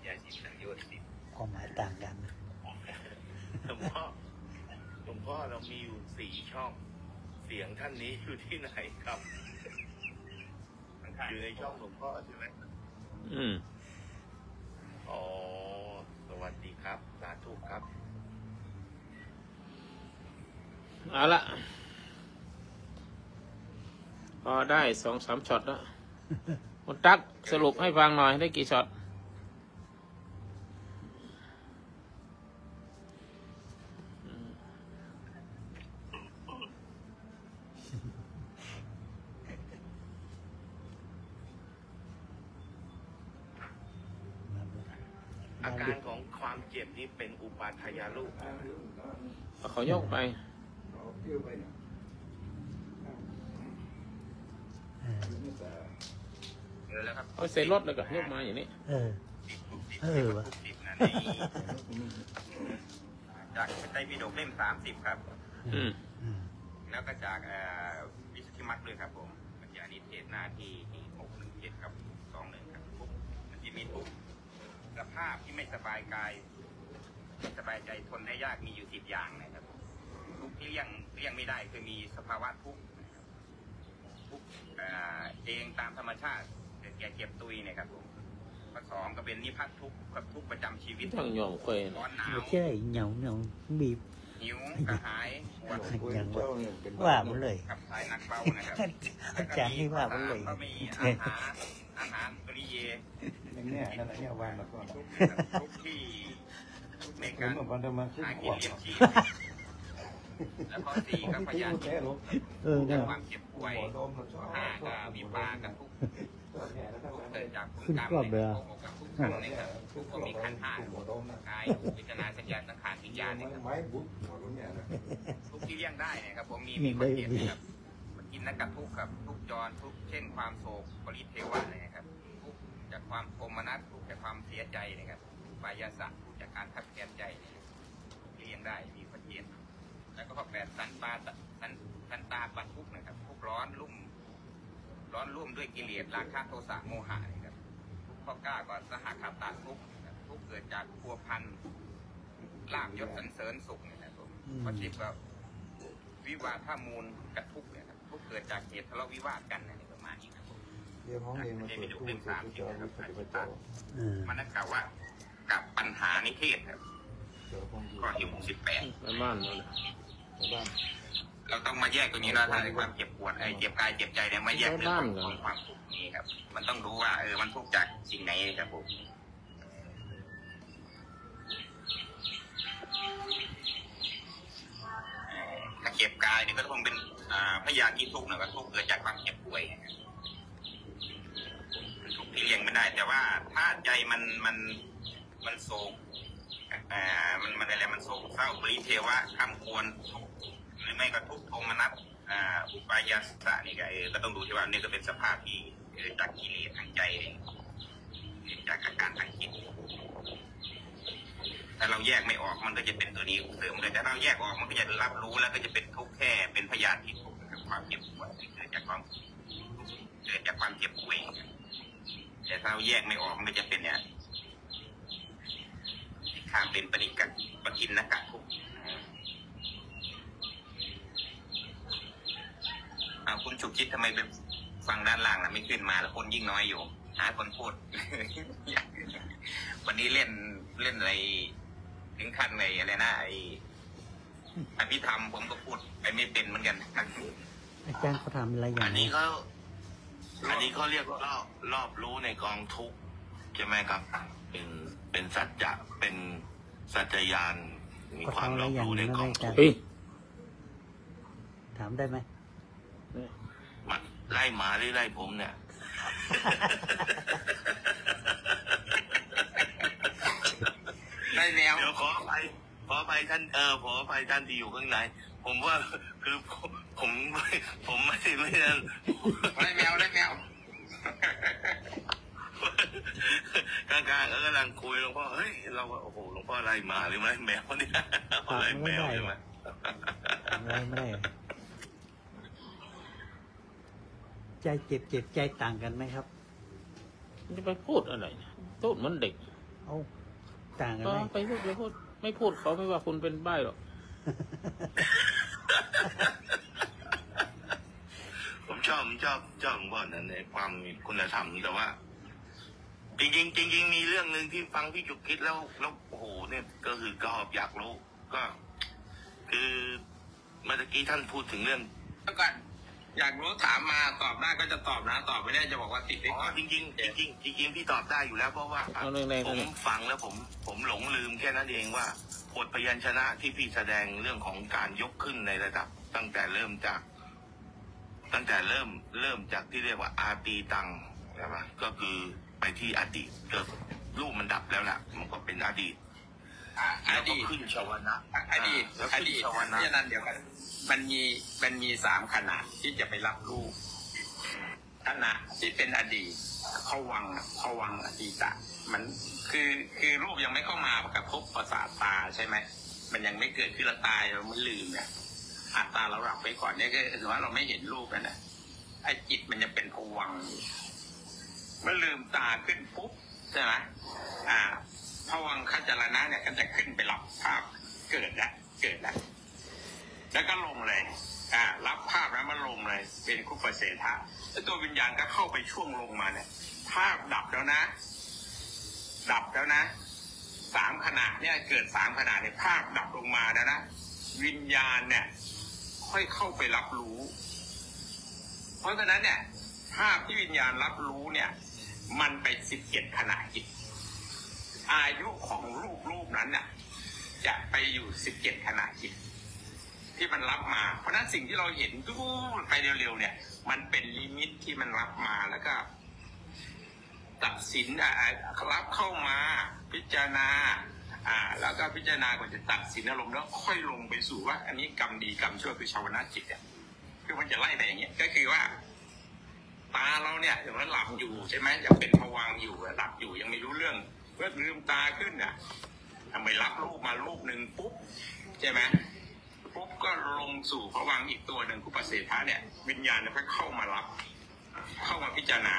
ยาสีสังโยชน์ ความหมายต่างกัน หลวงพ่อเรามีอยู่4 ช่อง เสียงท่านนี้อยู่ที่ไหนครับ อยู่ในช่องหลวงพ่อใช่ไหมอ๋อสวัสดีครับสาธุครับ เอาละพอได้2-3 ช็อตแล้วคุณตั๊กสรุปให้ฟังหน่อยได้กี่ช็อตอาการของความเจ็บนี้เป็นอุปาทายารูป เขายกไปแล้วครับ เอาเซ็นรถเลยก็ยกมาอย่างนี้ วะ จากไตรปิฎกเล่ม30ครับแล้วก็จากวิสุทธิมรรคด้วยครับผมมันจะนิเทศหน้าที่617ครับ21ครับทุกมันจะมีทุกสภาพที่ไม่สบายกายไม่สบายใจทนได้ยากมีอยู่10 อย่างนะครับทุกที่เลี่ยงไม่ได้คือมีสภาวะทุกเองตามธรรมชาติแก่เจ็บตุยเนี่ยครับผมข้อ2ก็เป็นนิพพัททุกข์กับทุกข์ประจำชีวิต ต้องยอมเคย ร้อนหนาว ไม่ใช่เหนียวบีบ หิวกระหายปวด อย่างว่ามันเลย ขับถ่ายหนักเบานะครับ อาจารย์นี่ว่ามันเลย ก็มีอาหารปริเย เนี่ยนั่นแหละเนี่ยวันมาก่อน ทุกที่ทุกในการ ผมวันจะมาขึ้น หา ข กิน วบ เลี้ยงชีพแล้วข้อ4ก็พยานจากความเจ็บป่วย5ก็มีปลากระทุกเกิดจากคุณกรรมในทุกขั้นนะครับทุกก็มีขั้น5กายวิจารณาสัญญาสังขารวิญญาณนะครับทุกที่เลี่ยงได้นะครับผมมีคนเจ็บนะครับมันกินนักกระทุกครับทุกจรทุกเช่นความโศกปริเทวะนะครับทุกจากความโทมนัสทุกจากความเสียใจนะครับปายาสะทุกจากการทับแทนใจเลี่ยงได้มีคนเจ็บแล้วก็ข้อ8สันตาปัทุกนะครับทุกร้อนรุ่มด้วยกิเลสราคะโทสะโมหะนะครับทุกข้อ9ก็สหคตาทุกทุกเกิดจากพัวพันลาภยศสรรเสริญสุขเนี่ยนะครับข้อ10ก็วิวาทมูลกับทุกเนี่ยครับทุกเกิดจากเหตุทะเลาะวิวาทกันในประมาณนี้ครับเดี๋ยวห้องเรียนมาตรวจผู้ตรวจผู้จารวิปฏิบัติ มันนั่นกล่าวว่ากับปัญหานิเทศครับข้อที่68ไปบ้านเลย เราต้องมาแยกตรงนี้นะถ้าในความเจ็บปวดเจ็บกายเจ็บใจเนี่ยมาแยกเรื่องของความทุกข์นี้ครับมันต้องรู้ว่ามันทุกข์จากสิ่งไหนครับผมถ้าเจ็บกายนี่ก็คงเป็นพยาธิทุกข์นะก็ทุกข์เกิดจากความเจ็บป่วยทุกข์ที่เลี่ยงไม่ได้แต่ว่าถ้าใจมันโศกมันอะไรมันโศกเศร้าปริเทวะคำควรหรือไม่ก็ทุกโทมนัสอุปายาสะนี่ก็ต้องดูที่ว่านี่ก็เป็นสภาพที่เกิดจากกิเลสทางใจ จากอาการทางจิตถ้าเราแยกไม่ออกมันก็จะเป็นตัวนี้เสริมเลยแต่เราแยกออกมันก็จะรับรู้แล้วก็จะเป็นทุกข์แค่เป็นพยาธิทุกข์กับความเจ็บปวดเกิดจากความเจ็บป่วยแต่ถ้าเราแยกไม่ออกมันก็จะเป็นเนี่ยข้ามเป็นปณิกัดปกินนกะทุกข์คุณฉุกคิดทำไมเป็นฟังด้านล่างนะไม่ขึ้นมาแล้วคนยิ่งน้อยอยู่หาคนพูด วันนี้เล่นอะไรถึงขั้นอะไรนะไอ้อภิธรรมผมก็พูดไปไม่เป็นเหมือนกันอาจารย์เขาทำอะไรอย่าง อันนี้เขาเรียกรอบรู้ในกองทุกข์ใช่ไหมครับเป็นสัจจะเป็นสัจญาณมีความรอบรู้ในกองทุกข์ถามได้ไหมมันไล่หมาหรือไล่ผมเนี่ยได้แล้วเดี๋ยวขอไปท่านขอไปท่านที่อยู่ข้างในผมว่าคือผมไม่ได้แมวกลางๆกำลังคุยหลวงพ่อเฮ้ยเราโอ้โหหลวงพ่อไล่หมาหรือไล่แมวเนี่ยไล่แมวใช่ไหมไม่ใจเจ็บใจต่างกันไหมครับจะไปพูดอะไรนะพูดเหมือนเด็กเอาต่างกันไหมไปพูดไม่พูดเขาไม่ว่าคุณเป็นใบ้หรอกผมชอบหลวงพ่อนั้นในความมีคุณธรรมแต่ว่าจริงมีเรื่องหนึ่งที่ฟังพี่จุกคิดแล้วโอ้โหเนี่ยก็คือก็อยากรู้ก็คือเมื่อกี้ท่านพูดถึงเรื่องก่อนอยากรู้ถามมาตอบได้ก็จะตอบนะตอบไม่ได้จะบอกว่าติดได้ก่อนจริงพี่ตอบได้อยู่แล้วเพราะว่าผมฟังแล้วผมหลงลืมแค่นั้นเองว่าบทพยัญชนะที่พี่แสดงเรื่องของการยกขึ้นในระดับตั้งแต่เริ่มจากที่เรียกว่าอาตีตังใช่ไหมก็คือไปที่อดีตเกิดรูปมันดับแล้วล่ะมันก็เป็นอดีตขึ้นชวนะอดีตที่นั่นเดียวกันมันมี3ขณะที่จะไปรับรู้ขณะที่เป็นอดีตภวังค์อดีตะมันคือรูปยังไม่เข้ามากระทบประสาทตาใช่ไหมมันยังไม่เกิดขึ้นละตายเราไม่ลืมเนี่ยตาเราหลับไปก่อนเนี่ยก็ถือว่าเราไม่เห็นรูปนะไอ้จิตมันยังเป็นภวังค์เมื่อลืมตาขึ้นปุ๊บใช่ไหมภวังคจรณะเนี่ยก็จะขึ้นไปรับภาพเกิดแล้วก็ลงเลยรับภาพแล้วมันลงเลยเป็นคุปเสถะแล้วตัววิญญาณก็เข้าไปช่วงลงมาเนี่ยภาพดับแล้วนะ3ขณะเนี่ยเกิด3ขณะเนี่ยภาพดับลงมาแล้วนะวิญญาณเนี่ยค่อยเข้าไปรับรู้เพราะฉะนั้นเนี่ยภาพที่วิญญาณรับรู้เนี่ยมันไป17ขณะจิตอายุของรูปนั้นน่ะจะไปอยู่17ขณะจิตที่มันรับมาเพราะนั้นสิ่งที่เราเห็นตู้ไปเร็วๆเนี่ยมันเป็นลิมิตที่มันรับมาแล้วก็ตัดสินรับเข้ามาพิจารณาแล้วก็พิจารณาก่อนจะตัดสินอารมณ์แล้วค่อยลงไปสู่ว่าอันนี้กรรมดีกรรมชั่วคือชาวนาจิตเนี่ยคือมันจะไล่ไปอย่างเงี้ยก็คือว่าตาเราเนี่ยอย่างนั้นหลับอยู่ใช่ไหมยังเป็นภวังค์อยู่หลับอยู่ยังไม่รู้เรื่องเมื่อลืมตาขึ้นทำไมรับรูปมารูปหนึ่งปุ๊บใช่ไหมปุ๊บก็ลงสู่ภวังค์อีกตัวหนึ่งคุปเสถะเนี่ยวิญญาณเนี่ยก็เข้ามารับเข้ามาพิจารณา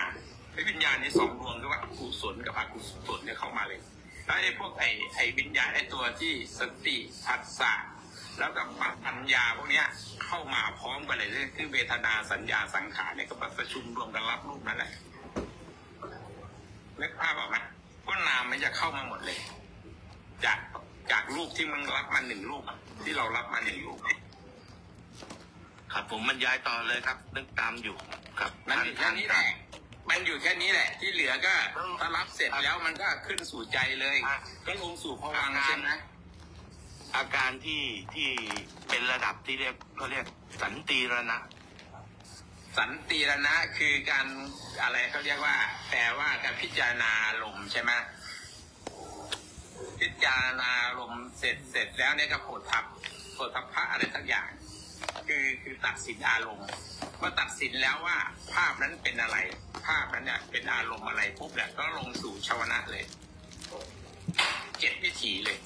ไอ้วิญญาณใน2ดวงคือว่ากุศลกับอกุศลเนี่ยเข้ามาเลยแล้วไอ้พวกไอ้วิญญาณไอ้ตัวที่สติผัสสะแล้วก็ปัญญาพวกเนี้ยเข้ามาพร้อมกันเลยคือเวทนาสัญญาสังขารเนี่ยก็ประชุมรวมกันรับรูปนั่นแหละนึกภาพออกไหมก็นามมันจะเข้ามาหมดเลยจากรูปที่มันรับมา1รูปที่เรารับมา1รูปครับผมบรรยายต่อเลยครับนึกตามอยู่ครับมันอยู่แค่นี้แหละที่เหลือก็ถ้ารับเสร็จแล้วมันก็ขึ้นสู่ใจเลยก็ลงสู่ภวังค์ใช่ไหมอาการที่เป็นระดับที่เขาเรียกสันติรณะคือการอะไรเขาเรียกว่าแปลว่าการพิจารณาลมใช่ไหมพิจารณาลมเสร็จแล้วเนี่ยก็โผฏฐัพพะอะไรสักอย่างคือตัดสินอารมณ์ว่าตัดสินแล้วว่าภาพนั้นเป็นอะไรภ ภาพนั้นเนี่ยเป็นอารมณ์อะไรปุ๊บเนี่ยก็ลงสู่ชวนะเลย7 วิถีเลย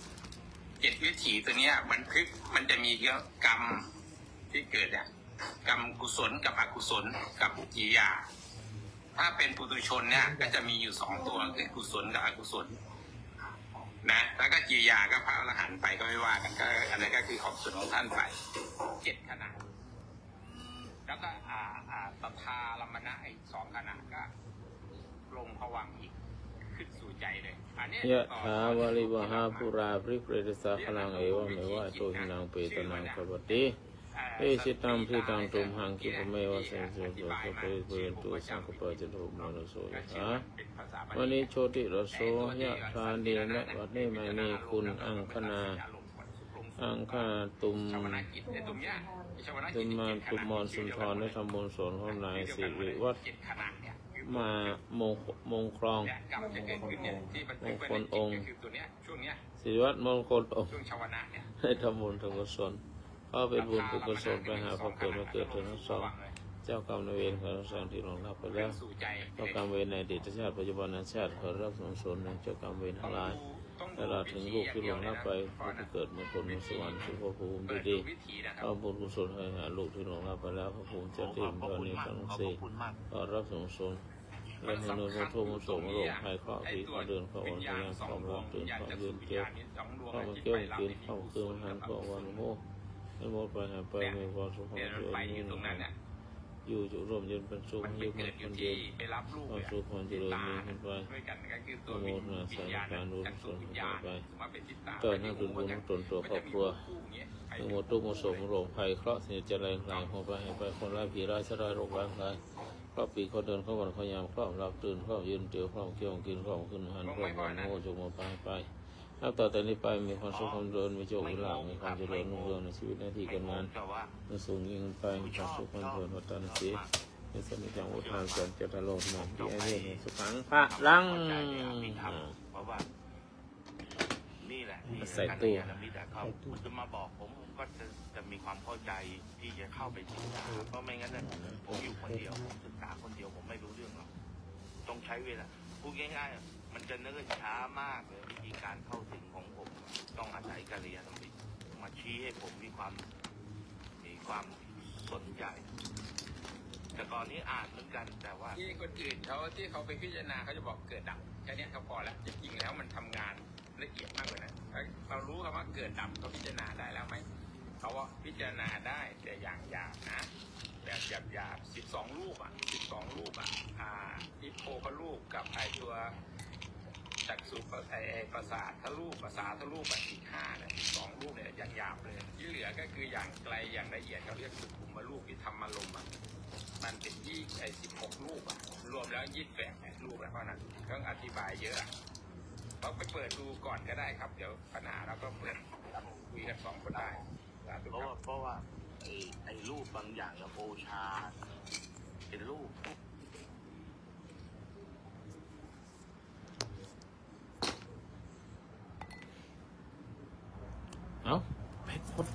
7 วิถีตัวเนี้ยบันทึกมันจะมีกรรมที่เกิดเนี่ยกรรมกุศลกับอกุศลกับกิริยาถ้าเป็นปุถุชนเนี่ยก็จะมีอยู่2 ตัวคือกุศลกับอกุศลนะแล้วก็กิริยาก็พระอรหันต์ไปก็ไม่ว่ากันก็อันนั้นก็คือของส่วนของท่านไป7 ขณะแล้วก็ตถาลัมมณะอีก2 ขณะก็ลงผวังค์อีกขึ้นสู่ใจเลยอันนี้ยะถาวาริวหาปุราปริเปรตสาคลังเอวเมวะโตหินังเปตนังขปติเอชิตังพิตังตุมหังคิปเมวะเสนโสโสขปริเปรตุสังขปะจตุมโนโสยะถามณีโชติรโสยะถาเดนะวัดเนมณีคุณอังคณาอังคาตุมมาตุมรสุนทรได้ทำบุญสนของนายสิริวัฒน์มามงคลองมงคลองค์สิริวัฒน์มงคลองค์ได้ทำบุญถึงกุศลก็เป็นบุญเป็นกุศลไปหาพระเกิดมาเกิดถึงทั้ง 2เจ้ากรรมนายเวรของทั้ง 2ที่ลงรับไปแล้วเจ้ากรรมเวรในอดีตชาติปัจจุบันชาติขอรับส่วนในเจ้ากรรมเวรทั้งหลายตลอดถึงลูกที่ลงรับไปผู้ที่เกิดมงคลในสวรรค์สุภภูมิดีๆเอาบุญกุศลให้หาลูกที่ลงรับไปแล้วพระภูมิจะตื่นตอนนี้ทั้ง4ขอรับส่วนและให้นวลโทมโสมโรคภัยเคราะห์ผีข้อเดินข้ออ่อนพยายามความรักตื่นข้อยืนเกี่ยวข้อมาเกี่ยวกินข้อเครื่องหันข้อวันโมให้หมดไปหาไปมีความสุขความเจริญยิ่งอยู่จุร่มเย็นเป็นสุขยิ่งเป็นคนเย็นความสุขความเจริญยิ่งขึ้นไปโมทนาสายการรู้ส่วนต่อไปเกิดให้ถึงบุญตนตัวครอบครัวทั้งหมดทุกโมโสมโรคภัยเคราะห์เสียจะแรงหลายหัวไปให้ไปคนร้ายผีร้ายชะร้ายโรคร้ายร้ายครอบปีเขาเดินเข้าวันเขายามครอบรับตื่นครอบยืนเตียวครอบเกี่ยวกินครอบขึ้นหันครอบวันโง่จงมาไปนับต่อแต่นี้ไปมีความสุขความเจริญมีโชคมีลาภมีความเจริญรุ่งเรืองในชีวิตหน้าที่การงานมีสูงยิ่งไปมีความสุขความเจริญวัฒนศีในสมิจังอุทานเกิดเจตโลกนามที่ไอเดียในสุขังพระลังเพราะว่านี่แหละใส่ตู้คุณจะมาบอกผมก็จะมีความเข้าใจที่จะเข้าไปศึกษาเพราะไม่งั้นเนี่ยผมอยู่คนเดียวผมศึกษาคนเดียวผมไม่รู้เรื่องหรอกต้องใช้เวลาพูดง่ายๆมันจะเนิ่นช้ามากเลยวิธีการเข้าถึงของผมต้องอาศัยกัลยาณมิตรมาชี้ให้ผมมีความสนใจแต่ก่อนนี้อ่านเหมือนกันแต่ว่าที่คนอื่นที่เขาไปพิจารณาเขาจะบอกเกิดดับแค่นี้เขาพอแล้วจริงๆแล้วมันทำงานละเอียดมากกว่านั้นเรารู้ครับว่าเกิดดับเขาพิจารณาได้แล้วไหมเขาว่าพิจารณาได้แต่อย่างหยาบนะแบบหยาบ12 รูปอิโพพรูปกับไอตัวจักษุไอประสาททะรูปอีก5เนี่ย12 รูปเนี่ยอย่างหยาบเลยที่เหลือก็คืออย่างไกลอย่างละเอียดเขาเรียกสุขุมรูปที่ธรรมารมณ์มันเป็น16 รูปรวมแล้ว28 รูปแล้วเพราะนั้นต้องอธิบายเยอะเราไปเปิดดูก่อนก็ได้ครับเดี๋ยวปัญหาเราก็เปิดคุยกัน2 คนได้เพราะว่าไอ้รูปบางอย่างกับโอชาเป็นรูปเอ้าไปพด